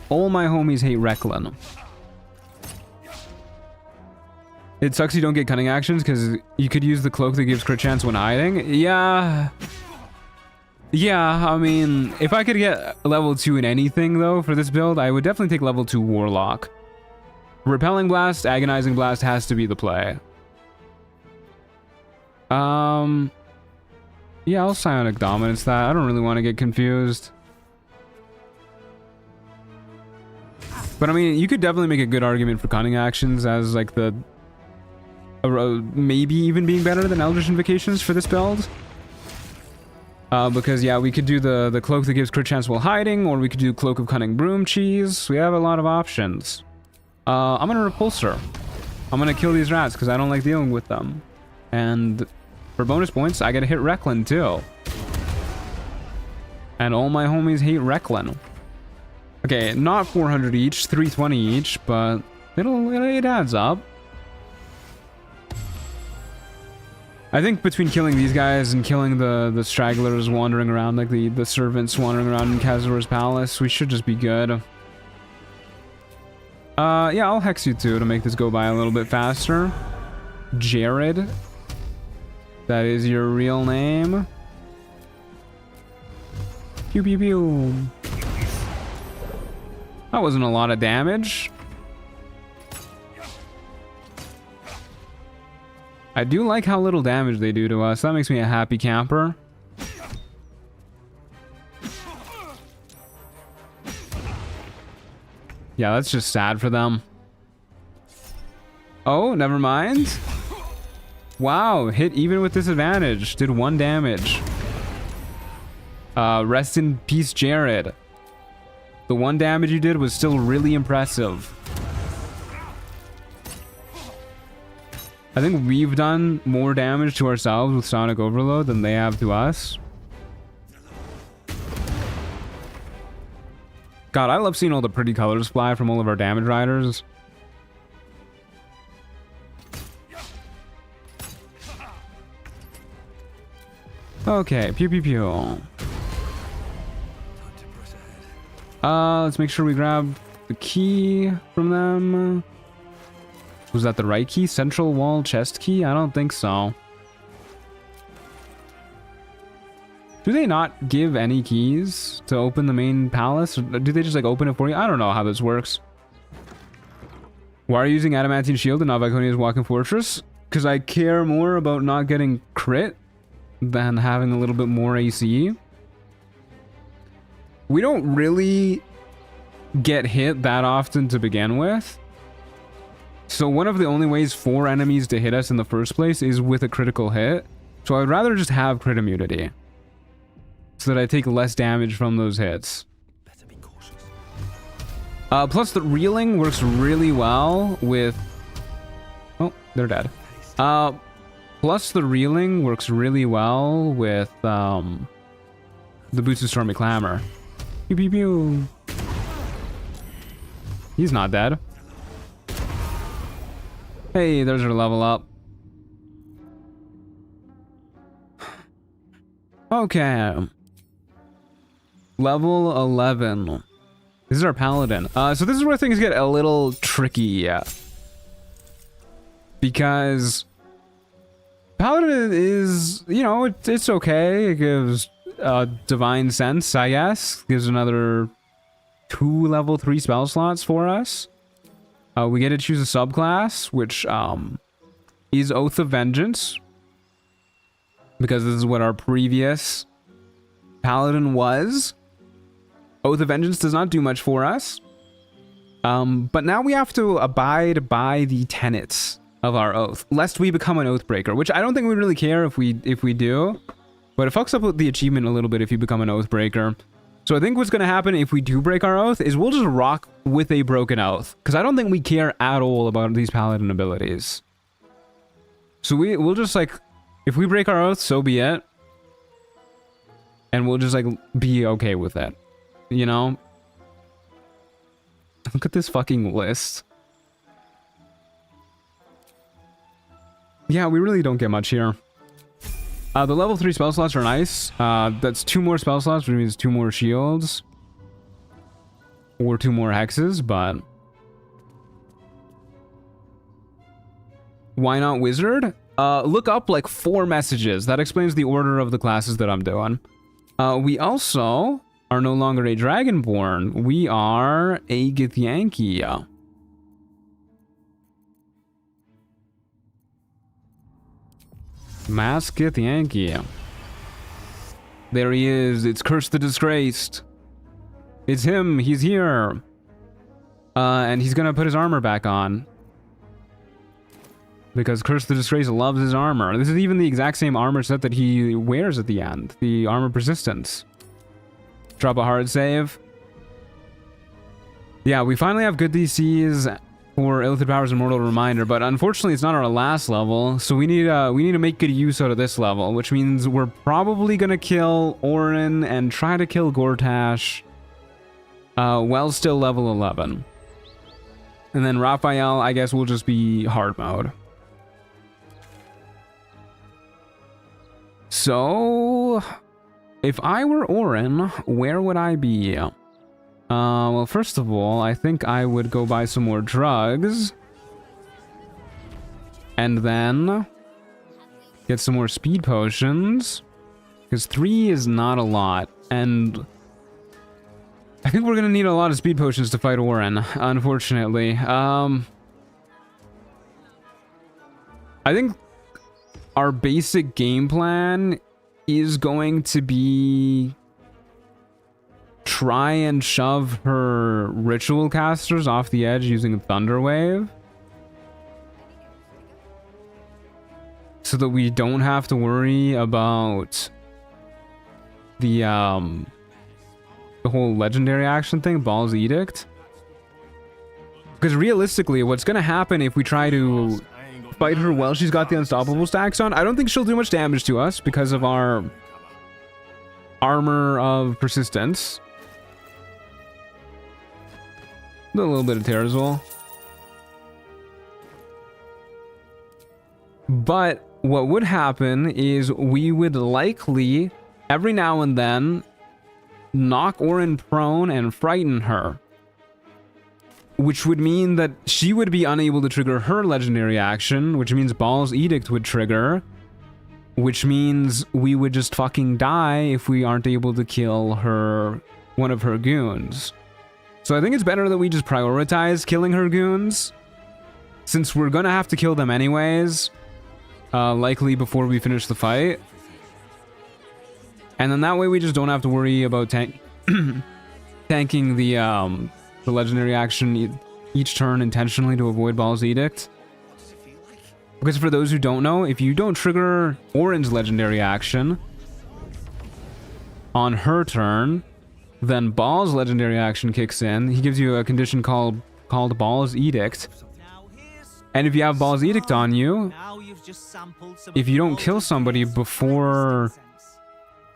Speaker 1: All my homies hate Recklin. It sucks you don't get cunning actions because you could use the cloak that gives crit chance when hiding. Yeah. Yeah, I mean, if I could get level 2 in anything though for this build, I would definitely take level 2 Warlock. Repelling Blast, Agonizing Blast has to be the play. Yeah, I'll Psionic Dominance that. I don't really want to get confused. But I mean, you could definitely make a good argument for cunning actions as like the maybe even being better than Eldritch Invocations for this build. Because yeah, we could do the cloak that gives crit chance while hiding, or we could do Cloak of Cunning Broom Cheese. We have a lot of options. I'm gonna Repulsor. I'm gonna kill these rats because I don't like dealing with them. And for bonus points, I get to hit Recklin too. And all my homies hate Recklin. Okay, not 400 each, 320 each, but it adds up. I think between killing these guys and killing the stragglers wandering around, like the servants wandering around in Kazador's palace, we should just be good. Yeah, I'll hex you too to make this go by a little bit faster. Jared. That is your real name. Pew pew pew. That wasn't a lot of damage. I do like how little damage they do to us. That makes me a happy camper. Yeah, that's just sad for them. Oh, never mind. Wow, hit even with disadvantage. Did 1 damage. Rest in peace, Jared. The 1 damage you did was still really impressive. I think we've done more damage to ourselves with Sonic Overload than they have to us. God, I love seeing all the pretty colors fly from all of our damage riders. Okay, pew pew pew. Let's make sure we grab the key from them. Was that the right key? Central wall chest key? I don't think so. Do they not give any keys to open the main palace? Or do they just like open it for you? I don't know how this works. Why are you using Adamantine Shield and not Viconia's Walking Fortress? Because I care more about not getting crit than having a little bit more AC. We don't really get hit that often to begin with. So one of the only ways for enemies to hit us in the first place is with a critical hit. So I'd rather just have crit immunity, so that I take less damage from those hits. Better be cautious. Plus the reeling works really well with... Oh, they're dead. Plus the reeling works really well with the Boots of Stormy Clamor. Pew pew pew. He's not dead. Hey, there's our level up. Okay. Level 11. This is our paladin. So this is where things get a little tricky. Because paladin is, you know, it's okay. It gives divine sense, I guess. Gives another 2 level 3 spell slots for us. We get to choose a subclass, which is Oath of Vengeance, because this is what our previous paladin was. Oath of Vengeance does not do much for us, but now we have to abide by the tenets of our oath, lest we become an Oathbreaker, which I don't think we really care if we do, but it fucks up with the achievement a little bit if you become an Oathbreaker. So I think what's going to happen if we do break our oath is we'll just rock with a broken oath. Because I don't think we care at all about these paladin abilities. So we'll just like, if we break our oath, so be it. And we'll just like be okay with it. You know? Look at this fucking list. Yeah, we really don't get much here. The level 3 spell slots are nice. That's 2 more spell slots, which means 2 more shields. Or 2 more hexes, but... Why not wizard? Look up like 4 messages. That explains the order of the classes that I'm doing. We also are no longer a Dragonborn. We are a Githyanki. Mask Githyanki. There he is. It's Curse the Disgraced. It's him. He's here. And he's gonna put his armor back on. Because Curse the Disgraced loves his armor. This is even the exact same armor set that he wears at the end. The armor persistence. Drop a hard save. Yeah, we finally have good DCs for Illithid Power's Immortal Reminder, but unfortunately it's not our last level, so we need to make good use out of this level, which means we're probably gonna kill Orin and try to kill Gortash while still level 11. And then Raphael, I guess, will just be hard mode. So, if I were Orin, where would I be? Well, first of all, I think I would go buy some more drugs. And then get some more speed potions. Because 3 is not a lot. And I think we're going to need a lot of speed potions to fight Orin, unfortunately. I think our basic game plan is going to be try and shove her ritual casters off the edge using Thunderwave. So that we don't have to worry about the whole legendary action thing, Ball's Edict. Because realistically, what's going to happen if we try to fight her while she's got the unstoppable stacks on, I don't think she'll do much damage to us because of our armor of persistence. A little bit of Terrazol. But what would happen is we would likely, every now and then, knock Orin prone and frighten her. Which would mean that she would be unable to trigger her legendary action, which means Ball's Edict would trigger. Which means we would just fucking die if we aren't able to kill her, one of her goons. So I think it's better that we just prioritize killing her goons, since we're gonna have to kill them anyways, likely before we finish the fight. And then that way we just don't have to worry about tanking the legendary action each turn intentionally to avoid Ball's Edict. Because for those who don't know, if you don't trigger Orin's legendary action on her turn, then Ball's legendary action kicks in. He gives you a condition called Ball's Edict. And if you have Ball's Edict on you, if you don't kill somebody before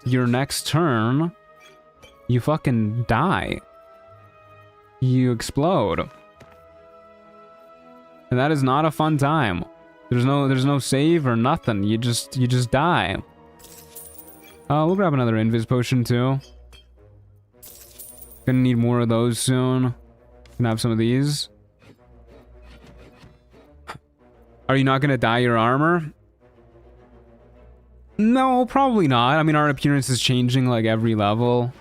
Speaker 1: your next turn, you fucking die. You explode. And that is not a fun time. There's no save or nothing. You just die. We'll grab another Invis potion too. Gonna need more of those soon. Can have some of these. Are you not gonna dye your armor? No, probably not. I mean, our appearance is changing like every level.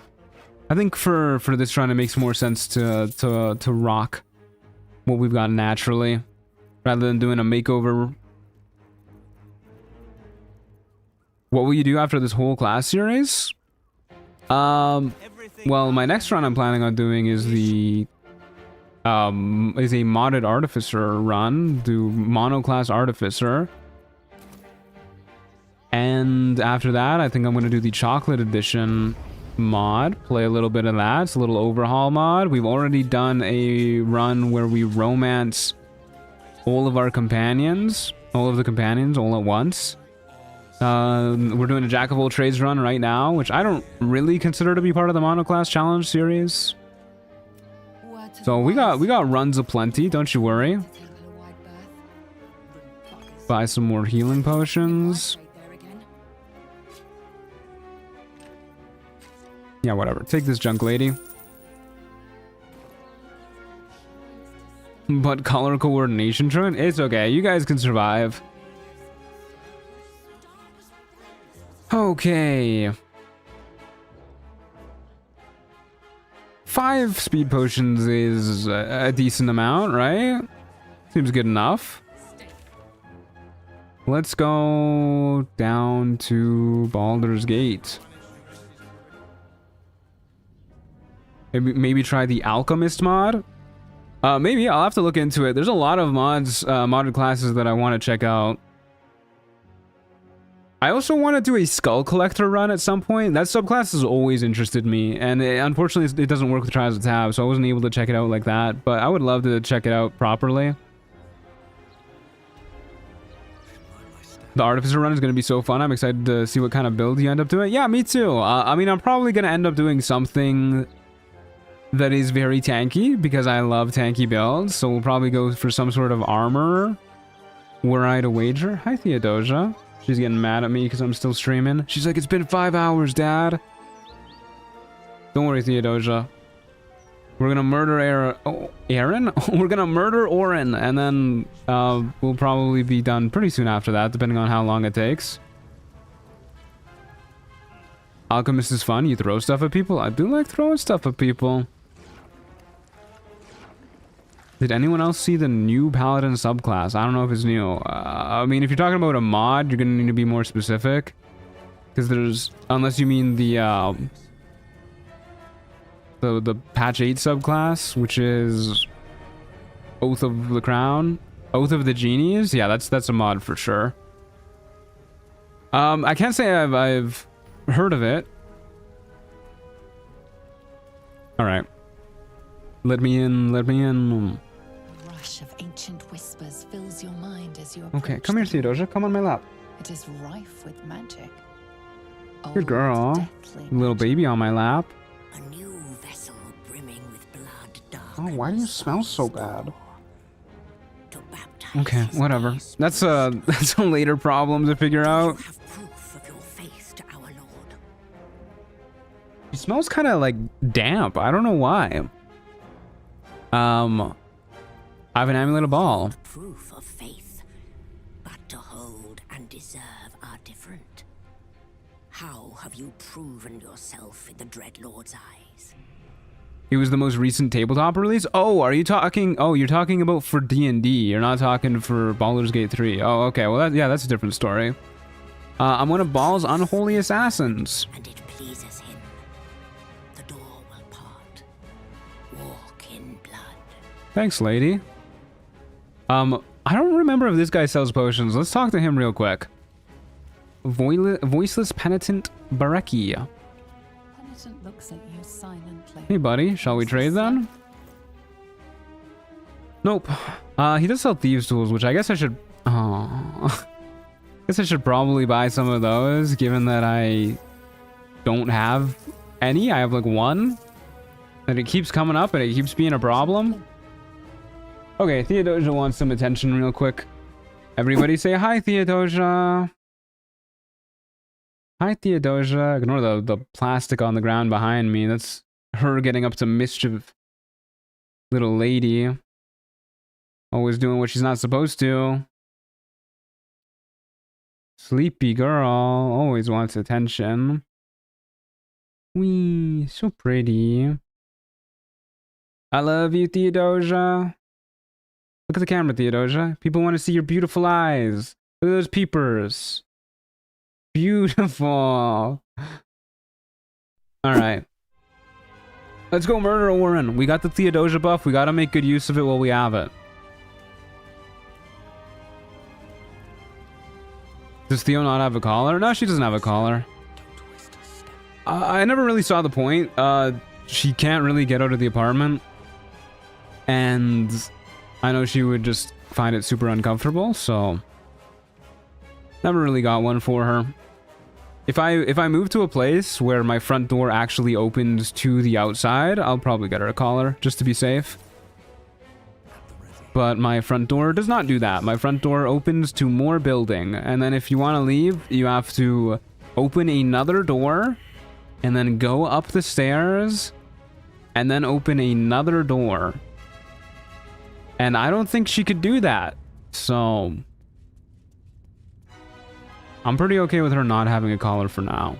Speaker 1: I think for this run, it makes more sense to rock what we've got naturally, rather than doing a makeover. What will you do after this whole class series? Well, my next run I'm planning on doing is a modded artificer run. Do monoclass artificer. And after that, I think I'm going to do the chocolate edition mod. Play a little bit of that. It's a little overhaul mod. We've already done a run where we romance all of our companions. All of the companions all at once. We're doing a Jack of all trades run right now, which I don't really consider to be part of the monoclass challenge series. So we got runs aplenty, don't you worry. Buy some more healing potions. Yeah, whatever. Take this junk lady. But color coordination truant? It's okay. You guys can survive. Okay. 5 speed potions is a decent amount, right? Seems good enough. Let's go down to Baldur's Gate. Maybe try the Alchemist mod? Maybe, I'll have to look into it. There's a lot of mods, modded classes that I want to check out. I also want to do a Skull Collector run at some point. That subclass has always interested me, and unfortunately it doesn't work with Trials of Tab, so I wasn't able to check it out like that, but I would love to check it out properly. The Artificer run is going to be so fun. I'm excited to see what kind of build you end up doing. Yeah, me too. I mean, I'm probably going to end up doing something that is very tanky, because I love tanky builds, so we'll probably go for some sort of armor. Were I to wager? Hi, Theodosia. She's getting mad at me because I'm still streaming. She's like, it's been 5 hours, Dad. Don't worry, Theodosia. We're gonna murder Aaron? We're gonna murder Orin, and then we'll probably be done pretty soon after that, depending on how long it takes. Alchemist is fun. You throw stuff at people? I do like throwing stuff at people. Did anyone else see the new Paladin subclass? I don't know if it's new. I mean, if you're talking about a mod, you're gonna need to be more specific. Because there's... Unless you mean the patch 8 subclass, which is... Oath of the Crown? Oath of the Genies? Yeah, that's a mod for sure. I can't say I've heard of it. Alright. Let me in, let me in.
Speaker 4: Rush of ancient whispers fills your mind as you approach.
Speaker 1: Okay, come here, Theodosia. Come on my lap.
Speaker 4: It is rife with magic.
Speaker 1: Good girl. Little baby on my lap.
Speaker 20: A new vessel brimming with blood dark.
Speaker 1: Oh, why do you smell so bad? Okay, whatever. That's a later problem to figure out. He smells kind of like damp. I don't know why. I have an amulet of ball.
Speaker 20: Proof of faith, but to hold and deserve are different. How have you proven yourself in the Dreadlord's eyes?
Speaker 1: It was the most recent tabletop release? Oh, are you talking... Oh, you're talking about for D&D. You're not talking for Baldur's Gate 3. Oh, okay. Well, that's a different story. I'm one of Baal's unholy assassins.
Speaker 20: And it pleases him. The door will part. Walk in blood.
Speaker 1: Thanks, lady. I don't remember if this guy sells potions. Let's talk to him real quick. Voiceless Penitent Bareki.
Speaker 4: Penitent looks at you silently.
Speaker 1: Hey, buddy. Shall we trade then? Nope. He does sell thieves' tools, which I guess I should... Oh. I guess I should probably buy some of those, given that I don't have any. I have like one. And it keeps coming up and it keeps being a problem. Okay, Theodosia wants some attention real quick. Everybody say hi, Theodosia. Hi, Theodosia. Ignore the plastic on the ground behind me. That's her getting up to mischief. Little lady. Always doing what she's not supposed to. Sleepy girl. Always wants attention. Wee, so pretty. I love you, Theodosia. Look at the camera, Theodosia. People want to see your beautiful eyes. Look at those peepers. Beautiful. Alright. Let's go murder Warren. We got the Theodosia buff. We gotta make good use of it while we have it. Does Theo not have a collar? No, she doesn't have a collar. I never really saw the point. She can't really get out of the apartment. And I know she would just find it super uncomfortable, so never really got one for her. If I move to a place where my front door actually opens to the outside, I'll probably get her a collar just to be safe. But my front door does not do that. My front door opens to more building, and then if you want to leave, you have to open another door and then go up the stairs and then open another door. And I don't think she could do that. So I'm pretty okay with her not having a collar for now.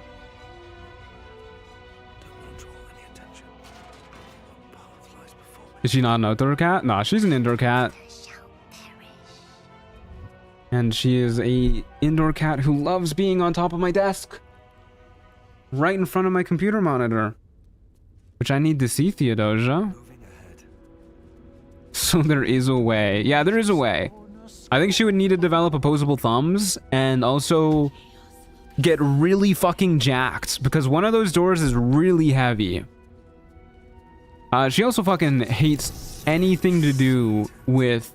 Speaker 1: Is she not an outdoor cat? Nah, she's an indoor cat. And she is a indoor cat who loves being on top of my desk. Right in front of my computer monitor. Which I need to see, Theodosia. So there is a way. Yeah, there is a way. I think she would need to develop opposable thumbs and also get really fucking jacked because one of those doors is really heavy. She also fucking hates anything to do with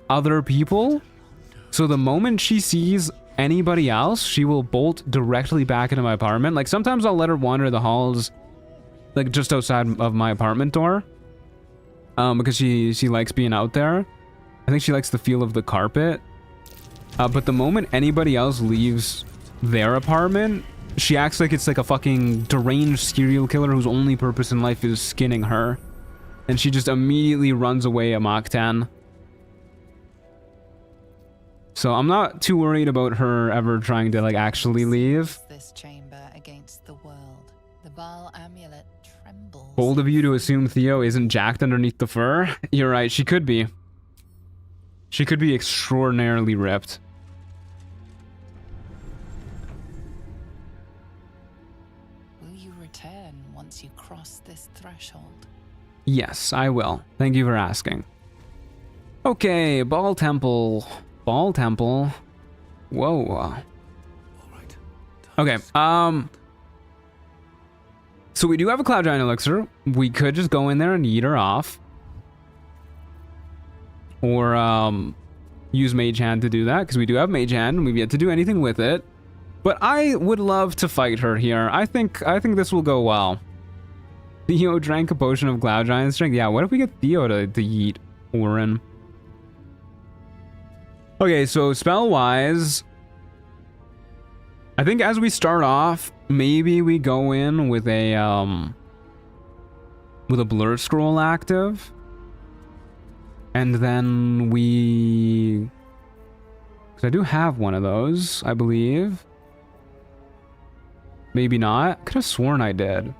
Speaker 1: other people. So the moment she sees anybody else, she will bolt directly back into my apartment. Like sometimes I'll let her wander the halls like just outside of my apartment door. Because she likes being out there. I think she likes the feel of the carpet. But the moment anybody else leaves their apartment, she acts like it's like a fucking deranged serial killer whose only purpose in life is skinning her. And she just immediately runs away at Mach 10. So I'm not too worried about her ever trying to like actually leave.
Speaker 4: This chamber against the world. The Baal amulet trembles.
Speaker 1: Bold of you to assume Theo isn't jacked underneath the fur. You're right, she could be. She could be extraordinarily ripped.
Speaker 4: Will you return once you cross this threshold?
Speaker 1: Yes, I will. Thank you for asking. Okay, Ball Temple. Ball Temple. Whoa. Okay, so we do have a Cloud Giant Elixir. We could just go in there and eat her off. Or, use Mage Hand to do that, because we do have Mage Hand, and we've yet to do anything with it. But I would love to fight her here. I think this will go well. Theo drank a potion of Cloud Giant Strength. Yeah, what if we get Theo to yeet Orin? Okay, so spell-wise, I think as we start off, maybe we go in with a Blur Scroll active. And then we... because I do have one of those, I believe. Maybe not. Could have sworn I did.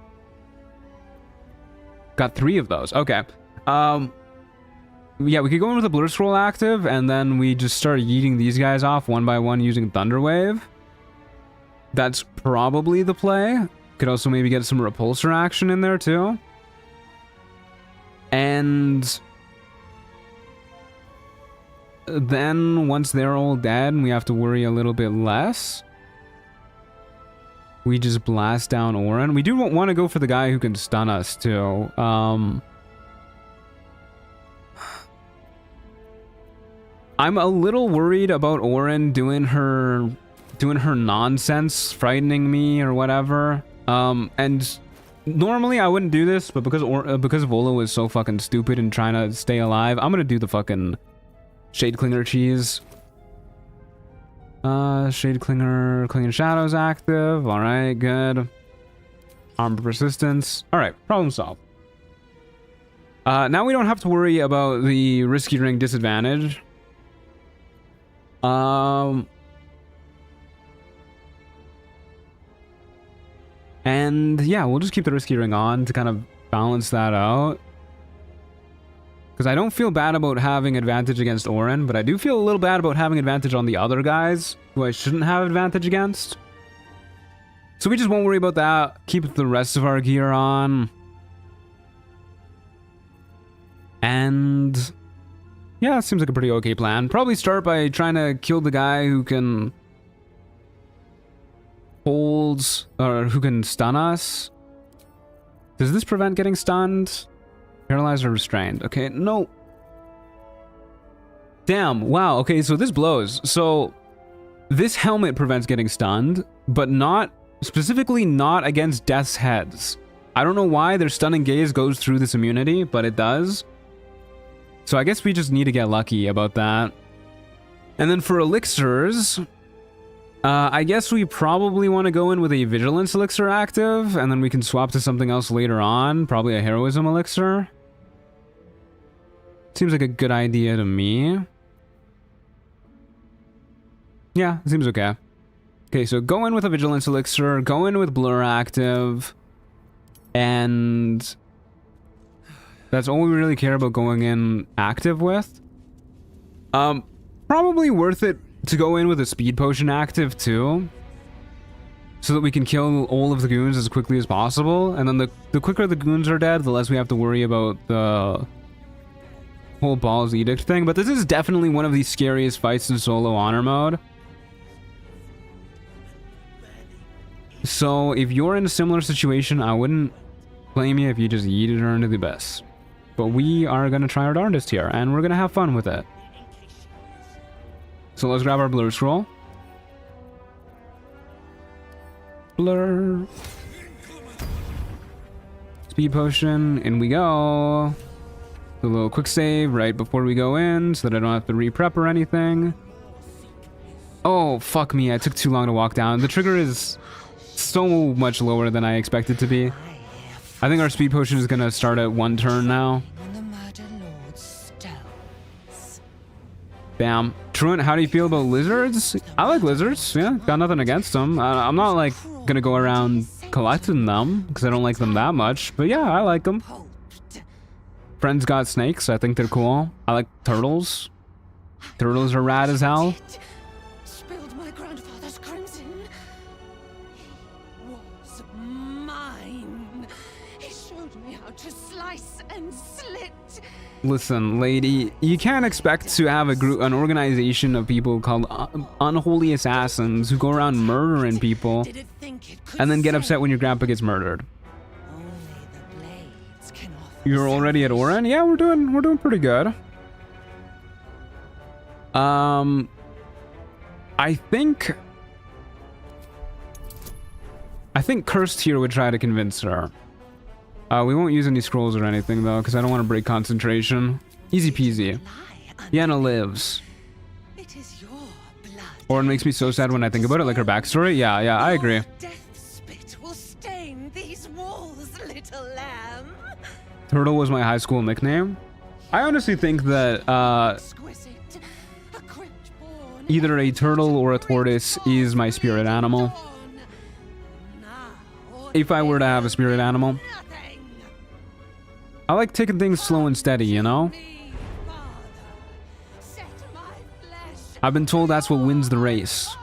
Speaker 1: Got 3 of those. Okay. Yeah, we could go in with a Blur Scroll active, and then we just start yeeting these guys off one by one using Thunderwave. That's probably the play. Could also maybe get some Repulsor action in there, too. And then, once they're all dead and we have to worry a little bit less, we just blast down Orin. We do want to go for the guy who can stun us, too. I'm a little worried about Orin doing her nonsense, frightening me or whatever. And normally I wouldn't do this, but because Vola was so fucking stupid and trying to stay alive, I'm gonna do the fucking Shade Clinger cheese. Shade Clinger, Clinging Shadows active. All right, good. Armor Persistence. All right, problem solved. Now we don't have to worry about the Risky Ring disadvantage. And yeah, we'll just keep the Risky Ring on to kind of balance that out. Because I don't feel bad about having advantage against Orin, but I do feel a little bad about having advantage on the other guys who I shouldn't have advantage against. So we just won't worry about that. Keep the rest of our gear on. And yeah, it seems like a pretty okay plan. Probably start by trying to kill the guy who can holds or who can stun us. Does this prevent getting stunned? Paralyzed or restrained? Okay, no. Damn, wow. Okay, so this blows. So this helmet prevents getting stunned, but not specifically not against death's heads. I don't know why their stunning gaze goes through this immunity, but it does. So I guess we just need to get lucky about that. And then for elixirs, I guess we probably want to go in with a vigilance elixir active, and then we can swap to something else later on, probably a heroism elixir. Seems like a good idea to me. Yeah, seems okay. Okay, so go in with a vigilance elixir, go in with blur active, and that's all we really care about going in active with. Probably worth it to go in with a speed potion active too, so that we can kill all of the goons as quickly as possible. And then the quicker the goons are dead, the less we have to worry about the whole Ball's Edict thing. But this is definitely one of the scariest fights in solo honor mode. So if you're in a similar situation, I wouldn't blame you if you just yeeted her into the abyss. But we are going to try our darndest here, and we're going to have fun with it. So let's grab our blur scroll. Blur. Speed potion, in we go. A little quick save right before we go in, so that I don't have to re-prep or anything. Oh, fuck me, I took too long to walk down. The trigger is so much lower than I expected to be. I think our speed potion is gonna start at 1 turn now. Bam. Truant, how do you feel about lizards? I like lizards, yeah, got nothing against them. I'm not like gonna go around collecting them because I don't like them that much, but yeah, I like them. Friends got snakes, I think they're cool. I like turtles. Turtles are rad as hell.
Speaker 13: Spilled my grandfather's crimson. He was mine. He showed me how to slice and slit.
Speaker 1: Listen, lady, you can't expect to have an organization of people called unholy assassins who go around murdering people and then get upset when your grandpa gets murdered. You're already at Oren? Yeah, we're doing pretty good. I think Cursed here would try to convince her. We won't use any scrolls or anything though, because I don't want to break concentration. Easy peasy. Yenna lives. Or it makes me so sad when I think about it, like her backstory. Yeah, I agree. Turtle was my high school nickname. I honestly think that either a turtle or a tortoise is my spirit animal. If I were to have a spirit animal. I like taking things slow and steady, you know? I've been told that's what wins the race.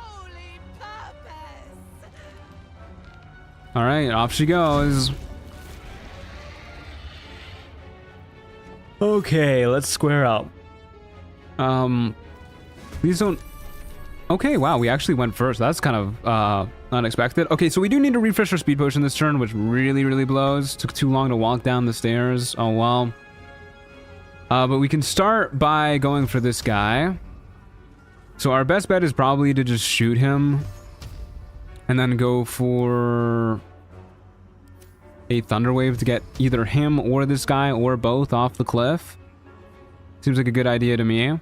Speaker 1: Alright, off she goes. Okay, let's square up. These don't... Okay, wow, we actually went first. That's kind of unexpected. Okay, so we do need to refresh our speed potion this turn, which really blows. Took too long to walk down the stairs. Oh, well. But we can start by going for this guy. So our best bet is probably to just shoot him. And then go for a Thunder Wave to get either him or this guy or both off the cliff. Seems like a good idea to me.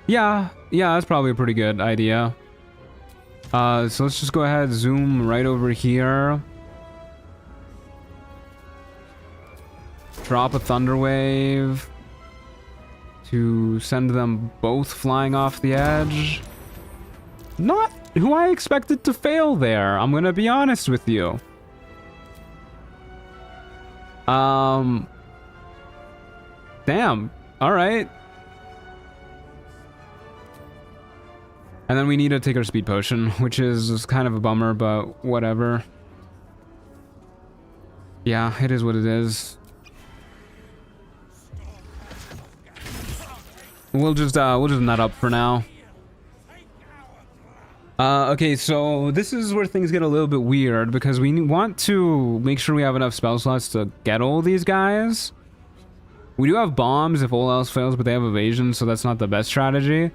Speaker 1: Yeah, that's probably a pretty good idea. So let's just go ahead, zoom right over here. Drop a Thunder Wave to send them both flying off the edge. Not who I expected to fail there, I'm gonna be honest with you. Damn. Alright. And then we need to take our speed potion, which is kind of a bummer, but whatever. Yeah, it is what it is. we'll just nut up for now. Okay, so this is where things get a little bit weird because we want to make sure we have enough spell slots to get all these guys. We do have bombs if all else fails, but they have evasion, so that's not the best strategy.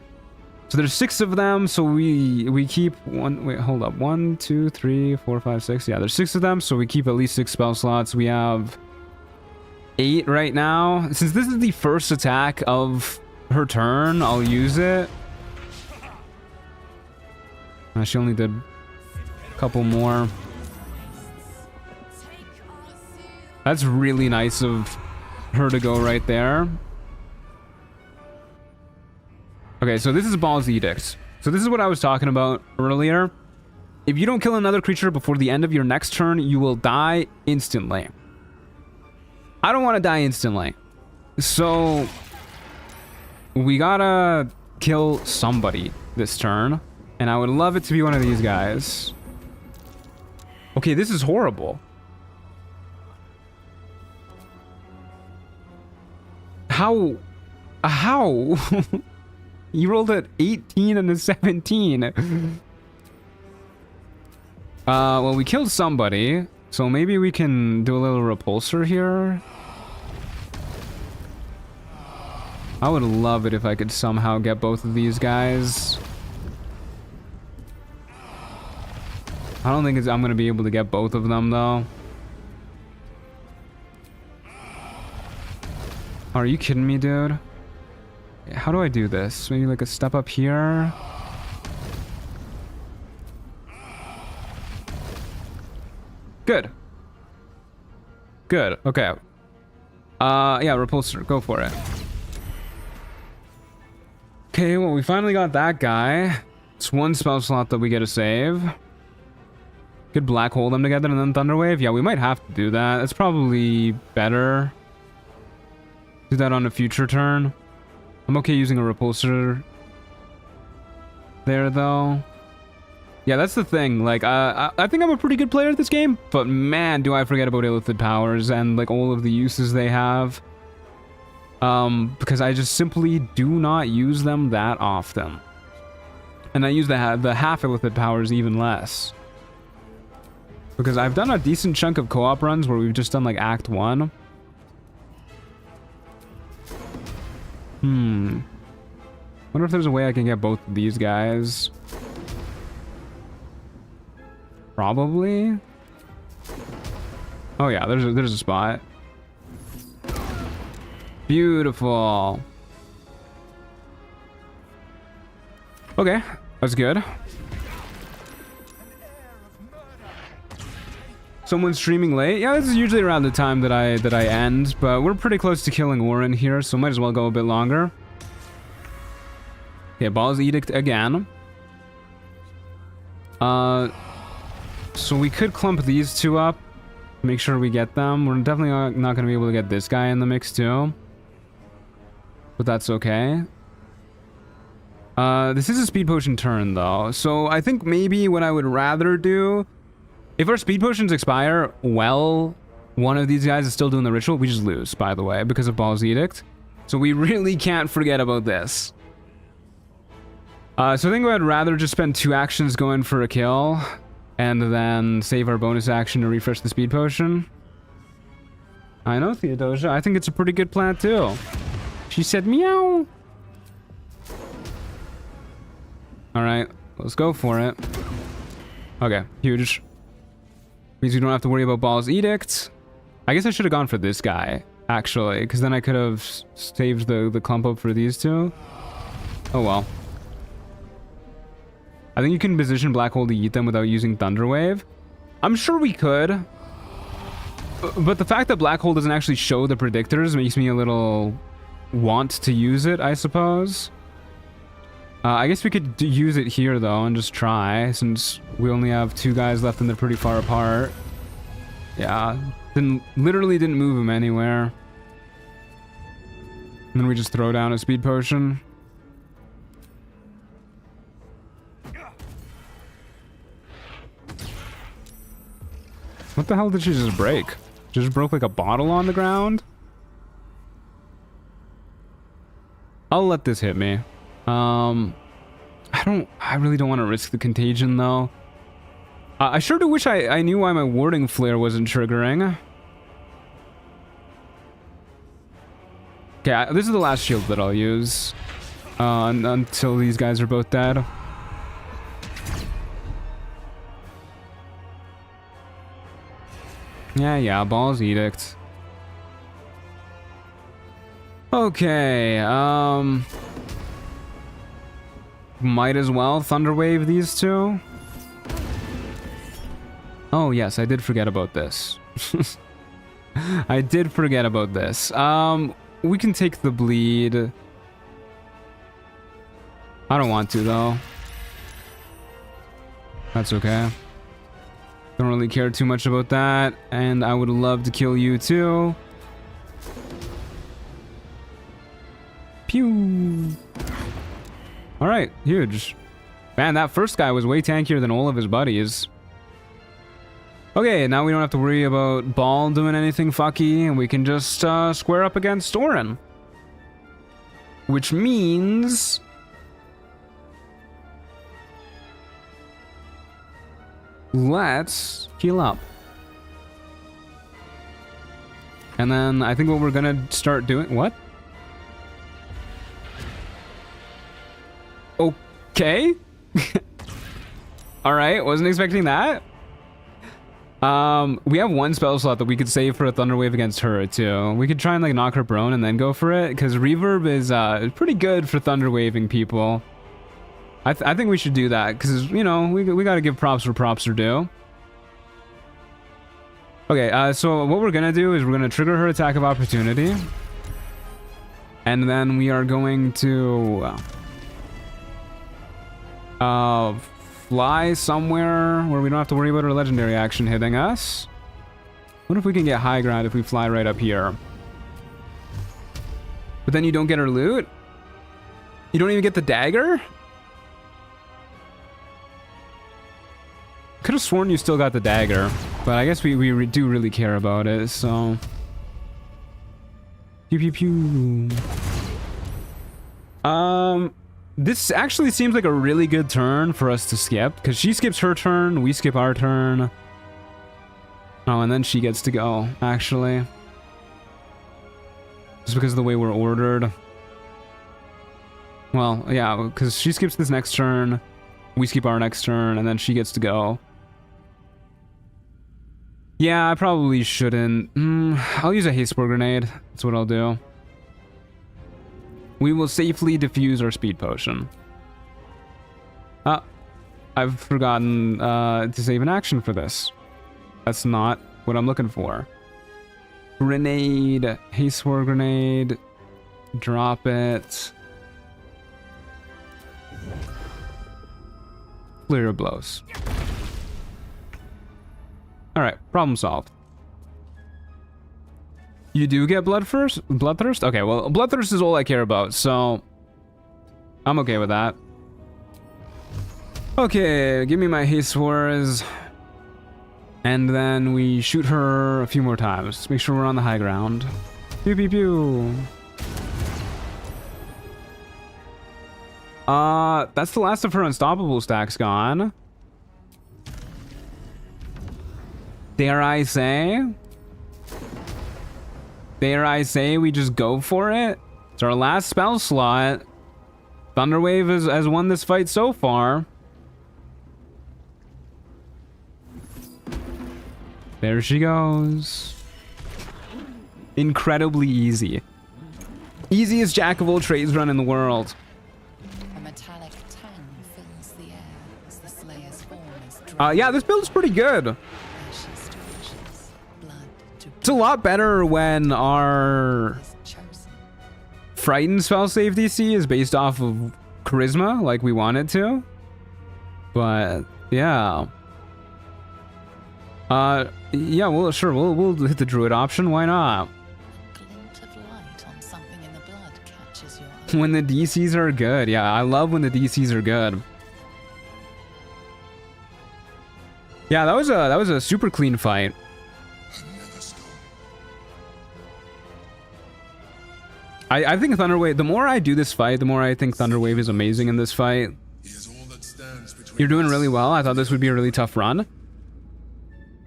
Speaker 1: So there's 6 of them, so we keep one. Wait, hold up. 1, 2, 3, 4, 5, 6. Yeah, there's 6 of them, so we keep at least 6 spell slots. We have 8 right now. Since this is the first attack of her turn, I'll use it. She only did a couple more. That's really nice of her to go right there. Okay, so this is Baal's Edict. So this is what I was talking about earlier. If you don't kill another creature before the end of your next turn, you will die instantly. I don't want to die instantly. So we gotta kill somebody this turn. And I would love it to be one of these guys. Okay, this is horrible. How? You rolled an 18 and a 17. Well, we killed somebody. So maybe we can do a little repulsor here. I would love it if I could somehow get both of these guys. I don't think I'm going to be able to get both of them, though. Are you kidding me, dude? How do I do this? Maybe like a step up here? Good. Good. Okay. Yeah, repulsor. Go for it. Okay, well, we finally got that guy. It's 1 spell slot that we get to save. Could black hole them together and then Thunderwave? Yeah, we might have to do that. That's probably better. Do that on a future turn. I'm okay using a repulsor there, though. Yeah, that's the thing. Like, I think I'm a pretty good player at this game, but man, do I forget about Illithid powers and, like, all of the uses they have. Because I just simply do not use them that often. And I use the half Illithid powers even less. Because I've done a decent chunk of co-op runs where we've just done like Act 1. Wonder if there's a way I can get both of these guys. Probably. Oh yeah, there's a spot. Beautiful. Okay, that's good. Someone's streaming late? Yeah, this is usually around the time that I end, but we're pretty close to killing Orin here, so might as well go a bit longer. Okay, Baal's Edict again. So we could clump these 2 up, make sure we get them. We're definitely not going to be able to get this guy in the mix too, but that's okay. This is a speed potion turn though, so I think maybe what I would rather do, if our speed potions expire while one of these guys is still doing the ritual, we just lose, by the way, because of Baal's Edict. So we really can't forget about this. So I think I'd rather just spend 2 actions going for a kill, and then save our bonus action to refresh the speed potion. I know, Theodosia. I think it's a pretty good plan, too. She said meow. Alright, let's go for it. Okay, huge. Means we don't have to worry about Baal's Edict. I guess I should have gone for this guy, actually, because then I could have saved the clump up for these 2. Oh well. I think you can position Black Hole to eat them without using Thunderwave. I'm sure we could. But the fact that Black Hole doesn't actually show the predictors makes me a little want to use it, I suppose. I guess we could use it here, though, and just try, since we only have 2 guys left and they're pretty far apart. Yeah, literally didn't move him anywhere. And then we just throw down a speed potion. What the hell did she just break? She just broke like a bottle on the ground? I'll let this hit me. I really don't want to risk the contagion though. I sure do wish I knew why my warding flare wasn't triggering. Okay, this is the last shield that I'll use. Until these guys are both dead. Yeah, Ball's Edict. Okay, might as well Thunderwave these two. Oh yes, I did forget about this. I did forget about this. We can take the bleed. I don't want to though. That's okay. Don't really care too much about that, and I would love to kill you too. Pew! Alright, huge. Man, that first guy was way tankier than all of his buddies. Okay, now we don't have to worry about Ball doing anything fucky, and we can just square up against Orin. Which means... let's heal up. And then I think what we're gonna start doing... What? Okay. Alright, wasn't expecting that. We have one spell slot that we could save for a Thunder Wave against her too. We could try and like knock her prone and then go for it, because Reverb is pretty good for Thunder Waving people. I think we should do that, because, you know, we gotta give props where props are due. Okay, so what we're gonna do is we're gonna trigger her attack of opportunity. And then we are going to... fly somewhere where we don't have to worry about her legendary action hitting us. What if we can get high ground if we fly right up here? But then you don't get her loot? You don't even get the dagger? Could have sworn you still got the dagger, but I guess we do really care about it, so... Pew pew pew. This actually seems like a really good turn for us to skip, because she skips her turn, we skip our turn. Oh, and then she gets to go, actually. Just because of the way we're ordered. Well, yeah, because she skips this next turn, we skip our next turn, and then she gets to go. Yeah, I probably shouldn't. I'll use a haste spore grenade. That's what I'll do. We will safely defuse our speed potion. I've forgotten to save an action for this. That's not what I'm looking for. Grenade, haste spore grenade, drop it. Flurry of blows. Alright, problem solved. You do get bloodthirst? Okay, well, bloodthirst is all I care about, so I'm okay with that. Okay, give me my haste spores. And then we shoot her a few more times. Make sure we're on the high ground. Pew pew pew. That's the last of her unstoppable stacks gone. Dare I say? Dare I say we just go for it? It's our last spell slot. Thunderwave has won this fight so far. There she goes. Incredibly easy. Easiest jack of all trades run in the world.
Speaker 4: A metallic tang fills the air as the Slayer's form is drawn.
Speaker 1: Yeah, this build's pretty good. It's a lot better when our Frightened spell save DC is based off of charisma, like we want it to. But yeah. Yeah, well, sure, we'll hit the druid option. Why not? When the DCs are good. Yeah, I love when the DCs are good. Yeah, that was a super clean fight. I think Thunderwave, the more I do this fight, the more I think Thunderwave is amazing in this fight. You're doing really well. I thought this would be a really tough run.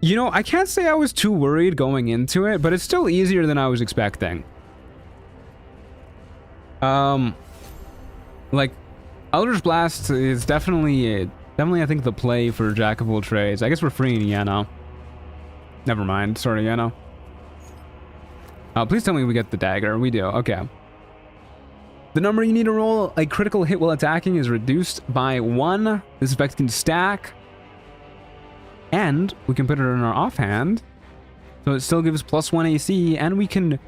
Speaker 1: You know, I can't say I was too worried going into it, but it's still easier than I was expecting. Like, Eldritch Blast is definitely I think the play for Jack of all trades. I guess we're freeing Yano. Never mind. Sorry, Yano. Please tell me we get the dagger. We do. Okay. The number you need to roll a critical hit while attacking is reduced by 1. This effect can stack. And we can put it in our offhand. So it still gives +1 AC, and we can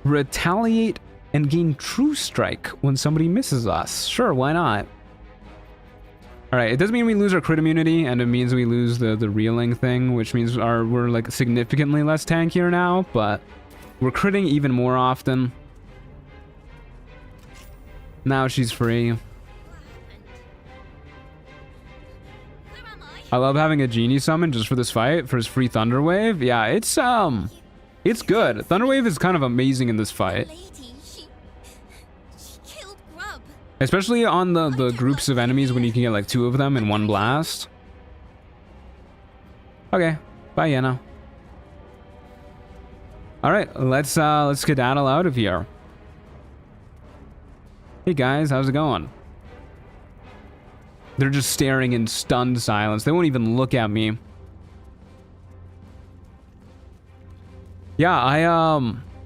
Speaker 1: retaliate and gain True Strike when somebody misses us. Sure, why not? Alright, it doesn't mean we lose our crit immunity, and it means we lose the reeling thing, which means we're like significantly less tankier now, but we're critting even more often. Now she's free. I love having a genie summon just for this fight, for his free Thunderwave. Yeah, it's good. Thunderwave is kind of amazing in this fight. Especially on the groups of enemies when you can get like 2 of them in one blast. Okay, bye Yenna. Alright, let's skedaddle out of here. Hey guys, how's it going? They're just staring in stunned silence. They won't even look at me. Yeah,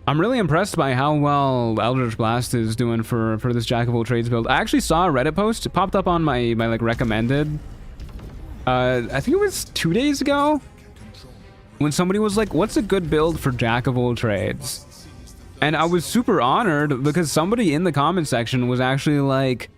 Speaker 1: I'm really impressed by how well Eldritch Blast is doing for this Jack of all trades build. I actually saw a Reddit post. It popped up on my like recommended. I think it was 2 days ago, when somebody was like, "What's a good build for Jack of all trades?" And I was super honored because somebody in the comment section was actually like,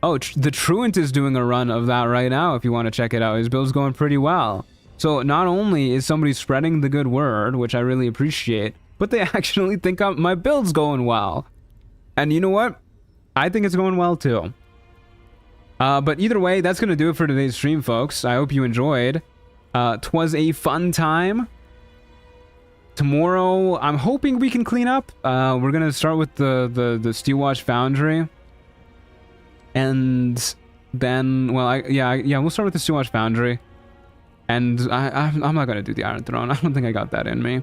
Speaker 1: "Oh, the Truant is doing a run of that right now. If you want to check it out, his build's going pretty well." So not only is somebody spreading the good word, which I really appreciate, but they actually think my build's going well. And you know what? I think it's going well too. But either way, that's going to do it for today's stream, folks. I hope you enjoyed. 'Twas a fun time. Tomorrow, I'm hoping we can clean up. We're going to start with the Steelwatch Foundry. And then, well, yeah, we'll start with the Steelwatch Foundry. And I'm not going to do the Iron Throne. I don't think I got that in me.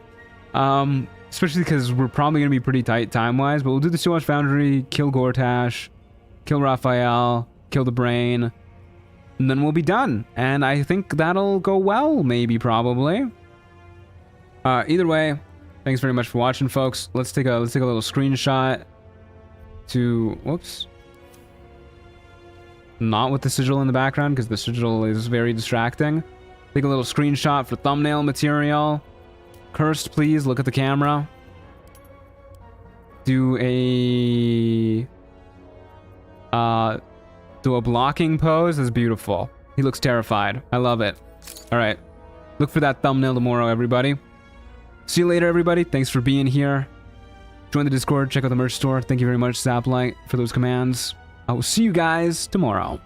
Speaker 1: Especially because we're probably going to be pretty tight time-wise, but we'll do the Steelwatch Foundry, kill Gortash, kill Raphael, kill the Brain, and then we'll be done. And I think that'll go well, maybe, probably. Either way, thanks very much for watching, folks. Let's take a little screenshot to, whoops. Not with the sigil in the background, because the sigil is very distracting. Take a little screenshot for thumbnail material. Cursed, please, look at the camera. Do a blocking pose. That's beautiful. He looks terrified. I love it. All right. Look for that thumbnail tomorrow, everybody. See you later, everybody. Thanks for being here. Join the Discord. Check out the merch store. Thank you very much, Zaplight, for those commands. I will see you guys tomorrow.